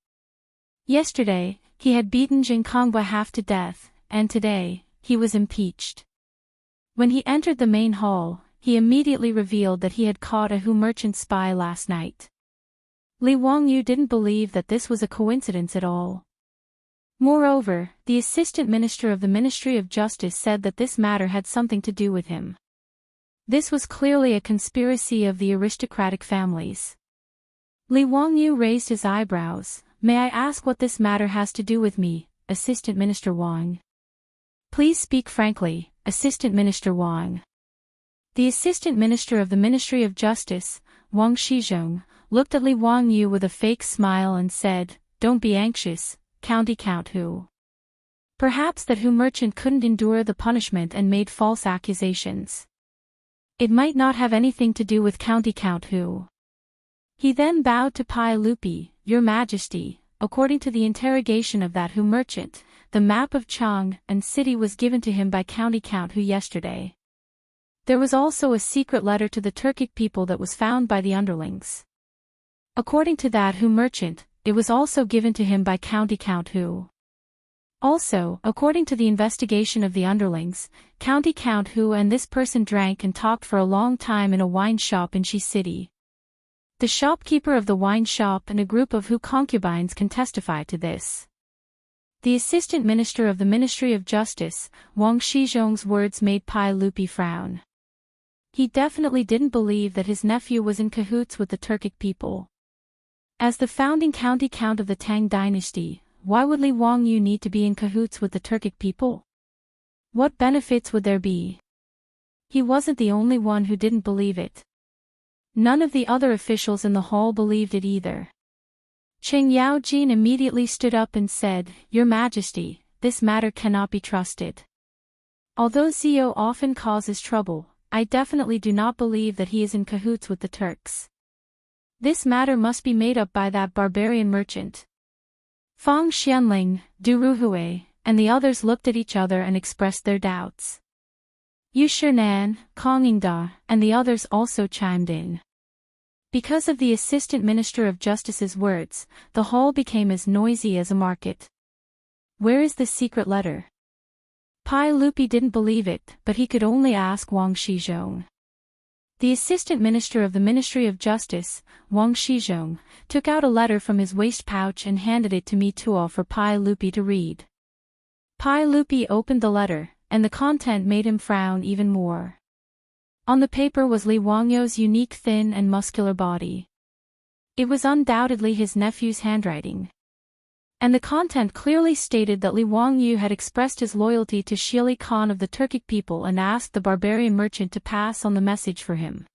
Yesterday, he had beaten Jin Kongbei half to death, and today, he was impeached. When he entered the main hall, he immediately revealed that he had caught a Hu merchant spy last night. Li Wangyu didn't believe that this was a coincidence at all. Moreover, the assistant minister of the Ministry of Justice said that this matter had something to do with him. This was clearly a conspiracy of the aristocratic families. Li Wangyu raised his eyebrows. May I ask what this matter has to do with me, Assistant Minister Wang? Please speak frankly, Assistant Minister Wang. The Assistant Minister of the Ministry of Justice, Wang Shizhong, looked at Li Wangyu with a fake smile and said, "Don't be anxious, County Count Hu. Perhaps that Hu merchant couldn't endure the punishment and made false accusations. It might not have anything to do with County Count Hu." He then bowed to Pai Lupi, "Your Majesty, according to the interrogation of that Hu merchant, the map of Chang and city was given to him by County Count Hu yesterday. There was also a secret letter to the Turkic people that was found by the underlings. According to that Hu merchant, it was also given to him by County Count Hu. Also, according to the investigation of the underlings, County Count Hu and this person drank and talked for a long time in a wine shop in Shi City. The shopkeeper of the wine shop and a group of Hu concubines can testify to this." The Assistant Minister of the Ministry of Justice, Wang Shizhong's words made Pai Lupi frown. He definitely didn't believe that his nephew was in cahoots with the Turkic people. As the founding county count of the Tang Dynasty, why would Li Wangyu need to be in cahoots with the Turkic people? What benefits would there be? He wasn't the only one who didn't believe it. None of the other officials in the hall believed it either. Cheng Yaojin immediately stood up and said, "Your Majesty, this matter cannot be trusted. Although Zio often causes trouble, I definitely do not believe that he is in cahoots with the Turks. This matter must be made up by that barbarian merchant." Fang Xianling, Du Ruhui, and the others looked at each other and expressed their doubts. Yu Shinan, Kong Yingda, and the others also chimed in. Because of the Assistant Minister of Justice's words, the hall became as noisy as a market. "Where is this secret letter?" Pai Lupi didn't believe it, but he could only ask Wang Shizhong. The Assistant Minister of the Ministry of Justice, Wang Shizhong, took out a letter from his waist pouch and handed it to Mi Tuo for Pai Lupi to read. Pai Lupi opened the letter, and the content made him frown even more. On the paper was Li Wangyu's unique thin and muscular body. It was undoubtedly his nephew's handwriting. And the content clearly stated that Li Wangyu had expressed his loyalty to Shili Khan of the Turkic people and asked the barbarian merchant to pass on the message for him.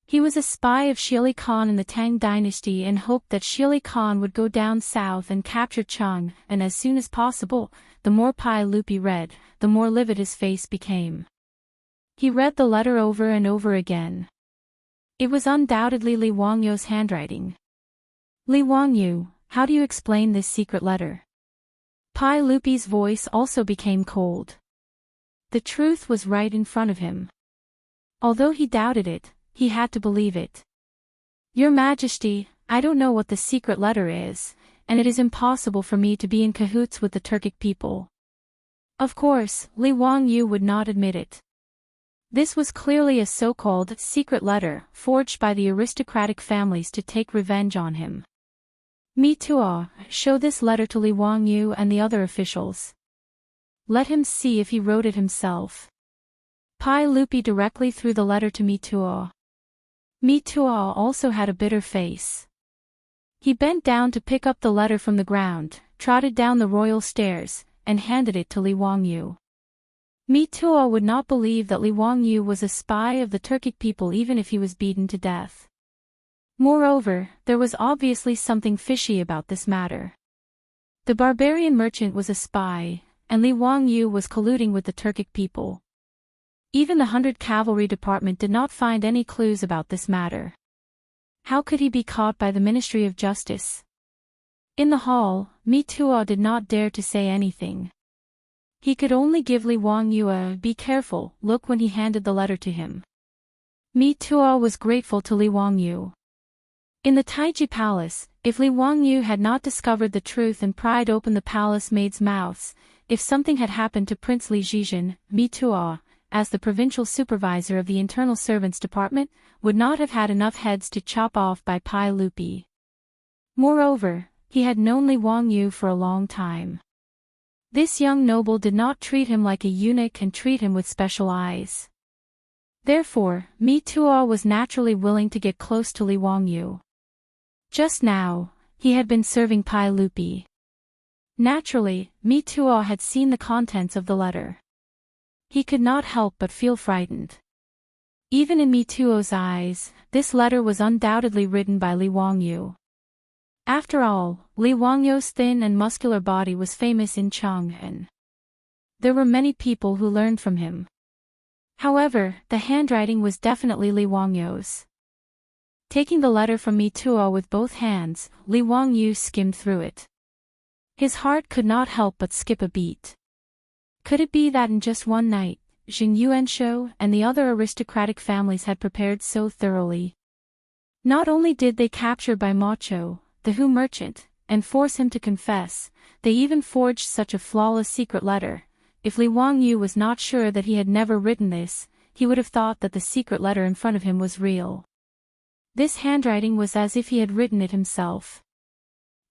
He was a spy of Shili Khan in the Tang Dynasty and hoped that Shili Khan would go down south and capture Chang, and as soon as possible. The more Pai Lupi read, the more livid his face became. He read the letter over and over again. It was undoubtedly Li Wangyu's handwriting. "Li Wangyu, how do you explain this secret letter?" Pai Lupi's voice also became cold. The truth was right in front of him. Although he doubted it, he had to believe it. "Your Majesty, I don't know what the secret letter is, and it is impossible for me to be in cahoots with the Turkic people." Of course, Li Wangyu would not admit it. This was clearly a so-called secret letter forged by the aristocratic families to take revenge on him. "Mi Tuo, show this letter to Li Wangyu and the other officials. Let him see if he wrote it himself." Pai Lupi directly threw the letter to Mi Tuo. Mi Tuo also had a bitter face. He bent down to pick up the letter from the ground, trotted down the royal stairs, and handed it to Li Wangyu. Mi Tuo would not believe that Li Wangyu was a spy of the Turkic people even if he was beaten to death. Moreover, there was obviously something fishy about this matter. The barbarian merchant was a spy, and Li Wangyu was colluding with the Turkic people. Even the 100 Cavalry Department did not find any clues about this matter. How could he be caught by the Ministry of Justice? In the hall, Mi Tuo did not dare to say anything. He could only give Li Wangyu a "be careful" look when he handed the letter to him. Mi Tuo was grateful to Li Wangyu. In the Taiji Palace, if Li Wangyu had not discovered the truth and pried open the palace maids' mouths, if something had happened to Prince Li Zhizhen, Mi Tuo, as the provincial supervisor of the internal servants department, would not have had enough heads to chop off by Pai Lupi. Moreover, he had known Li Wangyu for a long time. This young noble did not treat him like a eunuch and treat him with special eyes. Therefore, Mi Tuo was naturally willing to get close to Li Wangyu. Just now, he had been serving Pai Lupi. Naturally, Mi Tuo had seen the contents of the letter. He could not help but feel frightened. Even in Mi Tuo's eyes, this letter was undoubtedly written by Li Wangyu. After all, Li Wangyu's thin and muscular body was famous in Chang'an. There were many people who learned from him. However, the handwriting was definitely Li Wangyu's. Taking the letter from Mi Tuo with both hands, Li Wangyu skimmed through it. His heart could not help but skip a beat. Could it be that in just one night, Jing Yuanshou and the other aristocratic families had prepared so thoroughly? Not only did they capture Bai Macho, the Hu merchant, and force him to confess, they even forged such a flawless secret letter. If Li Wangyu was not sure that he had never written this, he would have thought that the secret letter in front of him was real. This handwriting was as if he had written it himself.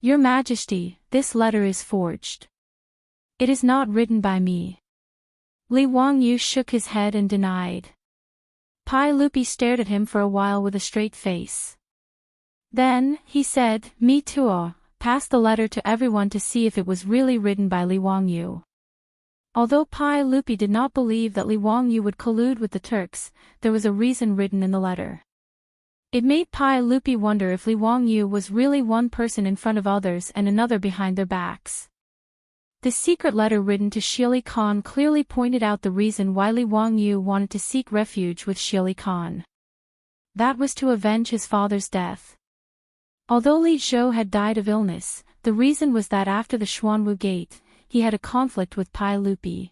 Your Majesty, this letter is forged. It is not written by me. Li Wangyu shook his head and denied. Pai Lupi stared at him for a while with a straight face. Then, he said, Mi Tuo, pass the letter to everyone to see if it was really written by Li Wangyu. Although Pai Lupi did not believe that Li Wangyu would collude with the Turks, there was a reason written in the letter. It made Pai Lupi wonder if Li Wangyu was really one person in front of others and another behind their backs. The secret letter written to Shili Khan clearly pointed out the reason why Li Wangyu wanted to seek refuge with Shili Khan. That was to avenge his father's death. Although Li Zhou had died of illness, the reason was that after the Xuanwu Gate, he had a conflict with Pai Lupi.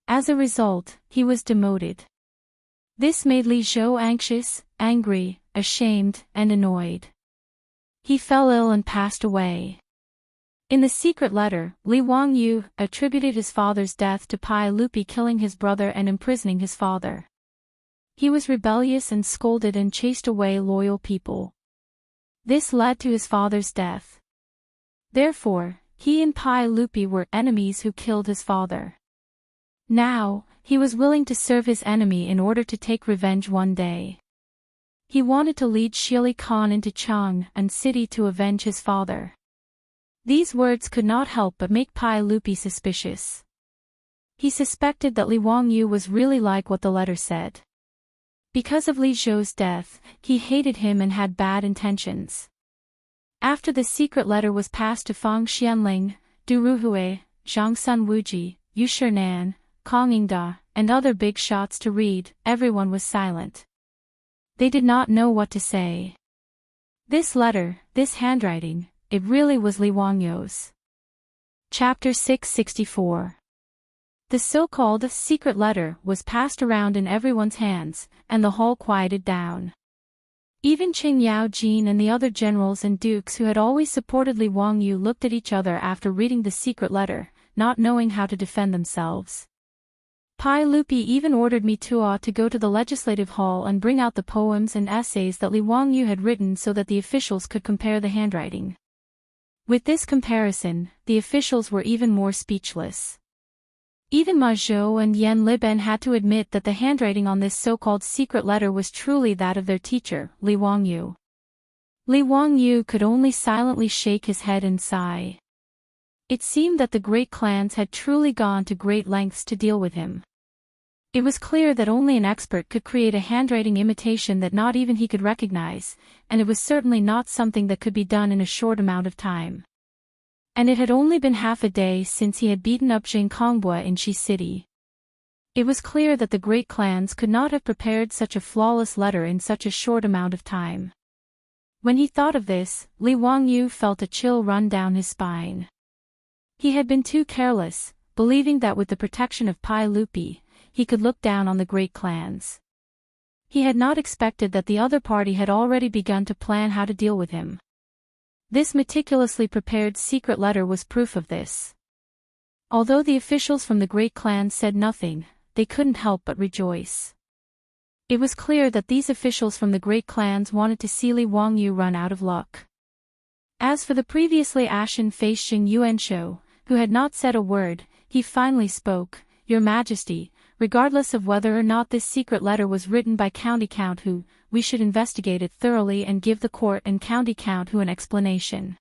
As a result, he was demoted. This made Li Zhou anxious, angry, ashamed, and annoyed. He fell ill and passed away. In the secret letter, Li Wangyu attributed his father's death to Pai Lupi killing his brother and imprisoning his father. He was rebellious and scolded and chased away loyal people. This led to his father's death. Therefore, he and Pai Lupi were enemies who killed his father. Now, he was willing to serve his enemy in order to take revenge one day. He wanted to lead Shili Khan into Chang'an City to avenge his father. These words could not help but make Pai Lupi suspicious. He suspected that Li Wangyu was really like what the letter said. Because of Li Zhou's death, he hated him and had bad intentions. After the secret letter was passed to Fang Xianling, Du Ruhui, Zhang Sun Wuji, Yu Shinan, Kong Yingda, and other big shots to read, everyone was silent. They did not know what to say. This letter, this handwriting, it really was Li Wangyu's. Chapter 664. The so-called secret letter was passed around in everyone's hands, and the hall quieted down. Even Qing Yao Jin and the other generals and dukes who had always supported Li Wangyu looked at each other after reading the secret letter, not knowing how to defend themselves. Pai Lupi even ordered Mi Tuo to go to the legislative hall and bring out the poems and essays that Li Wangyu had written so that the officials could compare the handwriting. With this comparison, the officials were even more speechless. Even Ma Zhou and Yan Liben had to admit that the handwriting on this so-called secret letter was truly that of their teacher, Li Wangyu. Li Wangyu could only silently shake his head and sigh. It seemed that the great clans had truly gone to great lengths to deal with him. It was clear that only an expert could create a handwriting imitation that not even he could recognize, and it was certainly not something that could be done in a short amount of time. And it had only been half a day since he had beaten up Zhang Kongbua in Shi City. It was clear that the great clans could not have prepared such a flawless letter in such a short amount of time. When he thought of this, Li Wangyu felt a chill run down his spine. He had been too careless, believing that with the protection of Pai Lupi, he could look down on the great clans. He had not expected that the other party had already begun to plan how to deal with him. This meticulously prepared secret letter was proof of this. Although the officials from the great clans said nothing, they couldn't help but rejoice. It was clear that these officials from the great clans wanted to see Li Wangyu run out of luck. As for the previously ashen-faced Xing Yuanshou, who had not said a word, he finally spoke, "Your Majesty, regardless of whether or not this secret letter was written by County Count Hu, we should investigate it thoroughly and give the court and County Count Hu an explanation."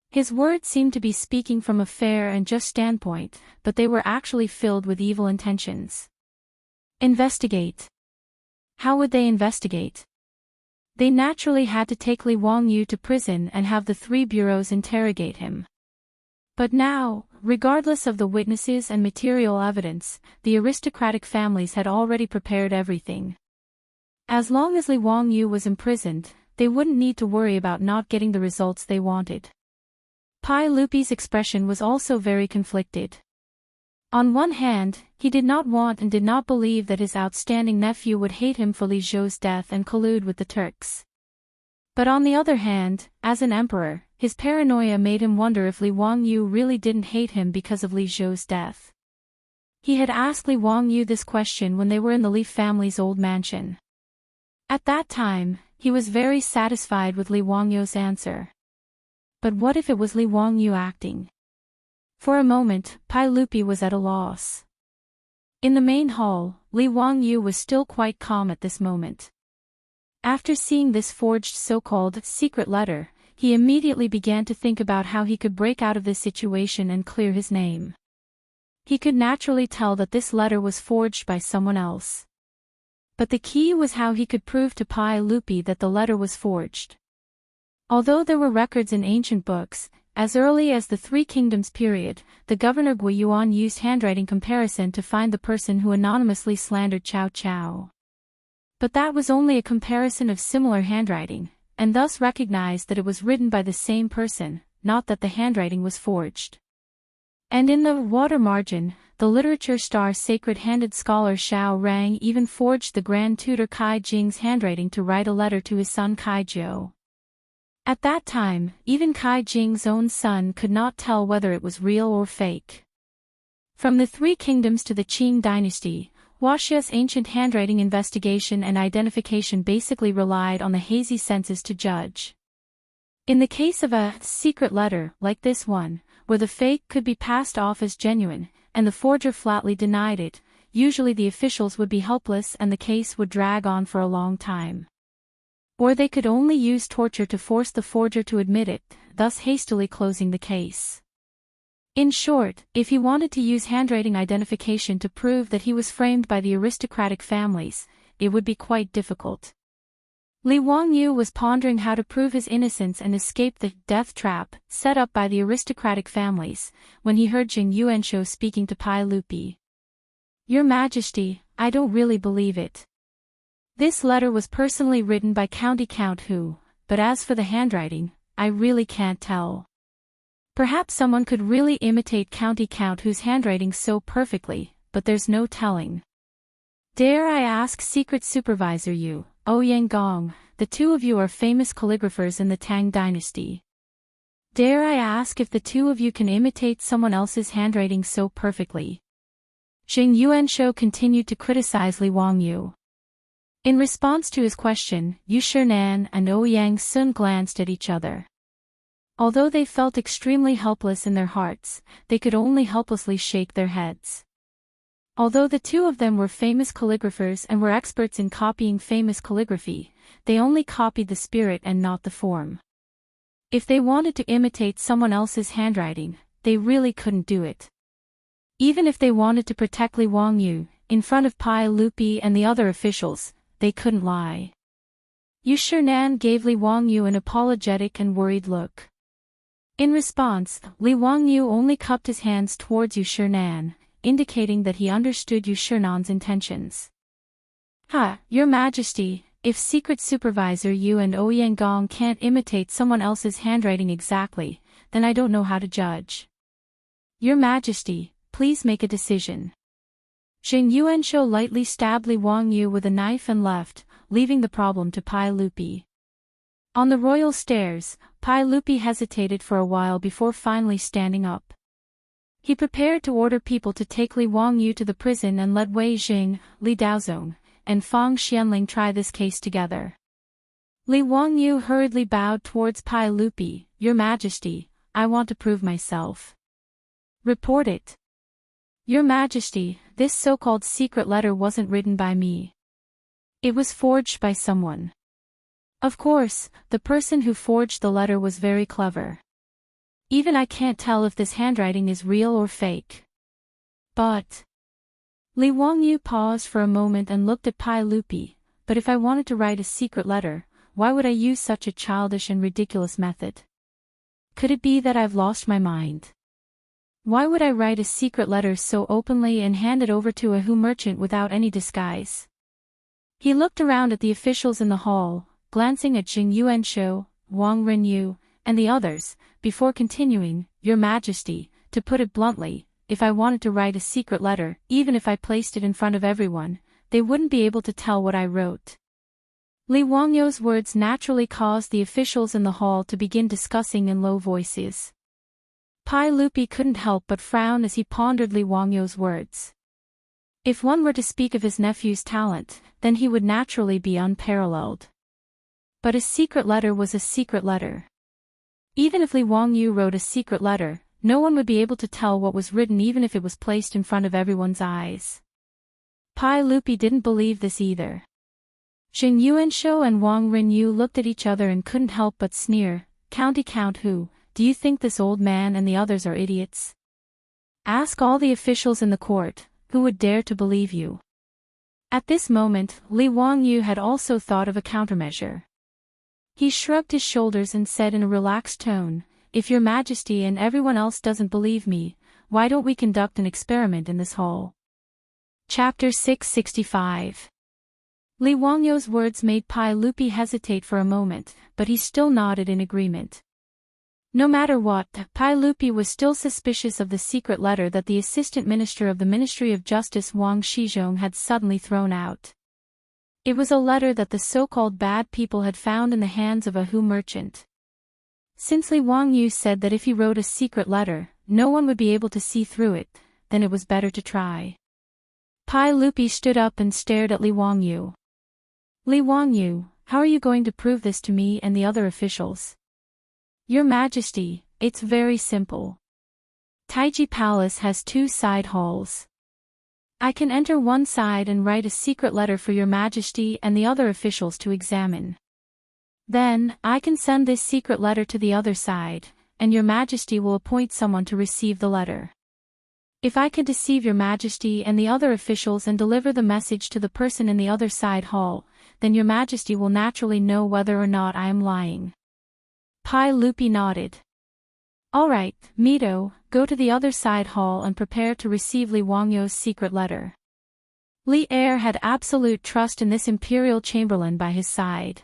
His words seemed to be speaking from a fair and just standpoint, but they were actually filled with evil intentions. Investigate. How would they investigate? They naturally had to take Li Wangyu to prison and have the 3 bureaus interrogate him. But now, regardless of the witnesses and material evidence, the aristocratic families had already prepared everything. As long as Li Wangyu was imprisoned, they wouldn't need to worry about not getting the results they wanted. Pai Lupi's expression was also very conflicted. On one hand, he did not want and did not believe that his outstanding nephew would hate him for Li Zhou's death and collude with the Turks. But on the other hand, as an emperor, his paranoia made him wonder if Li Wangyu really didn't hate him because of Li Zhou's death. He had asked Li Wangyu this question when they were in the Li family's old mansion. At that time, he was very satisfied with Li Wangyu's answer. But what if it was Li Wangyu acting? For a moment, Pai Lupi was at a loss. In the main hall, Li Wangyu was still quite calm at this moment. After seeing this forged so-called secret letter, he immediately began to think about how he could break out of this situation and clear his name. He could naturally tell that this letter was forged by someone else. But the key was how he could prove to Pai Lupi that the letter was forged. Although there were records in ancient books, as early as the Three Kingdoms period, the governor Guiyuan used handwriting comparison to find the person who anonymously slandered Cao Cao. But that was only a comparison of similar handwriting, and thus recognized that it was written by the same person, not that the handwriting was forged. And in the water margin, the literature star sacred-handed scholar Xiao Rang even forged the Grand Tutor Kai Jing's handwriting to write a letter to his son Kai Jiu. At that time, even Kai Jing's own son could not tell whether it was real or fake. From the Three Kingdoms to the Qing Dynasty, Huaxia's ancient handwriting investigation and identification basically relied on the hazy senses to judge. In the case of a secret letter, like this one, where the fake could be passed off as genuine, and the forger flatly denied it, usually the officials would be helpless and the case would drag on for a long time. Or they could only use torture to force the forger to admit it, thus hastily closing the case. In short, if he wanted to use handwriting identification to prove that he was framed by the aristocratic families, it would be quite difficult. Li Wangyu was pondering how to prove his innocence and escape the death trap set up by the aristocratic families, when he heard Xing Yuanshou speaking to Pai Lupi. "Your Majesty, I don't really believe it. This letter was personally written by County Count Hu, but as for the handwriting, I really can't tell. Perhaps someone could really imitate County Count Hu's handwriting so perfectly, but there's no telling. Dare I ask Secret Supervisor Yu, Ouyang Gong, the two of you are famous calligraphers in the Tang Dynasty. Dare I ask if the two of you can imitate someone else's handwriting so perfectly?" Xing Yuanshou continued to criticize Li Wangyu. In response to his question, Yu Shinan and Ouyang Sun glanced at each other. Although they felt extremely helpless in their hearts, they could only helplessly shake their heads. Although the two of them were famous calligraphers and were experts in copying famous calligraphy, they only copied the spirit and not the form. If they wanted to imitate someone else's handwriting, they really couldn't do it. Even if they wanted to protect Li Wangyu, in front of Pai Lupi and the other officials, they couldn't lie. Yu Shinan gave Li Wangyu an apologetic and worried look. In response, Li Wangyu only cupped his hands towards Yu Shinan, indicating that he understood Yu Shinan's intentions. "Ha, Your Majesty, if Secret Supervisor Yu and Ouyangong can't imitate someone else's handwriting exactly, then I don't know how to judge. Your Majesty, please make a decision. Jing Yuanshou lightly stabbed Li Wangyu with a knife and left, leaving the problem to Pai Lupi. On the royal stairs, Pai Lupi hesitated for a while before finally standing up. He prepared to order people to take Li Wangyu to the prison and let Wei Jing, Li Daozong, and Fang Xianling try this case together. Li Wangyu hurriedly bowed towards Pai Lupi. Your Majesty, I want to prove myself. Report it. Your Majesty, this so-called secret letter wasn't written by me. It was forged by someone. Of course, the person who forged the letter was very clever. Even I can't tell if this handwriting is real or fake. But... Li Wangyu paused for a moment and looked at Pai Lupi. But if I wanted to write a secret letter, why would I use such a childish and ridiculous method? Could it be that I've lost my mind? Why would I write a secret letter so openly and hand it over to a Hu merchant without any disguise? He looked around at the officials in the hall, glancing at Jing Yuanshou, Wang Renyu, and the others, before continuing, Your Majesty, to put it bluntly, if I wanted to write a secret letter, even if I placed it in front of everyone, they wouldn't be able to tell what I wrote. Li Wangyu's words naturally caused the officials in the hall to begin discussing in low voices. Pai Lupi couldn't help but frown as he pondered Li Wangyu's words. If one were to speak of his nephew's talent, then he would naturally be unparalleled. But a secret letter was a secret letter. Even if Li Wangyu wrote a secret letter, no one would be able to tell what was written even if it was placed in front of everyone's eyes. Pai Lupi didn't believe this either. Jing Yuanshou and Wang Renyu looked at each other and couldn't help but sneer. County Count Hu, do you think this old man and the others are idiots? Ask all the officials in the court, who would dare to believe you? At this moment, Li Wangyu had also thought of a countermeasure. He shrugged his shoulders and said in a relaxed tone, If Your Majesty and everyone else doesn't believe me, why don't we conduct an experiment in this hall? Chapter 665. Li Wangyu's words made Pai Lupi hesitate for a moment, but he still nodded in agreement. No matter what, Pai Lupi was still suspicious of the secret letter that the Assistant Minister of the Ministry of Justice Wang Shizhong had suddenly thrown out. It was a letter that the so-called bad people had found in the hands of a Hu merchant. Since Li Wangyu said that if he wrote a secret letter, no one would be able to see through it, then it was better to try. Pai Lupi stood up and stared at Li Wangyu. Li Wangyu, how are you going to prove this to me and the other officials? Your Majesty, it's very simple. Taiji Palace has 2 side halls. I can enter one side and write a secret letter for Your Majesty and the other officials to examine. Then, I can send this secret letter to the other side, and Your Majesty will appoint someone to receive the letter. If I can deceive Your Majesty and the other officials and deliver the message to the person in the other side hall, then Your Majesty will naturally know whether or not I am lying. Pai Lupi nodded. All right, Mito, go to the other side hall and prepare to receive Li Wangyu's secret letter. Li Er had absolute trust in this imperial chamberlain by his side.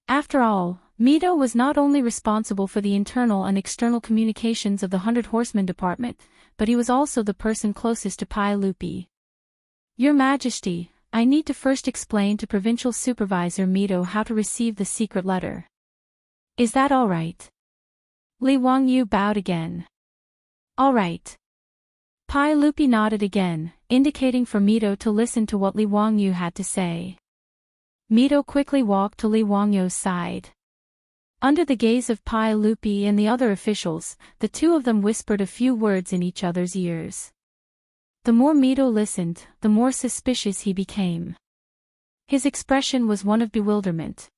After all, Mito was not only responsible for the internal and external communications of the 100 Horsemen Department, but he was also the person closest to Pai Lupi. Your Majesty, I need to first explain to Provincial Supervisor Mito how to receive the secret letter. Is that all right? Li Wangyu bowed again. All right. Pai Lupi nodded again, indicating for Mito to listen to what Li Wangyu had to say. Mito quickly walked to Li Wangyu's side. Under the gaze of Pai Lupi and the other officials, the two of them whispered a few words in each other's ears. The more Mito listened, the more suspicious he became. His expression was one of bewilderment.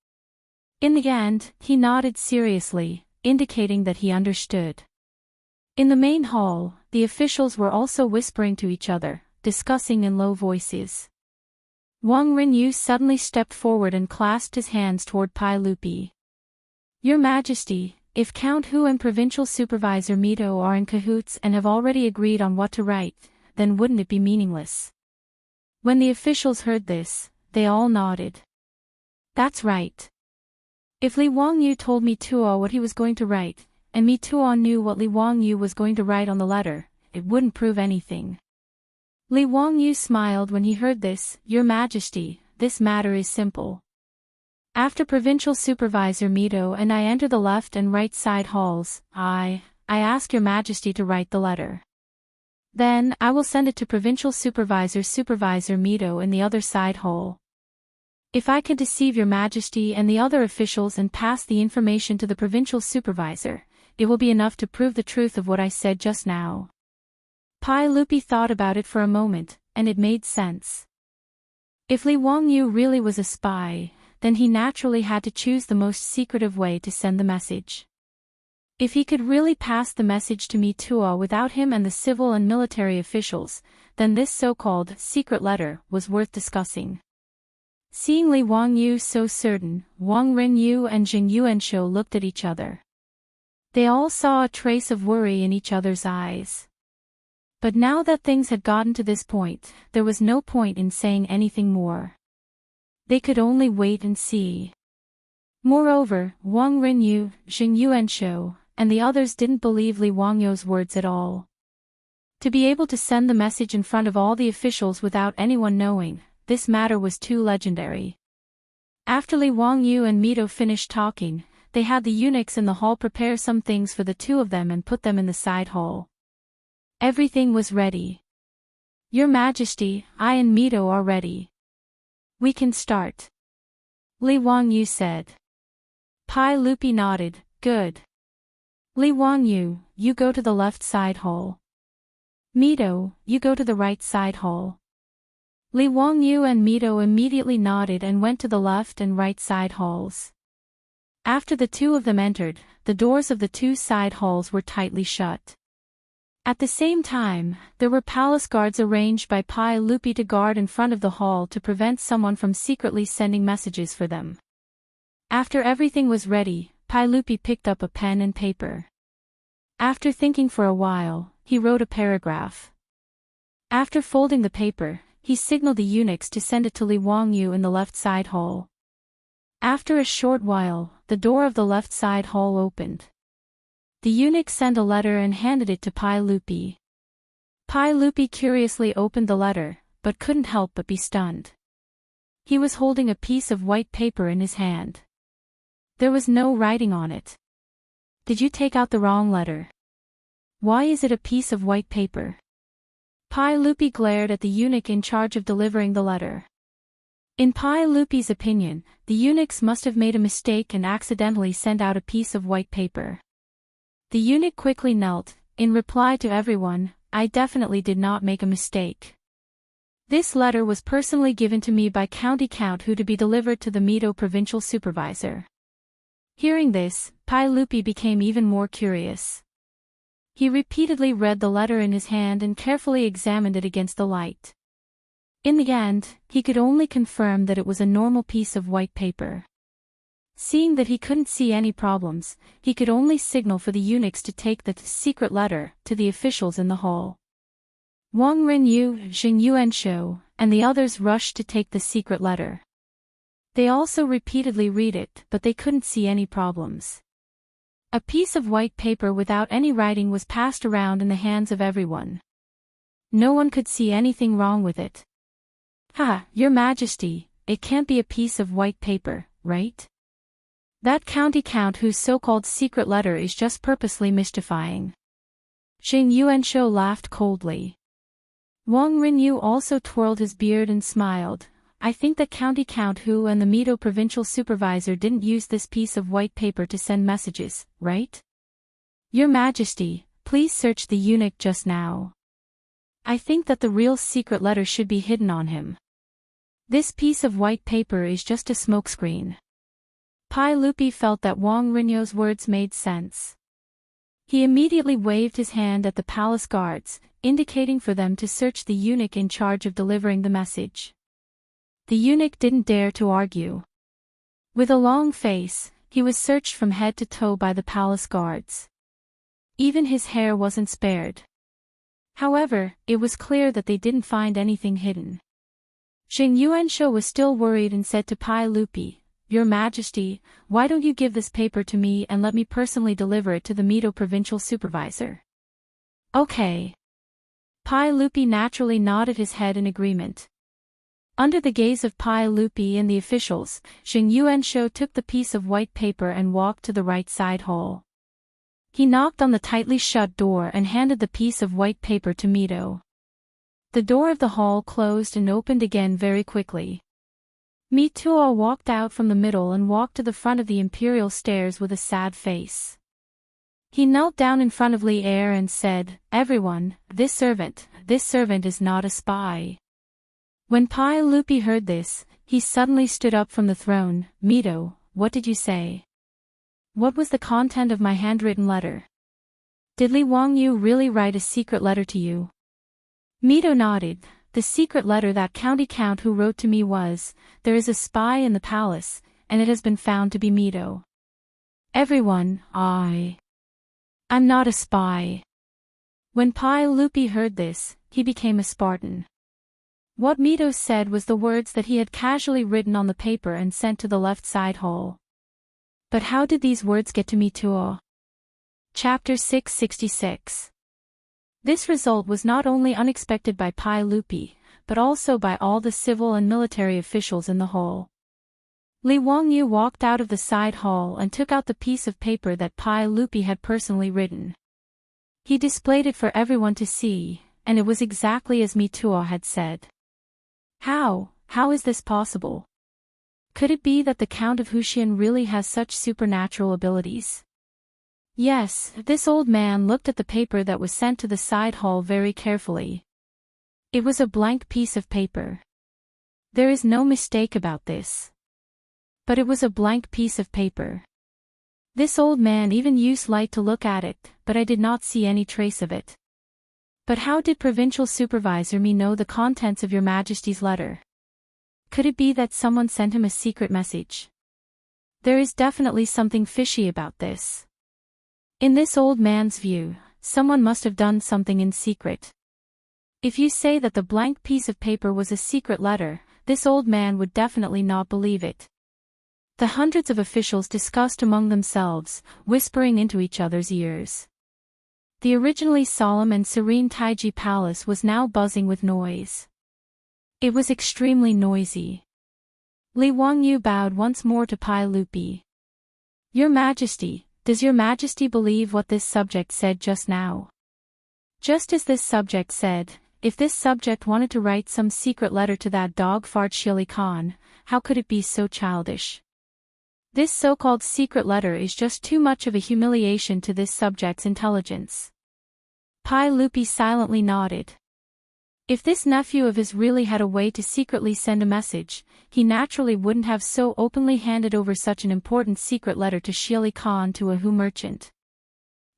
In the end, he nodded seriously, indicating that he understood. In the main hall, the officials were also whispering to each other, discussing in low voices. Wang Renyu suddenly stepped forward and clasped his hands toward Pai Lupi. Your Majesty, if Count Hu and Provincial Supervisor Mito are in cahoots and have already agreed on what to write, then wouldn't it be meaningless? When the officials heard this, they all nodded. That's right. If Li Wangyu told Mi Tuo what he was going to write, and Mi Tuo knew what Li Wangyu was going to write on the letter, it wouldn't prove anything. Li Wangyu smiled when he heard this. Your Majesty, this matter is simple. After Provincial Supervisor Mito and I enter the left and right side halls, I ask Your Majesty to write the letter. Then, I will send it to Provincial Supervisor Mito in the other side hall. If I can deceive Your Majesty and the other officials and pass the information to the Provincial Supervisor, it will be enough to prove the truth of what I said just now. Pai Lupi thought about it for a moment, and it made sense. If Li Wangyu really was a spy, then he naturally had to choose the most secretive way to send the message. If he could really pass the message to Mi Tuo without him and the civil and military officials, then this so-called secret letter was worth discussing. Seeing Li Wangyu so certain, Wang Renyu and Jing Yuanshou looked at each other. They all saw a trace of worry in each other's eyes. But now that things had gotten to this point, there was no point in saying anything more. They could only wait and see. Moreover, Wang Renyu, Jing Yuanshou, and the others didn't believe Li Wangyu's words at all. To be able to send the message in front of all the officials without anyone knowing, this matter was too legendary. After Li Wangyu and Mito finished talking, they had the eunuchs in the hall prepare some things for the two of them and put them in the side hall. Everything was ready. Your Majesty, I and Mito are ready. We can start. Li Wangyu said. Pai Lupi nodded. Good. Li Wangyu, you go to the left side hall. Mito, you go to the right side hall. Li Wangyu and Mito immediately nodded and went to the left and right side halls. After the two of them entered, the doors of the two side halls were tightly shut. At the same time, there were palace guards arranged by Pai Lupi to guard in front of the hall to prevent someone from secretly sending messages for them. After everything was ready, Pai Lupi picked up a pen and paper. After thinking for a while, he wrote a paragraph. After folding the paper, he signaled the eunuchs to send it to Li Wangyu in the left side hall. After a short while, the door of the left side hall opened. The eunuch sent a letter and handed it to Pai Lupi. Pai Lupi curiously opened the letter, but couldn't help but be stunned. He was holding a piece of white paper in his hand. There was no writing on it. Did you take out the wrong letter? Why is it a piece of white paper? Pai Lupi glared at the eunuch in charge of delivering the letter. In Pai Lupi's opinion, the eunuchs must have made a mistake and accidentally sent out a piece of white paper. The eunuch quickly knelt. In reply to everyone, I definitely did not make a mistake. This letter was personally given to me by County Count who to be delivered to the Mito provincial supervisor. Hearing this, Pai Lupi became even more curious. He repeatedly read the letter in his hand and carefully examined it against the light. In the end, he could only confirm that it was a normal piece of white paper. Seeing that he couldn't see any problems, he could only signal for the eunuchs to take the secret letter to the officials in the hall. Wang Renyu, Jing Yuanshou, and the others rushed to take the secret letter. They also repeatedly read it, but they couldn't see any problems. A piece of white paper without any writing was passed around in the hands of everyone. No one could see anything wrong with it. Ha, Your Majesty, it can't be a piece of white paper, right? That county count whose so-called secret letter is just purposely mystifying. Jing Yuanshou laughed coldly. Wang Renyu also twirled his beard and smiled. I think that County Count Hu and the Mito provincial supervisor didn't use this piece of white paper to send messages, right? Your Majesty, please search the eunuch just now. I think that the real secret letter should be hidden on him. This piece of white paper is just a smokescreen. Pai Lupi felt that Wang Renyu's words made sense. He immediately waved his hand at the palace guards, indicating for them to search the eunuch in charge of delivering the message. The eunuch didn't dare to argue. With a long face, he was searched from head to toe by the palace guards. Even his hair wasn't spared. However, it was clear that they didn't find anything hidden. Jing Yuanshou was still worried and said to Pai Lupi, Your Majesty, why don't you give this paper to me and let me personally deliver it to the Mito provincial supervisor? Okay. Pai Lupi naturally nodded his head in agreement. Under the gaze of Pai Lupi and the officials, Xing Yuanshou took the piece of white paper and walked to the right side hall. He knocked on the tightly shut door and handed the piece of white paper to Mito. The door of the hall closed and opened again very quickly. Mito walked out from the middle and walked to the front of the imperial stairs with a sad face. He knelt down in front of Li Er and said, "Everyone, this servant is not a spy." When Pai Lupi heard this, he suddenly stood up from the throne. "Mito, what did you say? What was the content of my handwritten letter? Did Li Wangyu really write a secret letter to you?" Mito nodded. "The secret letter that county count who wrote to me was, there is a spy in the palace, and it has been found to be Mito." Everyone, I'm not a spy. When Pai Lupi heard this, he became a Spartan. What Mito said was the words that he had casually written on the paper and sent to the left side hall. But how did these words get to Mito? Chapter 666. This result was not only unexpected by Pai Lupi, but also by all the civil and military officials in the hall. Li Wangyu walked out of the side hall and took out the piece of paper that Pai Lupi had personally written. He displayed it for everyone to see, and it was exactly as Mito had said. How is this possible? Could it be that the Count of Huxian really has such supernatural abilities? Yes, this old man looked at the paper that was sent to the side hall very carefully. It was a blank piece of paper. There is no mistake about this. But it was a blank piece of paper. This old man even used light to look at it, but I did not see any trace of it. But how did Provincial Supervisor Mi know the contents of Your Majesty's letter? Could it be that someone sent him a secret message? There is definitely something fishy about this. In this old man's view, someone must have done something in secret. If you say that the blank piece of paper was a secret letter, this old man would definitely not believe it. The hundreds of officials discussed among themselves, whispering into each other's ears. The originally solemn and serene Taiji Palace was now buzzing with noise. It was extremely noisy. Li Wangyu bowed once more to Pai Lupi. "Your Majesty, does Your Majesty believe what this subject said just now?" Just as this subject said, if this subject wanted to write some secret letter to that dog fart Shili Khan, how could it be so childish? This so-called secret letter is just too much of a humiliation to this subject's intelligence. Pai Lupi silently nodded. If this nephew of his really had a way to secretly send a message, he naturally wouldn't have so openly handed over such an important secret letter to Shili Khan to a Hu merchant.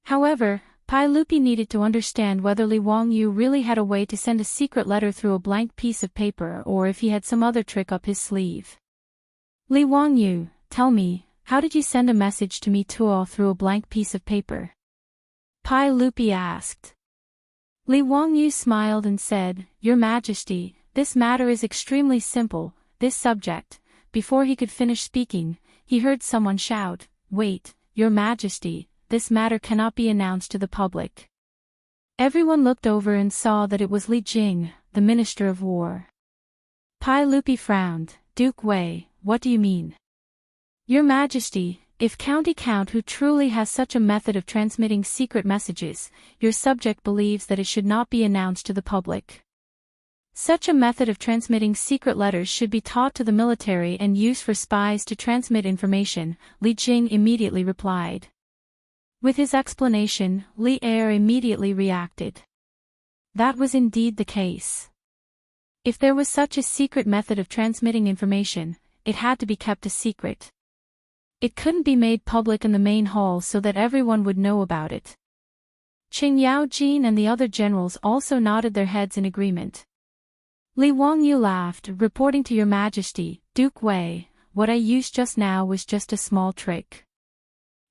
However, Pai Lupi needed to understand whether Li Wangyu really had a way to send a secret letter through a blank piece of paper or if he had some other trick up his sleeve. "Li Wangyu, tell me, how did you send a message to me through a blank piece of paper?" Pai Lupi asked. Li Wangyu smiled and said, "Your Majesty, this matter is extremely simple." This subject, before he could finish speaking, he heard someone shout, "Wait, Your Majesty, this matter cannot be announced to the public." Everyone looked over and saw that it was Li Jing, the Minister of War. Pai Lupi frowned. "Duke Wei, what do you mean?" "Your Majesty, if County Count who truly has such a method of transmitting secret messages, your subject believes that it should not be announced to the public. Such a method of transmitting secret letters should be taught to the military and used for spies to transmit information," Li Jing immediately replied. With his explanation, Li Er immediately reacted. That was indeed the case. If there was such a secret method of transmitting information, it had to be kept a secret. It couldn't be made public in the main hall so that everyone would know about it. Qing Yaojin and the other generals also nodded their heads in agreement. Li Wangyu laughed, reporting to Your Majesty, "Duke Wei, what I used just now was just a small trick.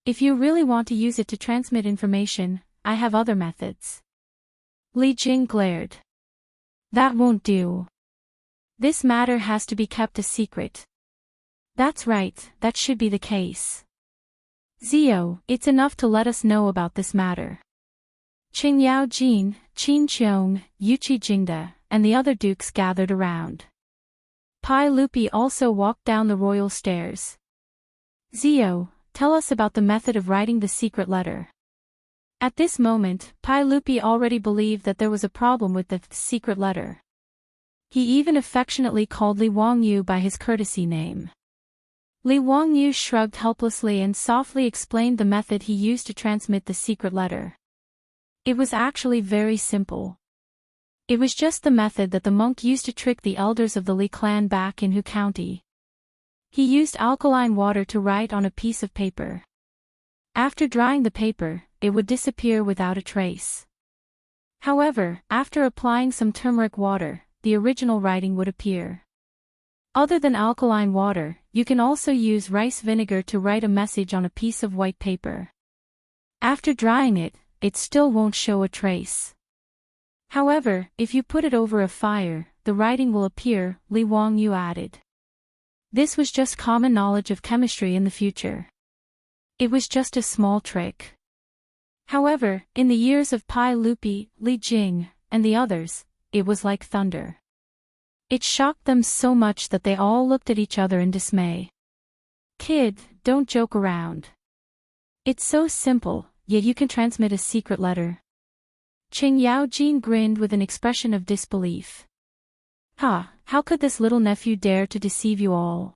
If you really want to use it to transmit information, I have other methods." Li Jing glared. "That won't do. This matter has to be kept a secret." That's right, that should be the case. Zio, it's enough to let us know about this matter. Qing Yao Jin, Qin Qiong, Yuqi Jingda, and the other dukes gathered around. Pai Lupi also walked down the royal stairs. Zio, tell us about the method of writing the secret letter. At this moment, Pai Lupi already believed that there was a problem with the secret letter. He even affectionately called Li Wangyu by his courtesy name. Li Wangyu shrugged helplessly and softly explained the method he used to transmit the secret letter. It was actually very simple. It was just the method that the monk used to trick the elders of the Li clan back in Hu County. He used alkaline water to write on a piece of paper. After drying the paper, it would disappear without a trace. However, after applying some turmeric water, the original writing would appear. Other than alkaline water, you can also use rice vinegar to write a message on a piece of white paper. After drying it, it still won't show a trace. However, if you put it over a fire, the writing will appear, Li Wangyu added. This was just common knowledge of chemistry in the future. It was just a small trick. However, in the ears of Pai Lupi, Li Jing, and the others, it was like thunder. It shocked them so much that they all looked at each other in dismay. Kid, don't joke around. It's so simple, yet you can transmit a secret letter. Qing Yao Jin grinned with an expression of disbelief. How could this little nephew dare to deceive you all?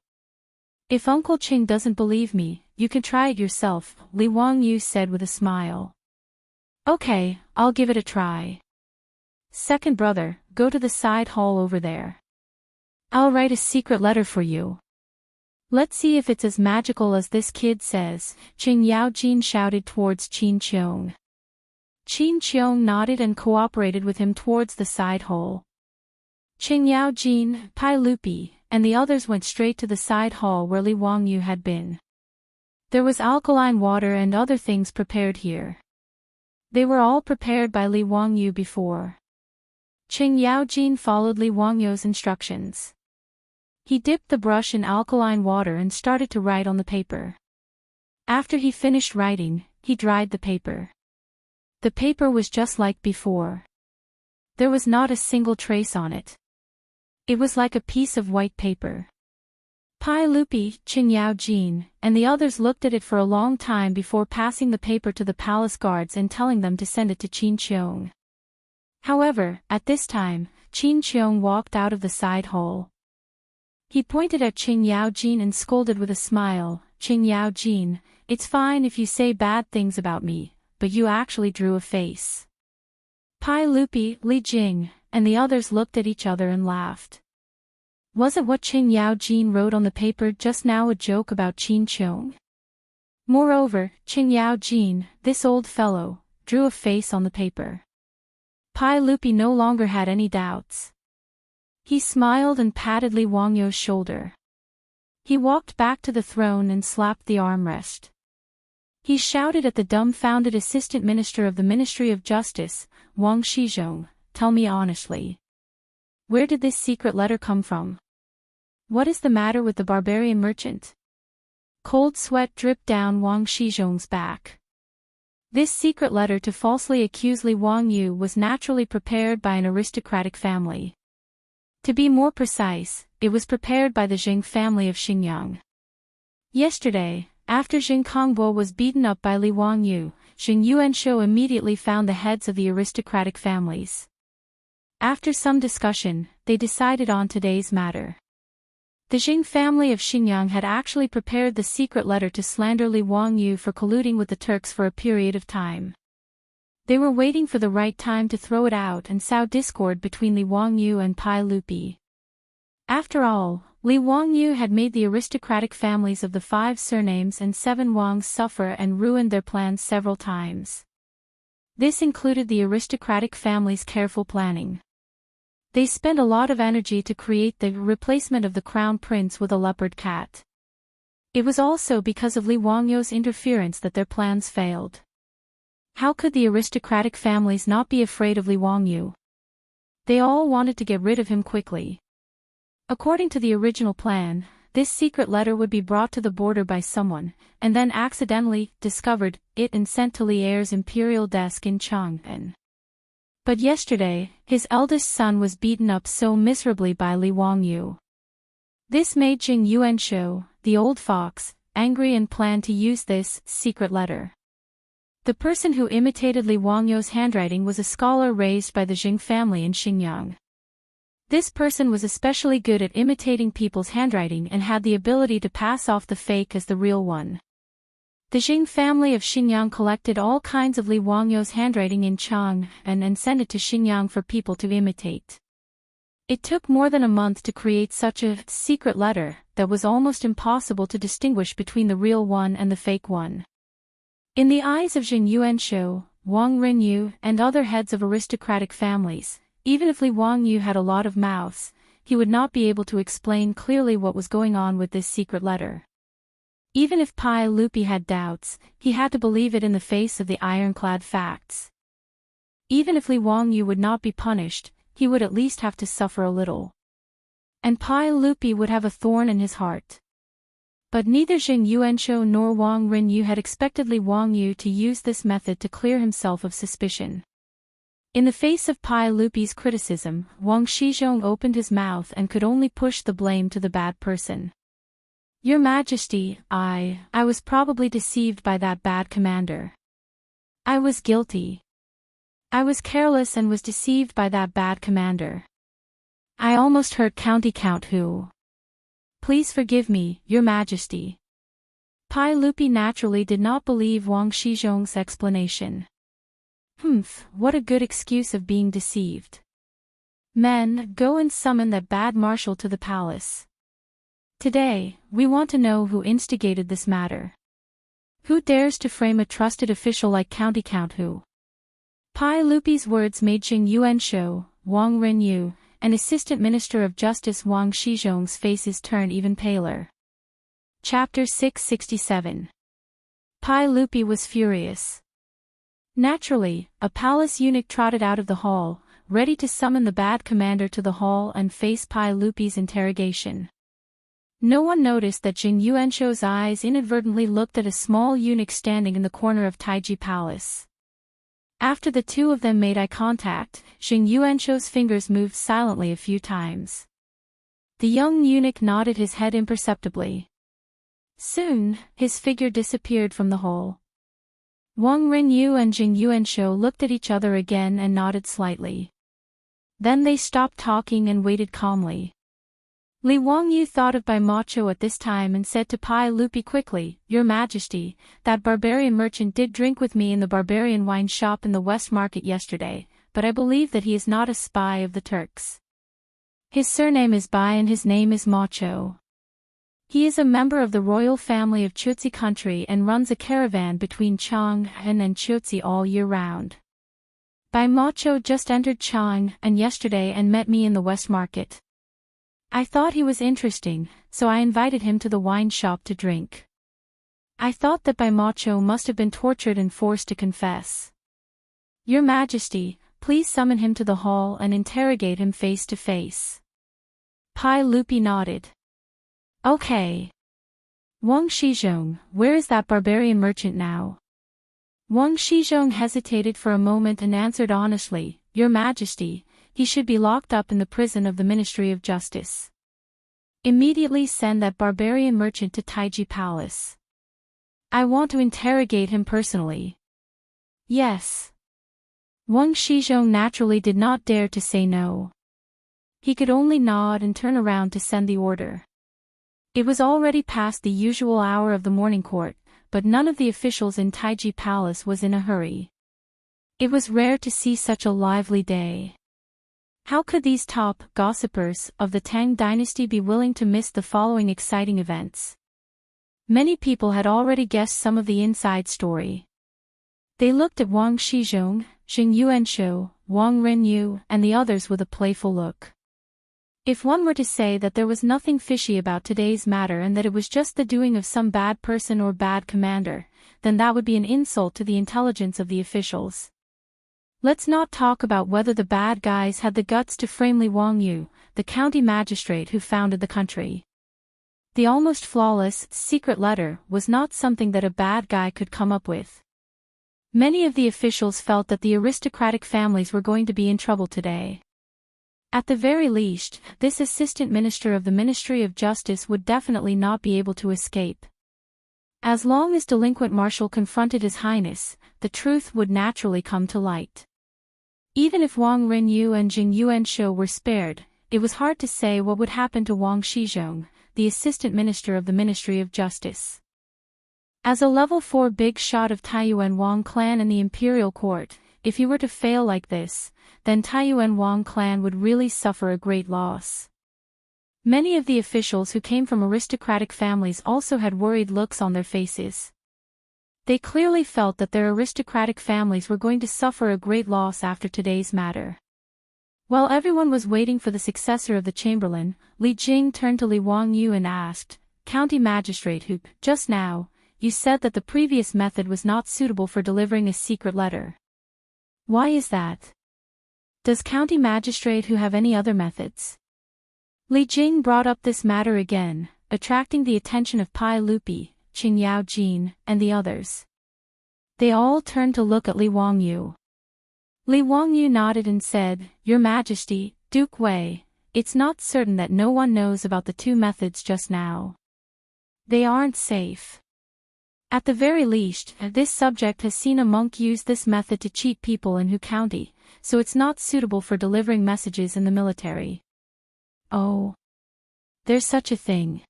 If Uncle Qing doesn't believe me, you can try it yourself, Li Wangyu said with a smile. Okay, I'll give it a try. Second brother, go to the side hall over there. I'll write a secret letter for you. Let's see if it's as magical as this kid says, Qing Yao Jin shouted towards Qin Qiong. Qin Qiong nodded and cooperated with him towards the side hall. Qing Yao Jin, Pai Lupi, and the others went straight to the side hall where Li Wangyu had been. There was alkaline water and other things prepared here. They were all prepared by Li Wangyu before. Qing Yao Jin followed Li Wangyu's instructions. He dipped the brush in alkaline water and started to write on the paper. After he finished writing, he dried the paper. The paper was just like before. There was not a single trace on it. It was like a piece of white paper. Pai Lupi, Qing Yao Jin, and the others looked at it for a long time before passing the paper to the palace guards and telling them to send it to Qin Qiong. However, at this time, Qin Qiong walked out of the side hall. He pointed at Qing Yao Jin and scolded with a smile, Qing Yao Jin, it's fine if you say bad things about me, but you actually drew a face. Pai Lupi, Li Jing, and the others looked at each other and laughed. Wasn't what Qing Yao Jin wrote on the paper just now a joke about Qin Qiong? Moreover, Qing Yao Jin, this old fellow, drew a face on the paper. Pai Lupi no longer had any doubts. He smiled and patted Li Wangyu's shoulder. He walked back to the throne and slapped the armrest. He shouted at the dumbfounded assistant minister of the Ministry of Justice, Wang Shizhong, tell me honestly. Where did this secret letter come from? What is the matter with the barbarian merchant? Cold sweat dripped down Wang Shizhong's back. This secret letter to falsely accuse Li Wangyu was naturally prepared by an aristocratic family. To be more precise, it was prepared by the Jing family of Xingyang. Yesterday, after Jing Kongbo was beaten up by Li Wangyu, Jing Yuanshou immediately found the heads of the aristocratic families. After some discussion, they decided on today's matter. The Jing family of Xingyang had actually prepared the secret letter to slander Li Wangyu for colluding with the Turks for a period of time. They were waiting for the right time to throw it out and sow discord between Li Wangyu and Pai Lupi. After all, Li Wangyu had made the aristocratic families of the 5 surnames and 7 Wangs suffer and ruined their plans several times. This included the aristocratic family's careful planning. They spent a lot of energy to create the replacement of the crown prince with a leopard cat. It was also because of Li Wangyu's interference that their plans failed. How could the aristocratic families not be afraid of Li Wangyu? They all wanted to get rid of him quickly. According to the original plan, this secret letter would be brought to the border by someone, and then accidentally discovered it and sent to Li Er's imperial desk in Chang'an. But yesterday, his eldest son was beaten up so miserably by Li Wangyu. This made Jing Yuanshou, the old fox, angry and planned to use this secret letter. The person who imitated Li Wangyu's handwriting was a scholar raised by the Jing family in Xinjiang. This person was especially good at imitating people's handwriting and had the ability to pass off the fake as the real one. The Jing family of Xinjiang collected all kinds of Li Wangyu's handwriting in Chang'an and sent it to Xinjiang for people to imitate. It took more than a month to create such a secret letter that was almost impossible to distinguish between the real one and the fake one. In the eyes of Jing Yuanshou, Wang Rinyu, and other heads of aristocratic families, even if Li Wangyu had a lot of mouths, he would not be able to explain clearly what was going on with this secret letter. Even if Pai Lupi had doubts, he had to believe it in the face of the ironclad facts. Even if Li Wangyu would not be punished, he would at least have to suffer a little. And Pai Lupi would have a thorn in his heart. But neither Jing Yuanshou nor Wang Rinyu had expected Li Wangyu to use this method to clear himself of suspicion. In the face of Pai Lupi's criticism, Wang Shizhong opened his mouth and could only push the blame to the bad person. Your Majesty, I was probably deceived by that bad commander. I was guilty. I was careless and was deceived by that bad commander. I almost hurt County Count Hu. Please forgive me, Your Majesty. Pai Lupi naturally did not believe Wang Shizhong's explanation. What a good excuse of being deceived. Men, go and summon that bad marshal to the palace. Today, we want to know who instigated this matter. Who dares to frame a trusted official like County Count Hu? Pai Lupi's words made Jing Yuanshou, Wang Rinyu, and Assistant Minister of Justice Wang Shizhong's faces turn even paler. Chapter 667. Pai Lupi was furious. Naturally, a palace eunuch trotted out of the hall, ready to summon the bad commander to the hall and face Pai Lupi's interrogation. No one noticed that Jing Yuanshou's eyes inadvertently looked at a small eunuch standing in the corner of Taiji Palace. After the two of them made eye contact, Jing Yuanshou's fingers moved silently a few times. The young eunuch nodded his head imperceptibly. Soon, his figure disappeared from the hall. Wang Rinyu and Jing Yuanshou looked at each other again and nodded slightly. Then they stopped talking and waited calmly. Li Wangyu thought of Bai Macho at this time and said to Pai Lupi quickly, Your Majesty, that barbarian merchant did drink with me in the barbarian wine shop in the West Market yesterday, but I believe that he is not a spy of the Turks. His surname is Bai and his name is Macho. He is a member of the royal family of Chutzi country and runs a caravan between Chang'an and Chutzi all year round. Bai Macho just entered Chang'an yesterday and met me in the West Market. I thought he was interesting, so I invited him to the wine shop to drink. I thought that Bai Macho must have been tortured and forced to confess. Your Majesty, please summon him to the hall and interrogate him face to face. Pai Lupi nodded. Okay. Wang Shizhong, where is that barbarian merchant now? Wang Shizhong hesitated for a moment and answered honestly, Your Majesty, he should be locked up in the prison of the Ministry of Justice. Immediately send that barbarian merchant to Taiji Palace. I want to interrogate him personally. Yes. Wang Shizhong naturally did not dare to say no. He could only nod and turn around to send the order. It was already past the usual hour of the morning court, but none of the officials in Taiji Palace was in a hurry. It was rare to see such a lively day. How could these top gossipers of the Tang Dynasty be willing to miss the following exciting events? Many people had already guessed some of the inside story. They looked at Wang Shizhong, Jing Yuanshou, Wang Rinyu, and the others with a playful look. If one were to say that there was nothing fishy about today's matter and that it was just the doing of some bad person or bad commander, then that would be an insult to the intelligence of the officials. Let's not talk about whether the bad guys had the guts to frame Li Wangyu, the county magistrate who founded the country. The almost flawless, secret letter was not something that a bad guy could come up with. Many of the officials felt that the aristocratic families were going to be in trouble today. At the very least, this assistant minister of the Ministry of Justice would definitely not be able to escape. As long as delinquent Marshal confronted His Highness, the truth would naturally come to light. Even if Wang Renyu and Jing Yuanshou were spared, it was hard to say what would happen to Wang Shizhong, the assistant minister of the Ministry of Justice. As a level 4 big shot of Taiyuan Wang clan in the imperial court, if he were to fail like this, then Taiyuan Wang clan would really suffer a great loss. Many of the officials who came from aristocratic families also had worried looks on their faces. They clearly felt that their aristocratic families were going to suffer a great loss after today's matter. While everyone was waiting for the successor of the chamberlain, Li Jing turned to Li Wangyu and asked, "County Magistrate who, just now, you said that the previous method was not suitable for delivering a secret letter. Why is that? Does County Magistrate who have any other methods?" Li Jing brought up this matter again, attracting the attention of Pai Lupi, Qing Yao Jin, and the others. They all turned to look at Li Wangyu. Li Wangyu nodded and said, "Your Majesty, Duke Wei, it's not certain that no one knows about the two methods just now. They aren't safe. At the very least, this subject has seen a monk use this method to cheat people in Hu County, so it's not suitable for delivering messages in the military." "Oh. There's such a thing.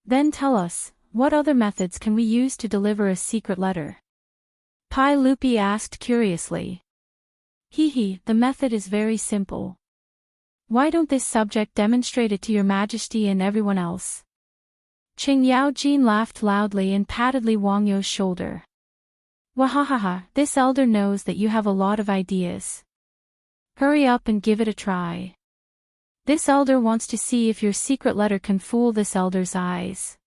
Then tell us, what other methods can we use to deliver a secret letter?" Pai Lupi asked curiously. The method is very simple. Why don't this subject demonstrate it to your Majesty and everyone else?" Qing Yao Jin laughed loudly and patted Li Wangyu's shoulder. "Wahahaha, this elder knows that you have a lot of ideas. Hurry up and give it a try. This elder wants to see if your secret letter can fool this elder's eyes."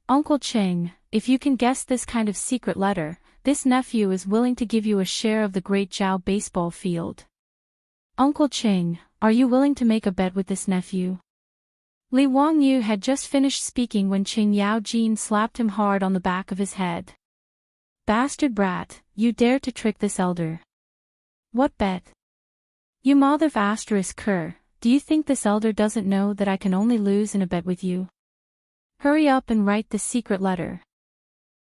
Uncle Qing, if you can guess this kind of secret letter, this nephew is willing to give you a share of the Great Zhao baseball field. Uncle Qing, are you willing to make a bet with this nephew? Li Wangyu had just finished speaking when Qing Yao Jin slapped him hard on the back of his head. "Bastard brat, you dare to trick this elder. What bet? You mother of asterisk cur, do you think this elder doesn't know that I can only lose in a bet with you? Hurry up and write the secret letter.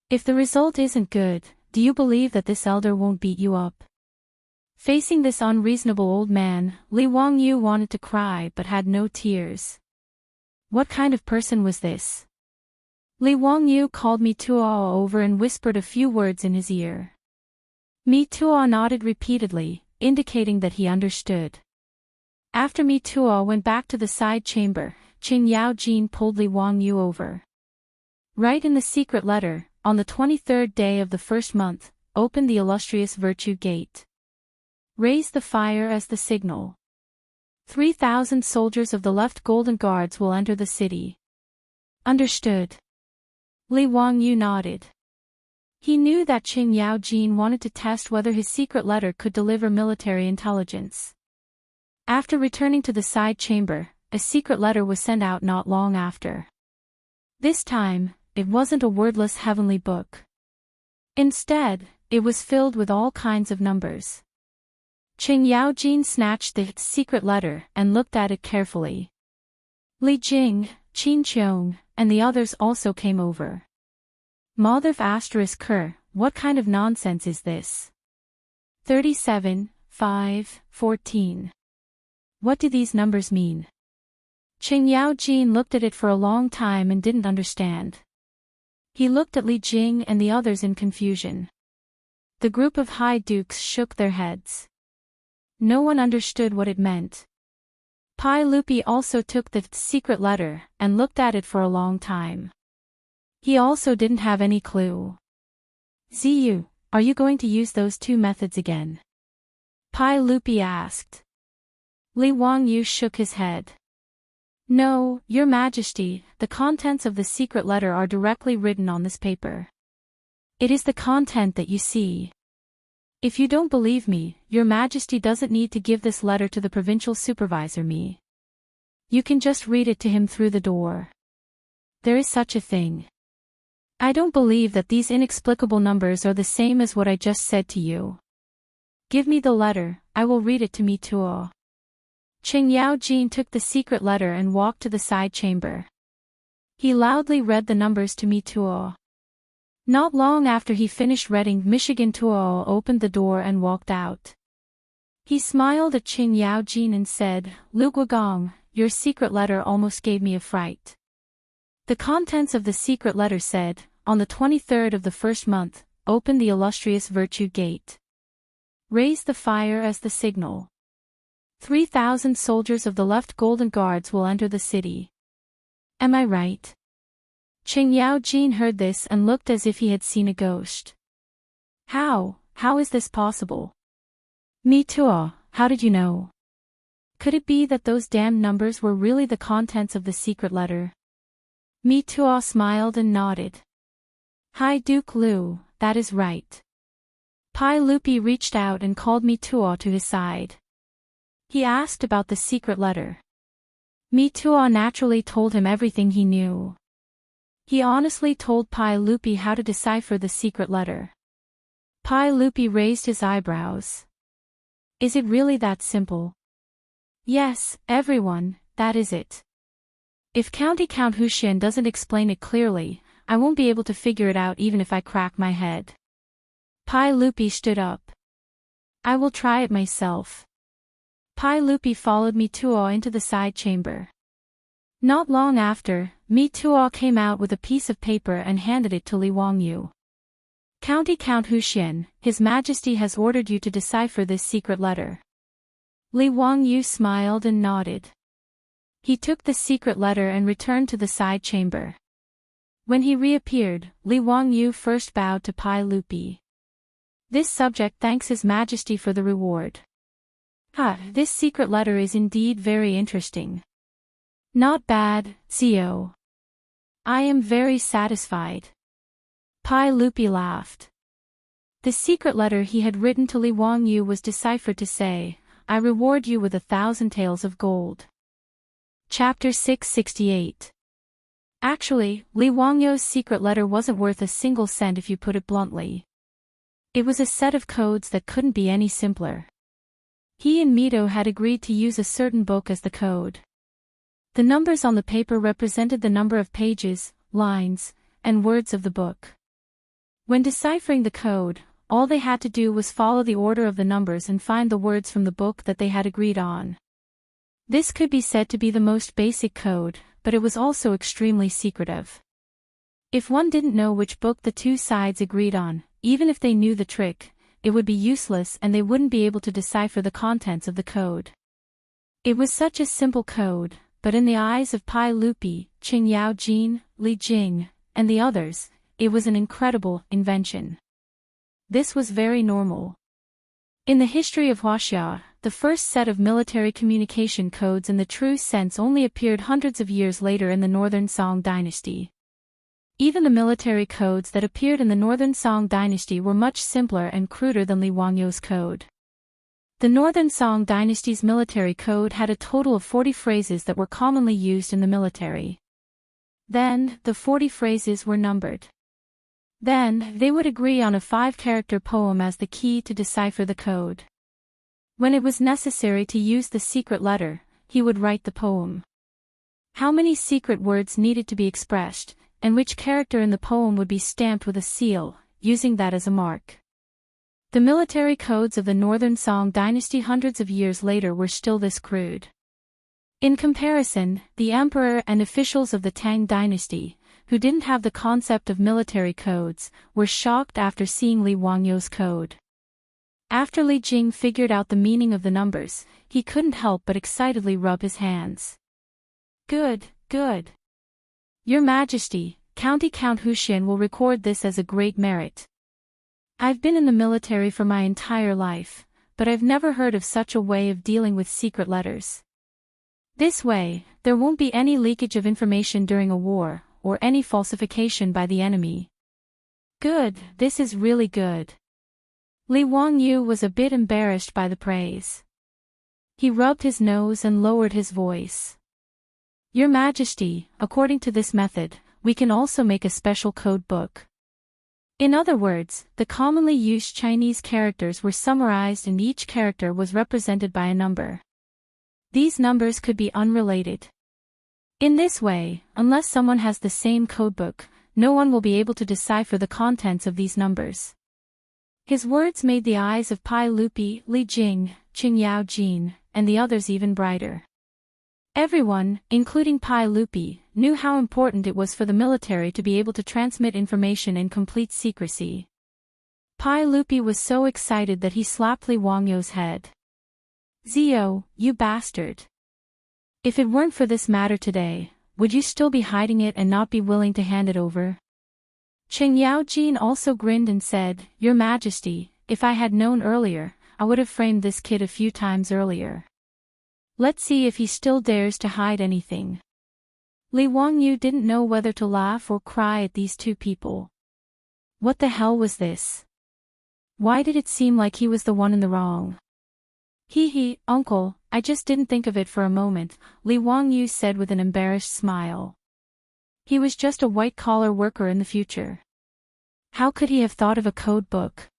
If the result isn't good, do you believe that this elder won't beat you up?" Facing this unreasonable old man, Li Wangyu wanted to cry but had no tears. What kind of person was this? Li Wangyu called Mi Tuo over and whispered a few words in his ear. Mi Tuo nodded repeatedly, indicating that he understood. After Mi Tuo went back to the side chamber, Qing Yao Jin pulled Li Wangyu over. "Write in the secret letter, on the 23rd day of the first month, open the illustrious Virtue Gate. Raise the fire as the signal. 3,000 soldiers of the left Golden Guards will enter the city." "Understood." Li Wangyu nodded. He knew that Qing Yao Jin wanted to test whether his secret letter could deliver military intelligence. After returning to the side chamber, a secret letter was sent out not long after. This time, it wasn't a wordless heavenly book. Instead, it was filled with all kinds of numbers. Qing Yao Jin snatched the secret letter and looked at it carefully. Li Jing, Qin Qiong, and the others also came over. "Mother of asterisk cur, what kind of nonsense is this? 37, 5, 14. What do these numbers mean?" Qing Yao Jin looked at it for a long time and didn't understand. He looked at Li Jing and the others in confusion. The group of high dukes shook their heads. No one understood what it meant. Pai Lupi also took the secret letter and looked at it for a long time. He also didn't have any clue. "Ziyu, are you going to use those two methods again?" Pai Lupi asked. Li Wangyu shook his head. "No, Your Majesty, the contents of the secret letter are directly written on this paper. It is the content that you see. If you don't believe me, Your Majesty doesn't need to give this letter to the provincial supervisor me. You can just read it to him through the door." There is such a thing. I don't believe that these inexplicable numbers are the same as what I just said to you. Give me the letter, I will read it to me too. Qing Yao Jin took the secret letter and walked to the side chamber. He loudly read the numbers to me too. Not long after he finished reading, Michigan Tuo opened the door and walked out. He smiled at Qing Yao Jin and said, "Lu Guogong, your secret letter almost gave me a fright." The contents of the secret letter said, "On the 23rd of the first month, open the illustrious Virtue Gate. Raise the fire as the signal. 3,000 soldiers of the left Golden Guards will enter the city." Am I right? Qing Yao Jin heard this and looked as if he had seen a ghost. How is this possible? Me too, how did you know? Could it be that those damned numbers were really the contents of the secret letter? Me too smiled and nodded. Hi Duke Lu, that is right. Pai Lupi reached out and called Me Tuo to his side. He asked about the secret letter. Me Tuo naturally told him everything he knew. He honestly told Pai Lupi how to decipher the secret letter. Pai Lupi raised his eyebrows. Is it really that simple? Yes, everyone, that is it. If Count Huxian doesn't explain it clearly, I won't be able to figure it out even if I crack my head. Pai Lupi stood up. I will try it myself. Pai Lupi followed Me Tuo into the side chamber. Not long after, Me Tuo came out with a piece of paper and handed it to Li Wangyu. Count Huxian, His Majesty has ordered you to decipher this secret letter. Li Wangyu smiled and nodded. He took the secret letter and returned to the side chamber. When he reappeared, Li Wangyu first bowed to Pai Lupi. This subject thanks His Majesty for the reward. This secret letter is indeed very interesting. Not bad, Zio. I am very satisfied. Pai Lupi laughed. The secret letter he had written to Li Wangyu was deciphered to say, "I reward you with 1,000 taels of gold." Chapter 668. Actually, Li Wangyu's secret letter wasn't worth a single cent if you put it bluntly. It was a set of codes that couldn't be any simpler. He and Mito had agreed to use a certain book as the code. The numbers on the paper represented the number of pages, lines, and words of the book. When deciphering the code, all they had to do was follow the order of the numbers and find the words from the book that they had agreed on. This could be said to be the most basic code, but it was also extremely secretive. If one didn't know which book the two sides agreed on, even if they knew the trick, it would be useless and they wouldn't be able to decipher the contents of the code. It was such a simple code, but in the eyes of Pai Lupi, Qing Yao Jin, Li Jing, and the others, it was an incredible invention. This was very normal. In the history of Huaxia, the first set of military communication codes in the true sense only appeared hundreds of years later in the Northern Song Dynasty. Even the military codes that appeared in the Northern Song Dynasty were much simpler and cruder than Li Wangyu's code. The Northern Song Dynasty's military code had a total of 40 phrases that were commonly used in the military. Then, the 40 phrases were numbered. Then, they would agree on a 5-character poem as the key to decipher the code. When it was necessary to use the secret letter, he would write the poem. How many secret words needed to be expressed, and which character in the poem would be stamped with a seal, using that as a mark. The military codes of the Northern Song Dynasty hundreds of years later were still this crude. In comparison, the emperor and officials of the Tang Dynasty, who didn't have the concept of military codes, were shocked after seeing Li Wangyu's code. After Li Jing figured out the meaning of the numbers, he couldn't help but excitedly rub his hands. Good, good. Your Majesty, Count Huxian will record this as a great merit. I've been in the military for my entire life, but I've never heard of such a way of dealing with secret letters. This way, there won't be any leakage of information during a war, or any falsification by the enemy. Good, this is really good. Li Wangyu was a bit embarrassed by the praise. He rubbed his nose and lowered his voice. Your Majesty, according to this method, we can also make a special code book. In other words, the commonly used Chinese characters were summarized and each character was represented by a number. These numbers could be unrelated. In this way, unless someone has the same codebook, no one will be able to decipher the contents of these numbers. His words made the eyes of Pai Lupi, Li Jing, Qing Yao Jin, and the others even brighter. Everyone, including Pai Lupi, knew how important it was for the military to be able to transmit information in complete secrecy. Pai Lupi was so excited that he slapped Li Wangyu's head. "Zio, you bastard. If it weren't for this matter today, would you still be hiding it and not be willing to hand it over?" Qing Yao Jin also grinned and said, "Your Majesty, if I had known earlier, I would have framed this kid a few times earlier. Let's see if he still dares to hide anything." Li Wangyu didn't know whether to laugh or cry at these two people. What the hell was this? Why did it seem like he was the one in the wrong? "Hee, uncle, I just didn't think of it for a moment," Li Wangyu said with an embarrassed smile. He was just a white-collar worker in the future. How could he have thought of a code book?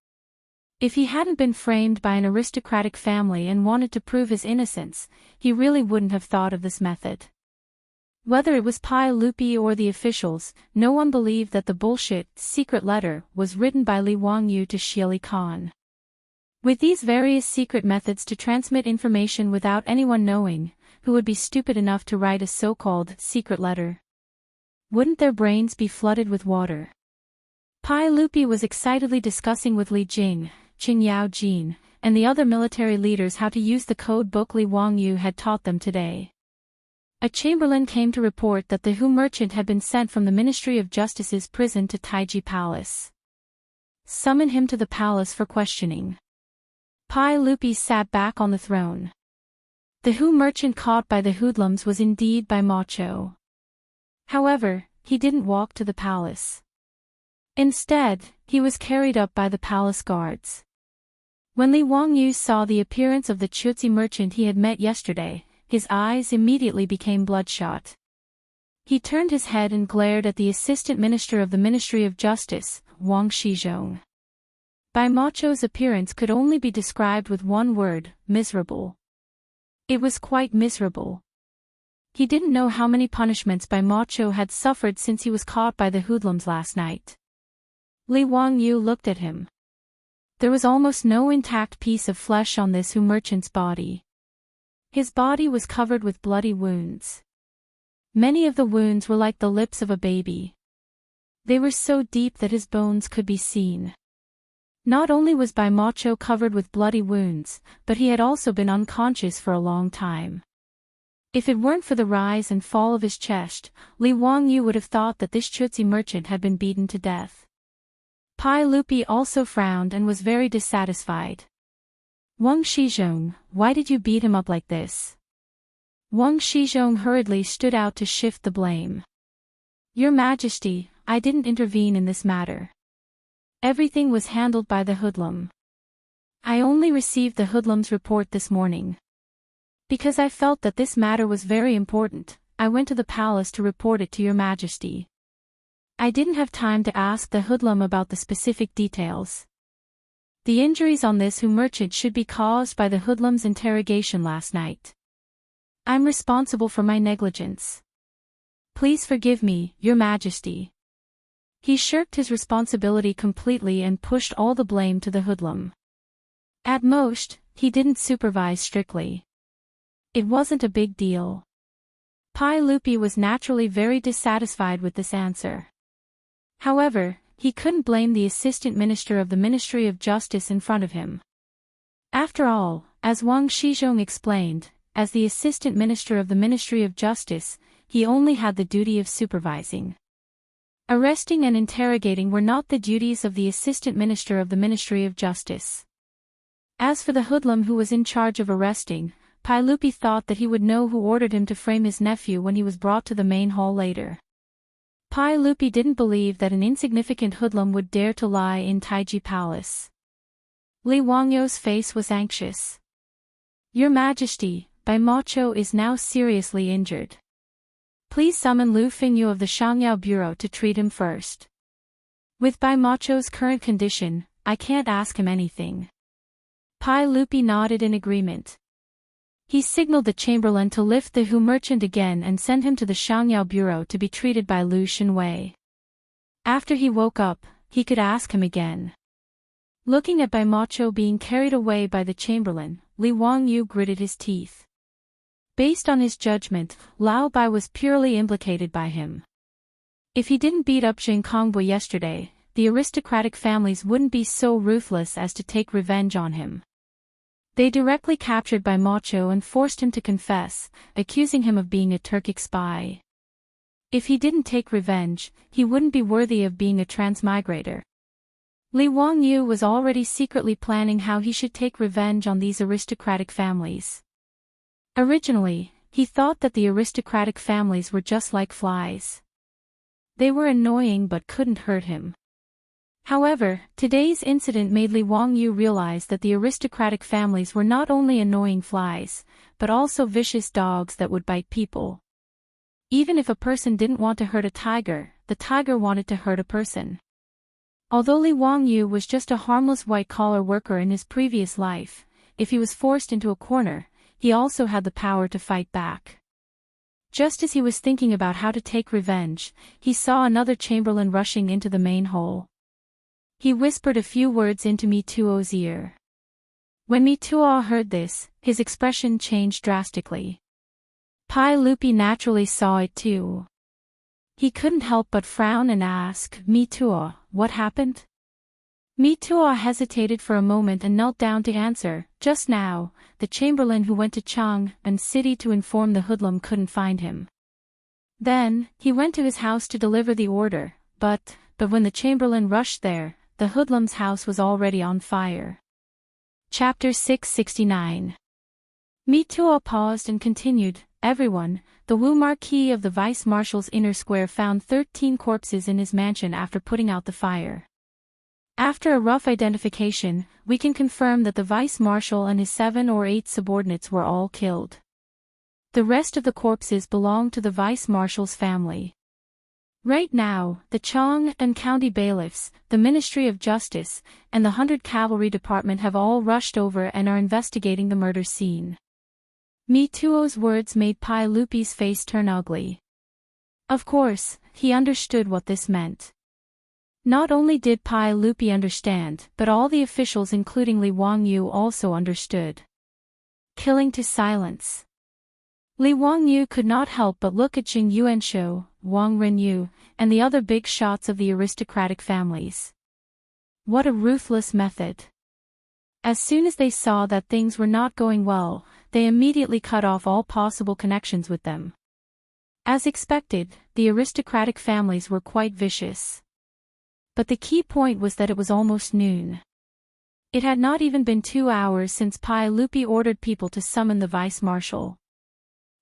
If he hadn't been framed by an aristocratic family and wanted to prove his innocence, he really wouldn't have thought of this method. Whether it was Pai Lupi or the officials, no one believed that the bullshit secret letter was written by Li Wangyu to Xieli Khan. With these various secret methods to transmit information without anyone knowing, who would be stupid enough to write a so-called secret letter? Wouldn't their brains be flooded with water? Pai Lupi was excitedly discussing with Li Jing, Qing Yao Jin, and the other military leaders how to use the code book Li Wangyu had taught them today. A chamberlain came to report that the Hu merchant had been sent from the Ministry of Justice's prison to Taiji Palace. Summon him to the palace for questioning. Pai Lupi sat back on the throne. The Hu merchant caught by the hoodlums was indeed Bai Macho. However, he didn't walk to the palace. Instead, he was carried up by the palace guards. When Li Wangyu saw the appearance of the Chutzi merchant he had met yesterday, his eyes immediately became bloodshot. He turned his head and glared at the Assistant Minister of the Ministry of Justice, Wang Shizhong. Bai Macho's appearance could only be described with one word: miserable. It was quite miserable. He didn't know how many punishments Bai Macho had suffered since he was caught by the hoodlums last night. Li Wangyu looked at him. There was almost no intact piece of flesh on this Hu merchant's body. His body was covered with bloody wounds. Many of the wounds were like the lips of a baby. They were so deep that his bones could be seen. Not only was Bai Macho covered with bloody wounds, but he had also been unconscious for a long time. If it weren't for the rise and fall of his chest, Li Wangyu would have thought that this Chutzi merchant had been beaten to death. Pai Lupi also frowned and was very dissatisfied. "Wang Shizhong, why did you beat him up like this?" Wang Shizhong hurriedly stood out to shift the blame. "Your Majesty, I didn't intervene in this matter. Everything was handled by the hoodlum. I only received the hoodlum's report this morning. Because I felt that this matter was very important, I went to the palace to report it to your Majesty. I didn't have time to ask the hoodlum about the specific details. The injuries on this Hu merchant should be caused by the hoodlum's interrogation last night. I'm responsible for my negligence. Please forgive me, your Majesty." He shirked his responsibility completely and pushed all the blame to the hoodlum. At most, he didn't supervise strictly. It wasn't a big deal. Pai Lupi was naturally very dissatisfied with this answer. However, he couldn't blame the Assistant Minister of the Ministry of Justice in front of him. After all, as Wang Shizhong explained, as the Assistant Minister of the Ministry of Justice, he only had the duty of supervising. Arresting and interrogating were not the duties of the Assistant Minister of the Ministry of Justice. As for the hoodlum who was in charge of arresting, Pai Lupi thought that he would know who ordered him to frame his nephew when he was brought to the main hall later. Pai Lupi didn't believe that an insignificant hoodlum would dare to lie in Taiji Palace. Li Wangyu's face was Please summon Lu Fingyu of the Shangyao Bureau to treat him first. With Bai Macho's current condition, I can't ask him anything. Pai Lupi nodded in agreement. He signaled the chamberlain to lift the Hu merchant again and send him to the Shangyao Bureau to be treated by Lu Xinwei. After he woke up, he could ask him again. Looking at Bai Macho being carried away by the chamberlain, Li Wangyu gritted his teeth. Based on his judgment, Lao Bai was purely implicated by him. If he didn't beat up Jing Kongbui yesterday, the aristocratic families wouldn't be so ruthless as to take revenge on him. They directly captured Bai Macho and forced him to confess, accusing him of being a Turkic spy. If he didn't take revenge, he wouldn't be worthy of being a transmigrator. Li Wangyu was already secretly planning how he should take revenge on these aristocratic families. Originally, he thought that the aristocratic families were just like flies. They were annoying but couldn't hurt him. However, today's incident made Li Wangyu realize that the aristocratic families were not only annoying flies, but also vicious dogs that would bite people. Even if a person didn't want to hurt a tiger, the tiger wanted to hurt a person. Although Li Wangyu was just a harmless white-collar worker in his previous life, if he was forced into a corner, he also had the power to fight back. Just as he was thinking about how to take revenge, he saw another chamberlain rushing into the main hall. He whispered a few words into Mi Tuo's ear. When Mi Tuo heard this, his expression changed drastically. Pai Lupi naturally saw it too. He couldn't help but frown and ask, Mi Tuo, what happened? Mi Tuo hesitated for a moment and knelt down to answer. Just now, the chamberlain who went to Chang'an City to inform the hoodlum couldn't find him. Then, he went to his house to deliver the order, but when the chamberlain rushed there, the hoodlum's house was already on fire. Chapter 669. Mi Tuo paused and continued, everyone, the Wu Marquis of the Vice-Marshal's inner square found 13 corpses in his mansion after putting out the fire. After a rough identification, we can confirm that the Vice-Marshal and his 7 or 8 subordinates were all killed. The rest of the corpses belong to the Vice-Marshal's family. Right now, the Chang'an County bailiffs, the Ministry of Justice, and the 100 Cavalry Department have all rushed over and are investigating the murder scene. Mi Tuo's words made Pai Lupi's face turn ugly. Of course, he understood what this meant. Not only did Pai Lupi understand, but all the officials including Li Wangyu also understood. Killing to silence. Li Wangyu could not help but look at Jing Yuanshou, Wang Renyu, and the other big shots of the aristocratic families. What a ruthless method. As soon as they saw that things were not going well, they immediately cut off all possible connections with them. As expected, the aristocratic families were quite vicious. But the key point was that it was almost noon. It had not even been 2 hours since Pai Lupi ordered people to summon the vice-marshal.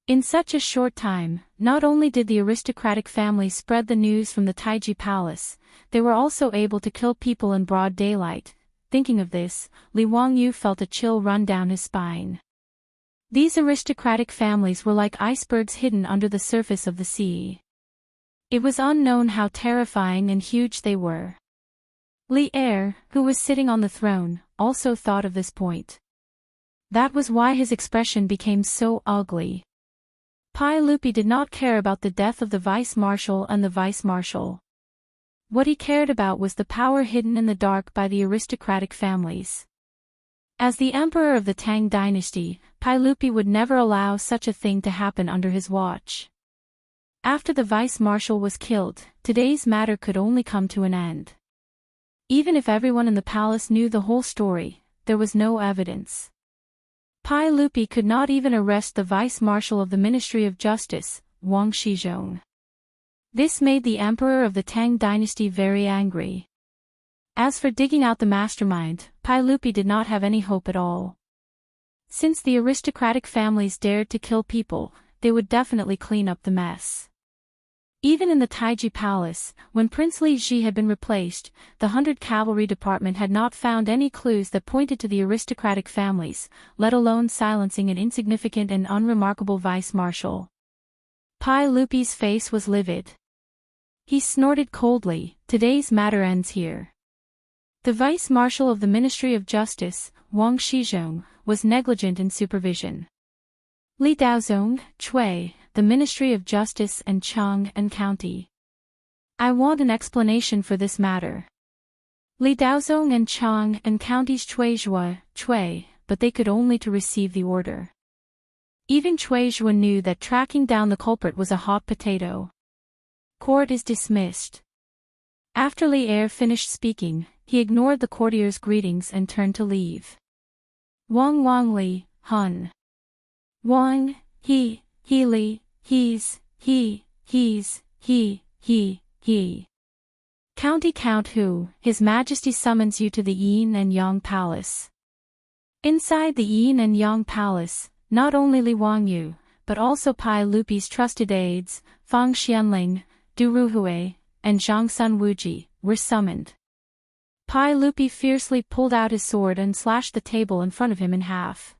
In such a short time, not only did the aristocratic family spread the news from the Taiji Palace, they were also able to kill people in broad daylight. Thinking of this, Li Wangyu felt a chill run down his spine. These aristocratic families were like icebergs hidden under the surface of the sea. It was unknown how terrifying and huge they were. Li Er, who was sitting on the throne, also thought of this point. That was why his expression became so ugly. Pai Lupi did not care about the death of the vice-marshal and the vice-marshal. What he cared about was the power hidden in the dark by the aristocratic families. As the emperor of the Tang Dynasty, Pai Lupi would never allow such a thing to happen under his watch. After the vice-marshal was killed, today's matter could only come to an end. Even if everyone in the palace knew the whole story, there was no evidence. Pai Lupi could not even arrest the vice-marshal of the Ministry of Justice, Wang Shizhong. This made the emperor of the Tang Dynasty very angry. As for digging out the mastermind, Pai Lupi did not have any hope at all. Since the aristocratic families dared to kill people, they would definitely clean up the mess. Even in the Taiji Palace, when Prince Li Ji had been replaced, the 100 Cavalry Department had not found any clues that pointed to the aristocratic families, let alone silencing an insignificant and unremarkable vice-marshal. Pai Lupi's face was livid. He snorted coldly, "Today's matter ends here." The vice-marshal of the Ministry of Justice, Wang Shizhong, was negligent in supervision. Li Daozong, Chui, the Ministry of Justice and Chang and County. I want an explanation for this matter. Li Daozong and Chang and County's Chui, but they could only to receive the order. Even Chui knew that tracking down the culprit was a hot potato. Court is dismissed. After Li Er finished speaking, he ignored the courtier's greetings and turned to leave. Wang Li, Hun. Wang, he, Li, he's, he. County Count Hu, His Majesty summons you to the Yin and Yang Palace. Inside the Yin and Yang Palace, not only Li Wangyu, but also Pai Lupi's trusted aides, Fang Xianling, Du Ruhui, and Zhang Sun Wuji, were summoned. Pai Lupi fiercely pulled out his sword and slashed the table in front of him in half.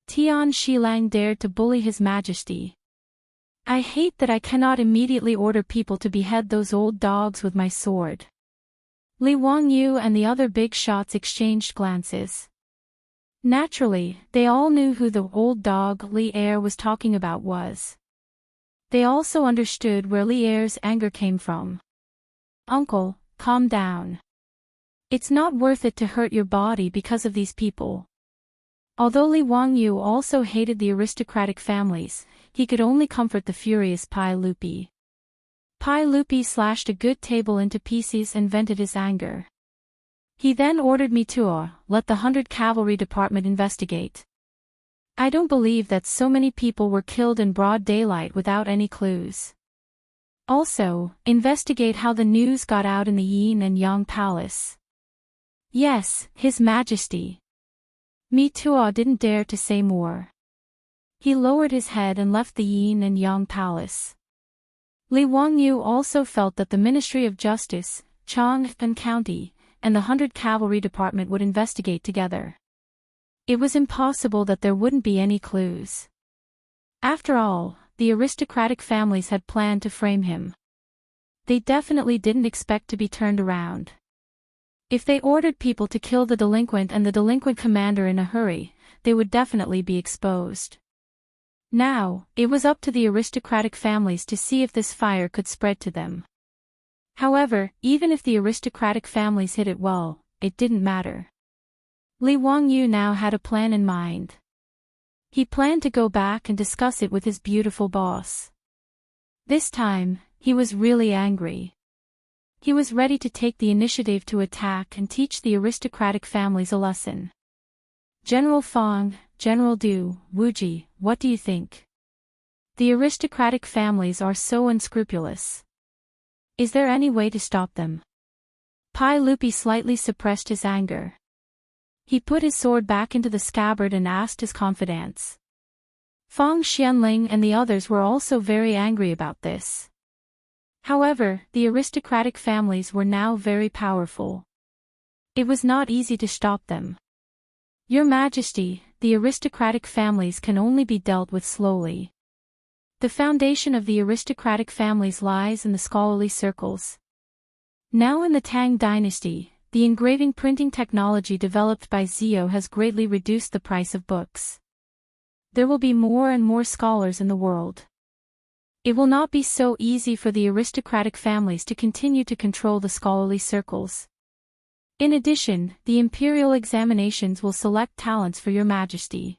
Tian Shilang dared to bully His Majesty. I hate that I cannot immediately order people to behead those old dogs with my sword. Li Wangyu and the other big shots exchanged glances. Naturally, they all knew who the old dog Li Er was talking about was. They also understood where Li Er's anger came from. Uncle, calm down. It's not worth it to hurt your body because of these people. Although Li Wangyu also hated the aristocratic families, he could only comfort the furious Pai Lupi. Pai Lupi slashed a good table into pieces and vented his anger. He then ordered me to let the 100 Cavalry Department investigate. I don't believe that so many people were killed in broad daylight without any clues. Also, investigate how the news got out in the Yin and Yang Palace. Yes, His Majesty. Mi Tuo didn't dare to say more. He lowered his head and left the Yin and Yang Palace. Li Wangyu also felt that the Ministry of Justice, Chang and County, and the 100 Cavalry Department would investigate together. It was impossible that there wouldn't be any clues. After all, the aristocratic families had planned to frame him. They definitely didn't expect to be turned around. If they ordered people to kill the delinquent and the delinquent commander in a hurry, they would definitely be exposed. Now, it was up to the aristocratic families to see if this fire could spread to them. However, even if the aristocratic families hid it well, it didn't matter. Li Wangyu now had a plan in mind. He planned to go back and discuss it with his beautiful boss. This time, he was really angry. He was ready to take the initiative to attack and teach the aristocratic families a lesson. General Fang, General Du, Wuji, what do you think? The aristocratic families are so unscrupulous. Is there any way to stop them? Pai Lupi slightly suppressed his anger. He put his sword back into the scabbard and asked his confidants. Fang Xianling and the others were also very angry about this. However, the aristocratic families were now very powerful. It was not easy to stop them. Your Majesty, the aristocratic families can only be dealt with slowly. The foundation of the aristocratic families lies in the scholarly circles. Now in the Tang Dynasty, the engraving printing technology developed by Zio has greatly reduced the price of books. There will be more and more scholars in the world. It will not be so easy for the aristocratic families to continue to control the scholarly circles. In addition, the imperial examinations will select talents for your Majesty.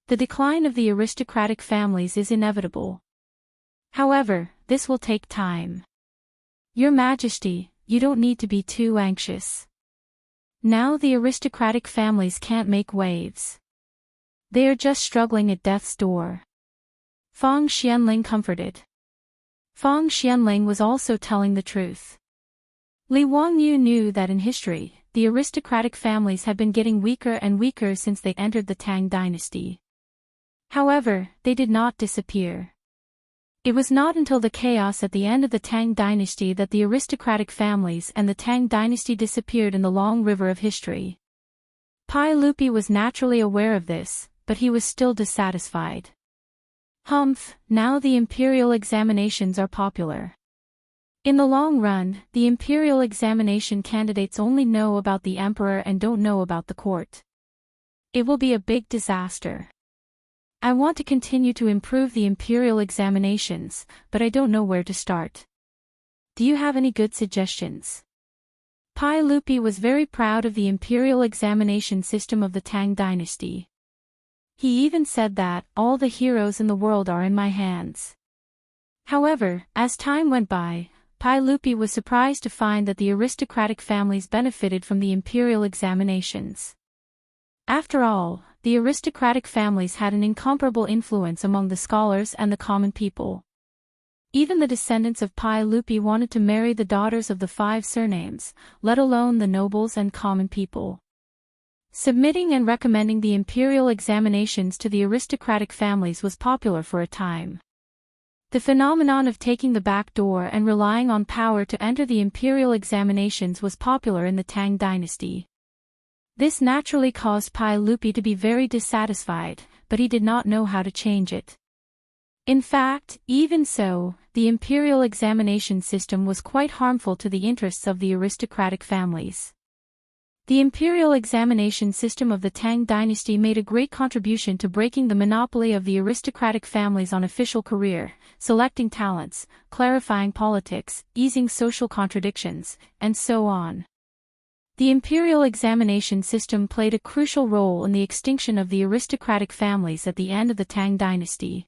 The decline of the aristocratic families is inevitable. However, this will take time. Your Majesty, you don't need to be too anxious. Now the aristocratic families can't make waves. They are just struggling at death's door. Fang Xianling comforted. Fang Xianling was also telling the truth. Li Wangyu knew that in history, the aristocratic families had been getting weaker and weaker since they entered the Tang Dynasty. However, they did not disappear. It was not until the chaos at the end of the Tang Dynasty that the aristocratic families and the Tang Dynasty disappeared in the long river of history. Pai Lupi was naturally aware of this, but he was still dissatisfied. Humph, now the imperial examinations are popular. In the long run, the imperial examination candidates only know about the emperor and don't know about the court. It will be a big disaster. I want to continue to improve the imperial examinations, but I don't know where to start. Do you have any good suggestions? Pai Lupi was very proud of the imperial examination system of the Tang Dynasty. He even said that, all the heroes in the world are in my hands. However, as time went by, Pai Lupi was surprised to find that the aristocratic families benefited from the imperial examinations. After all, the aristocratic families had an incomparable influence among the scholars and the common people. Even the descendants of Pai Lupi wanted to marry the daughters of the 5 surnames, let alone the nobles and common people. Submitting and recommending the imperial examinations to the aristocratic families was popular for a time. The phenomenon of taking the back door and relying on power to enter the imperial examinations was popular in the Tang Dynasty. This naturally caused Pai Lupi to be very dissatisfied, but he did not know how to change it. In fact, even so, the imperial examination system was quite harmful to the interests of the aristocratic families. The imperial examination system of the Tang Dynasty made a great contribution to breaking the monopoly of the aristocratic families on official career, selecting talents, clarifying politics, easing social contradictions, and so on. The imperial examination system played a crucial role in the extinction of the aristocratic families at the end of the Tang Dynasty.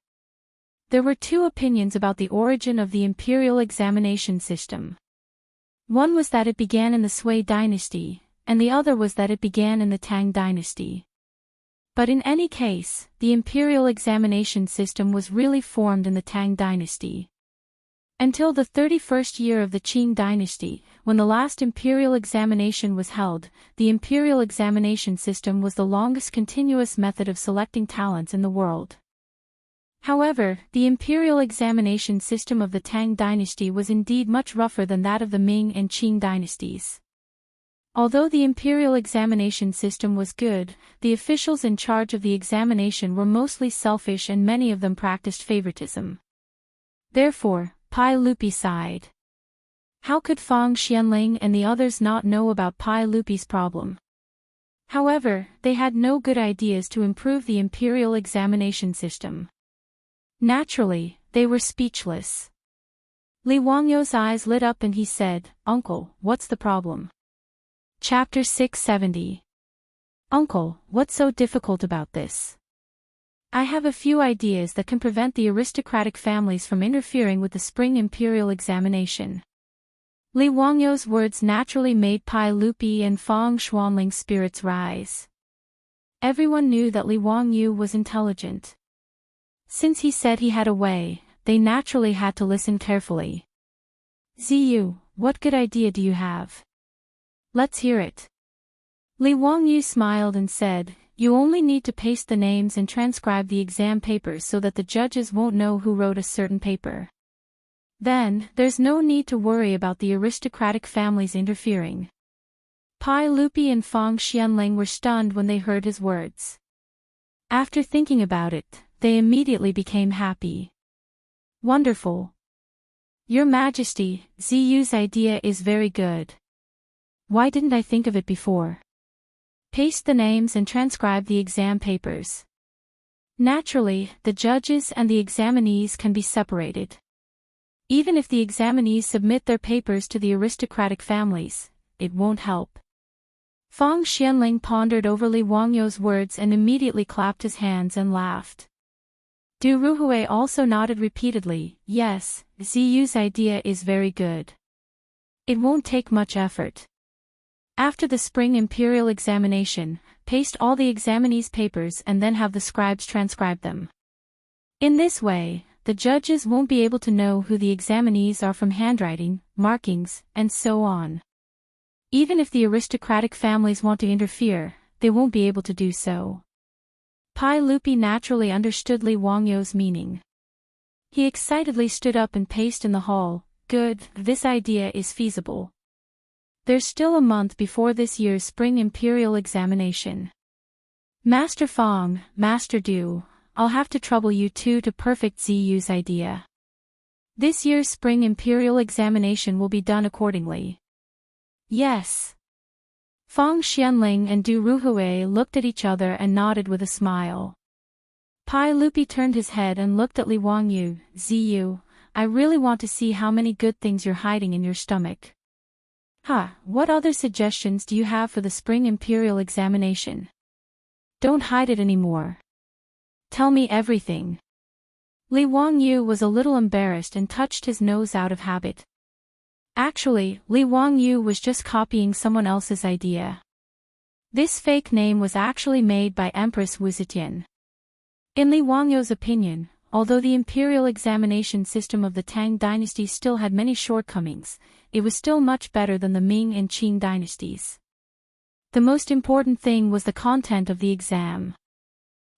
There were 2 opinions about the origin of the imperial examination system. One was that it began in the Sui Dynasty, and the other was that it began in the Tang Dynasty. But in any case, the imperial examination system was really formed in the Tang Dynasty. Until the 31st year of the Qing Dynasty, when the last imperial examination was held, the imperial examination system was the longest continuous method of selecting talents in the world. However, the imperial examination system of the Tang Dynasty was indeed much rougher than that of the Ming and Qing dynasties. Although the imperial examination system was good, the officials in charge of the examination were mostly selfish and many of them practiced favoritism. Therefore, Pai Lupi sighed. How could Fang Xianling and the others not know about Pai Lupi's problem? However, they had no good ideas to improve the imperial examination system. Naturally, they were speechless. Li Wangyou's eyes lit up and he said, "Uncle, what's the problem?" Chapter 670. Uncle, what's so difficult about this? I have a few ideas that can prevent the aristocratic families from interfering with the spring imperial examination. Li Wangyou's words naturally made Pai Lupi and Fang Xuanling's spirits rise. Everyone knew that Li Wangyou was intelligent. Since he said he had a way, they naturally had to listen carefully. Ziyu, what good idea do you have? Let's hear it. Li Wangyou smiled and said, "You only need to paste the names and transcribe the exam papers so that the judges won't know who wrote a certain paper. Then, there's no need to worry about the aristocratic families interfering." Pai Lupi and Fang Xianling were stunned when they heard his words. After thinking about it, they immediately became happy. Wonderful. Your Majesty, Ziyu's idea is very good. Why didn't I think of it before? Paste the names and transcribe the exam papers. Naturally, the judges and the examinees can be separated. Even if the examinees submit their papers to the aristocratic families, it won't help. Fang Xianling pondered over Li Wangyou's words and immediately clapped his hands and laughed. Du Ruhui also nodded repeatedly, "Yes, Ziyu's idea is very good. It won't take much effort." After the spring imperial examination, paste all the examinees' papers and then have the scribes transcribe them. In this way, the judges won't be able to know who the examinees are from handwriting, markings, and so on. Even if the aristocratic families want to interfere, they won't be able to do so. Pai Lupi naturally understood Li Wangyou's meaning. He excitedly stood up and paced in the hall, "Good, this idea is feasible. There's still a month before this year's spring imperial examination. Master Fang, Master Du, I'll have to trouble you two to perfect Ziyu's idea. This year's spring imperial examination will be done accordingly. Yes. Feng Xianling and Du Ruhui looked at each other and nodded with a smile. Pai Lupi turned his head and looked at Li Wangyu. Ziyu, I really want to see how many good things you're hiding in your stomach. What other suggestions do you have for the spring imperial examination? Don't hide it anymore. Tell me everything. Li Wangyu was a little embarrassed and touched his nose out of habit. Actually, Li Wangyu was just copying someone else's idea. This fake name was actually made by Empress Wu Zetian. In Li Wangyu's opinion, although the imperial examination system of the Tang dynasty still had many shortcomings, it was still much better than the Ming and Qing dynasties. The most important thing was the content of the exam.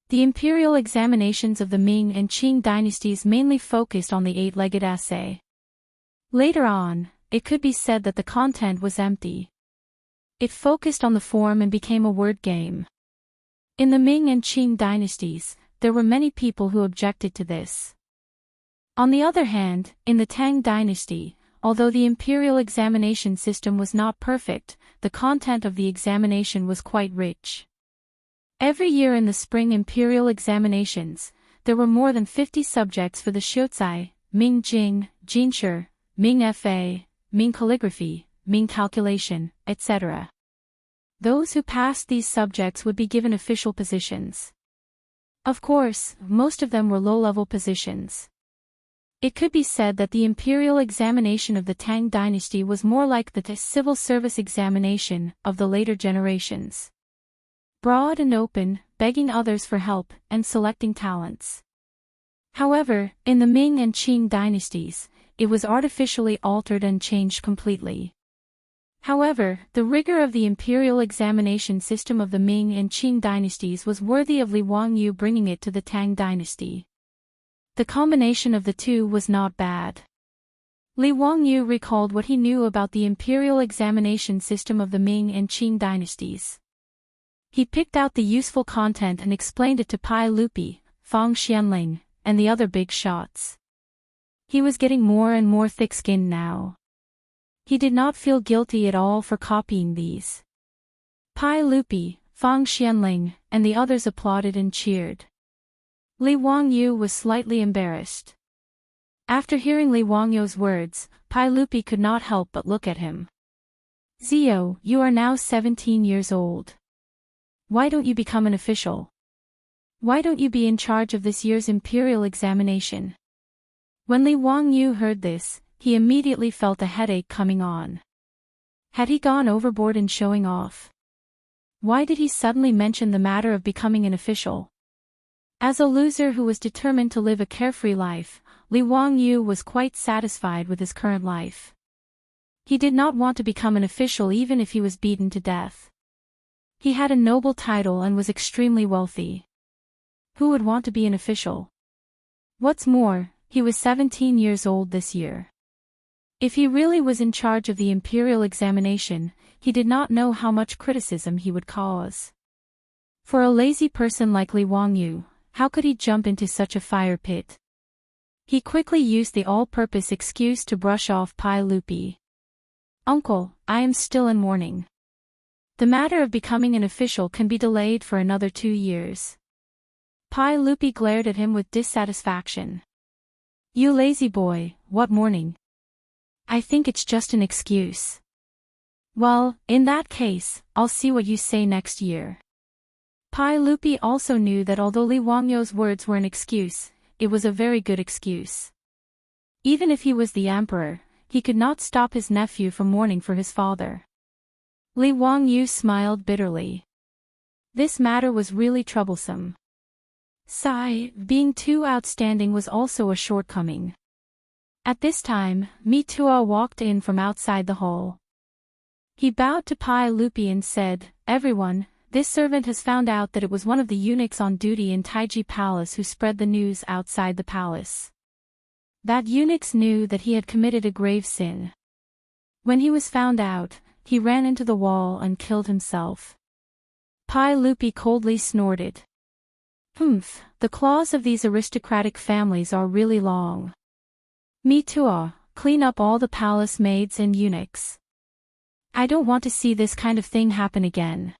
The imperial examinations of the Ming and Qing dynasties mainly focused on the eight-legged essay. Later on, it could be said that the content was empty. It focused on the form and became a word game. In the Ming and Qing dynasties, there were many people who objected to this. On the other hand, in the Tang dynasty, although the imperial examination system was not perfect, the content of the examination was quite rich. Every year in the spring imperial examinations, there were more than 50 subjects for the Xiuzai, Ming Jing, Jinshi, Ming Fa, Ming Calligraphy, Ming Calculation, etc. Those who passed these subjects would be given official positions. Of course, most of them were low-level positions. It could be said that the imperial examination of the Tang dynasty was more like the civil service examination of the later generations. Broad and open, begging others for help, and selecting talents. However, in the Ming and Qing dynasties, it was artificially altered and changed completely. However, the rigor of the imperial examination system of the Ming and Qing dynasties was worthy of Li Wangyu bringing it to the Tang dynasty. The combination of the two was not bad. Li Wangyu recalled what he knew about the imperial examination system of the Ming and Qing dynasties. He picked out the useful content and explained it to Pai Lupi, Feng Xianling, and the other big shots. He was getting more and more thick-skinned now. He did not feel guilty at all for copying these. Pai Lupi, Feng Xianling, and the others applauded and cheered. Li Wangyu was slightly embarrassed. After hearing Li Wangyu's words, Pai Lupi could not help but look at him. Zio, you are now 17 years old. Why don't you become an official? Why don't you be in charge of this year's imperial examination? When Li Wangyu heard this, he immediately felt a headache coming on. Had he gone overboard in showing off? Why did he suddenly mention the matter of becoming an official? As a loser who was determined to live a carefree life, Li Wangyu was quite satisfied with his current life. He did not want to become an official even if he was beaten to death. He had a noble title and was extremely wealthy. Who would want to be an official? What's more, he was 17 years old this year. If he really was in charge of the imperial examination, he did not know how much criticism he would cause. For a lazy person like Li Wangyu, how could he jump into such a fire pit? He quickly used the all-purpose excuse to brush off Pai Lupi. Uncle, I am still in mourning. The matter of becoming an official can be delayed for another 2 years. Pai Lupi glared at him with dissatisfaction. You lazy boy, what mourning? I think it's just an excuse. Well, in that case, I'll see what you say next year. Pai Lupi also knew that although Li Wangyu's words were an excuse, it was a very good excuse. Even if he was the emperor, he could not stop his nephew from mourning for his father. Li Wangyu smiled bitterly. This matter was really troublesome. Being too outstanding was also a shortcoming. At this time, Mi Tua walked in from outside the hall. He bowed to Pai Lupi and said, Everyone, this servant has found out that it was one of the eunuchs on duty in Taiji Palace who spread the news outside the palace. That eunuch knew that he had committed a grave sin. When he was found out, he ran into the wall and killed himself. Pai Lupi coldly snorted. The claws of these aristocratic families are really long. Me too. Clean up all the palace maids and eunuchs. I don't want to see this kind of thing happen again.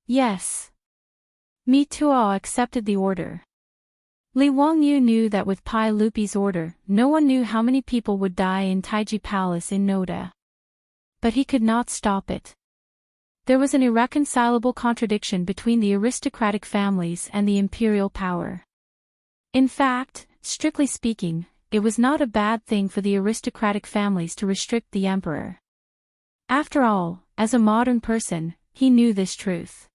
Yes. Me too. Accepted the order. Li Wangyu knew that with Pai Lupi's order, no one knew how many people would die in Taiji Palace in Noda. But he could not stop it. There was an irreconcilable contradiction between the aristocratic families and the imperial power. In fact, strictly speaking, it was not a bad thing for the aristocratic families to restrict the emperor. After all, as a modern person, he knew this truth.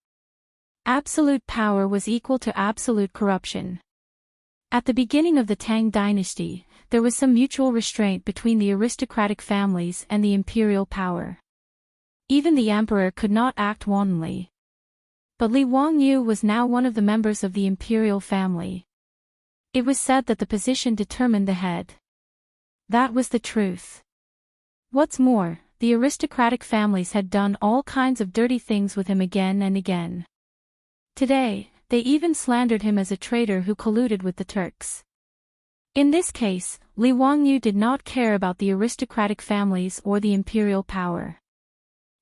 Absolute power was equal to absolute corruption. At the beginning of the Tang dynasty, there was some mutual restraint between the aristocratic families and the imperial power. Even the emperor could not act wantonly. But Li Wangyu was now one of the members of the imperial family. It was said that the position determined the head. That was the truth. What's more, the aristocratic families had done all kinds of dirty things with him again and again. Today, they even slandered him as a traitor who colluded with the Turks. In this case, Li Wangyu did not care about the aristocratic families or the imperial power.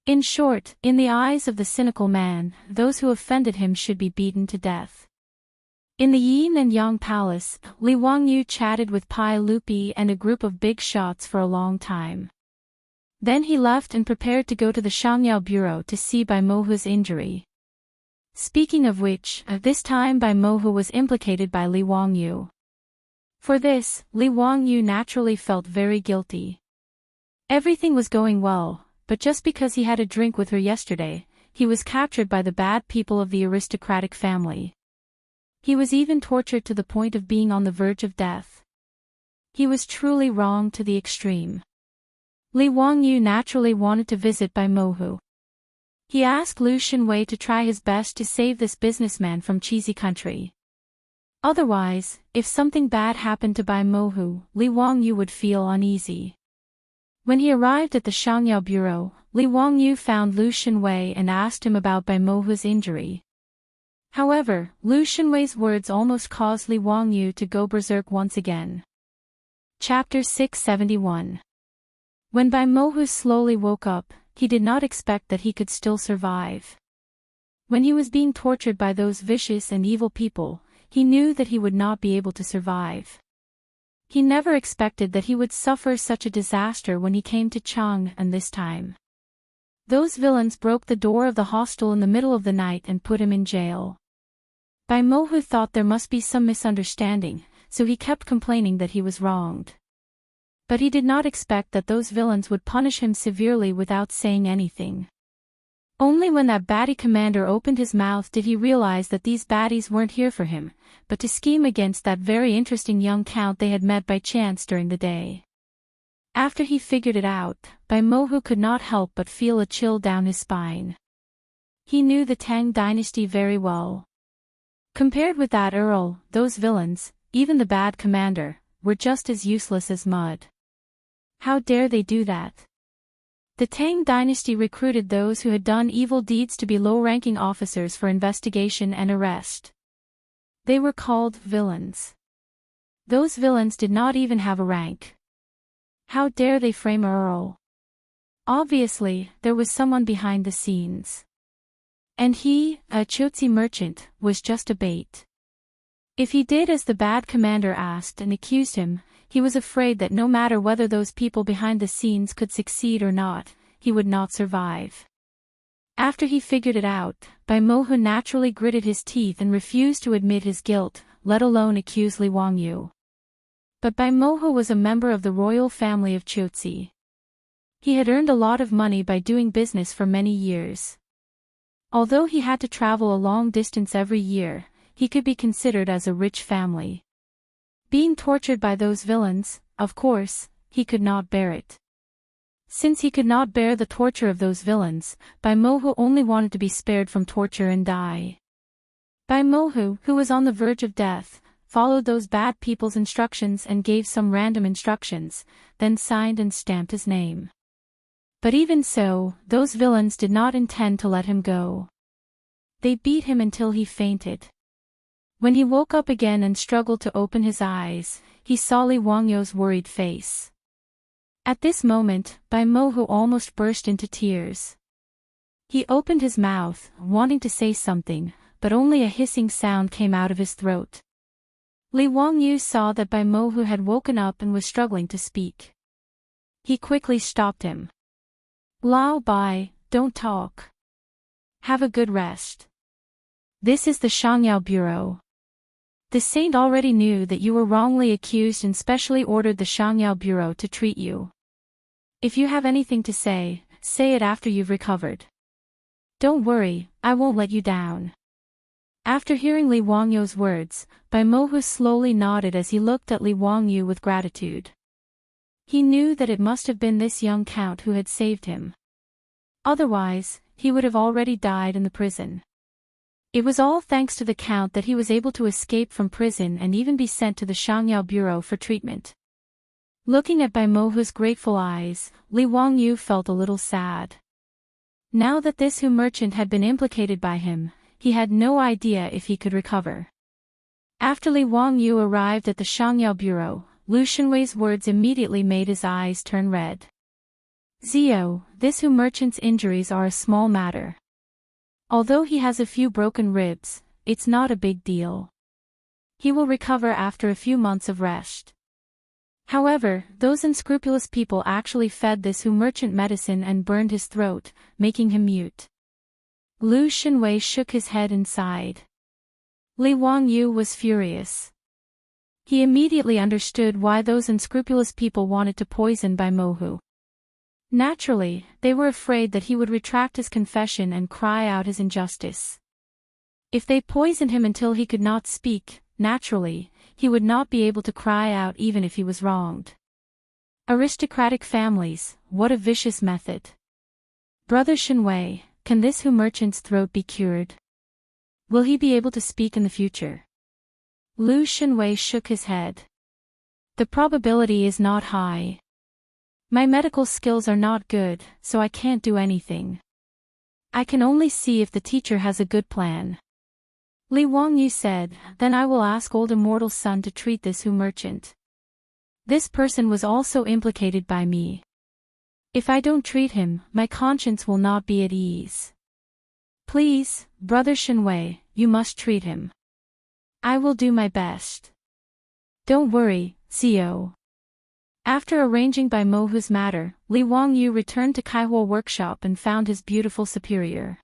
In short, in the eyes of the cynical man, those who offended him should be beaten to death. In the Yin and Yang Palace, Li Wangyu chatted with Pai Lupi and a group of big shots for a long time. Then he left and prepared to go to the Shangyao Bureau to see Bai Mohu's injury. Speaking of which, this time Bai Mohu was implicated by Li Wangyu. For this, Li Wangyu naturally felt very guilty. Everything was going well, but just because he had a drink with her yesterday, he was captured by the bad people of the aristocratic family. He was even tortured to the point of being on the verge of death. He was truly wrong to the extreme. Li Wangyu naturally wanted to visit Bai Mohu. He asked Lu Xinwei to try his best to save this businessman from cheesy country. Otherwise, if something bad happened to Bai Mohu, Li Wangyu would feel uneasy. When he arrived at the Shangyao Bureau, Li Wangyu found Lu Xinwei and asked him about Bai Mohu's injury. However, Lu Xinwei's words almost caused Li Wangyu to go berserk once again. Chapter 671. When Bai Mohu slowly woke up, he did not expect that he could still survive. When he was being tortured by those vicious and evil people, he knew that he would not be able to survive. He never expected that he would suffer such a disaster when he came to Chang, and this time. Those villains broke the door of the hostel in the middle of the night and put him in jail. Bai Mohu thought there must be some misunderstanding, so he kept complaining that he was wronged. But he did not expect that those villains would punish him severely without saying anything. Only when that baddie commander opened his mouth did he realize that these baddies weren't here for him, but to scheme against that very interesting young count they had met by chance during the day. After he figured it out, Bai Mohu could not help but feel a chill down his spine. He knew the Tang dynasty very well. Compared with that earl, those villains, even the bad commander, were just as useless as mud. How dare they do that? The Tang dynasty recruited those who had done evil deeds to be low-ranking officers for investigation and arrest. They were called villains. Those villains did not even have a rank. How dare they frame a earl? Obviously, there was someone behind the scenes. And he, a Chotzi merchant, was just a bait. If he did as the bad commander asked and accused him, he was afraid that no matter whether those people behind the scenes could succeed or not, he would not survive. After he figured it out, Bai Mohu naturally gritted his teeth and refused to admit his guilt, let alone accuse Li Wangyu. But Bai Mohu was a member of the royal family of Chotzi. He had earned a lot of money by doing business for many years. Although he had to travel a long distance every year, he could be considered as a rich family. Being tortured by those villains, of course, he could not bear it. Since he could not bear the torture of those villains, Bai Mohu only wanted to be spared from torture and die. Bai Mohu, who was on the verge of death, followed those bad people's instructions and gave some random instructions, then signed and stamped his name. But even so, those villains did not intend to let him go. They beat him until he fainted. When he woke up again and struggled to open his eyes, he saw Li Wangyou's worried face. At this moment, Bai Mohu almost burst into tears. He opened his mouth, wanting to say something, but only a hissing sound came out of his throat. Li Wangyou saw that Bai Mohu had woken up and was struggling to speak. He quickly stopped him. Lao Bai, don't talk. Have a good rest. This is the Shangyao Bureau. The saint already knew that you were wrongly accused and specially ordered the Shangyao Bureau to treat you. If you have anything to say, say it after you've recovered. Don't worry, I won't let you down. After hearing Li Wangyou's words, Bai Mohu slowly nodded as he looked at Li Wangyou with gratitude. He knew that it must have been this young count who had saved him. Otherwise, he would have already died in the prison. It was all thanks to the count that he was able to escape from prison and even be sent to the Shangyao Bureau for treatment. Looking at Bai Mohu's grateful eyes, Li Wangyou felt a little sad. Now that this Hu merchant had been implicated by him, he had no idea if he could recover. After Li Wangyou arrived at the Shangyao Bureau, Lu Shenwei's words immediately made his eyes turn red. Zio, this Hu merchant's injuries are a small matter. Although he has a few broken ribs, it's not a big deal. He will recover after a few months of rest. However, those unscrupulous people actually fed this Hu merchant medicine and burned his throat, making him mute. Lu Shenwei shook his head and sighed. Li Wangyou was furious. He immediately understood why those unscrupulous people wanted to poison Bai Mohu. Naturally, they were afraid that he would retract his confession and cry out his injustice. If they poisoned him until he could not speak, naturally, he would not be able to cry out even if he was wronged. Aristocratic families, what a vicious method. Brother Shenwei, can this Hu merchant's throat be cured? Will he be able to speak in the future? Lu Shenwei shook his head. The probability is not high. My medical skills are not good, so I can't do anything. I can only see if the teacher has a good plan. Li Wangyou said, then I will ask old immortal son to treat this Hu merchant. This person was also implicated by me. If I don't treat him, my conscience will not be at ease. Please, Brother Shenwei, you must treat him. I will do my best. Don't worry, Zio. After arranging Bai Mohu's matter, Li Wangyou returned to Kaihuo workshop and found his beautiful superior.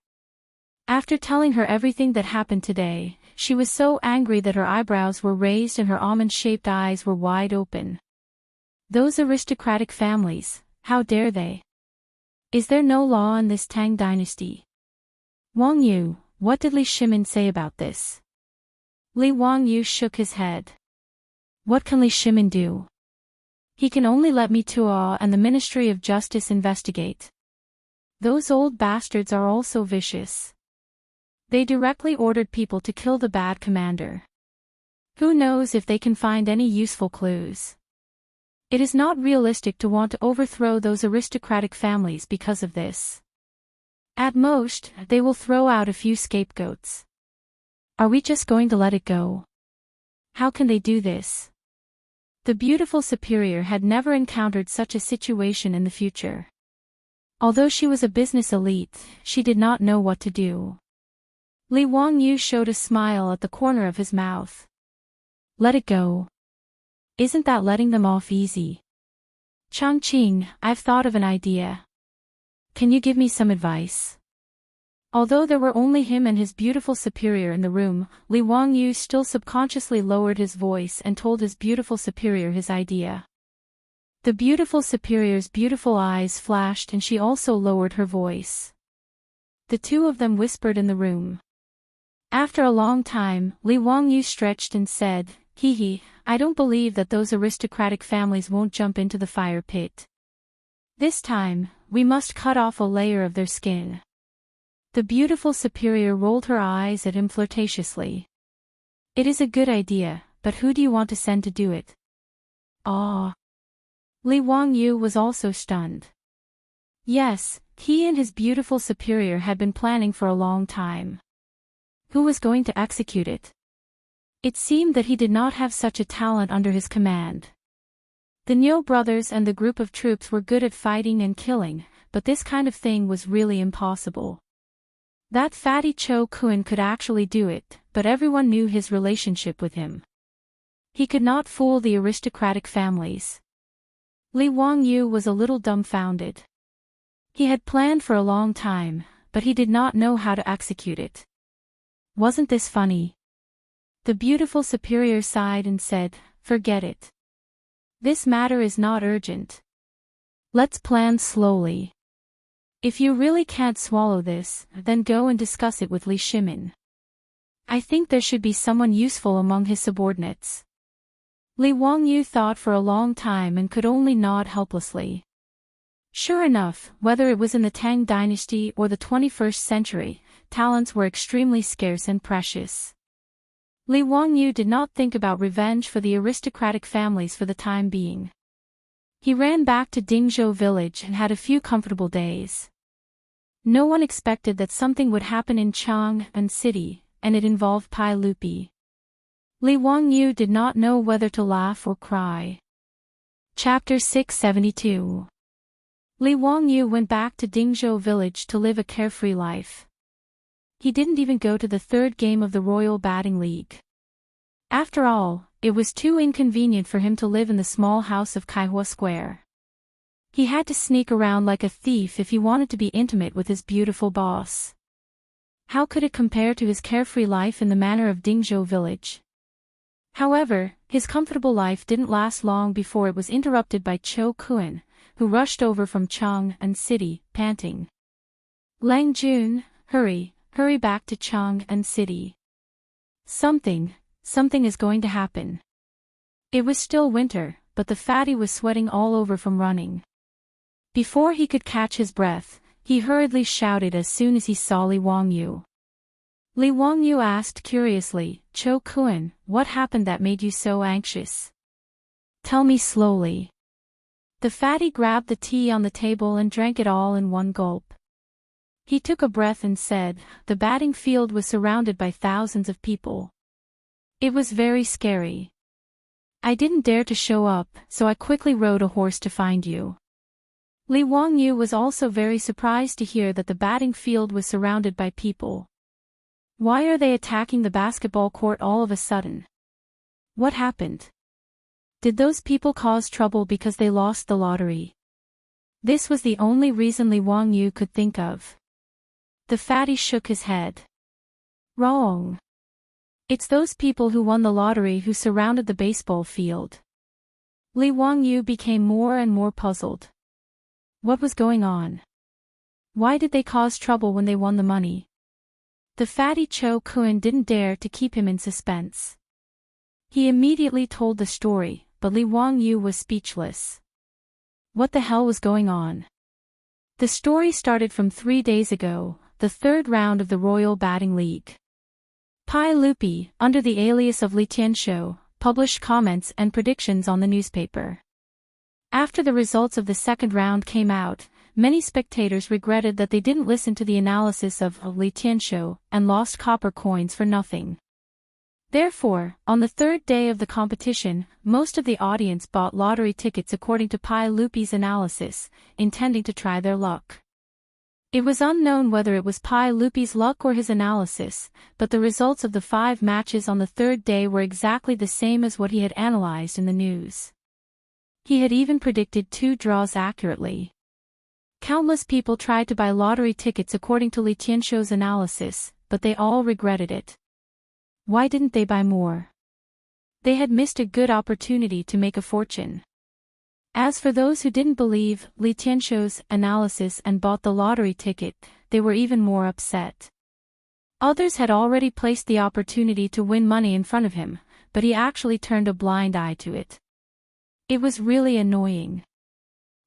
After telling her everything that happened today, she was so angry that her eyebrows were raised and her almond-shaped eyes were wide open. Those aristocratic families, how dare they? Is there no law in this Tang dynasty? Wangyou, what did Li Shimin say about this? Li Wangyou shook his head. What can Li Shimin do? He can only let me Tuo and the Ministry of Justice investigate. Those old bastards are also vicious. They directly ordered people to kill the bad commander. Who knows if they can find any useful clues? It is not realistic to want to overthrow those aristocratic families because of this. At most, they will throw out a few scapegoats. Are we just going to let it go? How can they do this? The beautiful superior had never encountered such a situation in the future. Although she was a business elite, she did not know what to do. Li Wangyou showed a smile at the corner of his mouth. Let it go. Isn't that letting them off easy? Changqing, I've thought of an idea. Can you give me some advice? Although there were only him and his beautiful superior in the room, Li Wangyou still subconsciously lowered his voice and told his beautiful superior his idea. The beautiful superior's beautiful eyes flashed and she also lowered her voice. The two of them whispered in the room. After a long time, Li Wangyou stretched and said, Hee hee, I don't believe that those aristocratic families won't jump into the fire pit. This time, we must cut off a layer of their skin. The beautiful superior rolled her eyes at him flirtatiously. It is a good idea, but who do you want to send to do it? Ah. Li Wangyou was also stunned. Yes, he and his beautiful superior had been planning for a long time. Who was going to execute it? It seemed that he did not have such a talent under his command. The Nyo brothers and the group of troops were good at fighting and killing, but this kind of thing was really impossible. That fatty Cho Kun could actually do it, but everyone knew his relationship with him. He could not fool the aristocratic families. Li Wangyu was a little dumbfounded. He had planned for a long time, but he did not know how to execute it. Wasn't this funny? The beautiful superior sighed and said, "Forget it. This matter is not urgent. Let's plan slowly. If you really can't swallow this, then go and discuss it with Li Shimin. I think there should be someone useful among his subordinates." Li Wangyu thought for a long time and could only nod helplessly. Sure enough, whether it was in the Tang Dynasty or the 21st century, talents were extremely scarce and precious. Li Wangyu did not think about revenge for the aristocratic families for the time being. He ran back to Dingzhou village and had a few comfortable days. No one expected that something would happen in Chang'an City, and it involved Pai Lupi. Li Wangyu did not know whether to laugh or cry. Chapter 672. Li Wangyu went back to Dingzhou village to live a carefree life. He didn't even go to the third game of the Royal Batting League. After all, it was too inconvenient for him to live in the small house of Kaihua Square. He had to sneak around like a thief if he wanted to be intimate with his beautiful boss. How could it compare to his carefree life in the manor of Dingzhou village? However, his comfortable life didn't last long before it was interrupted by Cho Kun, who rushed over from Chang'an City, panting. "Lang Jun, hurry back to Chang'an City. Something is going to happen." It was still winter, but the fatty was sweating all over from running. Before he could catch his breath, he hurriedly shouted as soon as he saw Li Wangyu. Li Wangyu asked curiously, "Cho Kun, what happened that made you so anxious? Tell me slowly." The fatty grabbed the tea on the table and drank it all in one gulp. He took a breath and said, "The batting field was surrounded by thousands of people. It was very scary. I didn't dare to show up, so I quickly rode a horse to find you." Li Wangyu was also very surprised to hear that the batting field was surrounded by people. Why are they attacking the basketball court all of a sudden? What happened? Did those people cause trouble because they lost the lottery? This was the only reason Li Wangyu could think of. The fatty shook his head. Wrong. It's those people who won the lottery who surrounded the baseball field. Li Wangyu became more and more puzzled. What was going on? Why did they cause trouble when they won the money? The fatty Cho Kun didn't dare to keep him in suspense. He immediately told the story, but Li Wangyu was speechless. What the hell was going on? The story started from 3 days ago, the third round of the Royal Batting League. Pai Lupi, under the alias of Li Tianshou, published comments and predictions on the newspaper. After the results of the second round came out, many spectators regretted that they didn't listen to the analysis of Li Tianshou and lost copper coins for nothing. Therefore, on the third day of the competition, most of the audience bought lottery tickets according to Pai Lupi's analysis, intending to try their luck. It was unknown whether it was Pai Lupi's luck or his analysis, but the results of the 5 matches on the third day were exactly the same as what he had analyzed in the news. He had even predicted 2 draws accurately. Countless people tried to buy lottery tickets according to Li Tianshou's analysis, but they all regretted it. Why didn't they buy more? They had missed a good opportunity to make a fortune. As for those who didn't believe Li Tianshou's analysis and bought the lottery ticket, they were even more upset. Others had already placed the opportunity to win money in front of him, but he actually turned a blind eye to it. It was really annoying.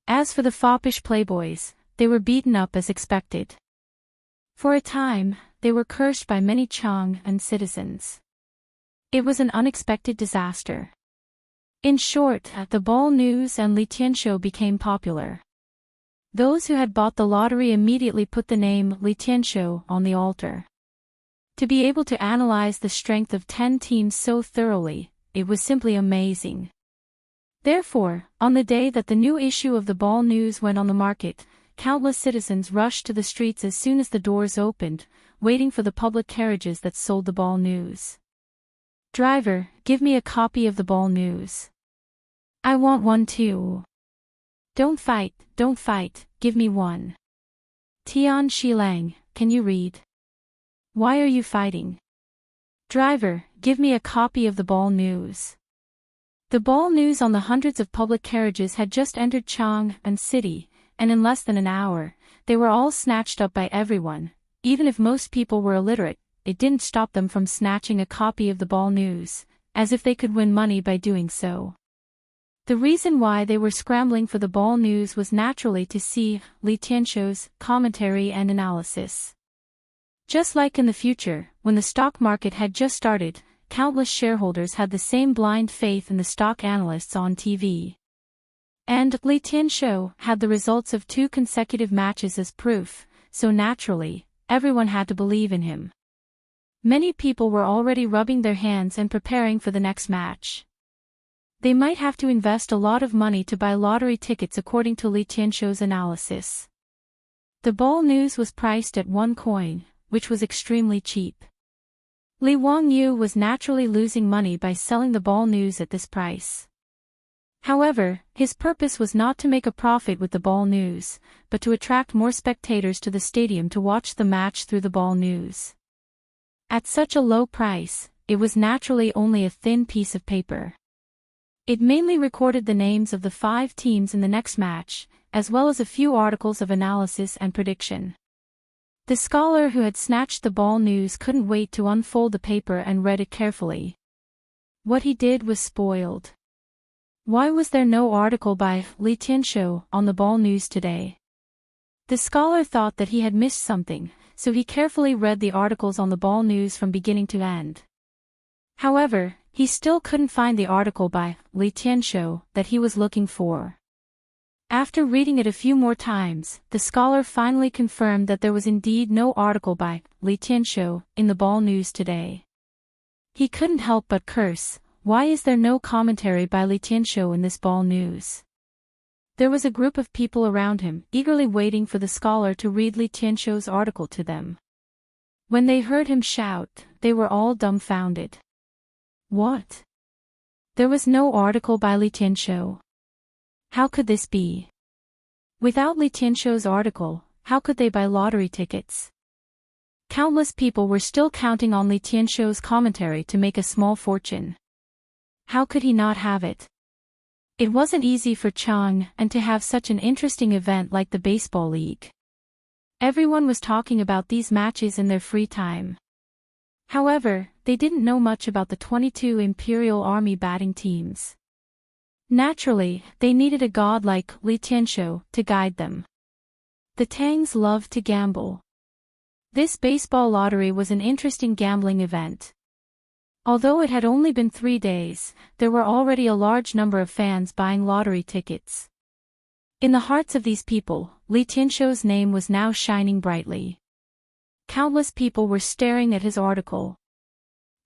As for the foppish playboys, they were beaten up as expected. For a time, they were cursed by many Chang'an citizens. It was an unexpected disaster. In short, the ball news and Li Tianshou became popular. Those who had bought the lottery immediately put the name Li Tianshou on the altar. To be able to analyze the strength of 10 teams so thoroughly, it was simply amazing. Therefore, on the day that the new issue of the Ball News went on the market, countless citizens rushed to the streets as soon as the doors opened, waiting for the public carriages that sold the Ball News. "Driver, give me a copy of the Ball News." "I want one too." Don't fight, give me one." "Tian Shilang, can you read?" "Why are you fighting?" "Driver, give me a copy of the Ball News." The Ball News on the hundreds of public carriages had just entered Chang'an City, and in less than an hour, they were all snatched up by everyone. Even if most people were illiterate, it didn't stop them from snatching a copy of the Ball News, as if they could win money by doing so. The reason why they were scrambling for the Ball News was naturally to see Li Tianshou's commentary and analysis. Just like in the future, when the stock market had just started, countless shareholders had the same blind faith in the stock analysts on TV. And Li Tianshou had the results of 2 consecutive matches as proof, so naturally, everyone had to believe in him. Many people were already rubbing their hands and preparing for the next match. They might have to invest a lot of money to buy lottery tickets according to Li Tianshou's analysis. The Ball News was priced at 1 coin, which was extremely cheap. Li Wangyu was naturally losing money by selling the Ball News at this price. However, his purpose was not to make a profit with the Ball News, but to attract more spectators to the stadium to watch the match through the Ball News. At such a low price, it was naturally only a thin piece of paper. It mainly recorded the names of the 5 teams in the next match, as well as a few articles of analysis and prediction. The scholar who had snatched the Ball News couldn't wait to unfold the paper and read it carefully. What he did was spoiled. Why was there no article by Li Tianshou on the Ball News today? The scholar thought that he had missed something, so he carefully read the articles on the Ball News from beginning to end. However, he still couldn't find the article by Li Tianshou that he was looking for. After reading it a few more times, the scholar finally confirmed that there was indeed no article by Li Tianshou in the Ball News today. He couldn't help but curse, "Why is there no commentary by Li Tianshou in this Ball News?" There was a group of people around him, eagerly waiting for the scholar to read Li Tianshou's article to them. When they heard him shout, they were all dumbfounded. What? There was no article by Li Tianshou. How could this be? Without Li Tianshou's article, how could they buy lottery tickets? Countless people were still counting on Li Tianshou's commentary to make a small fortune. How could he not have it? It wasn't easy for Chang and to have such an interesting event like the baseball league. Everyone was talking about these matches in their free time. However, they didn't know much about the 22 Imperial Army batting teams. Naturally, they needed a god like Li Tianshou to guide them. The Tangs loved to gamble. This baseball lottery was an interesting gambling event. Although it had only been 3 days, there were already a large number of fans buying lottery tickets. In the hearts of these people, Li Tianshou's name was now shining brightly. Countless people were staring at his article.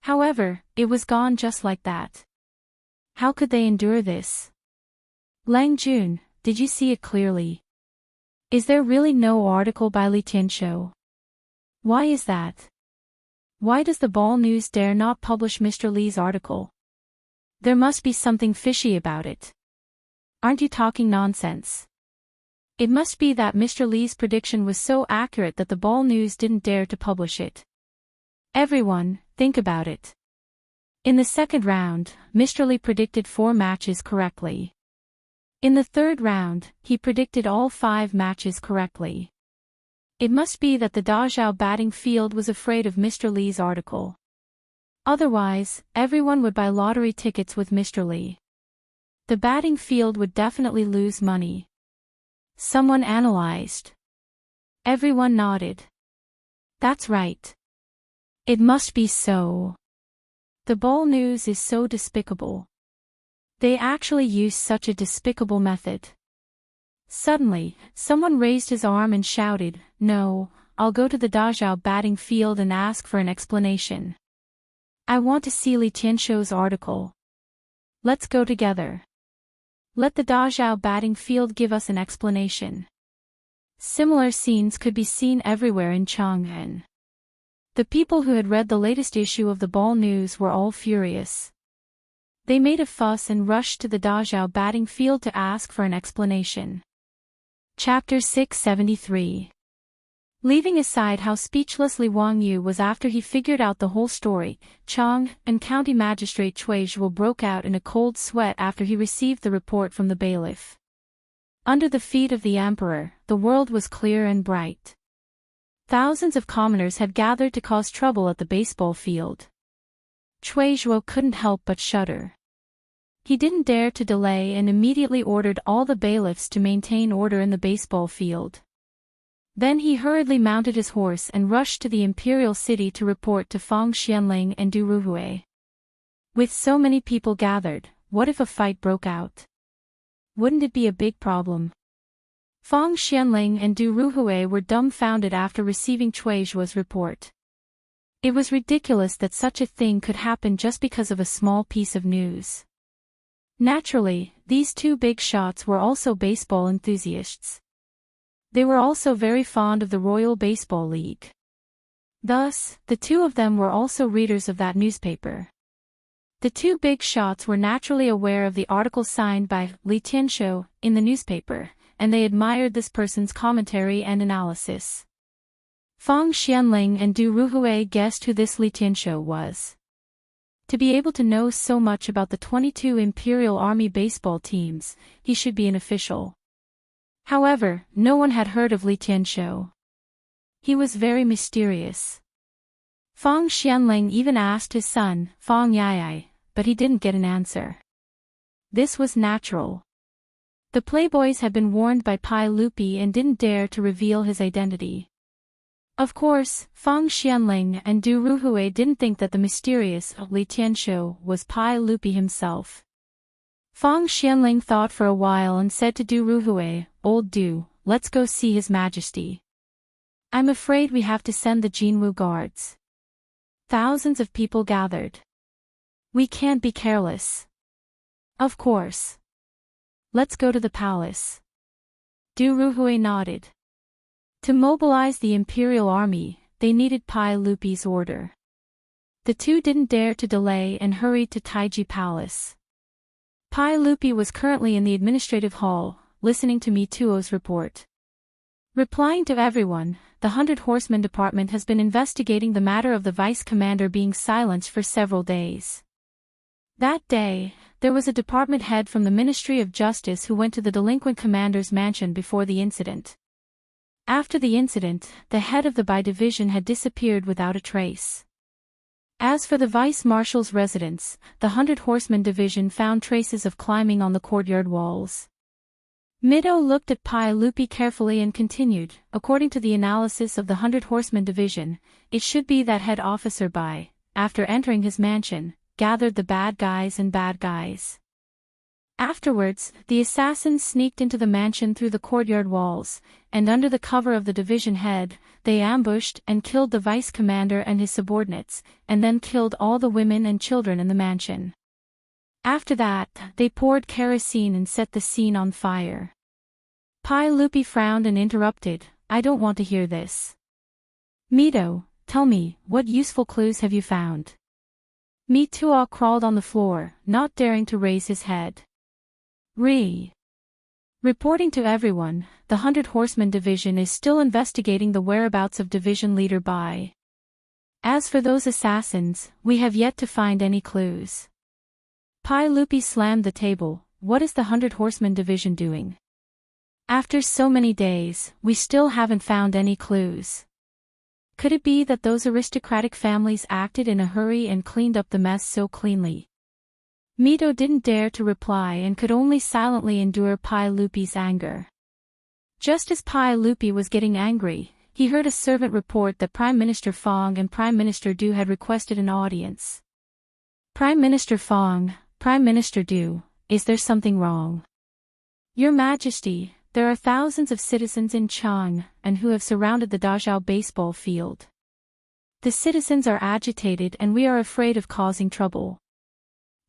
However, it was gone just like that. How could they endure this? Lang Jun, did you see it clearly? Is there really no article by Li Tianshou? Why is that? Why does the Ball News dare not publish Mr. Li's article? There must be something fishy about it. Aren't you talking nonsense? It must be that Mr. Li's prediction was so accurate that the Ball News didn't dare to publish it. Everyone, think about it. In the second round, Mr. Li predicted 4 matches correctly. In the third round, he predicted all 5 matches correctly. It must be that the Dazhao batting field was afraid of Mr. Li's article. Otherwise, everyone would buy lottery tickets with Mr. Li. The batting field would definitely lose money. Someone analyzed. Everyone nodded. That's right. It must be so. The Ball News is so despicable. They actually use such a despicable method. Suddenly, someone raised his arm and shouted, "No, I'll go to the Dazhao batting field and ask for an explanation. I want to see Li Tianshou's article. Let's go together. Let the Dazhao batting field give us an explanation. Similar scenes could be seen everywhere in Chang'an. The people who had read the latest issue of the Ball News were all furious. They made a fuss and rushed to the Dazhao batting field to ask for an explanation. Chapter 673. Leaving aside how speechless Li Wangyu was after he figured out the whole story, Chang and County Magistrate Cui Zhuo broke out in a cold sweat after he received the report from the bailiff. Under the feet of the emperor, the world was clear and bright. Thousands of commoners had gathered to cause trouble at the baseball field. Cui Zhuo couldn't help but shudder. He didn't dare to delay and immediately ordered all the bailiffs to maintain order in the baseball field. Then he hurriedly mounted his horse and rushed to the imperial city to report to Fang Xianling and Du Ruhui. With so many people gathered, what if a fight broke out? Wouldn't it be a big problem? Fang Xianling and Du Ruhui were dumbfounded after receiving Cui Zhuo's report. It was ridiculous that such a thing could happen just because of a small piece of news. Naturally, these two big shots were also baseball enthusiasts. They were also very fond of the Royal Baseball League. Thus, the two of them were also readers of that newspaper. The two big shots were naturally aware of the article signed by Li Tianshou in the newspaper, and they admired this person's commentary and analysis. Fang Xianling and Du Ruhui guessed who this Li Tianshou was. To be able to know so much about the 22 Imperial Army baseball teams, he should be an official. However, no one had heard of Li Tianshou. He was very mysterious. Fang Xianling even asked his son, Fang Yayai, but he didn't get an answer. This was natural. The playboys had been warned by Pai Lupi and didn't dare to reveal his identity. Of course, Fang Xianling and Du Ruhui didn't think that the mysterious Li Tianshou was Pai Lupi himself. Fang Xianling thought for a while and said to Du Ruhui, "Old Du, let's go see His Majesty. I'm afraid we have to send the Jinwu guards." Thousands of people gathered. We can't be careless. Of course. Let's go to the palace. Du Ruhui nodded. To mobilize the Imperial Army, they needed Pai Lupi's order. The two didn't dare to delay and hurried to Taiji Palace. Pai Lupi was currently in the administrative hall, listening to Mi Tuo's report. Replying to everyone, the 100 Horsemen Department has been investigating the matter of the vice commander being silenced for several days. That day, there was a department head from the Ministry of Justice who went to the delinquent commander's mansion before the incident. After the incident, the head of the Bai division had disappeared without a trace. As for the vice-marshal's residence, the 100 Horsemen division found traces of climbing on the courtyard walls. Mido looked at Pai Lupi carefully and continued, according to the analysis of the 100 Horsemen division, it should be that head officer Bai, after entering his mansion, gathered the bad guys. Afterwards, the assassins sneaked into the mansion through the courtyard walls, and under the cover of the division head, they ambushed and killed the vice commander and his subordinates, and then killed all the women and children in the mansion. After that, they poured kerosene and set the scene on fire. Pai Lupi frowned and interrupted, "I don't want to hear this. Mido, tell me, what useful clues have you found?" Mi Tuo crawled on the floor, not daring to raise his head. Reporting to everyone, the 100 Horsemen Division is still investigating the whereabouts of Division Leader Bai. As for those assassins, we have yet to find any clues. Pai Lupi slammed the table. What is the 100 Horsemen Division doing? After so many days, we still haven't found any clues. Could it be that those aristocratic families acted in a hurry and cleaned up the mess so cleanly? Mido didn't dare to reply and could only silently endure Pai Lupi's anger. Just as Pai Lupi was getting angry, he heard a servant report that Prime Minister Fang and Prime Minister Du had requested an audience. Prime Minister Fang, Prime Minister Du, is there something wrong? Your Majesty, there are thousands of citizens in Tang and who have surrounded the Dazhao baseball field. The citizens are agitated and we are afraid of causing trouble.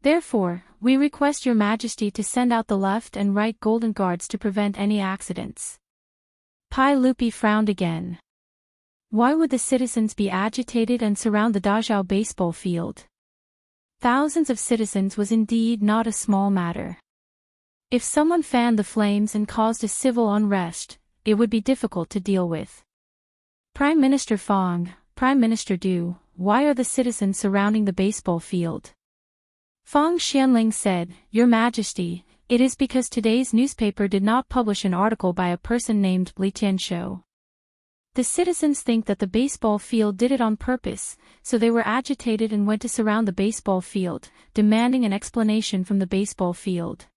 Therefore, we request Your Majesty to send out the left and right golden guards to prevent any accidents." Pai Lupi frowned again. Why would the citizens be agitated and surround the Dazhao baseball field? Thousands of citizens was indeed not a small matter. If someone fanned the flames and caused a civil unrest, it would be difficult to deal with. "Prime Minister Fong, Prime Minister Du, why are the citizens surrounding the baseball field?" Fong Xianling said, "Your Majesty, it is because today's newspaper did not publish an article by a person named Li Tianshou. The citizens think that the baseball field did it on purpose, so they were agitated and went to surround the baseball field, demanding an explanation from the baseball field."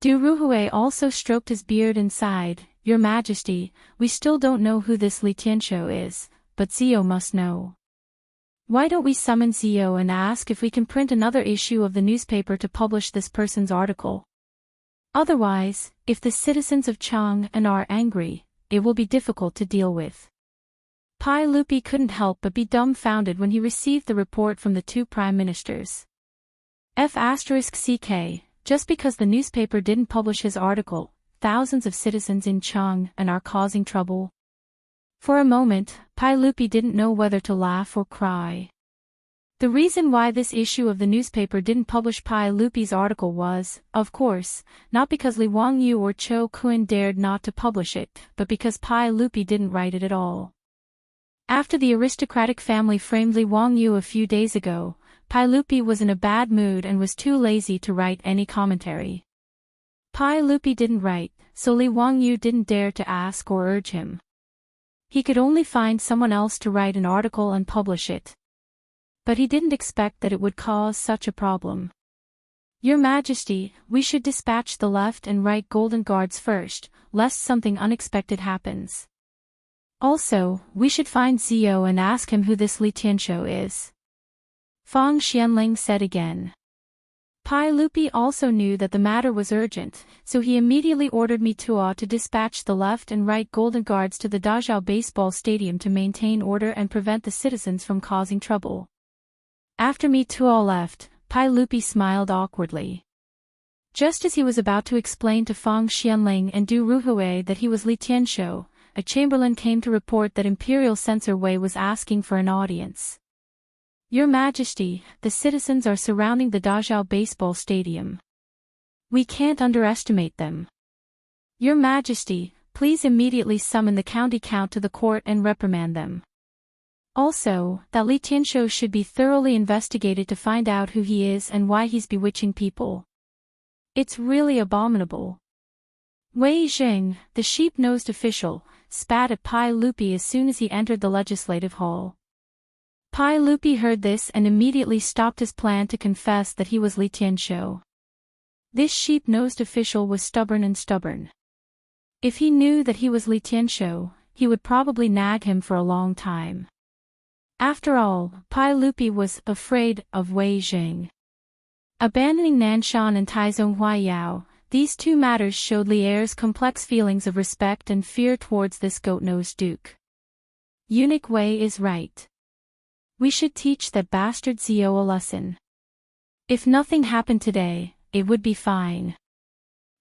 Du Ruhui also stroked his beard and sighed, "Your Majesty, we still don't know who this Li Tianshou is, but Zio must know. Why don't we summon Zio and ask if we can print another issue of the newspaper to publish this person's article? Otherwise, if the citizens of Chang'an are angry, it will be difficult to deal with." Pai Lupi couldn't help but be dumbfounded when he received the report from the two prime ministers. *CK, just because the newspaper didn't publish his article, thousands of citizens in Chang'an are causing trouble. For a moment, Pai Lupi didn't know whether to laugh or cry. The reason why this issue of the newspaper didn't publish Pai Lupi's article was, of course, not because Li Wangyu or Cho Kun dared not to publish it, but because Pai Lupi didn't write it at all. After the aristocratic family framed Li Wangyu a few days ago, Pai Lupi was in a bad mood and was too lazy to write any commentary. Pai Lupi didn't write, so Li Wangyu didn't dare to ask or urge him. He could only find someone else to write an article and publish it. But he didn't expect that it would cause such a problem. "Your Majesty, we should dispatch the left and right golden guards first, lest something unexpected happens. Also, we should find Zio and ask him who this Li Tianshou is," Fong Xianling said again. Pai Lupi also knew that the matter was urgent, so he immediately ordered Mitua to dispatch the left and right golden guards to the Dazhao baseball stadium to maintain order and prevent the citizens from causing trouble. After Mitua left, Pai Lupi smiled awkwardly. Just as he was about to explain to Fong Xianling and Du Ruhui that he was Li Tianshou, a chamberlain came to report that Imperial Censor Wei was asking for an audience. "Your Majesty, the citizens are surrounding the Dazhao baseball stadium. We can't underestimate them. Your Majesty, please immediately summon the county count to the court and reprimand them. Also, that Li Tianshou should be thoroughly investigated to find out who he is and why he's bewitching people. It's really abominable." Wei Jing, the sheep-nosed official, spat at Pai Lupi as soon as he entered the legislative hall. Pai Lupi heard this and immediately stopped his plan to confess that he was Li Tianshou. This sheep-nosed official was stubborn. If he knew that he was Li Tianshou, he would probably nag him for a long time. After all, Pai Lupi was afraid of Wei Jing. Abandoning Nanshan and Taizong Huaiyao, these two matters showed Li Er's complex feelings of respect and fear towards this goat-nosed duke. Eunuch Wei is right. We should teach that bastard Zio a lesson. If nothing happened today, it would be fine.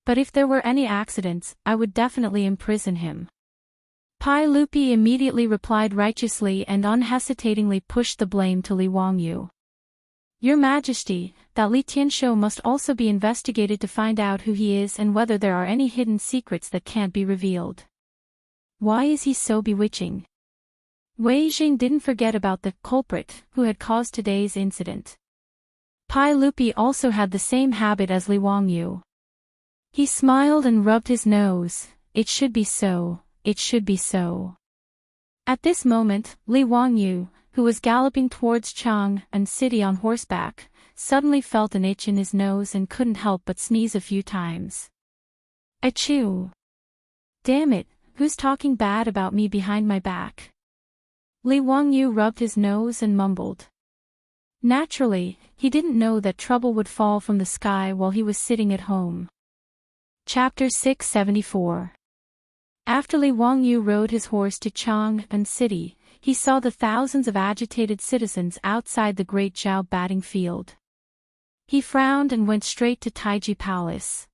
But if there were any accidents, I would definitely imprison him. Pai Lupi immediately replied righteously and unhesitatingly pushed the blame to Li Wangyu. "Your Majesty, that Li Tianshou must also be investigated to find out who he is and whether there are any hidden secrets that can't be revealed. Why is he so bewitching?" Wei Jing didn't forget about the culprit who had caused today's incident. Pai Lupi also had the same habit as Li Wangyu. He smiled and rubbed his nose. It should be so. It should be so. At this moment, Li Wangyu, who was galloping towards Chang'an City on horseback, suddenly felt an itch in his nose and couldn't help but sneeze a few times. Achoo! Damn it, who's talking bad about me behind my back? Li Wangyu rubbed his nose and mumbled. Naturally, he didn't know that trouble would fall from the sky while he was sitting at home. Chapter 674. After Li Wangyu rode his horse to Chang'an City, he saw the thousands of agitated citizens outside the great Zhao batting field. He frowned and went straight to Taiji Palace.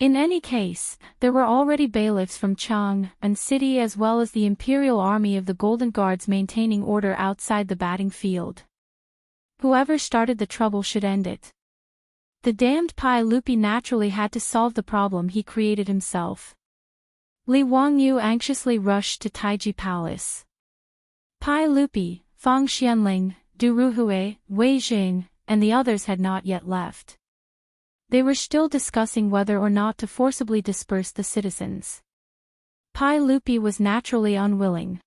In any case, there were already bailiffs from Chang'an City as well as the imperial army of the Golden Guards maintaining order outside the batting field. Whoever started the trouble should end it. The damned Pai Lupi naturally had to solve the problem he created himself. Li Wangyu anxiously rushed to Taiji Palace. Pai Lupi, Fang Xianling, Du Ruhui, Wei Jing, and the others had not yet left. They were still discussing whether or not to forcibly disperse the citizens. Pai Lupi was naturally unwilling.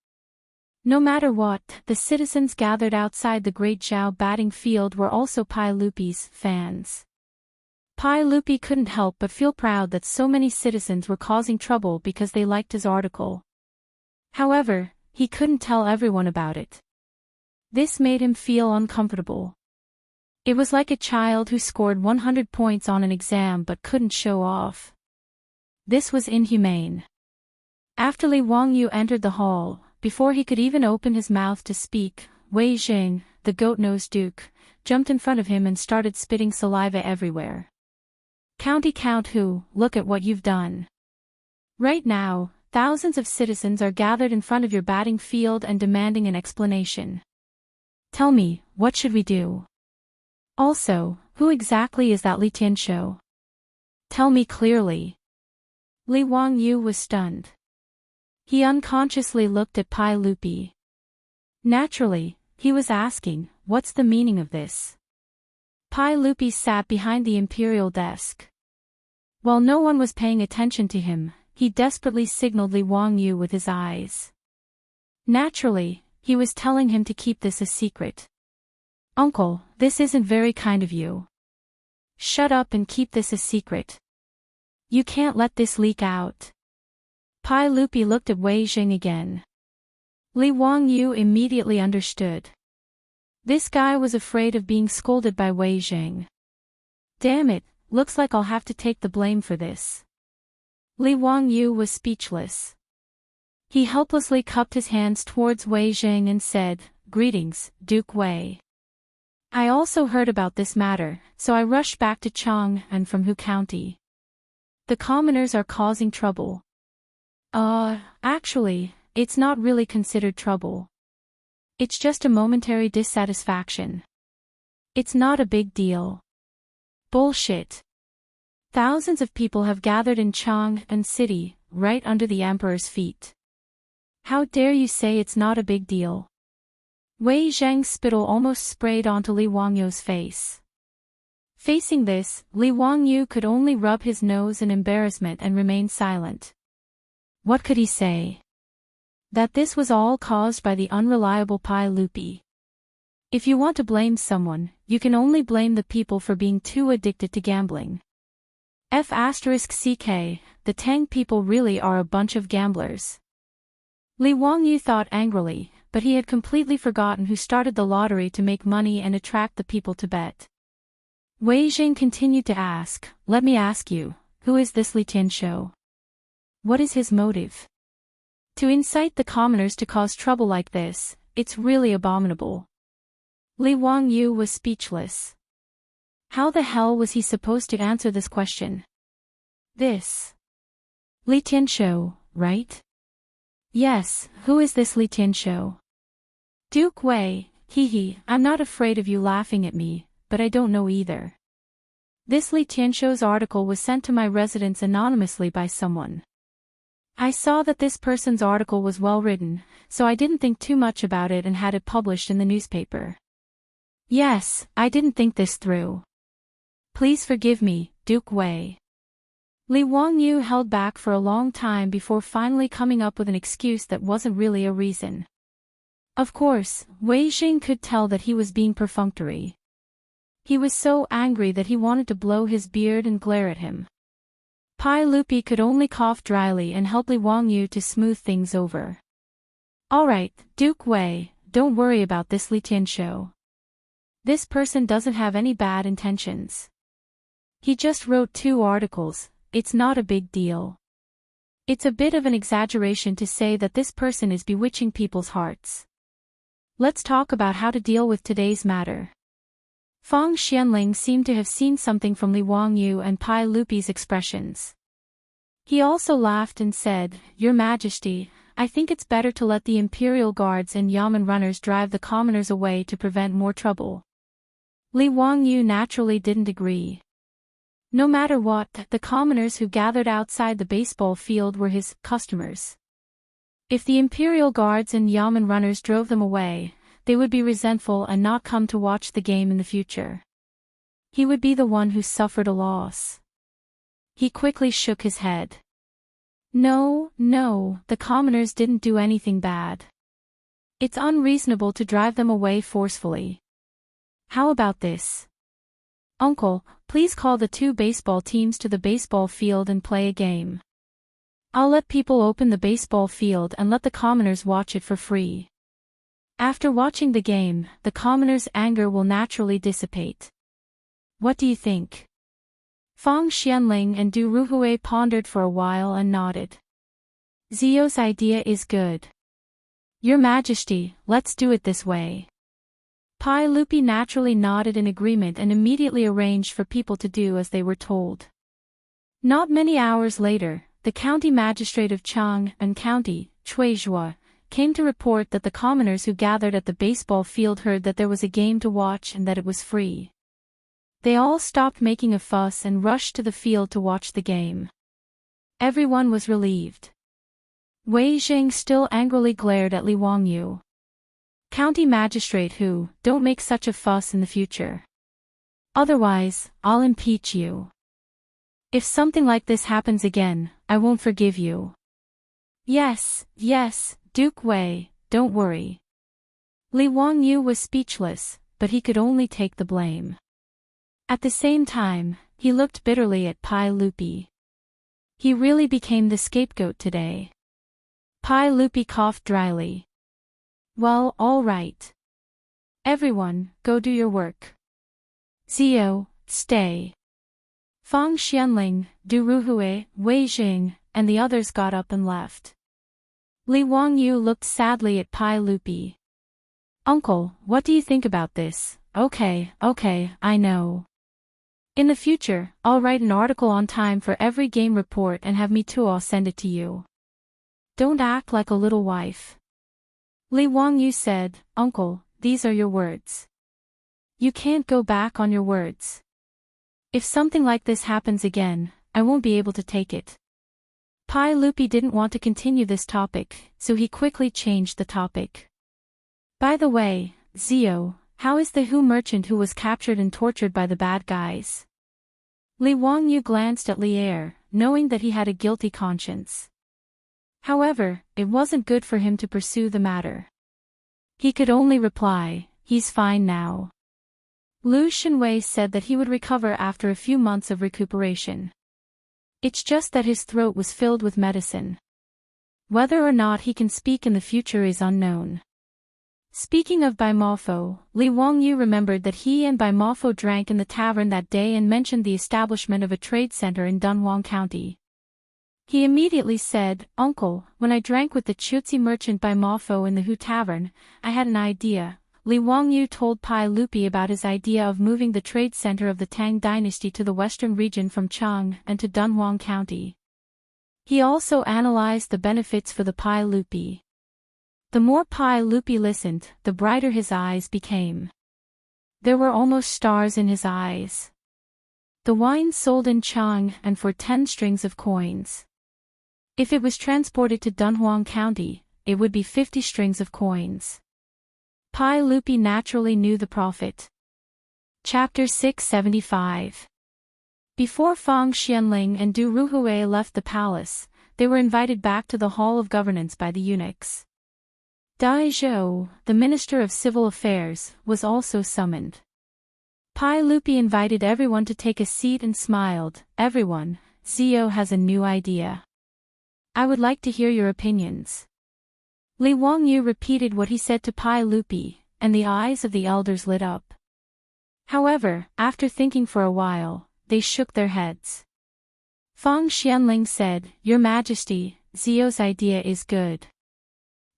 No matter what, the citizens gathered outside the great Zhao batting field were also Pai Lupi's fans. Pai Lupi couldn't help but feel proud that so many citizens were causing trouble because they liked his article. However, he couldn't tell everyone about it. This made him feel uncomfortable. It was like a child who scored 100 points on an exam but couldn't show off. This was inhumane. After Li Wangyu entered the hall, before he could even open his mouth to speak, Wei Jing, the goat-nosed duke, jumped in front of him and started spitting saliva everywhere. County count who, look at what you've done. Right now, thousands of citizens are gathered in front of your batting field and demanding an explanation. Tell me, what should we do? Also, who exactly is that Li Tianshou? Tell me clearly. Li Wangyu was stunned. He unconsciously looked at Pai Lupi. Naturally, he was asking, what's the meaning of this? Pai Lupi sat behind the imperial desk. While no one was paying attention to him, he desperately signaled Li Wangyu with his eyes. Naturally, he was telling him to keep this a secret. Uncle, this isn't very kind of you. Shut up and keep this a secret. You can't let this leak out. Pai Lupi looked at Wei Jing again. Li Wangyu immediately understood. This guy was afraid of being scolded by Wei Jing. Damn it, looks like I'll have to take the blame for this. Li Wangyu was speechless. He helplessly cupped his hands towards Wei Jing and said, "Greetings, Duke Wei. I also heard about this matter, so I rushed back to Chang'an from Hu County. The commoners are causing trouble." Actually, it's not really considered trouble. It's just a momentary dissatisfaction. It's not a big deal. Bullshit. Thousands of people have gathered in Chang'an City, right under the emperor's feet. How dare you say it's not a big deal? Wei Zheng's spittle almost sprayed onto Li Wangyu's face. Facing this, Li Wangyu could only rub his nose in embarrassment and remain silent. What could he say? That this was all caused by the unreliable Pai Lupi. If you want to blame someone, you can only blame the people for being too addicted to gambling. *CK, the Tang people really are a bunch of gamblers. Li Wangyu thought angrily, but he had completely forgotten who started the lottery to make money and attract the people to bet. Wei Jing continued to ask, "Let me ask you, who is this Li Tianshou? What is his motive? To incite the commoners to cause trouble like this, it's really abominable." Li Wangyu was speechless. How the hell was he supposed to answer this question? This Li Tianshou, right? Yes, who is this Li Tianshou? Duke Wei, I'm not afraid of you laughing at me, but I don't know either. This Li Tianshou's article was sent to my residence anonymously by someone. I saw that this person's article was well written, so I didn't think too much about it and had it published in the newspaper. Yes, I didn't think this through. Please forgive me, Duke Wei. Li Wangyu held back for a long time before finally coming up with an excuse that wasn't really a reason. Of course, Wei Jing could tell that he was being perfunctory. He was so angry that he wanted to blow his beard and glare at him. Pai Lupi could only cough dryly and help Li Wangyu to smooth things over. Alright, Duke Wei, don't worry about this Li Tianshou. This person doesn't have any bad intentions. He just wrote 2 articles, it's not a big deal. It's a bit of an exaggeration to say that this person is bewitching people's hearts. Let's talk about how to deal with today's matter. Feng Xianling seemed to have seen something from Li Wangyu and Pai Lupi's expressions. He also laughed and said, "Your Majesty, I think it's better to let the imperial guards and yamen runners drive the commoners away to prevent more trouble." Li Wangyu naturally didn't agree. No matter what, the commoners who gathered outside the baseball field were his customers. If the imperial guards and yamen runners drove them away, they would be resentful and not come to watch the game in the future. He would be the one who suffered a loss. He quickly shook his head. No, the commoners didn't do anything bad. It's unreasonable to drive them away forcefully. How about this? Uncle, please call the 2 baseball teams to the baseball field and play a game. I'll let people open the baseball field and let the commoners watch it for free. After watching the game, the commoners' anger will naturally dissipate. What do you think? Feng Xianling and Du Ruhui pondered for a while and nodded. Zio's idea is good. Your Majesty, let's do it this way. Pai Lupi naturally nodded in agreement and immediately arranged for people to do as they were told. Not many hours later, the county magistrate of Chang and County, Chuizhua, came to report that the commoners who gathered at the baseball field heard that there was a game to watch and that it was free. They all stopped making a fuss and rushed to the field to watch the game. Everyone was relieved. Wei Zheng still angrily glared at Li Wangyu. County magistrate who, don't make such a fuss in the future. Otherwise, I'll impeach you. If something like this happens again, I won't forgive you. Yes, Duke Wei, don't worry. Li Wangyu was speechless, but he could only take the blame. At the same time, he looked bitterly at Pai Lupi. He really became the scapegoat today. Pai Lupi coughed dryly. Well, all right. Everyone, go do your work. Zio, stay. Feng Xianling, Du Ruhui, Wei Jing, and the others got up and left. Li Wangyu looked sadly at Pai Lupi. Uncle, what do you think about this? Okay, I know. In the future, I'll write an article on time for every game report and have Mituo send it to you. Don't act like a little wife. Li Wangyu said, Uncle, these are your words. You can't go back on your words. If something like this happens again, I won't be able to take it. Pai Lupi didn't want to continue this topic, so he quickly changed the topic. By the way, Zio, how is the Hu merchant who was captured and tortured by the bad guys? Li Wangyu glanced at Li Er, knowing that he had a guilty conscience. However, it wasn't good for him to pursue the matter. He could only reply, he's fine now. Lu Shenwei said that he would recover after a few months of recuperation. It's just that his throat was filled with medicine. Whether or not he can speak in the future is unknown. Speaking of Bai Mofo, Li Wangyu remembered that he and Bai Mofo drank in the tavern that day and mentioned the establishment of a trade center in Dunhuang County. He immediately said, Uncle, when I drank with the Chutzi merchant Bai Mofo in the Hu Tavern, I had an idea. Li Wangyu told Pai Lupi about his idea of moving the trade center of the Tang Dynasty to the western region from Chang and to Dunhuang County. He also analyzed the benefits for the Pai Lupi. The more Pai Lupi listened, the brighter his eyes became. There were almost stars in his eyes. The wine sold in Chang and for 10 strings of coins. If it was transported to Dunhuang County, it would be 50 strings of coins. Pai Lupi naturally knew the profit. Chapter 675. Before Feng Xianling and Du Ruhui left the palace, they were invited back to the Hall of Governance by the eunuchs. Dai Zhou, the Minister of Civil Affairs, was also summoned. Pai Lupi invited everyone to take a seat and smiled. Everyone, Zio has a new idea. I would like to hear your opinions. Li Wangyu repeated what he said to Pai Lupi, and the eyes of the elders lit up. However, after thinking for a while, they shook their heads. Fang Xianling said, Your Majesty, Zio's idea is good.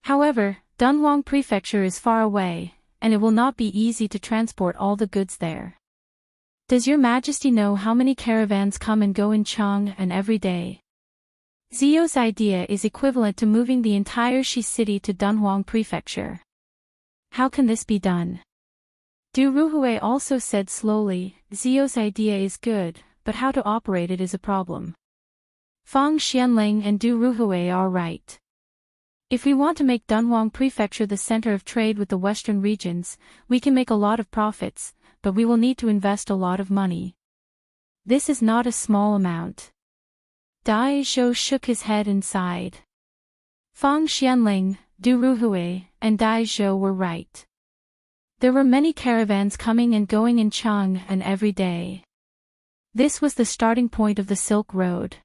However, Dunhuang Prefecture is far away, and it will not be easy to transport all the goods there. Does Your Majesty know how many caravans come and go in Chang'an every day? Zio's idea is equivalent to moving the entire Shi city to Dunhuang Prefecture. How can this be done? Du Ruhui also said slowly, Zio's idea is good, but how to operate it is a problem. Fang Xianling and Du Ruhui are right. If we want to make Dunhuang Prefecture the center of trade with the western regions, we can make a lot of profits, but we will need to invest a lot of money. This is not a small amount. Dai Zhou shook his head and sighed. Fang Xianling, Du Ruhui, and Dai Zhou were right. There were many caravans coming and going in Chang'an every day. This was the starting point of the Silk Road.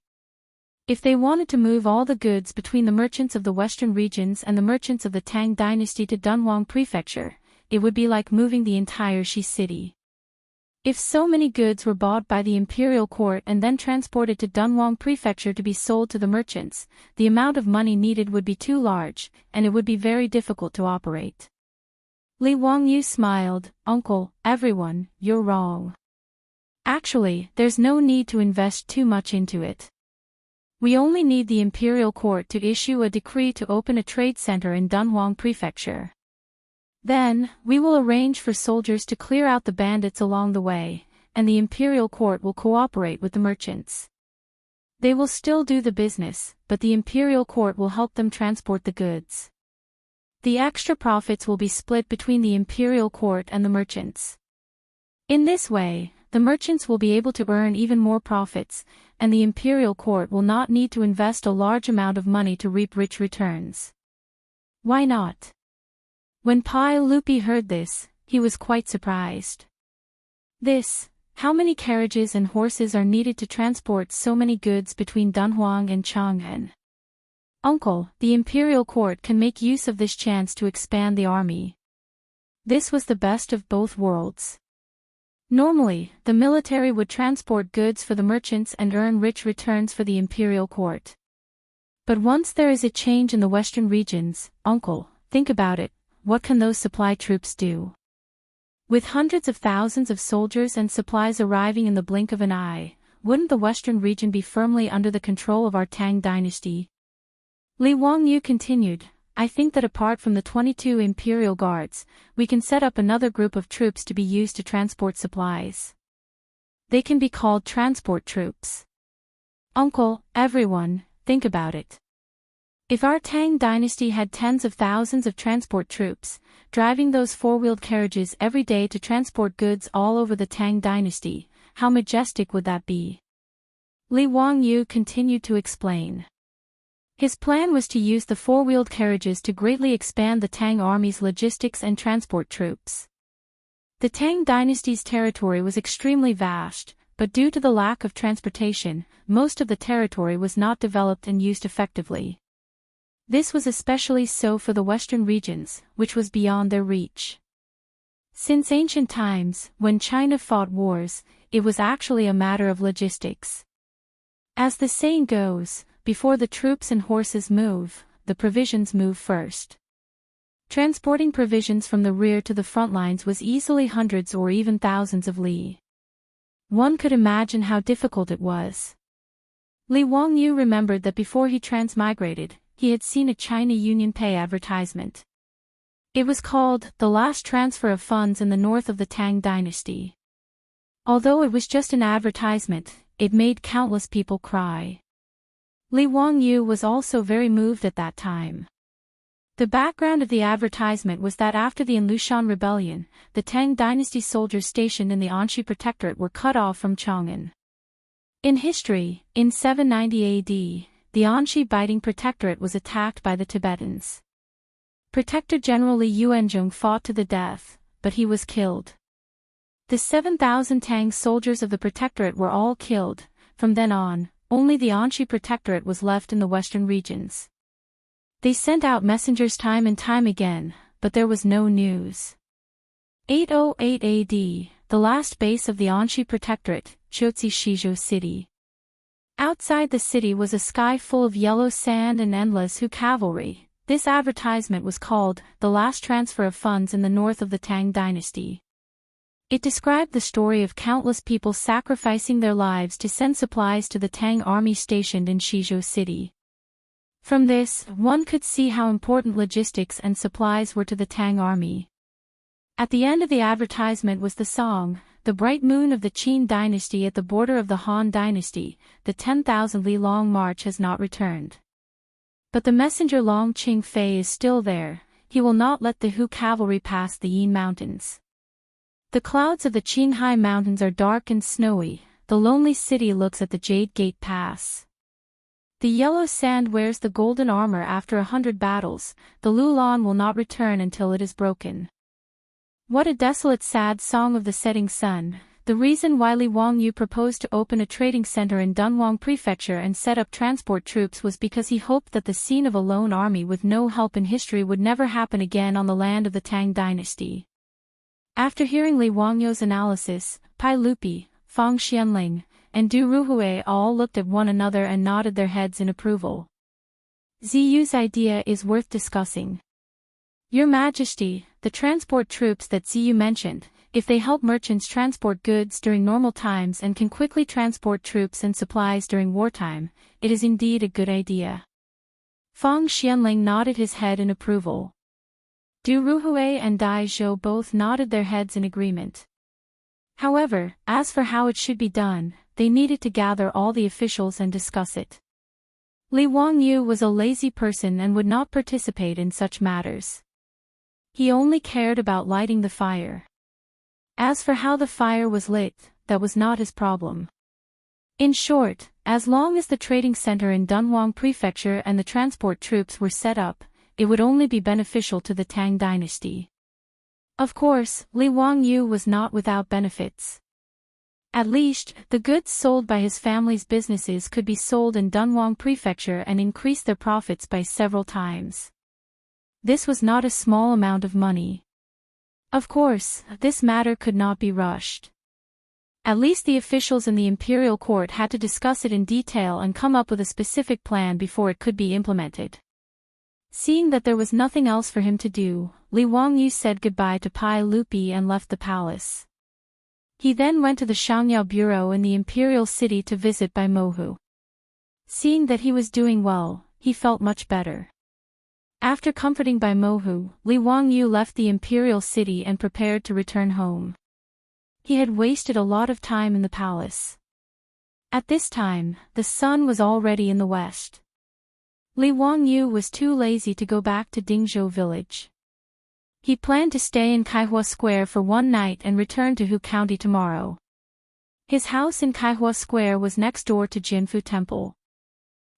If they wanted to move all the goods between the merchants of the western regions and the merchants of the Tang Dynasty to Dunhuang Prefecture, it would be like moving the entire Shi city. If so many goods were bought by the imperial court and then transported to Dunhuang Prefecture to be sold to the merchants, the amount of money needed would be too large, and it would be very difficult to operate. Li Wangyu smiled, Uncle, everyone, you're wrong. Actually, there's no need to invest too much into it. We only need the imperial court to issue a decree to open a trade center in Dunhuang Prefecture. Then, we will arrange for soldiers to clear out the bandits along the way, and the imperial court will cooperate with the merchants. They will still do the business, but the imperial court will help them transport the goods. The extra profits will be split between the imperial court and the merchants. In this way, the merchants will be able to earn even more profits, and the imperial court will not need to invest a large amount of money to reap rich returns. Why not? When Pai Lupi heard this, he was quite surprised. How many carriages and horses are needed to transport so many goods between Dunhuang and Chang'an? Uncle, the imperial court can make use of this chance to expand the army. This was the best of both worlds. Normally, the military would transport goods for the merchants and earn rich returns for the imperial court. But once there is a change in the western regions, Uncle, think about it, what can those supply troops do? With hundreds of thousands of soldiers and supplies arriving in the blink of an eye, wouldn't the western region be firmly under the control of our Tang dynasty? Li Wangyu continued, I think that apart from the 22 imperial guards, we can set up another group of troops to be used to transport supplies. They can be called transport troops. Uncle, everyone, think about it. If our Tang dynasty had tens of thousands of transport troops, driving those four-wheeled carriages every day to transport goods all over the Tang dynasty, how majestic would that be? Li Wangyu continued to explain. His plan was to use the four-wheeled carriages to greatly expand the Tang army's logistics and transport troops. The Tang dynasty's territory was extremely vast, but due to the lack of transportation, most of the territory was not developed and used effectively. This was especially so for the western regions, which was beyond their reach. Since ancient times, when China fought wars, it was actually a matter of logistics. As the saying goes, before the troops and horses move, the provisions move first. Transporting provisions from the rear to the front lines was easily hundreds or even thousands of li. One could imagine how difficult it was. Li Wangyu remembered that before he transmigrated, he had seen a China UnionPay advertisement. It was called The Last Transfer of Funds in the North of the Tang Dynasty. Although it was just an advertisement, it made countless people cry. Li Wangyu was also very moved at that time. The background of the advertisement was that after the Enlushan rebellion, the Tang dynasty soldiers stationed in the Anxi Protectorate were cut off from Chang'an. In history, in 790 AD, the Anxi Biting Protectorate was attacked by the Tibetans. Protector General Li Yuanzhong fought to the death, but he was killed. The 7,000 Tang soldiers of the Protectorate were all killed. From then on, only the Anxi Protectorate was left in the western regions. They sent out messengers time and time again, but there was no news. 808 AD, the last base of the Anxi Protectorate, Chotzi Shizhou City. Outside the city was a sky full of yellow sand and endless Hu cavalry. This advertisement was called "The Last Transfer of Funds in the North of the Tang Dynasty." It described the story of countless people sacrificing their lives to send supplies to the Tang army stationed in Shizhou City. From this, one could see how important logistics and supplies were to the Tang army. At the end of the advertisement was the song, "The Bright Moon of the Qin Dynasty at the border of the Han Dynasty, the 10,000 li long march has not returned. But the messenger Long Qing Fei is still there, he will not let the Hu cavalry pass the Yin Mountains. The clouds of the Qinghai Mountains are dark and snowy, the lonely city looks at the Jade Gate Pass. The yellow sand wears the golden armor after 100 battles, the Lulan will not return until it is broken." What a desolate sad song of the setting sun. The reason why Li Wangyu proposed to open a trading center in Dunhuang Prefecture and set up transport troops was because he hoped that the scene of a lone army with no help in history would never happen again on the land of the Tang Dynasty. After hearing Li Wangyu's analysis, Pai Lupi, Fang Xianling, and Du Ruhui all looked at one another and nodded their heads in approval. "Ziyu's idea is worth discussing. Your Majesty, the transport troops that Ziyu mentioned, if they help merchants transport goods during normal times and can quickly transport troops and supplies during wartime, it is indeed a good idea." Fang Xianling nodded his head in approval. Du Ruhui and Dai Zhou both nodded their heads in agreement. However, as for how it should be done, they needed to gather all the officials and discuss it. Li Wangyu was a lazy person and would not participate in such matters. He only cared about lighting the fire. As for how the fire was lit, that was not his problem. In short, as long as the trading center in Dunhuang Prefecture and the transport troops were set up, it would only be beneficial to the Tang Dynasty. Of course, Li Wangyu was not without benefits. At least, the goods sold by his family's businesses could be sold in Dunhuang Prefecture and increase their profits by several times. This was not a small amount of money. Of course, this matter could not be rushed. At least the officials in the imperial court had to discuss it in detail and come up with a specific plan before it could be implemented. Seeing that there was nothing else for him to do, Li Wangyu said goodbye to Pai Lupi and left the palace. He then went to the Xiangyao bureau in the imperial city to visit Bai Mohu. Seeing that he was doing well, he felt much better. After comforting Bai Mohu, Li Wangyu left the imperial city and prepared to return home. He had wasted a lot of time in the palace. At this time, the sun was already in the west. Li Wangyu was too lazy to go back to Dingzhou village. He planned to stay in Kaihua Square for one night and return to Hu County tomorrow. His house in Kaihua Square was next door to Jinfu Temple.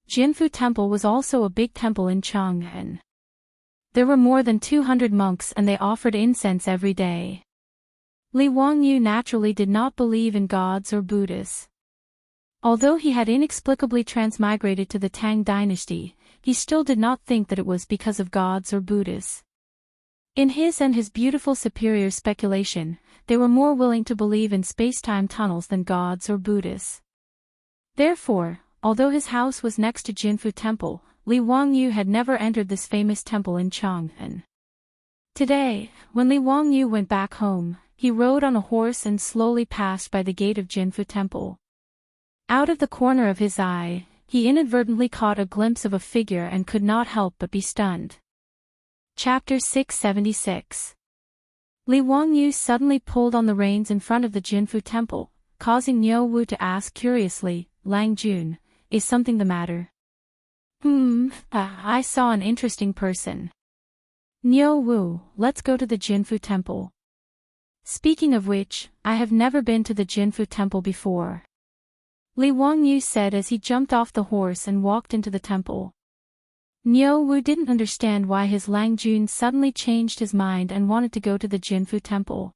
Jinfu Temple was also a big temple in Chang'an. There were more than 200 monks and they offered incense every day. Li Wangyu naturally did not believe in gods or Buddhas. Although he had inexplicably transmigrated to the Tang Dynasty, he still did not think that it was because of gods or Buddhas. In his and his beautiful superior's speculation, they were more willing to believe in space-time tunnels than gods or Buddhas. Therefore, although his house was next to Jinfu Temple, Li Wangyu had never entered this famous temple in Chang'an. Today, when Li Wangyu went back home, he rode on a horse and slowly passed by the gate of Jinfu Temple. Out of the corner of his eye, he inadvertently caught a glimpse of a figure and could not help but be stunned. Chapter 676. Li Wangyu suddenly pulled on the reins in front of the Jinfu Temple, causing Niu Wu to ask curiously, "Lang Jun, is something the matter?" I saw an interesting person." "Niu Wu, let's go to the Jinfu Temple." "Speaking of which, I have never been to the Jinfu Temple before," Li Wangyu said as he jumped off the horse and walked into the temple. Niu Wu didn't understand why his Lang Jun suddenly changed his mind and wanted to go to the Jinfu Temple.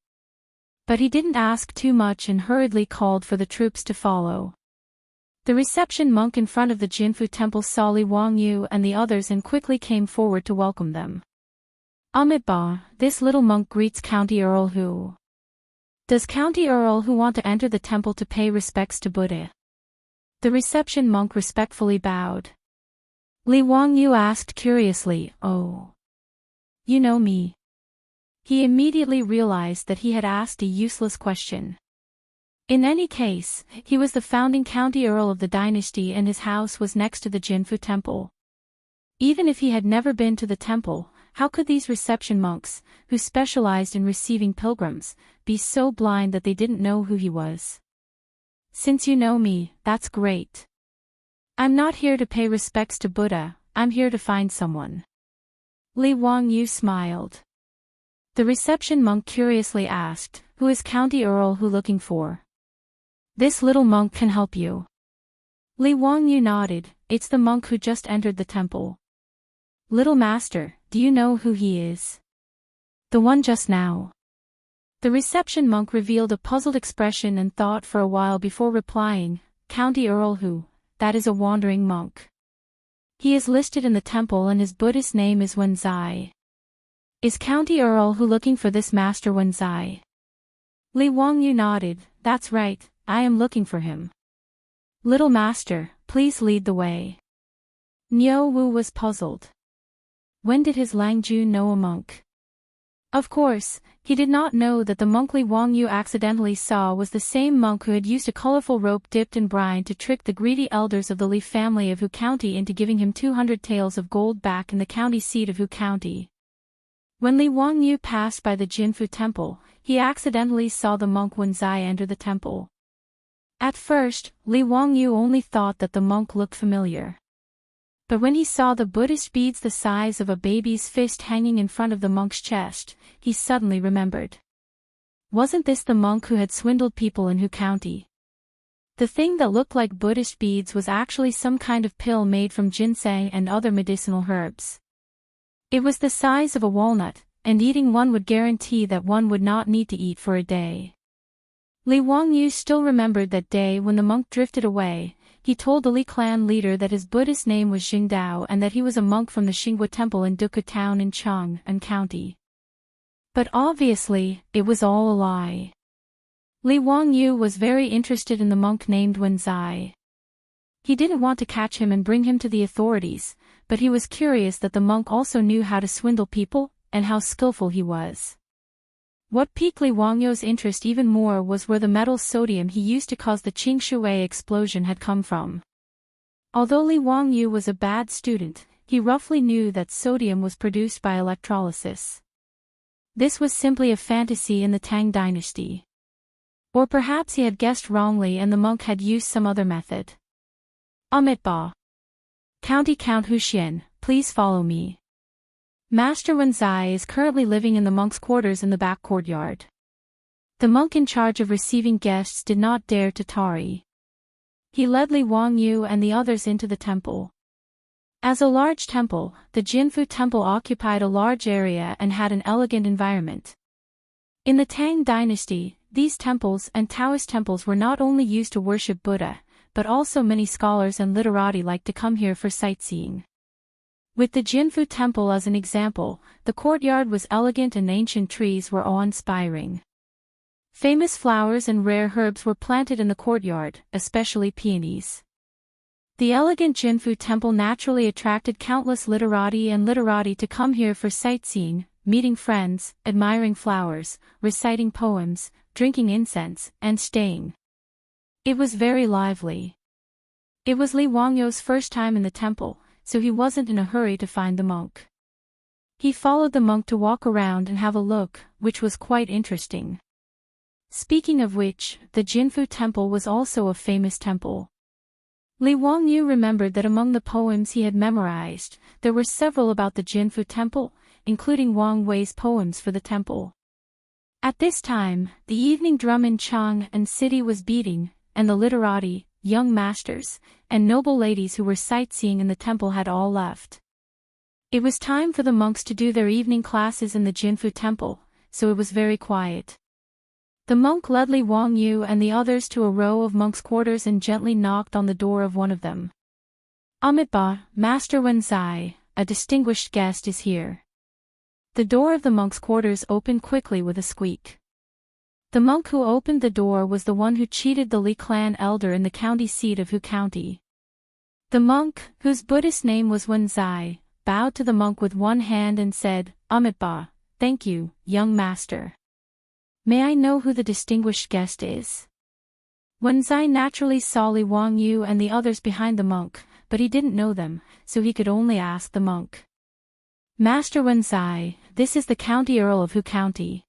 But he didn't ask too much and hurriedly called for the troops to follow. The reception monk in front of the Jinfu Temple saw Li Wangyu and the others and quickly came forward to welcome them. "Amitba, this little monk greets County Earl Hu. Does County Earl Hu want to enter the temple to pay respects to Buddha?" The reception monk respectfully bowed. Li Wangyu asked curiously, "Oh, you know me?" He immediately realized that he had asked a useless question. In any case, he was the founding county earl of the dynasty and his house was next to the Jinfu temple. Even if he had never been to the temple, how could these reception monks, who specialized in receiving pilgrims, be so blind that they didn't know who he was? "Since you know me, that's great. I'm not here to pay respects to Buddha, I'm here to find someone." Li Wangyu smiled. The reception monk curiously asked, "Who is County Earl who looking for?" "This little monk can help you." Li Wangyu nodded, "It's the monk who just entered the temple." "Little master, do you know who he is?" "The one just now." The reception monk revealed a puzzled expression and thought for a while before replying, "County Earl who? That is a wandering monk. He is listed in the temple and his Buddhist name is Wenzai." "Is County Earl who looking for this master Wenzai?" Li Wangyu nodded, "That's right, I am looking for him." "Little master, please lead the way." Niu Wu was puzzled. When did his Langju know a monk? Of course, he did not know that the monk Li Wangyu accidentally saw was the same monk who had used a colorful rope dipped in brine to trick the greedy elders of the Li family of Hu County into giving him 200 taels of gold back in the county seat of Hu County. When Li Wangyu passed by the Jinfu temple, he accidentally saw the monk Wenzai enter the temple. At first, Li Wangyu only thought that the monk looked familiar. But when he saw the Buddhist beads the size of a baby's fist hanging in front of the monk's chest, he suddenly remembered. Wasn't this the monk who had swindled people in Hu County? The thing that looked like Buddhist beads was actually some kind of pill made from ginseng and other medicinal herbs. It was the size of a walnut, and eating one would guarantee that one would not need to eat for a day. Li Wangyu still remembered that day when the monk drifted away. He told the Li clan leader that his Buddhist name was Xingdao and that he was a monk from the Xinghua temple in Duku town in Chang'an County. But obviously, it was all a lie. Li Wangyu was very interested in the monk named Wenzai. He didn't want to catch him and bring him to the authorities, but he was curious that the monk also knew how to swindle people, and how skillful he was. What piqued Li Wangyu's interest even more was where the metal sodium he used to cause the Qingshui explosion had come from. Although Li Wangyu was a bad student, he roughly knew that sodium was produced by electrolysis. This was simply a fantasy in the Tang Dynasty. Or perhaps he had guessed wrongly and the monk had used some other method. Amitba. County Count Huxian, please follow me. Master Wenzai is currently living in the monk's quarters in the back courtyard. The monk in charge of receiving guests did not dare to tarry. He led Li Wangyu and the others into the temple. As a large temple, the Jinfu temple occupied a large area and had an elegant environment. In the Tang Dynasty, these temples and Taoist temples were not only used to worship Buddha, but also many scholars and literati liked to come here for sightseeing. With the Jinfu temple as an example, the courtyard was elegant and ancient trees were awe-inspiring. Famous flowers and rare herbs were planted in the courtyard, especially peonies. The elegant Jinfu temple naturally attracted countless literati and literati to come here for sightseeing, meeting friends, admiring flowers, reciting poems, drinking incense, and staying. It was very lively. It was Li Wangyu's first time in the temple, so he wasn't in a hurry to find the monk. He followed the monk to walk around and have a look, which was quite interesting. Speaking of which, the Jinfu temple was also a famous temple. Li Wangyu remembered that among the poems he had memorized, there were several about the Jinfu temple, including Wang Wei's poems for the temple. At this time, the evening drum in Chang'an City was beating, and the literati, young masters, and noble ladies who were sightseeing in the temple had all left. It was time for the monks to do their evening classes in the Jinfu temple, so it was very quiet. The monk led Li Wangyu and the others to a row of monks' quarters and gently knocked on the door of one of them. Amitba, Master Wenzai, a distinguished guest is here. The door of the monks' quarters opened quickly with a squeak. The monk who opened the door was the one who cheated the Li clan elder in the county seat of Hu County. The monk, whose Buddhist name was Wenzai, bowed to the monk with one hand and said, "Amitabha, thank you, young master. May I know who the distinguished guest is?" Wenzai naturally saw Li Wangyu and the others behind the monk, but he didn't know them, so he could only ask the monk. "Master Wenzai, this is the County Earl of Hu County.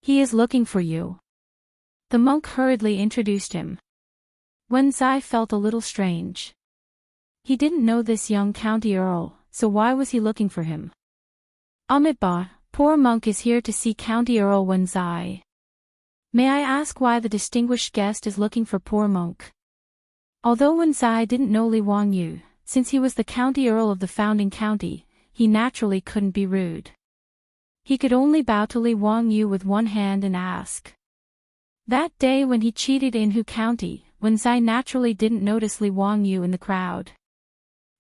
He is looking for you." The monk hurriedly introduced him. Wenzai felt a little strange. He didn't know this young county earl, so why was he looking for him? "Amitabha, poor monk is here to see County Earl Wenzai. May I ask why the distinguished guest is looking for poor monk?" Although Wenzai didn't know Li Wangyu, since he was the county earl of the founding county, he naturally couldn't be rude. He could only bow to Li Wangyu with one hand and ask. That day when he cheated in Hu County, Wenzai naturally didn't notice Li Wangyu in the crowd.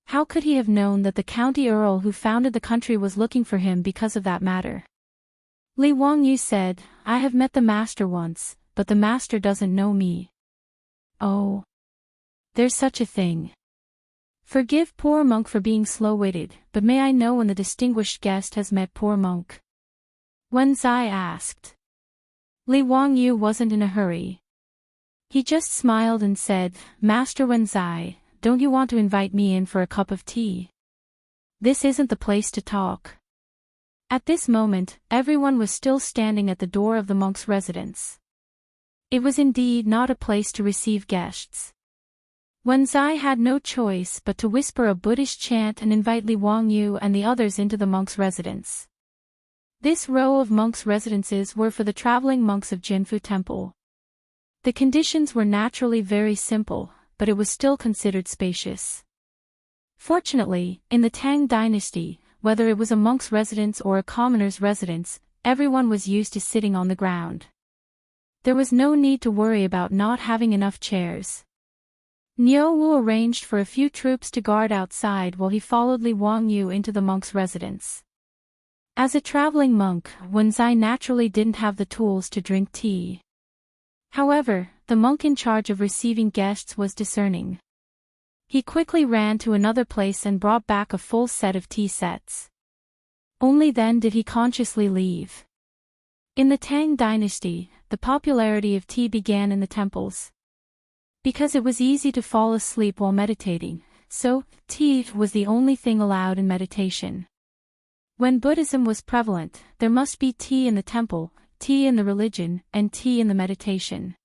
How could he have known that the county earl who founded the country was looking for him because of that matter? Li Wangyu said, "I have met the master once, but the master doesn't know me." "Oh. There's such a thing. Forgive poor monk for being slow-witted, but may I know when the distinguished guest has met poor monk?" Wenzai asked. Li Wangyu wasn't in a hurry. He just smiled and said, "Master Wenzai, don't you want to invite me in for a cup of tea? This isn't the place to talk." At this moment, everyone was still standing at the door of the monk's residence. It was indeed not a place to receive guests. Wenzai had no choice but to whisper a Buddhist chant and invite Li Wangyu and the others into the monk's residence. This row of monks' residences were for the traveling monks of Jinfu Temple. The conditions were naturally very simple, but it was still considered spacious. Fortunately, in the Tang Dynasty, whether it was a monk's residence or a commoner's residence, everyone was used to sitting on the ground. There was no need to worry about not having enough chairs. Niu Wu arranged for a few troops to guard outside while he followed Li Wangyu into the monk's residence. As a traveling monk, Wenzai naturally didn't have the tools to drink tea. However, the monk in charge of receiving guests was discerning. He quickly ran to another place and brought back a full set of tea sets. Only then did he consciously leave. In the Tang Dynasty, the popularity of tea began in the temples. Because it was easy to fall asleep while meditating, so tea was the only thing allowed in meditation. When Buddhism was prevalent, there must be tea in the temple, tea in the religion, and tea in the meditation.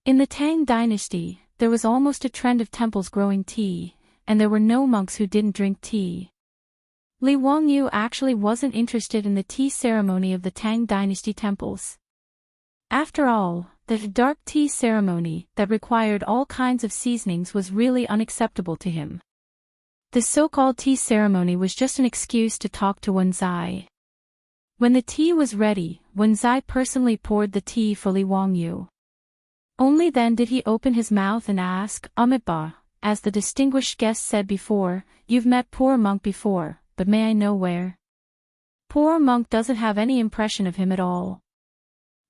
In the Tang Dynasty, there was almost a trend of temples growing tea, and there were no monks who didn't drink tea. Li Wangyu actually wasn't interested in the tea ceremony of the Tang Dynasty temples. After all, the dark tea ceremony that required all kinds of seasonings was really unacceptable to him. The so-called tea ceremony was just an excuse to talk to Wenzai. When the tea was ready, Wenzai personally poured the tea for Li Wangyu. Only then did he open his mouth and ask, "Amitabha, as the distinguished guest said before, you've met poor monk before, but may I know where?" Poor monk doesn't have any impression of him at all.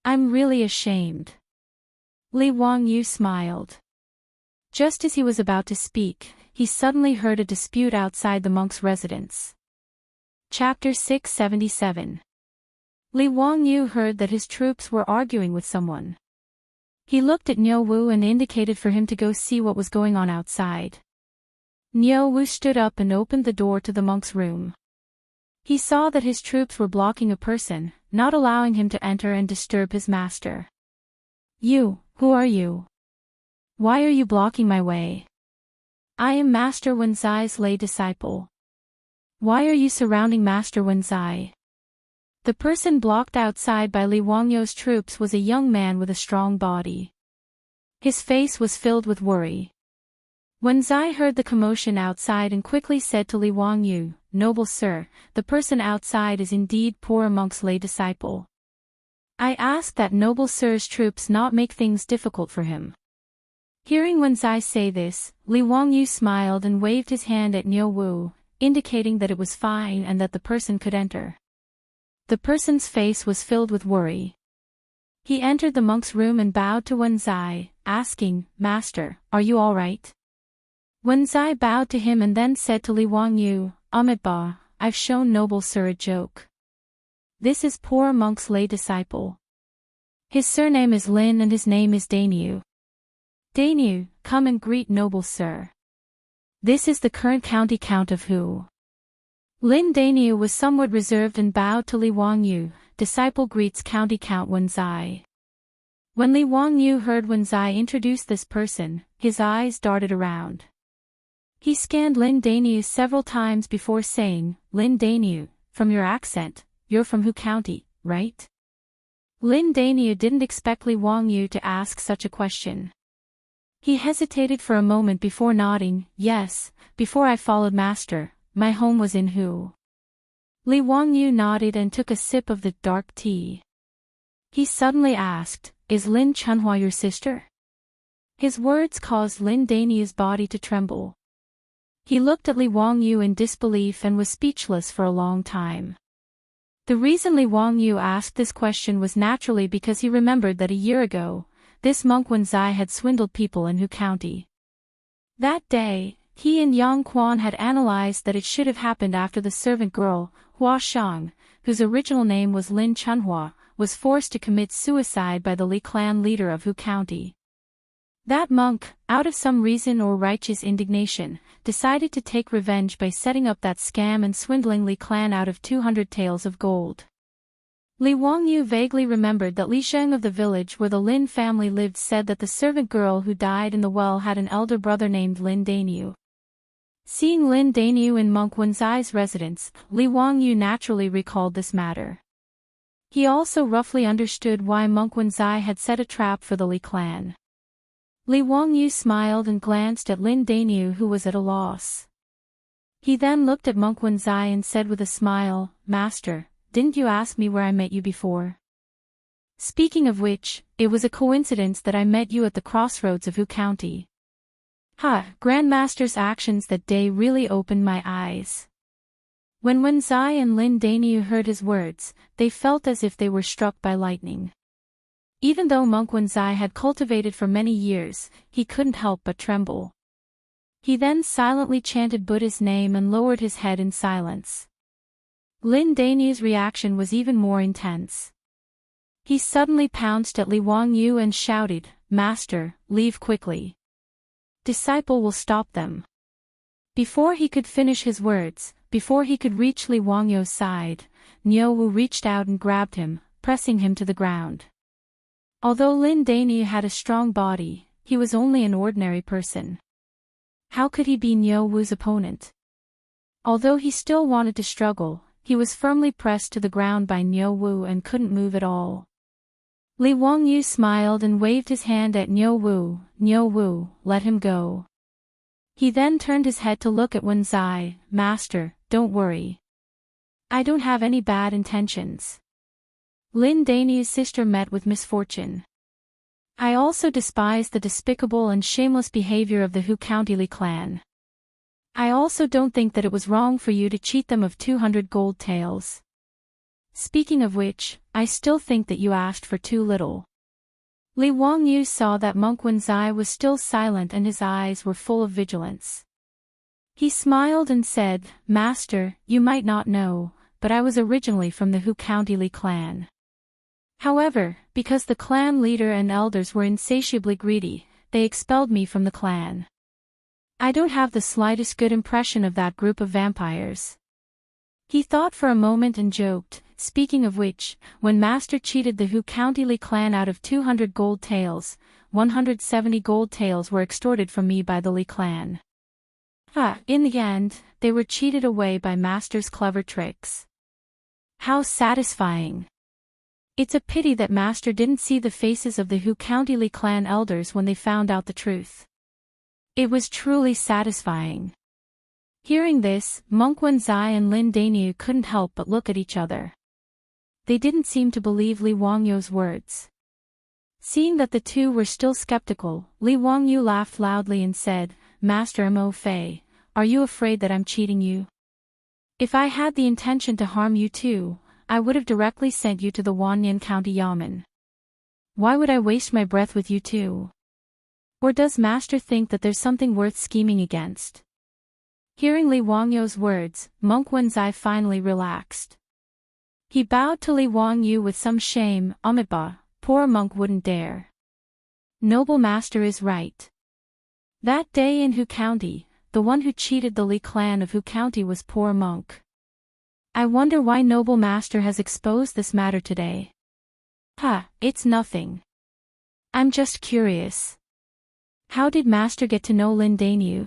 "I'm really ashamed." Li Wangyu smiled. Just as he was about to speak, he suddenly heard a dispute outside the monk's residence. Chapter 677. Li Wangyu heard that his troops were arguing with someone. He looked at Niu Wu and indicated for him to go see what was going on outside. Niu Wu stood up and opened the door to the monk's room. He saw that his troops were blocking a person, not allowing him to enter and disturb his master. "You, who are you? Why are you blocking my way?" "I am Master Wenzai's lay disciple." "Why are you surrounding Master Wenzai?" The person blocked outside by Li Wangyu's troops was a young man with a strong body. His face was filled with worry. Wenzai heard the commotion outside and quickly said to Li Wangyu, "Noble sir, the person outside is indeed poor monk's lay disciple. I ask that noble sir's troops not make things difficult for him." Hearing Wenzai say this, Li Wangyu smiled and waved his hand at Niu Wu, indicating that it was fine and that the person could enter. The person's face was filled with worry. He entered the monk's room and bowed to Wenzai, asking, "Master, are you all right?" Wenzai bowed to him and then said to Li Wangyu, "Amitabha, I've shown noble sir a joke. This is poor monk's lay disciple. His surname is Lin and his name is Dainyu. Dainyu, come and greet noble sir. This is the current county count of Hu." Lin Dainyu was somewhat reserved and bowed to Li Wangyu. Disciple greets county count Wenzai. When Li Wangyu heard Wenzai introduce this person, his eyes darted around. He scanned Lin Dainyu several times before saying, "Lin Dainyu, from your accent, you're from Hu County, right?" Lin Dainyu didn't expect Li Wangyu to ask such a question. He hesitated for a moment before nodding, "Yes, before I followed Master, my home was in Hu." Li Wangyu nodded and took a sip of the dark tea. He suddenly asked, "Is Lin Chunhua your sister?" His words caused Lin Dainyu's body to tremble. He looked at Li Wangyu in disbelief and was speechless for a long time. The reason Li Wangyu asked this question was naturally because he remembered that a year ago, this monk Wenzai had swindled people in Hu County. That day, he and Yang Quan had analyzed that it should have happened after the servant girl, Hua Shang, whose original name was Lin Chunhua, was forced to commit suicide by the Li clan leader of Hu County. That monk, out of some reason or righteous indignation, decided to take revenge by setting up that scam and swindling Li clan out of 200 taels of gold. Li Wangyu vaguely remembered that Li Zheng of the village where the Lin family lived said that the servant girl who died in the well had an elder brother named Lin Dainyu. Seeing Lin Dainyu in Monk Wenzai's residence, Li Wangyu naturally recalled this matter. He also roughly understood why Monk Wenzai had set a trap for the Li clan. Li Wangyu smiled and glanced at Lin Dainyu, who was at a loss. He then looked at Monk Wenzai and said with a smile, "Master, didn't you ask me where I met you before? Speaking of which, it was a coincidence that I met you at the crossroads of Hu County." Grandmaster's actions that day really opened my eyes. When Wenzai and Lin Dainyu heard his words, they felt as if they were struck by lightning. Even though Monk Wenzai had cultivated for many years, he couldn't help but tremble. He then silently chanted Buddha's name and lowered his head in silence. Lin Dainyu's reaction was even more intense. He suddenly pounced at Li Wangyu and shouted, "Master, leave quickly. Disciple will stop them." Before he could finish his words, before he could reach Li Wangyu's side, Niu Wu reached out and grabbed him, pressing him to the ground. Although Lin Dainyu had a strong body, he was only an ordinary person. How could he be Niu Wu's opponent? Although he still wanted to struggle, he was firmly pressed to the ground by Niu Wu and couldn't move at all. Li Wangyu smiled and waved his hand at Niu Wu. "Niu Wu, let him go." He then turned his head to look at Wenzai. "Master, don't worry. I don't have any bad intentions. Lin Dainyu's sister met with misfortune. I also despise the despicable and shameless behavior of the Hu County Li clan. I also don't think that it was wrong for you to cheat them of 200 gold taels. Speaking of which, I still think that you asked for too little." Li Wangyu saw that Monk Wenzai was still silent and his eyes were full of vigilance. He smiled and said, "Master, you might not know, but I was originally from the Hu County Li clan. However, because the clan leader and elders were insatiably greedy, they expelled me from the clan. I don't have the slightest good impression of that group of vampires." He thought for a moment and joked, "Speaking of which, when Master cheated the Hu County Li clan out of 200 gold taels, 170 gold taels were extorted from me by the Li clan. In the end, they were cheated away by Master's clever tricks. How satisfying. It's a pity that Master didn't see the faces of the Hu County Li clan elders when they found out the truth. It was truly satisfying." Hearing this, Monk Wenzai and Lin Dainyu couldn't help but look at each other. They didn't seem to believe Li Wangyu's words. Seeing that the two were still skeptical, Li Wangyu laughed loudly and said, "Master Mo Fei, are you afraid that I'm cheating you? If I had the intention to harm you too, I would have directly sent you to the Wanyan County Yamen. Why would I waste my breath with you too? Or does Master think that there's something worth scheming against? Hearing Li Wangyu's words, Monk Wenzai finally relaxed. He bowed to Li Wangyu with some shame. Amitabha, poor monk wouldn't dare. Noble Master is right. That day in Hu County, the one who cheated the Li clan of Hu County was poor monk. I wonder why Noble Master has exposed this matter today. It's nothing. I'm just curious. How did Master get to know Lin Danyu?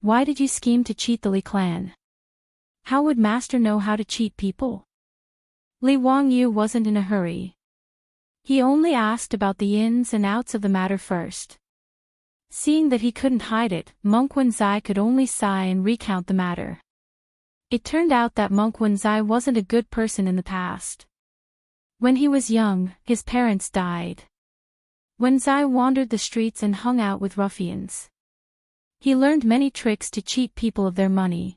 Why did you scheme to cheat the Li clan? How would Master know how to cheat people? Li Wangyu wasn't in a hurry. He only asked about the ins and outs of the matter first. Seeing that he couldn't hide it, Monk Wenzai could only sigh and recount the matter. It turned out that Monk Wenzai wasn't a good person in the past. When he was young, his parents died. Wenzai wandered the streets and hung out with ruffians. He learned many tricks to cheat people of their money.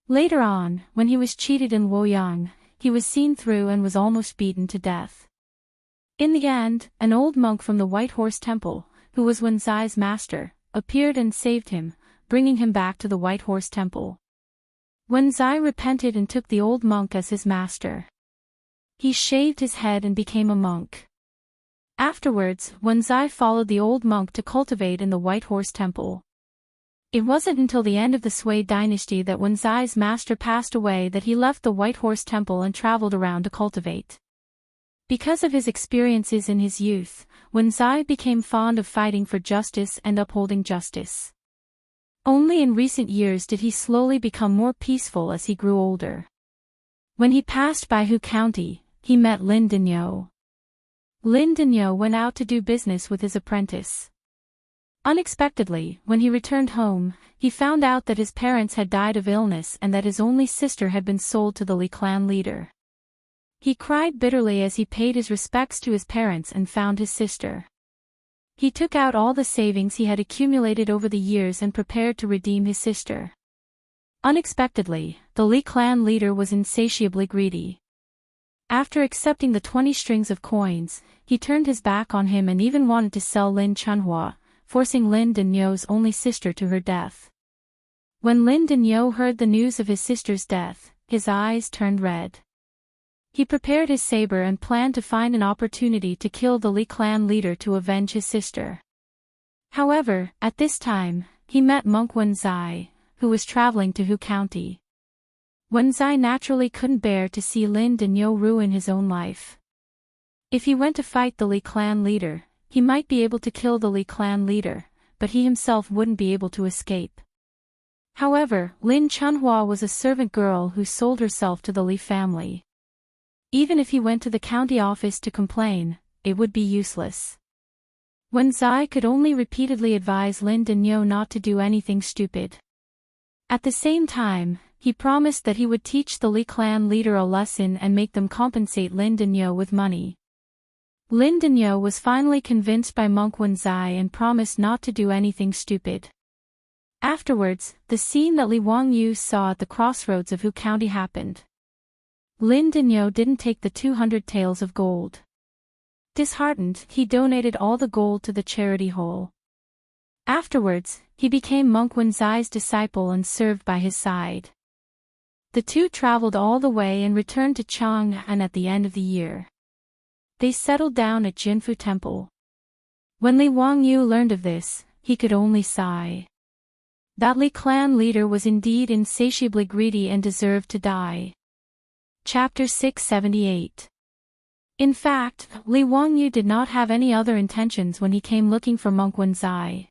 Later on, when he was cheated in Luoyang, he was seen through and was almost beaten to death. In the end, an old monk from the White Horse Temple, who was Wenzai's master, appeared and saved him, bringing him back to the White Horse Temple. Wenzai repented and took the old monk as his master. He shaved his head and became a monk. Afterwards, Wenzai followed the old monk to cultivate in the White Horse Temple. It wasn't until the end of the Sui Dynasty that Wenzai's master passed away that he left the White Horse Temple and traveled around to cultivate. Because of his experiences in his youth, Wenzai became fond of fighting for justice and upholding justice. Only in recent years did he slowly become more peaceful as he grew older. When he passed by Hu County, he met Lin Danyu. Lin Danyu went out to do business with his apprentice. Unexpectedly, when he returned home, he found out that his parents had died of illness and that his only sister had been sold to the Li clan leader. He cried bitterly as he paid his respects to his parents and found his sister. He took out all the savings he had accumulated over the years and prepared to redeem his sister. Unexpectedly, the Li clan leader was insatiably greedy. After accepting the 20 strings of coins, he turned his back on him and even wanted to sell Lin Chunhua, forcing Lin Danyu's only sister to her death. When Lin Danyu heard the news of his sister's death, his eyes turned red. He prepared his saber and planned to find an opportunity to kill the Li clan leader to avenge his sister. However, at this time, he met Monk Wenzai, who was traveling to Hu County. Wenzai naturally couldn't bear to see Lin Danyu ruin his own life. If he went to fight the Li clan leader, he might be able to kill the Li clan leader, but he himself wouldn't be able to escape. However, Lin Chunhua was a servant girl who sold herself to the Li family. Even if he went to the county office to complain, it would be useless. Wenzai could only repeatedly advise Lin Danyu not to do anything stupid. At the same time, he promised that he would teach the Li clan leader a lesson and make them compensate Lin Danyu with money. Lin Danyu was finally convinced by Monk Wenzai and promised not to do anything stupid. Afterwards, the scene that Li Wangyu saw at the crossroads of Hu County happened. Lin Danyu didn't take the 200 taels of gold. Disheartened, he donated all the gold to the charity hole. Afterwards, he became Monk Wenzai's disciple and served by his side. The two traveled all the way and returned to Chang'an at the end of the year. They settled down at Jinfu Temple. When Li Wangyu learned of this, he could only sigh. That Li clan leader was indeed insatiably greedy and deserved to die. Chapter 678. In fact, Li Wangyu did not have any other intentions when he came looking for Monk Wenzai.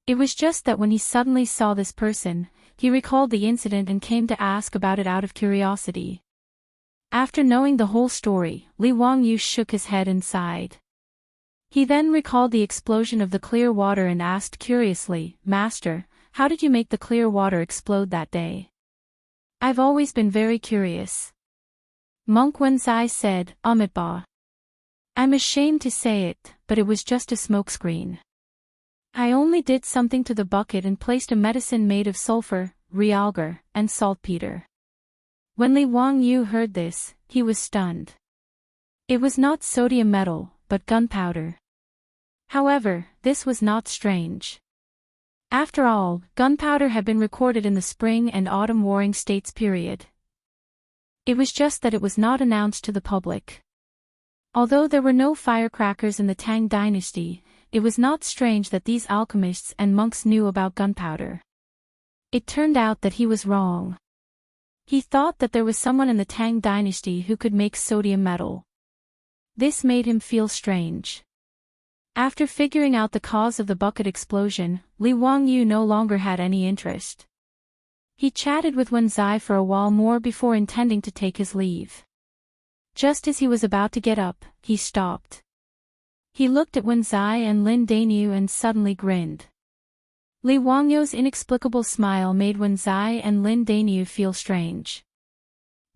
It was just that when he suddenly saw this person, he recalled the incident and came to ask about it out of curiosity. After knowing the whole story, Li Wangyu shook his head and sighed. He then recalled the explosion of the clear water and asked curiously, "Master, how did you make the clear water explode that day?" "I've always been very curious." Monk Wenzai said, "Amitabha. I'm ashamed to say it, but it was just a smokescreen. I only did something to the bucket and placed a medicine made of sulfur, realgar, and saltpeter." When Li Wangyu heard this, he was stunned. It was not sodium metal, but gunpowder. However, this was not strange. After all, gunpowder had been recorded in the spring and autumn warring states period. It was just that it was not announced to the public. Although there were no firecrackers in the Tang Dynasty, it was not strange that these alchemists and monks knew about gunpowder. It turned out that he was wrong. He thought that there was someone in the Tang Dynasty who could make sodium metal. This made him feel strange. After figuring out the cause of the bucket explosion, Li Wangyu no longer had any interest. He chatted with Wen Zai for a while more before intending to take his leave. Just as he was about to get up, he stopped. He looked at Wen Zai and Lin Daniu and suddenly grinned. Li Wangyu's inexplicable smile made Wen Zai and Lin Daniu feel strange.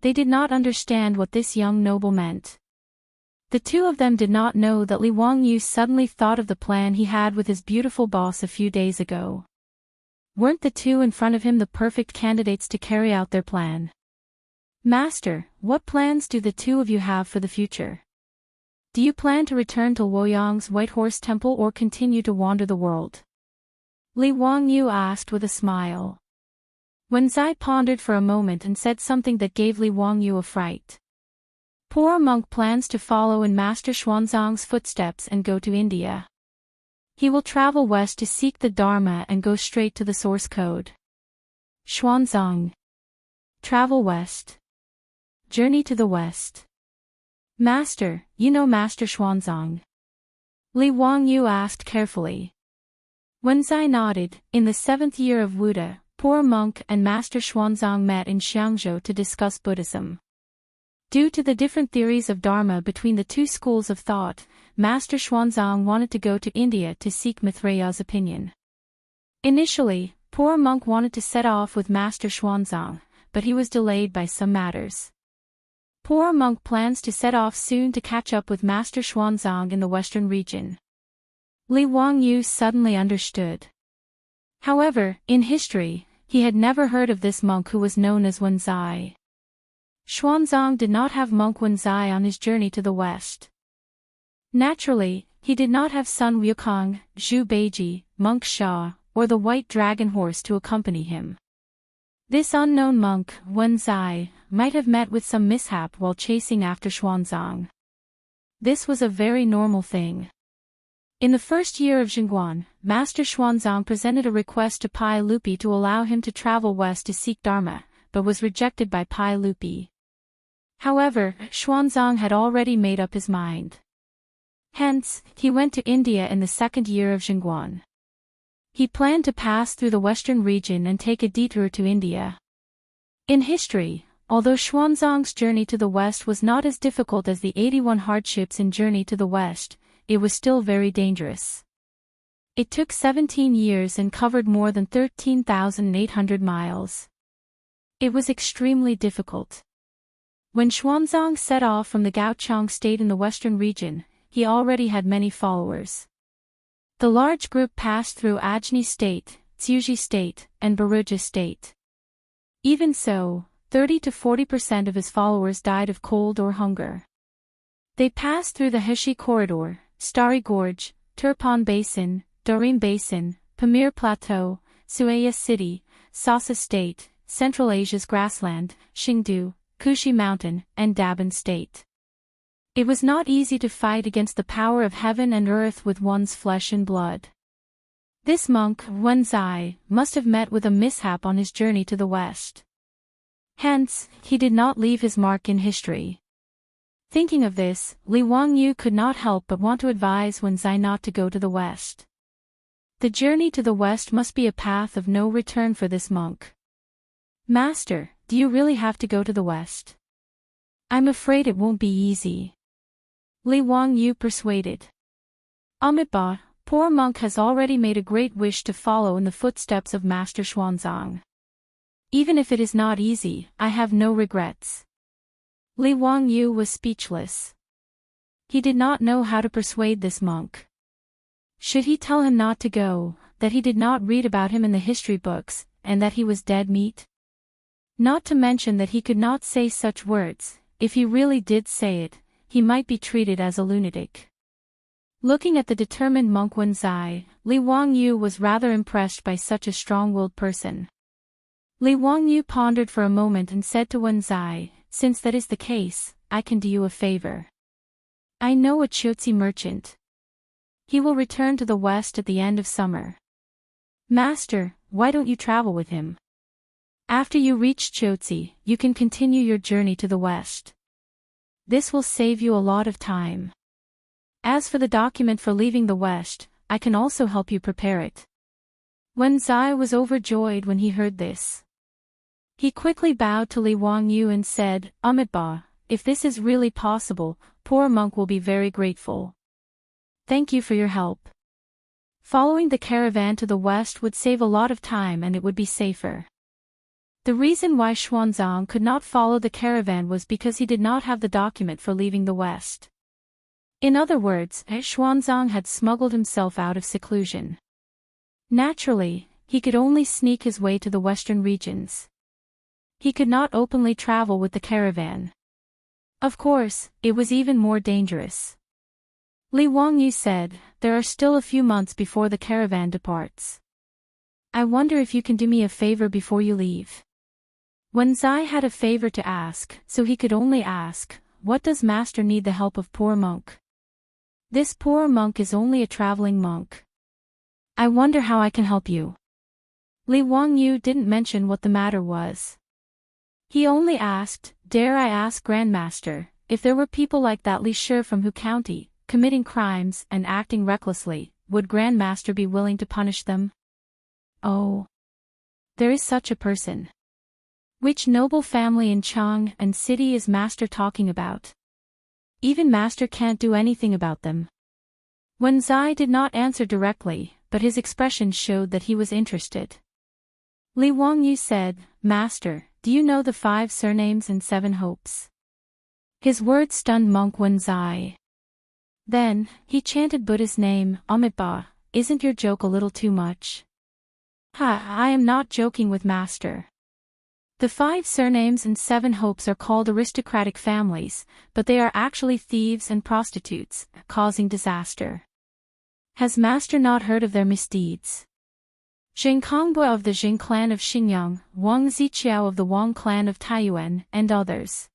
They did not understand what this young noble meant. The two of them did not know that Li Wangyu suddenly thought of the plan he had with his beautiful boss a few days ago. Weren't the two in front of him the perfect candidates to carry out their plan? Master, what plans do the two of you have for the future? Do you plan to return to Luoyang's White Horse Temple or continue to wander the world? Li Wangyu asked with a smile. Wen Zai pondered for a moment and said something that gave Li Wangyu a fright. Poor monk plans to follow in Master Xuanzang's footsteps and go to India. He will travel west to seek the Dharma and go straight to the source code. Xuanzang. Travel west. Journey to the west. Master, you know Master Xuanzang? Li Wangyu asked carefully. Wen Zai nodded. In the 7th year of Wuda, poor monk and Master Xuanzang met in Xiangzhou to discuss Buddhism. Due to the different theories of Dharma between the two schools of thought, Master Xuanzang wanted to go to India to seek Mithraya's opinion. Initially, poor monk wanted to set off with Master Xuanzang, but he was delayed by some matters. Poor monk plans to set off soon to catch up with Master Xuanzang in the western region. Li Wangyu suddenly understood. However, in history, he had never heard of this monk who was known as Wen Zai. Xuanzang did not have monk Wen Zai on his journey to the west. Naturally, he did not have son Wukong, Zhu Beiji, monk Sha, or the white dragon horse to accompany him. This unknown monk, Wen Zai, might have met with some mishap while chasing after Xuanzang. This was a very normal thing. In the first year of Jingguan, Master Xuanzang presented a request to Pai Lupi to allow him to travel west to seek Dharma, but was rejected by Pai Lupi. However, Xuanzang had already made up his mind. Hence, he went to India in the 2nd year of Jingguan. He planned to pass through the western region and take a detour to India. In history, although Xuanzang's journey to the west was not as difficult as the 81 hardships in Journey to the West, it was still very dangerous. It took 17 years and covered more than 13,800 miles. It was extremely difficult. When Xuanzang set off from the Gaochang state in the western region, he already had many followers. The large group passed through Ajni state, Tsuji state, and Baruja state. Even so, 30 to 40% of his followers died of cold or hunger. They passed through the Heshi corridor, Starry Gorge, Turpan Basin, Darim Basin, Pamir Plateau, Suaya City, Sasa State, Central Asia's grassland, Xingdu, Kushi Mountain, and Daban State. It was not easy to fight against the power of heaven and earth with one's flesh and blood. This monk, Wen Zai, must have met with a mishap on his journey to the west. Hence, he did not leave his mark in history. Thinking of this, Li Wangyu could not help but want to advise Wen Zai not to go to the west. The journey to the west must be a path of no return for this monk. Master, do you really have to go to the west? I'm afraid it won't be easy. Li Wangyu persuaded. Amitabha, poor monk has already made a great wish to follow in the footsteps of Master Xuanzang. Even if it is not easy, I have no regrets. Li Wangyu was speechless. He did not know how to persuade this monk. Should he tell him not to go, that he did not read about him in the history books, and that he was dead meat? Not to mention that he could not say such words. If he really did say it, he might be treated as a lunatic. Looking at the determined monk Wenzai, Li Wangyu was rather impressed by such a strong-willed person. Li Wangyu pondered for a moment and said to Wenzai, "Since that is the case, I can do you a favor. I know a Chotzi merchant. He will return to the west at the end of summer. Master, why don't you travel with him? After you reach Chotzi, you can continue your journey to the west. This will save you a lot of time. As for the document for leaving the west, I can also help you prepare it." Wenzai was overjoyed when he heard this. He quickly bowed to Li Wangyu and said, "Amitabha, if this is really possible, poor monk will be very grateful. Thank you for your help. Following the caravan to the west would save a lot of time and it would be safer." The reason why Xuanzang could not follow the caravan was because he did not have the document for leaving the west. In other words, Xuanzang had smuggled himself out of seclusion. Naturally, he could only sneak his way to the western regions. He could not openly travel with the caravan. Of course, it was even more dangerous. Li Wangyu said, "There are still a few months before the caravan departs. I wonder if you can do me a favor before you leave." Wenzai had a favor to ask, so he could only ask, "What does master need the help of poor monk?" "This poor monk is only a traveling monk. I wonder how I can help you." Li Wangyu didn't mention what the matter was. He only asked, "Dare I ask Grandmaster, if there were people like that Li Shi from Hu County, committing crimes and acting recklessly, would Grandmaster be willing to punish them?" "Oh. There is such a person. Which noble family in Chang and city is Master talking about? Even Master can't do anything about them." Wenzai did not answer directly, but his expression showed that he was interested. Li Wangyu said, "Master, do you know the 5 surnames and 7 hopes?" His words stunned monk Wenzai. Then, he chanted Buddha's name, "Amitabha, isn't your joke a little too much?" I am not joking with Master. The 5 surnames and 7 hopes are called aristocratic families, but they are actually thieves and prostitutes, causing disaster. Has Master not heard of their misdeeds? Zheng Kongbua of the Zheng clan of Xinjiang, Wang Ziqiao of the Wang clan of Taiyuan, and others.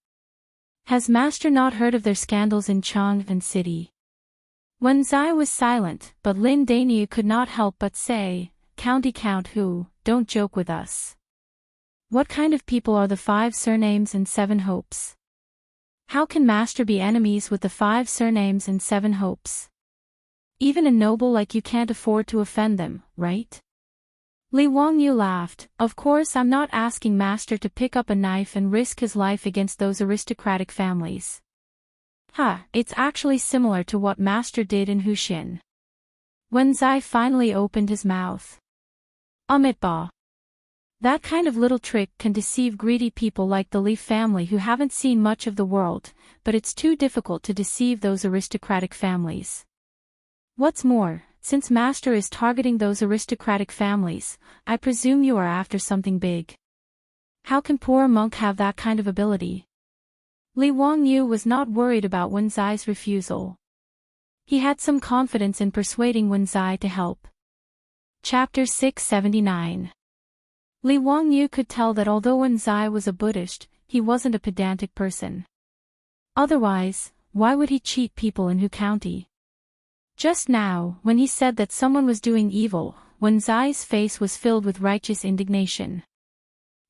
Has Master not heard of their scandals in Chang and city? Wenzai was silent, but Lin Daniu could not help but say, "County Count who, don't joke with us. What kind of people are the 5 surnames and 7 hopes? How can Master be enemies with the 5 surnames and 7 hopes? Even a noble like you can't afford to offend them, right?" Li Wangyu laughed, "Of course I'm not asking Master to pick up a knife and risk his life against those aristocratic families. It's actually similar to what Master did in Huxian." Wenzai finally opened his mouth. "Amitabha. That kind of little trick can deceive greedy people like the Li family who haven't seen much of the world, but it's too difficult to deceive those aristocratic families. What's more, since Master is targeting those aristocratic families, I presume you are after something big. How can poor monk have that kind of ability?" Li Wangyu was not worried about Wenzai's refusal. He had some confidence in persuading Wenzai to help. Chapter 679. Li Wangyu could tell that although Wenzai was a Buddhist, he wasn't a pedantic person. Otherwise, why would he cheat people in Hu County? Just now, when he said that someone was doing evil, Wenzai's face was filled with righteous indignation.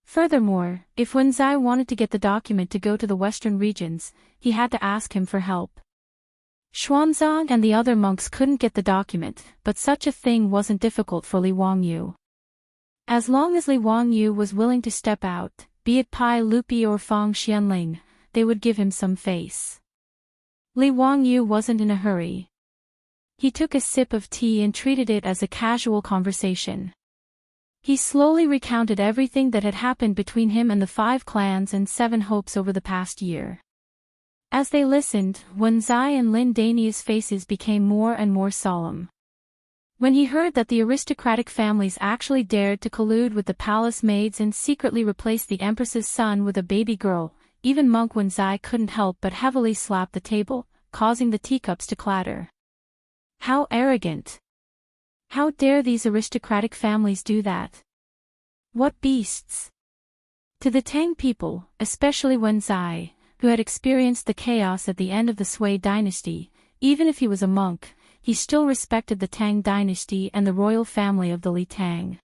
Furthermore, if Wenzai wanted to get the document to go to the western regions, he had to ask him for help. Xuanzang and the other monks couldn't get the document, but such a thing wasn't difficult for Li Wangyu. As long as Li Wangyu was willing to step out, be it Pai Lupi or Fang Xianling, they would give him some face. Li Wangyu wasn't in a hurry. He took a sip of tea and treated it as a casual conversation. He slowly recounted everything that had happened between him and the 5 clans and 7 hopes over the past year. As they listened, Wenzai and Lin Daniu's faces became more and more solemn. When he heard that the aristocratic families actually dared to collude with the palace maids and secretly replace the empress's son with a baby girl, even monk Wenzai couldn't help but heavily slap the table, causing the teacups to clatter. How arrogant! How dare these aristocratic families do that? What beasts! To the Tang people, especially Wen Zai, who had experienced the chaos at the end of the Sui dynasty, even if he was a monk, he still respected the Tang dynasty and the royal family of the Li Tang.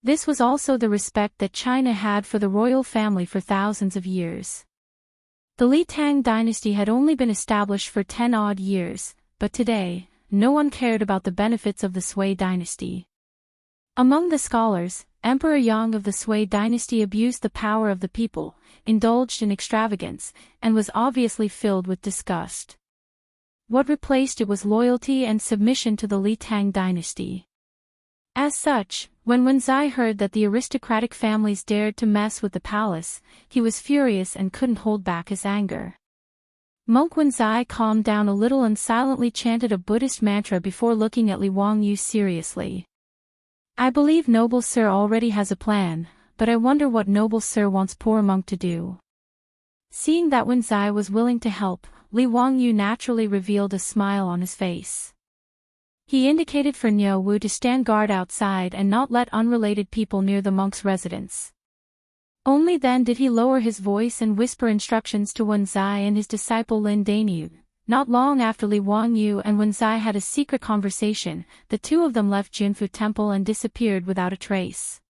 This was also the respect that China had for the royal family for thousands of years. The Li Tang dynasty had only been established for 10-odd years, but today, no one cared about the benefits of the Sui dynasty. Among the scholars, Emperor Yang of the Sui dynasty abused the power of the people, indulged in extravagance, and was obviously filled with disgust. What replaced it was loyalty and submission to the Li Tang dynasty. As such, when Wen Zai heard that the aristocratic families dared to mess with the palace, he was furious and couldn't hold back his anger. Monk Wen Zai calmed down a little and silently chanted a Buddhist mantra before looking at Li Wangyu seriously. I believe noble sir already has a plan, but I wonder what noble sir wants poor monk to do. Seeing that Wen Zai was willing to help, Li Wangyu naturally revealed a smile on his face. He indicated for Niu Wu to stand guard outside and not let unrelated people near the monk's residence. Only then did he lower his voice and whisper instructions to Wen Zai and his disciple Lin Dainyu. Not long after Li Wangyu and Wen Zai had a secret conversation, the two of them left Jinfu Temple and disappeared without a trace.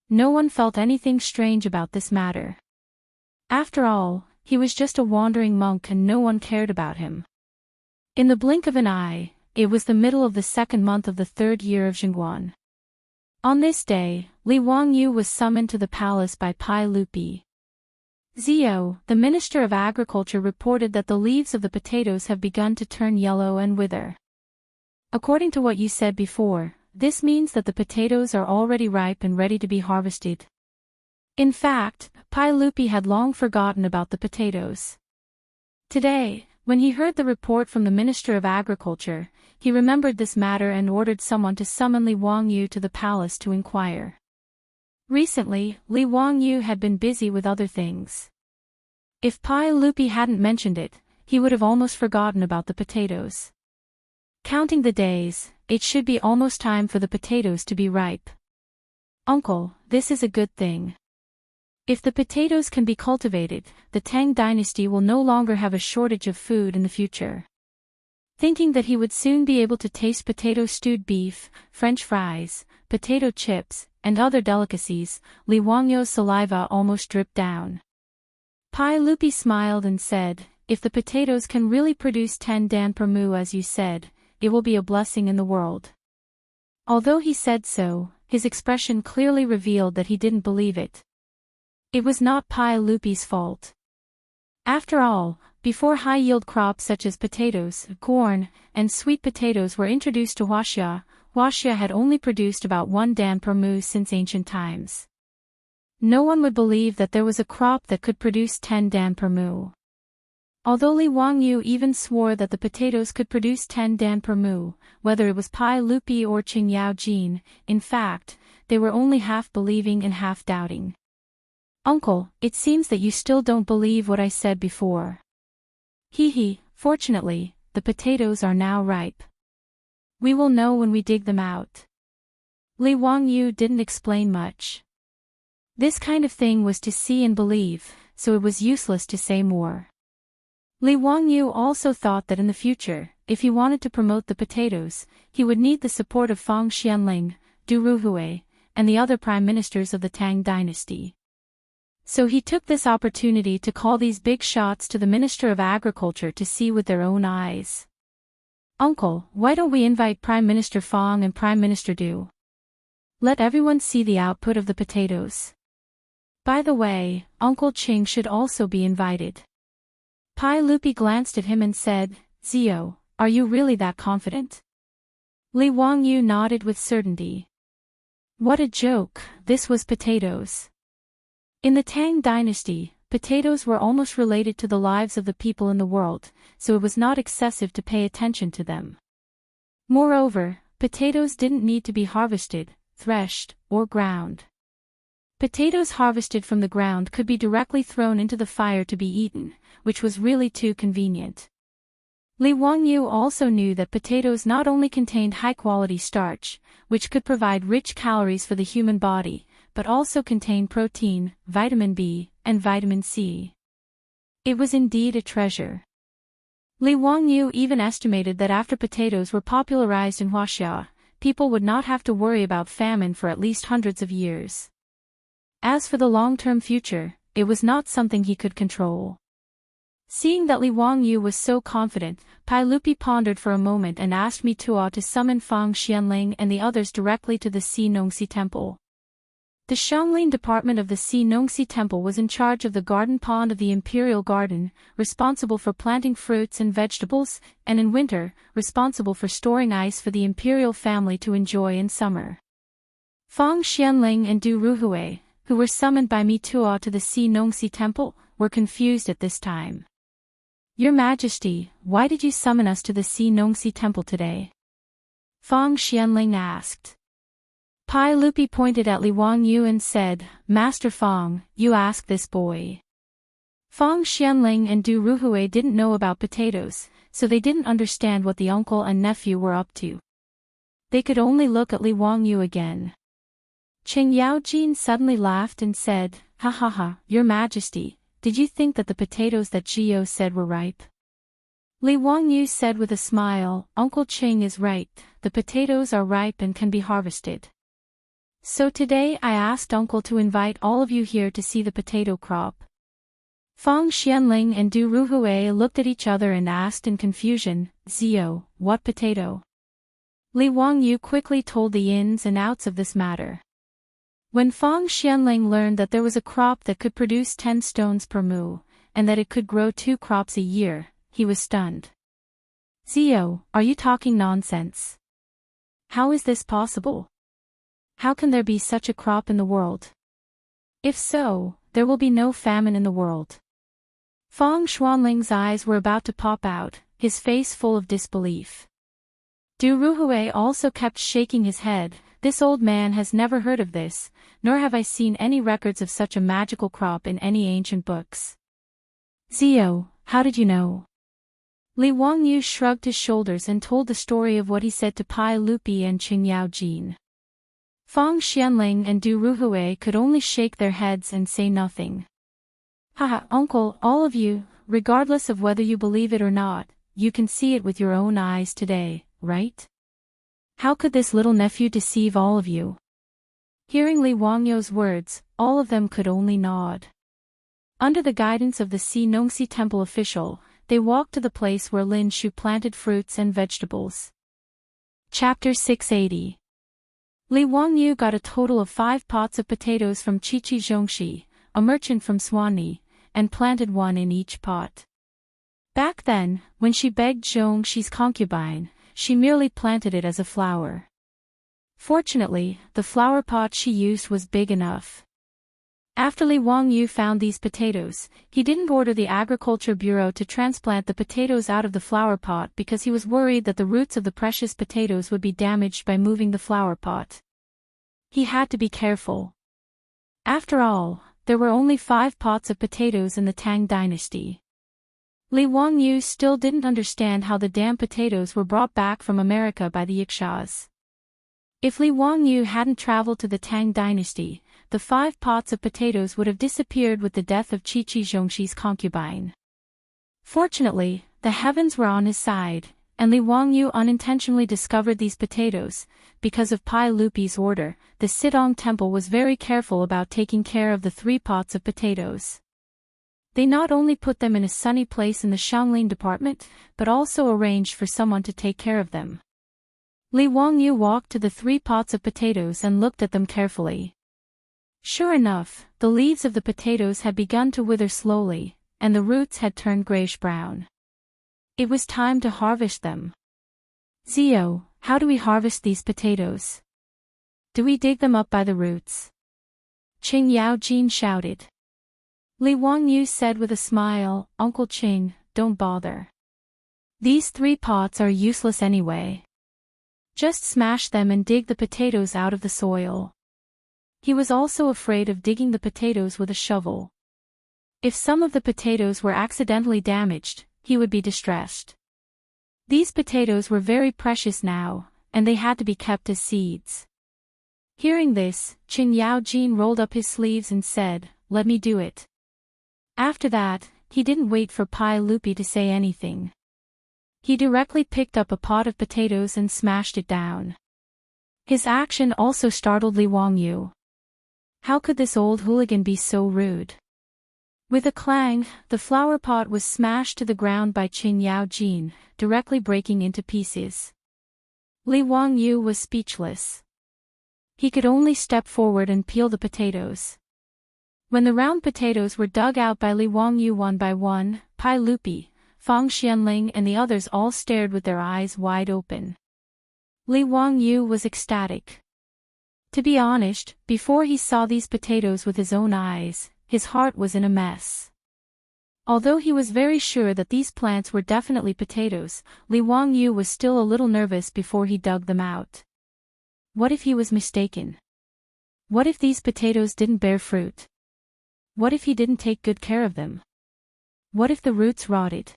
No one felt anything strange about this matter. After all, he was just a wandering monk and no one cared about him. In the blink of an eye, it was the middle of the second month of the third year of Jingguan. On this day, Li Wangyu was summoned to the palace by Pai Lupi. Zio, the Minister of Agriculture, reported that the leaves of the potatoes have begun to turn yellow and wither. According to what you said before, this means that the potatoes are already ripe and ready to be harvested. In fact, Pai Lupi had long forgotten about the potatoes. Today, when he heard the report from the Minister of Agriculture, he remembered this matter and ordered someone to summon Li Wangyu to the palace to inquire. Recently, Li Wangyu had been busy with other things. If Pai Lupi hadn't mentioned it, he would have almost forgotten about the potatoes. Counting the days, it should be almost time for the potatoes to be ripe. Uncle, this is a good thing. If the potatoes can be cultivated, the Tang dynasty will no longer have a shortage of food in the future. Thinking that he would soon be able to taste potato stewed beef, French fries, potato chips, and other delicacies, Li Wangyu's saliva almost dripped down. Pai Lupi smiled and said, if the potatoes can really produce 10 dan per mu as you said, it will be a blessing in the world. Although he said so, his expression clearly revealed that he didn't believe it. It was not Pai Lupi's fault. After all, before high-yield crops such as potatoes, corn, and sweet potatoes were introduced to Huaxia, Huaxia had only produced about 1 dan per mu since ancient times. No one would believe that there was a crop that could produce 10 dan per mu. Although Li Wangyu even swore that the potatoes could produce 10 dan per mu, whether it was Pai Lupi or Qing Yaojin, in fact, they were only half believing and half doubting. Uncle, it seems that you still don't believe what I said before. Fortunately, the potatoes are now ripe. We will know when we dig them out. Li Wangyu didn't explain much. This kind of thing was to see and believe, so it was useless to say more. Li Wangyu also thought that in the future, if he wanted to promote the potatoes, he would need the support of Fang Xianling, Du Ruhui, and the other prime ministers of the Tang dynasty. So he took this opportunity to call these big shots to the Minister of Agriculture to see with their own eyes. Uncle, why don't we invite Prime Minister Fang and Prime Minister Du? Let everyone see the output of the potatoes. By the way, Uncle Qing should also be invited. Pai Lupi glanced at him and said, Zio, are you really that confident? Li Wangyu nodded with certainty. What a joke, this was potatoes. In the Tang dynasty, potatoes were almost related to the lives of the people in the world, so it was not excessive to pay attention to them. Moreover, potatoes didn't need to be harvested, threshed, or ground. Potatoes harvested from the ground could be directly thrown into the fire to be eaten, which was really too convenient. Li Wangyu also knew that potatoes not only contained high-quality starch, which could provide rich calories for the human body, but also contained protein, vitamin B, and vitamin C. It was indeed a treasure. Li Wangyu even estimated that after potatoes were popularized in Huaxia, people would not have to worry about famine for at least hundreds of years. As for the long-term future, it was not something he could control. Seeing that Li Wangyu was so confident, Pai Lupi pondered for a moment and asked Mitua to summon Fang Xianling and the others directly to the Si Nongxi Temple. The Xianglin department of the Si Nongxi Temple was in charge of the garden pond of the Imperial Garden, responsible for planting fruits and vegetables, and in winter, responsible for storing ice for the Imperial family to enjoy in summer. Fang Xianling and Du Ruhui, who were summoned by Mitua to the Si Nongxi Temple, were confused at this time. Your Majesty, why did you summon us to the Si Nongxi Temple today? Fang Xianling asked. Pai Lupi pointed at Li Wangyu and said, Master Fang, you ask this boy. Fang Xianling and Du Ruhui didn't know about potatoes, so they didn't understand what the uncle and nephew were up to. They could only look at Li Wangyu again. Qing Yaojin suddenly laughed and said, Ha ha ha, Your Majesty, did you think that the potatoes that Jiyo said were ripe? Li Wangyu said with a smile, Uncle Qing is right, the potatoes are ripe and can be harvested. So today I asked Uncle to invite all of you here to see the potato crop. Fang Xianling and Du Ruhui looked at each other and asked in confusion, Zio, what potato? Li Wangyu quickly told the ins and outs of this matter. When Fang Xianling learned that there was a crop that could produce 10 stones per mu, and that it could grow 2 crops a year, he was stunned. Zio, are you talking nonsense? How is this possible? How can there be such a crop in the world? If so, there will be no famine in the world. Fang Xuanling's eyes were about to pop out, his face full of disbelief. Du Ruhui also kept shaking his head. This old man has never heard of this, nor have I seen any records of such a magical crop in any ancient books. Zio, how did you know? Li Wangyu shrugged his shoulders and told the story of what he said to Pai Lupi and Qing Yaojin. Fang Xianling and Du Ruhui could only shake their heads and say nothing. Haha, uncle, all of you, regardless of whether you believe it or not, you can see it with your own eyes today, right? How could this little nephew deceive all of you? Hearing Li Wangyu's words, all of them could only nod. Under the guidance of the Si Nongxi Temple official, they walked to the place where Lin Shu planted fruits and vegetables. Chapter 680. Li Wangyu got a total of 5 pots of potatoes from Qiqi Zhongxi, a merchant from Swanli, and planted 1 in each pot. Back then, when she begged Zhongxi's concubine, she merely planted it as a flower. Fortunately, the flower pot she used was big enough. After Li Wangyu found these potatoes, he didn't order the Agriculture Bureau to transplant the potatoes out of the flower pot because he was worried that the roots of the precious potatoes would be damaged by moving the flower pot. He had to be careful. After all, there were only 5 pots of potatoes in the Tang Dynasty. Li Wangyu still didn't understand how the damn potatoes were brought back from America by the Yakshas. If Li Wangyu hadn't traveled to the Tang Dynasty, the 5 pots of potatoes would have disappeared with the death of Qiqi Zhongxi's concubine. Fortunately, the heavens were on his side, and Li Wangyu unintentionally discovered these potatoes. Because of Pai Lupi's order, the Sidong Temple was very careful about taking care of the 3 pots of potatoes. They not only put them in a sunny place in the Xianglin department, but also arranged for someone to take care of them. Li Wangyu walked to the 3 pots of potatoes and looked at them carefully. Sure enough, the leaves of the potatoes had begun to wither slowly, and the roots had turned grayish-brown. It was time to harvest them. Zio, how do we harvest these potatoes? Do we dig them up by the roots? Qing Yaojin shouted. Li Wangyu said with a smile, Uncle Qing, don't bother. These 3 pots are useless anyway. Just smash them and dig the potatoes out of the soil. He was also afraid of digging the potatoes with a shovel. If some of the potatoes were accidentally damaged, he would be distressed. These potatoes were very precious now, and they had to be kept as seeds. Hearing this, Qin Yaojin rolled up his sleeves and said, "Let me do it." After that, he didn't wait for Pai Lupi to say anything. He directly picked up a pot of potatoes and smashed it down. His action also startled Li Wangyu. How could this old hooligan be so rude? With a clang, the flower pot was smashed to the ground by Qin Yaojin, directly breaking into pieces. Li Wangyu was speechless. He could only step forward and peel the potatoes. When the round potatoes were dug out by Li Wangyu one by one, Pai Lupi, Fang Xianling and the others all stared with their eyes wide open. Li Wangyu was ecstatic. To be honest, before he saw these potatoes with his own eyes, his heart was in a mess. Although he was very sure that these plants were definitely potatoes, Li Wangyu was still a little nervous before he dug them out. What if he was mistaken? What if these potatoes didn't bear fruit? What if he didn't take good care of them? What if the roots rotted?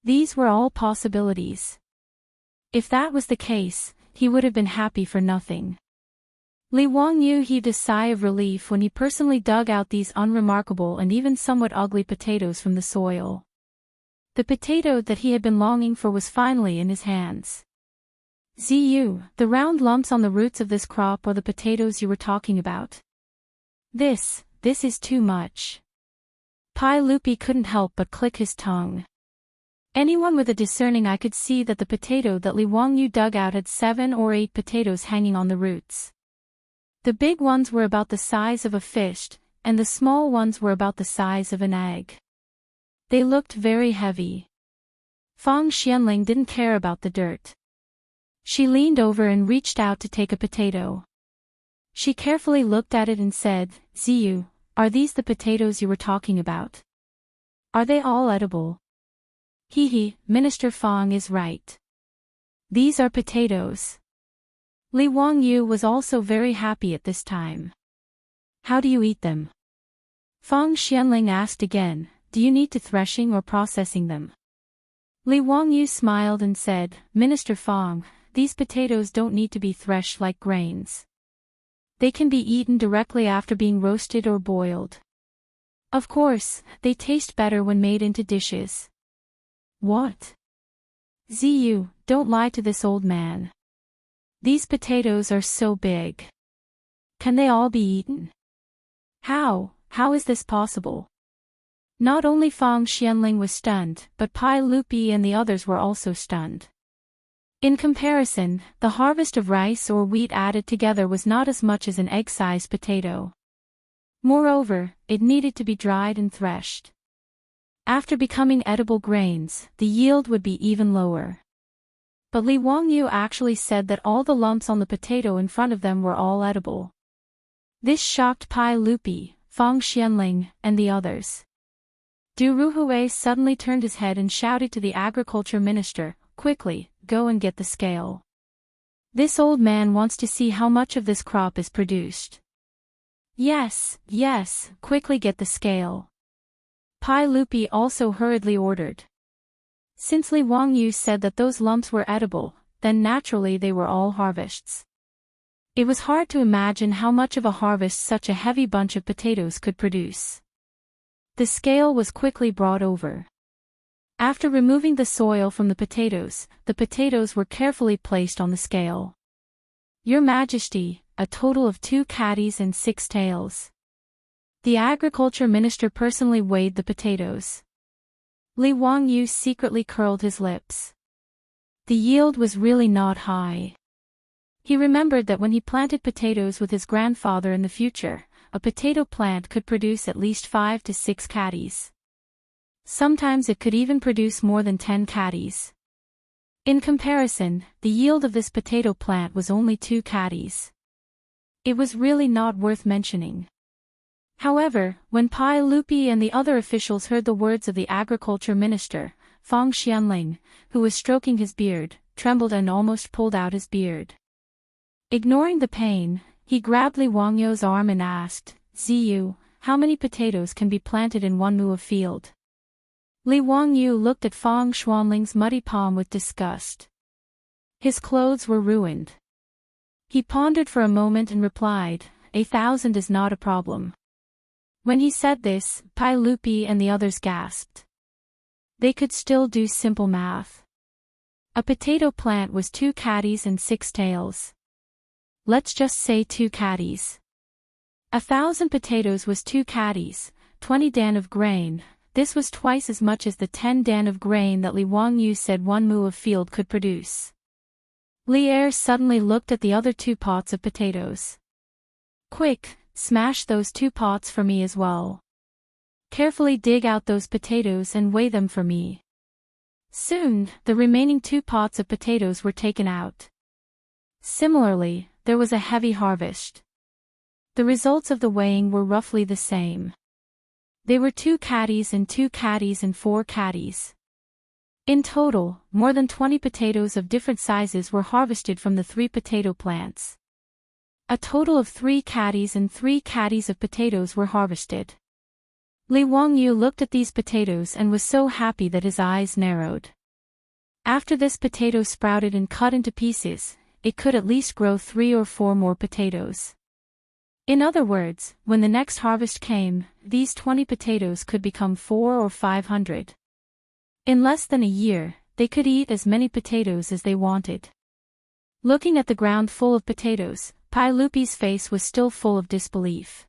These were all possibilities. If that was the case, he would have been happy for nothing. Li Wangyu heaved a sigh of relief when he personally dug out these unremarkable and even somewhat ugly potatoes from the soil. The potato that he had been longing for was finally in his hands. Ziyu, the round lumps on the roots of this crop are the potatoes you were talking about. This is too much. Pai Lupi couldn't help but click his tongue. Anyone with a discerning eye could see that the potato that Li Wangyu dug out had 7 or 8 potatoes hanging on the roots. The big ones were about the size of a fish, and the small ones were about the size of an egg. They looked very heavy. Fang Xianling didn't care about the dirt. She leaned over and reached out to take a potato. She carefully looked at it and said, "Ziyu, are these the potatoes you were talking about? Are they all edible?" "He, Minister Fang is right. These are potatoes." Li Wangyu was also very happy at this time. "How do you eat them?" Fang Xianling asked again, "Do you need to threshing or processing them?" Li Wangyu smiled and said, "Minister Fang, these potatoes don't need to be threshed like grains. They can be eaten directly after being roasted or boiled. Of course, they taste better when made into dishes." "What?" "Ziyu, don't lie to this old man. These potatoes are so big. Can they all be eaten? How is this possible?" Not only Fang Xianling was stunned, but Pai Lupi and the others were also stunned. In comparison, the harvest of rice or wheat added together was not as much as an egg-sized potato. Moreover, it needed to be dried and threshed. After becoming edible grains, the yield would be even lower. But Li Wangyu actually said that all the lumps on the potato in front of them were all edible. This shocked Pai Lupi, Fang Xianling, and the others. Du Ruhui suddenly turned his head and shouted to the agriculture minister, "Quickly, go and get the scale. This old man wants to see how much of this crop is produced." Yes, quickly get the scale." Pai Lupi also hurriedly ordered. Since Li Wangyu said that those lumps were edible, then naturally they were all harvests. It was hard to imagine how much of a harvest such a heavy bunch of potatoes could produce. The scale was quickly brought over. After removing the soil from the potatoes were carefully placed on the scale. "Your Majesty, a total of 2 caddies and 6 taels." The agriculture minister personally weighed the potatoes. Li Wangyu secretly curled his lips. The yield was really not high. He remembered that when he planted potatoes with his grandfather in the future, a potato plant could produce at least 5 to 6 caddies. Sometimes it could even produce more than 10 caddies. In comparison, the yield of this potato plant was only 2 caddies. It was really not worth mentioning. However, when Pai Lupi and the other officials heard the words of the agriculture minister, Fang Xianling, who was stroking his beard, trembled and almost pulled out his beard. Ignoring the pain, he grabbed Li Wangyu's arm and asked, "Ziyu, how many potatoes can be planted in one mu of field?" Li Wangyu looked at Fang Xuanling's muddy palm with disgust. His clothes were ruined. He pondered for a moment and replied, 1,000 is not a problem. When he said this, Pai Lupi and the others gasped. They could still do simple math. A potato plant was 2 caddies and 6 tails. Let's just say 2 caddies. 1,000 potatoes was 2 caddies, 20 dan of grain. This was twice as much as the 10 dan of grain that Li Wangyu said 1 mu of field could produce. Li Er suddenly looked at the other 2 pots of potatoes. Quick, smash those 2 pots for me as well. Carefully dig out those potatoes and weigh them for me. Soon, the remaining 2 pots of potatoes were taken out. Similarly, there was a heavy harvest. The results of the weighing were roughly the same. They were 2 caddies and 2 caddies and 4 caddies. In total, more than 20 potatoes of different sizes were harvested from the 3 potato plants. A total of 3 caddies and 3 caddies of potatoes were harvested. Li Wangyu looked at these potatoes and was so happy that his eyes narrowed. After this potato sprouted and cut into pieces, it could at least grow 3 or 4 more potatoes. In other words, when the next harvest came, these 20 potatoes could become 400 or 500. In less than a year, they could eat as many potatoes as they wanted. Looking at the ground full of potatoes, Pai Lupi's face was still full of disbelief.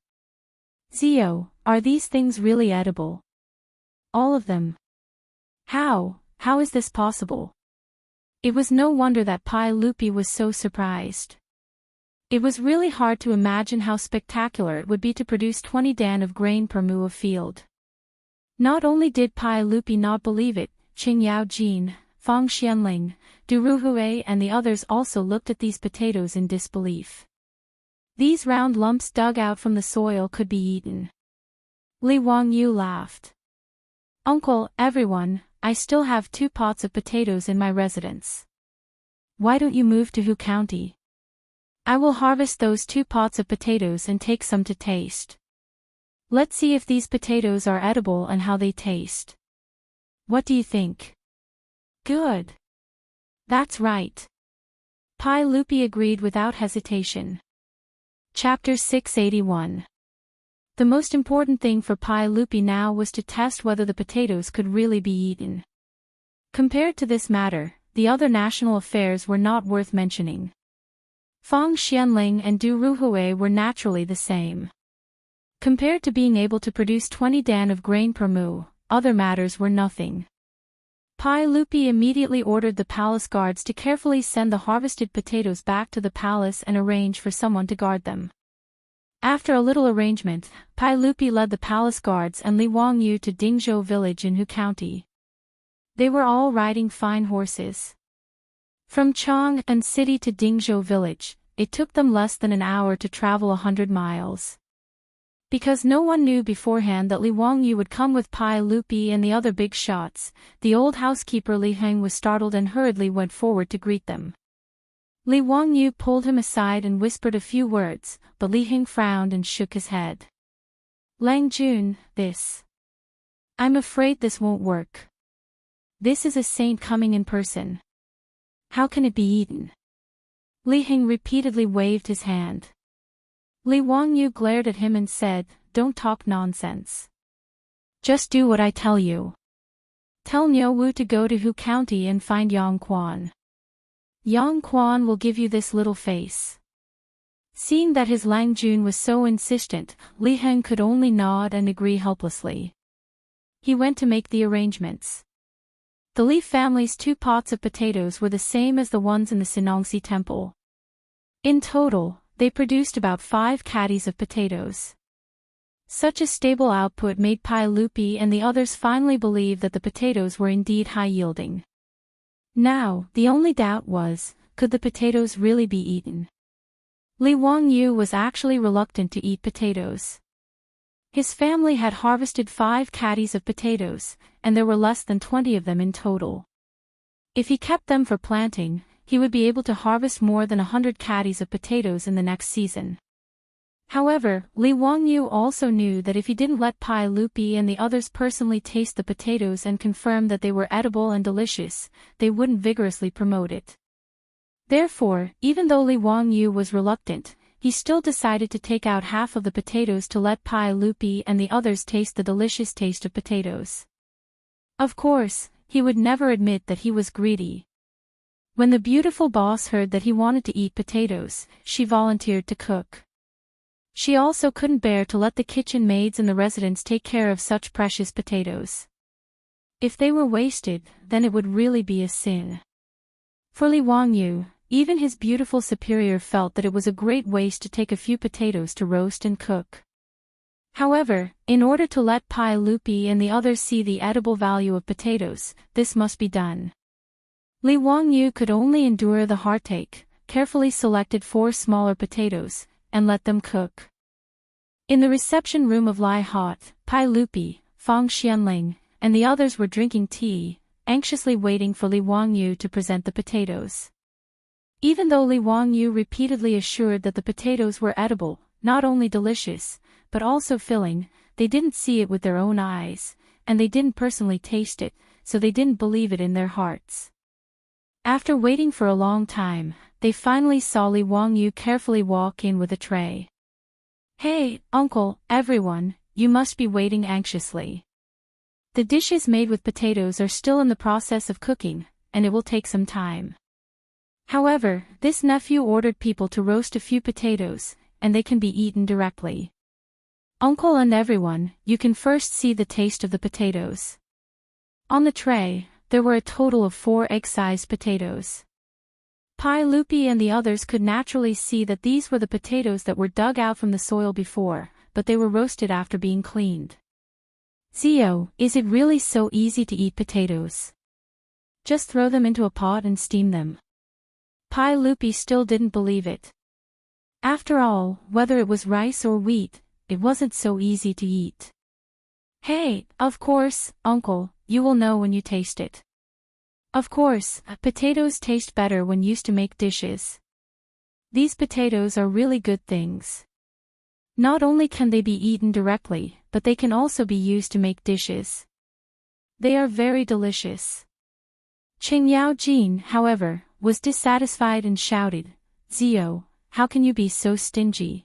Zio, are these things really edible? All of them. How is this possible? It was no wonder that Pai Lupi was so surprised. It was really hard to imagine how spectacular it would be to produce 20 dan of grain per mu of field. Not only did Pai Lupi not believe it, Qing Yaojin, Fang Xianling, Du Ruhui and the others also looked at these potatoes in disbelief. These round lumps dug out from the soil could be eaten. Li Wangyu laughed. Uncle, everyone, I still have 2 pots of potatoes in my residence. Why don't you move to Hu County? I will harvest those 2 pots of potatoes and take some to taste. Let's see if these potatoes are edible and how they taste. What do you think? Good. That's right. Pai Lupi agreed without hesitation. Chapter 681. The most important thing for Pai Lupi now was to test whether the potatoes could really be eaten. Compared to this matter, the other national affairs were not worth mentioning. Fang Xianling and Du Ruhui were naturally the same. Compared to being able to produce 20 dan of grain per mu, other matters were nothing. Pai Lupi immediately ordered the palace guards to carefully send the harvested potatoes back to the palace and arrange for someone to guard them. After a little arrangement, Pai Lupi led the palace guards and Li Wangyu to Dingzhou village in Hu County. They were all riding fine horses. From Chang'an city to Dingzhou village, it took them less than an hour to travel 100 miles. Because no one knew beforehand that Li Wangyu would come with Pai Lupi and the other big shots, the old housekeeper Li Heng was startled and hurriedly went forward to greet them. Li Wangyu pulled him aside and whispered a few words, but Li Heng frowned and shook his head. Lang Jun, this. I'm afraid this won't work. This is a saint coming in person. How can it be eaten? Li Heng repeatedly waved his hand. Li Wangyu glared at him and said, Don't talk nonsense. Just do what I tell you. Tell Niu Wu to go to Hu County and find Yang Quan. Yang Quan will give you this little face. Seeing that his Lang Jun was so insistent, Li Heng could only nod and agree helplessly. He went to make the arrangements. The Li family's 2 pots of potatoes were the same as the ones in the Sinongxi temple. In total, they produced about 5 caddies of potatoes. Such a stable output made Pai Lupi and the others finally believe that the potatoes were indeed high-yielding. Now, the only doubt was, could the potatoes really be eaten? Li Wangyu was actually reluctant to eat potatoes. His family had harvested 5 caddies of potatoes, and there were less than 20 of them in total. If he kept them for planting, he would be able to harvest more than 100 caddies of potatoes in the next season. However, Li Wangyu also knew that if he didn't let Pai Lupi and the others personally taste the potatoes and confirm that they were edible and delicious, they wouldn't vigorously promote it. Therefore, even though Li Wangyu was reluctant, he still decided to take out half of the potatoes to let Pai Lupi and the others taste the delicious taste of potatoes. Of course, he would never admit that he was greedy. When the beautiful boss heard that he wanted to eat potatoes, she volunteered to cook. She also couldn't bear to let the kitchen maids in the residence take care of such precious potatoes. If they were wasted, then it would really be a sin. For Li Wangyu, even his beautiful superior felt that it was a great waste to take a few potatoes to roast and cook. However, in order to let Pai Lupi and the others see the edible value of potatoes, this must be done. Li Wangyu could only endure the heartache, carefully selected 4 smaller potatoes, and let them cook. In the reception room of Lai Hot, Pai Lupi, Fang Xianling, and the others were drinking tea, anxiously waiting for Li Wangyu to present the potatoes. Even though Li Wangyu repeatedly assured that the potatoes were edible, not only delicious, but also filling, they didn't see it with their own eyes, and they didn't personally taste it, so they didn't believe it in their hearts. After waiting for a long time, they finally saw Li Wangyu carefully walk in with a tray. "Hey, uncle, everyone, you must be waiting anxiously. The dishes made with potatoes are still in the process of cooking, and it will take some time. However, this nephew ordered people to roast a few potatoes, and they can be eaten directly. Uncle and everyone, you can first see the taste of the potatoes." On the tray, there were a total of 4 egg-sized potatoes. Pai Lupi and the others could naturally see that these were the potatoes that were dug out from the soil before, but they were roasted after being cleaned. "Zio, is it really so easy to eat potatoes? Just throw them into a pot and steam them." Pai Lupi still didn't believe it. After all, whether it was rice or wheat, it wasn't so easy to eat. "Hey, of course, uncle, you will know when you taste it. Of course, potatoes taste better when used to make dishes. These potatoes are really good things. Not only can they be eaten directly, but they can also be used to make dishes. They are very delicious." Qing Yaojin, however, was dissatisfied and shouted, "Zio, how can you be so stingy?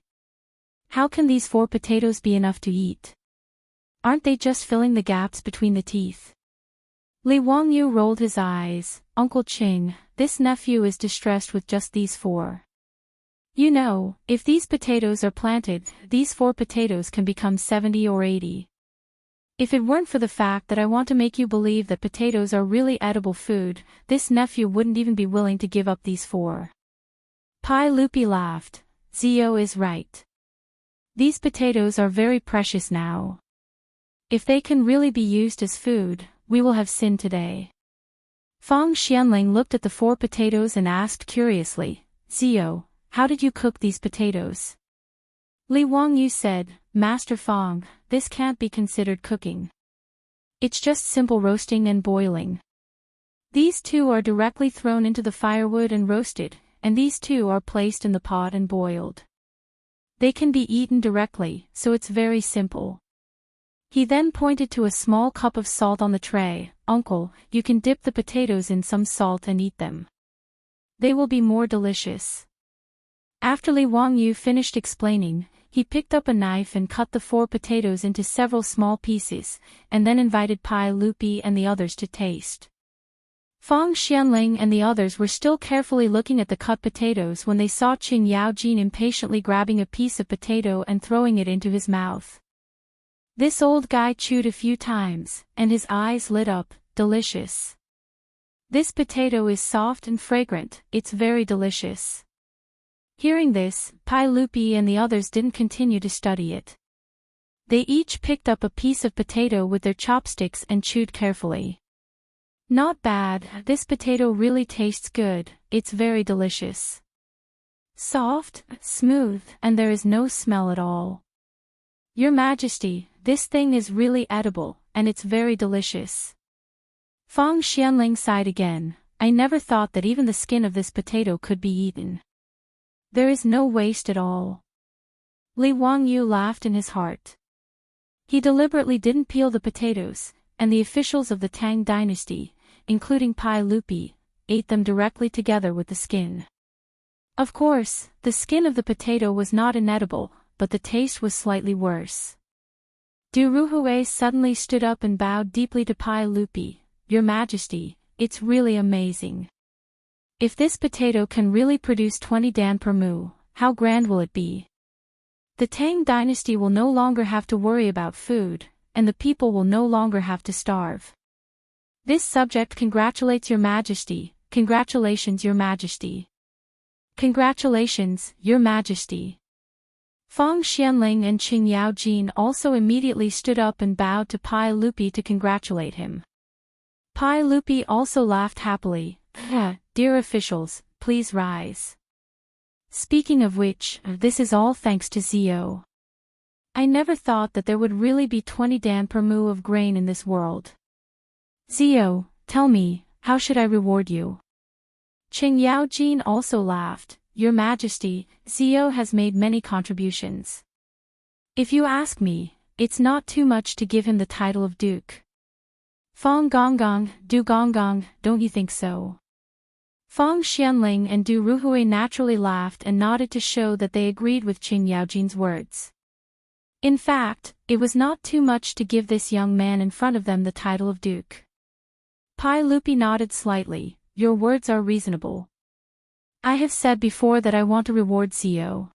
How can these 4 potatoes be enough to eat? Aren't they just filling the gaps between the teeth?" Li Wangyu rolled his eyes. "Uncle Qing, this nephew is distressed with just these 4. You know, if these potatoes are planted, these 4 potatoes can become 70 or 80. If it weren't for the fact that I want to make you believe that potatoes are really edible food, this nephew wouldn't even be willing to give up these 4. Pai Lupi laughed. "Zio is right. These potatoes are very precious now. If they can really be used as food, we will have sinned today." Fang Xianling looked at the 4 potatoes and asked curiously, "Zio, how did you cook these potatoes?" Li Wangyu said, "Master Fang, this can't be considered cooking. It's just simple roasting and boiling. These 2 are directly thrown into the firewood and roasted, and these 2 are placed in the pot and boiled. They can be eaten directly, so it's very simple." He then pointed to a small cup of salt on the tray. "Uncle, you can dip the potatoes in some salt and eat them. They will be more delicious." After Li Wangyu finished explaining, he picked up a knife and cut the 4 potatoes into several small pieces, and then invited Pai Lupi and the others to taste. Fang Xianling and the others were still carefully looking at the cut potatoes when they saw Qing Yaojin impatiently grabbing a piece of potato and throwing it into his mouth. This old guy chewed a few times, and his eyes lit up. "Delicious. This potato is soft and fragrant, it's very delicious." Hearing this, Pai Lupi and the others didn't continue to study it. They each picked up a piece of potato with their chopsticks and chewed carefully. "Not bad, this potato really tastes good, it's very delicious. Soft, smooth, and there is no smell at all. Your Majesty, this thing is really edible, and it's very delicious." Fang Xianling sighed again. "I never thought that even the skin of this potato could be eaten. There is no waste at all." Li Wangyu laughed in his heart. He deliberately didn't peel the potatoes, and the officials of the Tang Dynasty, including Pai Lupi, ate them directly together with the skin. Of course, the skin of the potato was not inedible, but the taste was slightly worse. Du Ruhui suddenly stood up and bowed deeply to Pai Lupi. Your Majesty, it's really amazing. If this potato can really produce 20 dan per mu, how grand will it be? The Tang Dynasty will no longer have to worry about food, and the people will no longer have to starve. This subject congratulates Your Majesty. Congratulations, Your Majesty. Congratulations, Your Majesty. Fang Xianling and Qing Yaojin also immediately stood up and bowed to Pai Lupi to congratulate him. Pai Lupi also laughed happily. Dear officials, please rise. Speaking of which, this is all thanks to Zio. I never thought that there would really be 20 dan per mu of grain in this world. Zio, tell me, how should I reward you? Qing Yaojin also laughed. Your Majesty, Zio has made many contributions. If you ask me, it's not too much to give him the title of Duke. Fang Gonggong, Du Gonggong, don't you think so? Fang Xianling and Du Ruhui naturally laughed and nodded to show that they agreed with Qing Yaojin's words. In fact, it was not too much to give this young man in front of them the title of Duke. Pai Lupi nodded slightly. Your words are reasonable. I have said before that I want to reward Zio.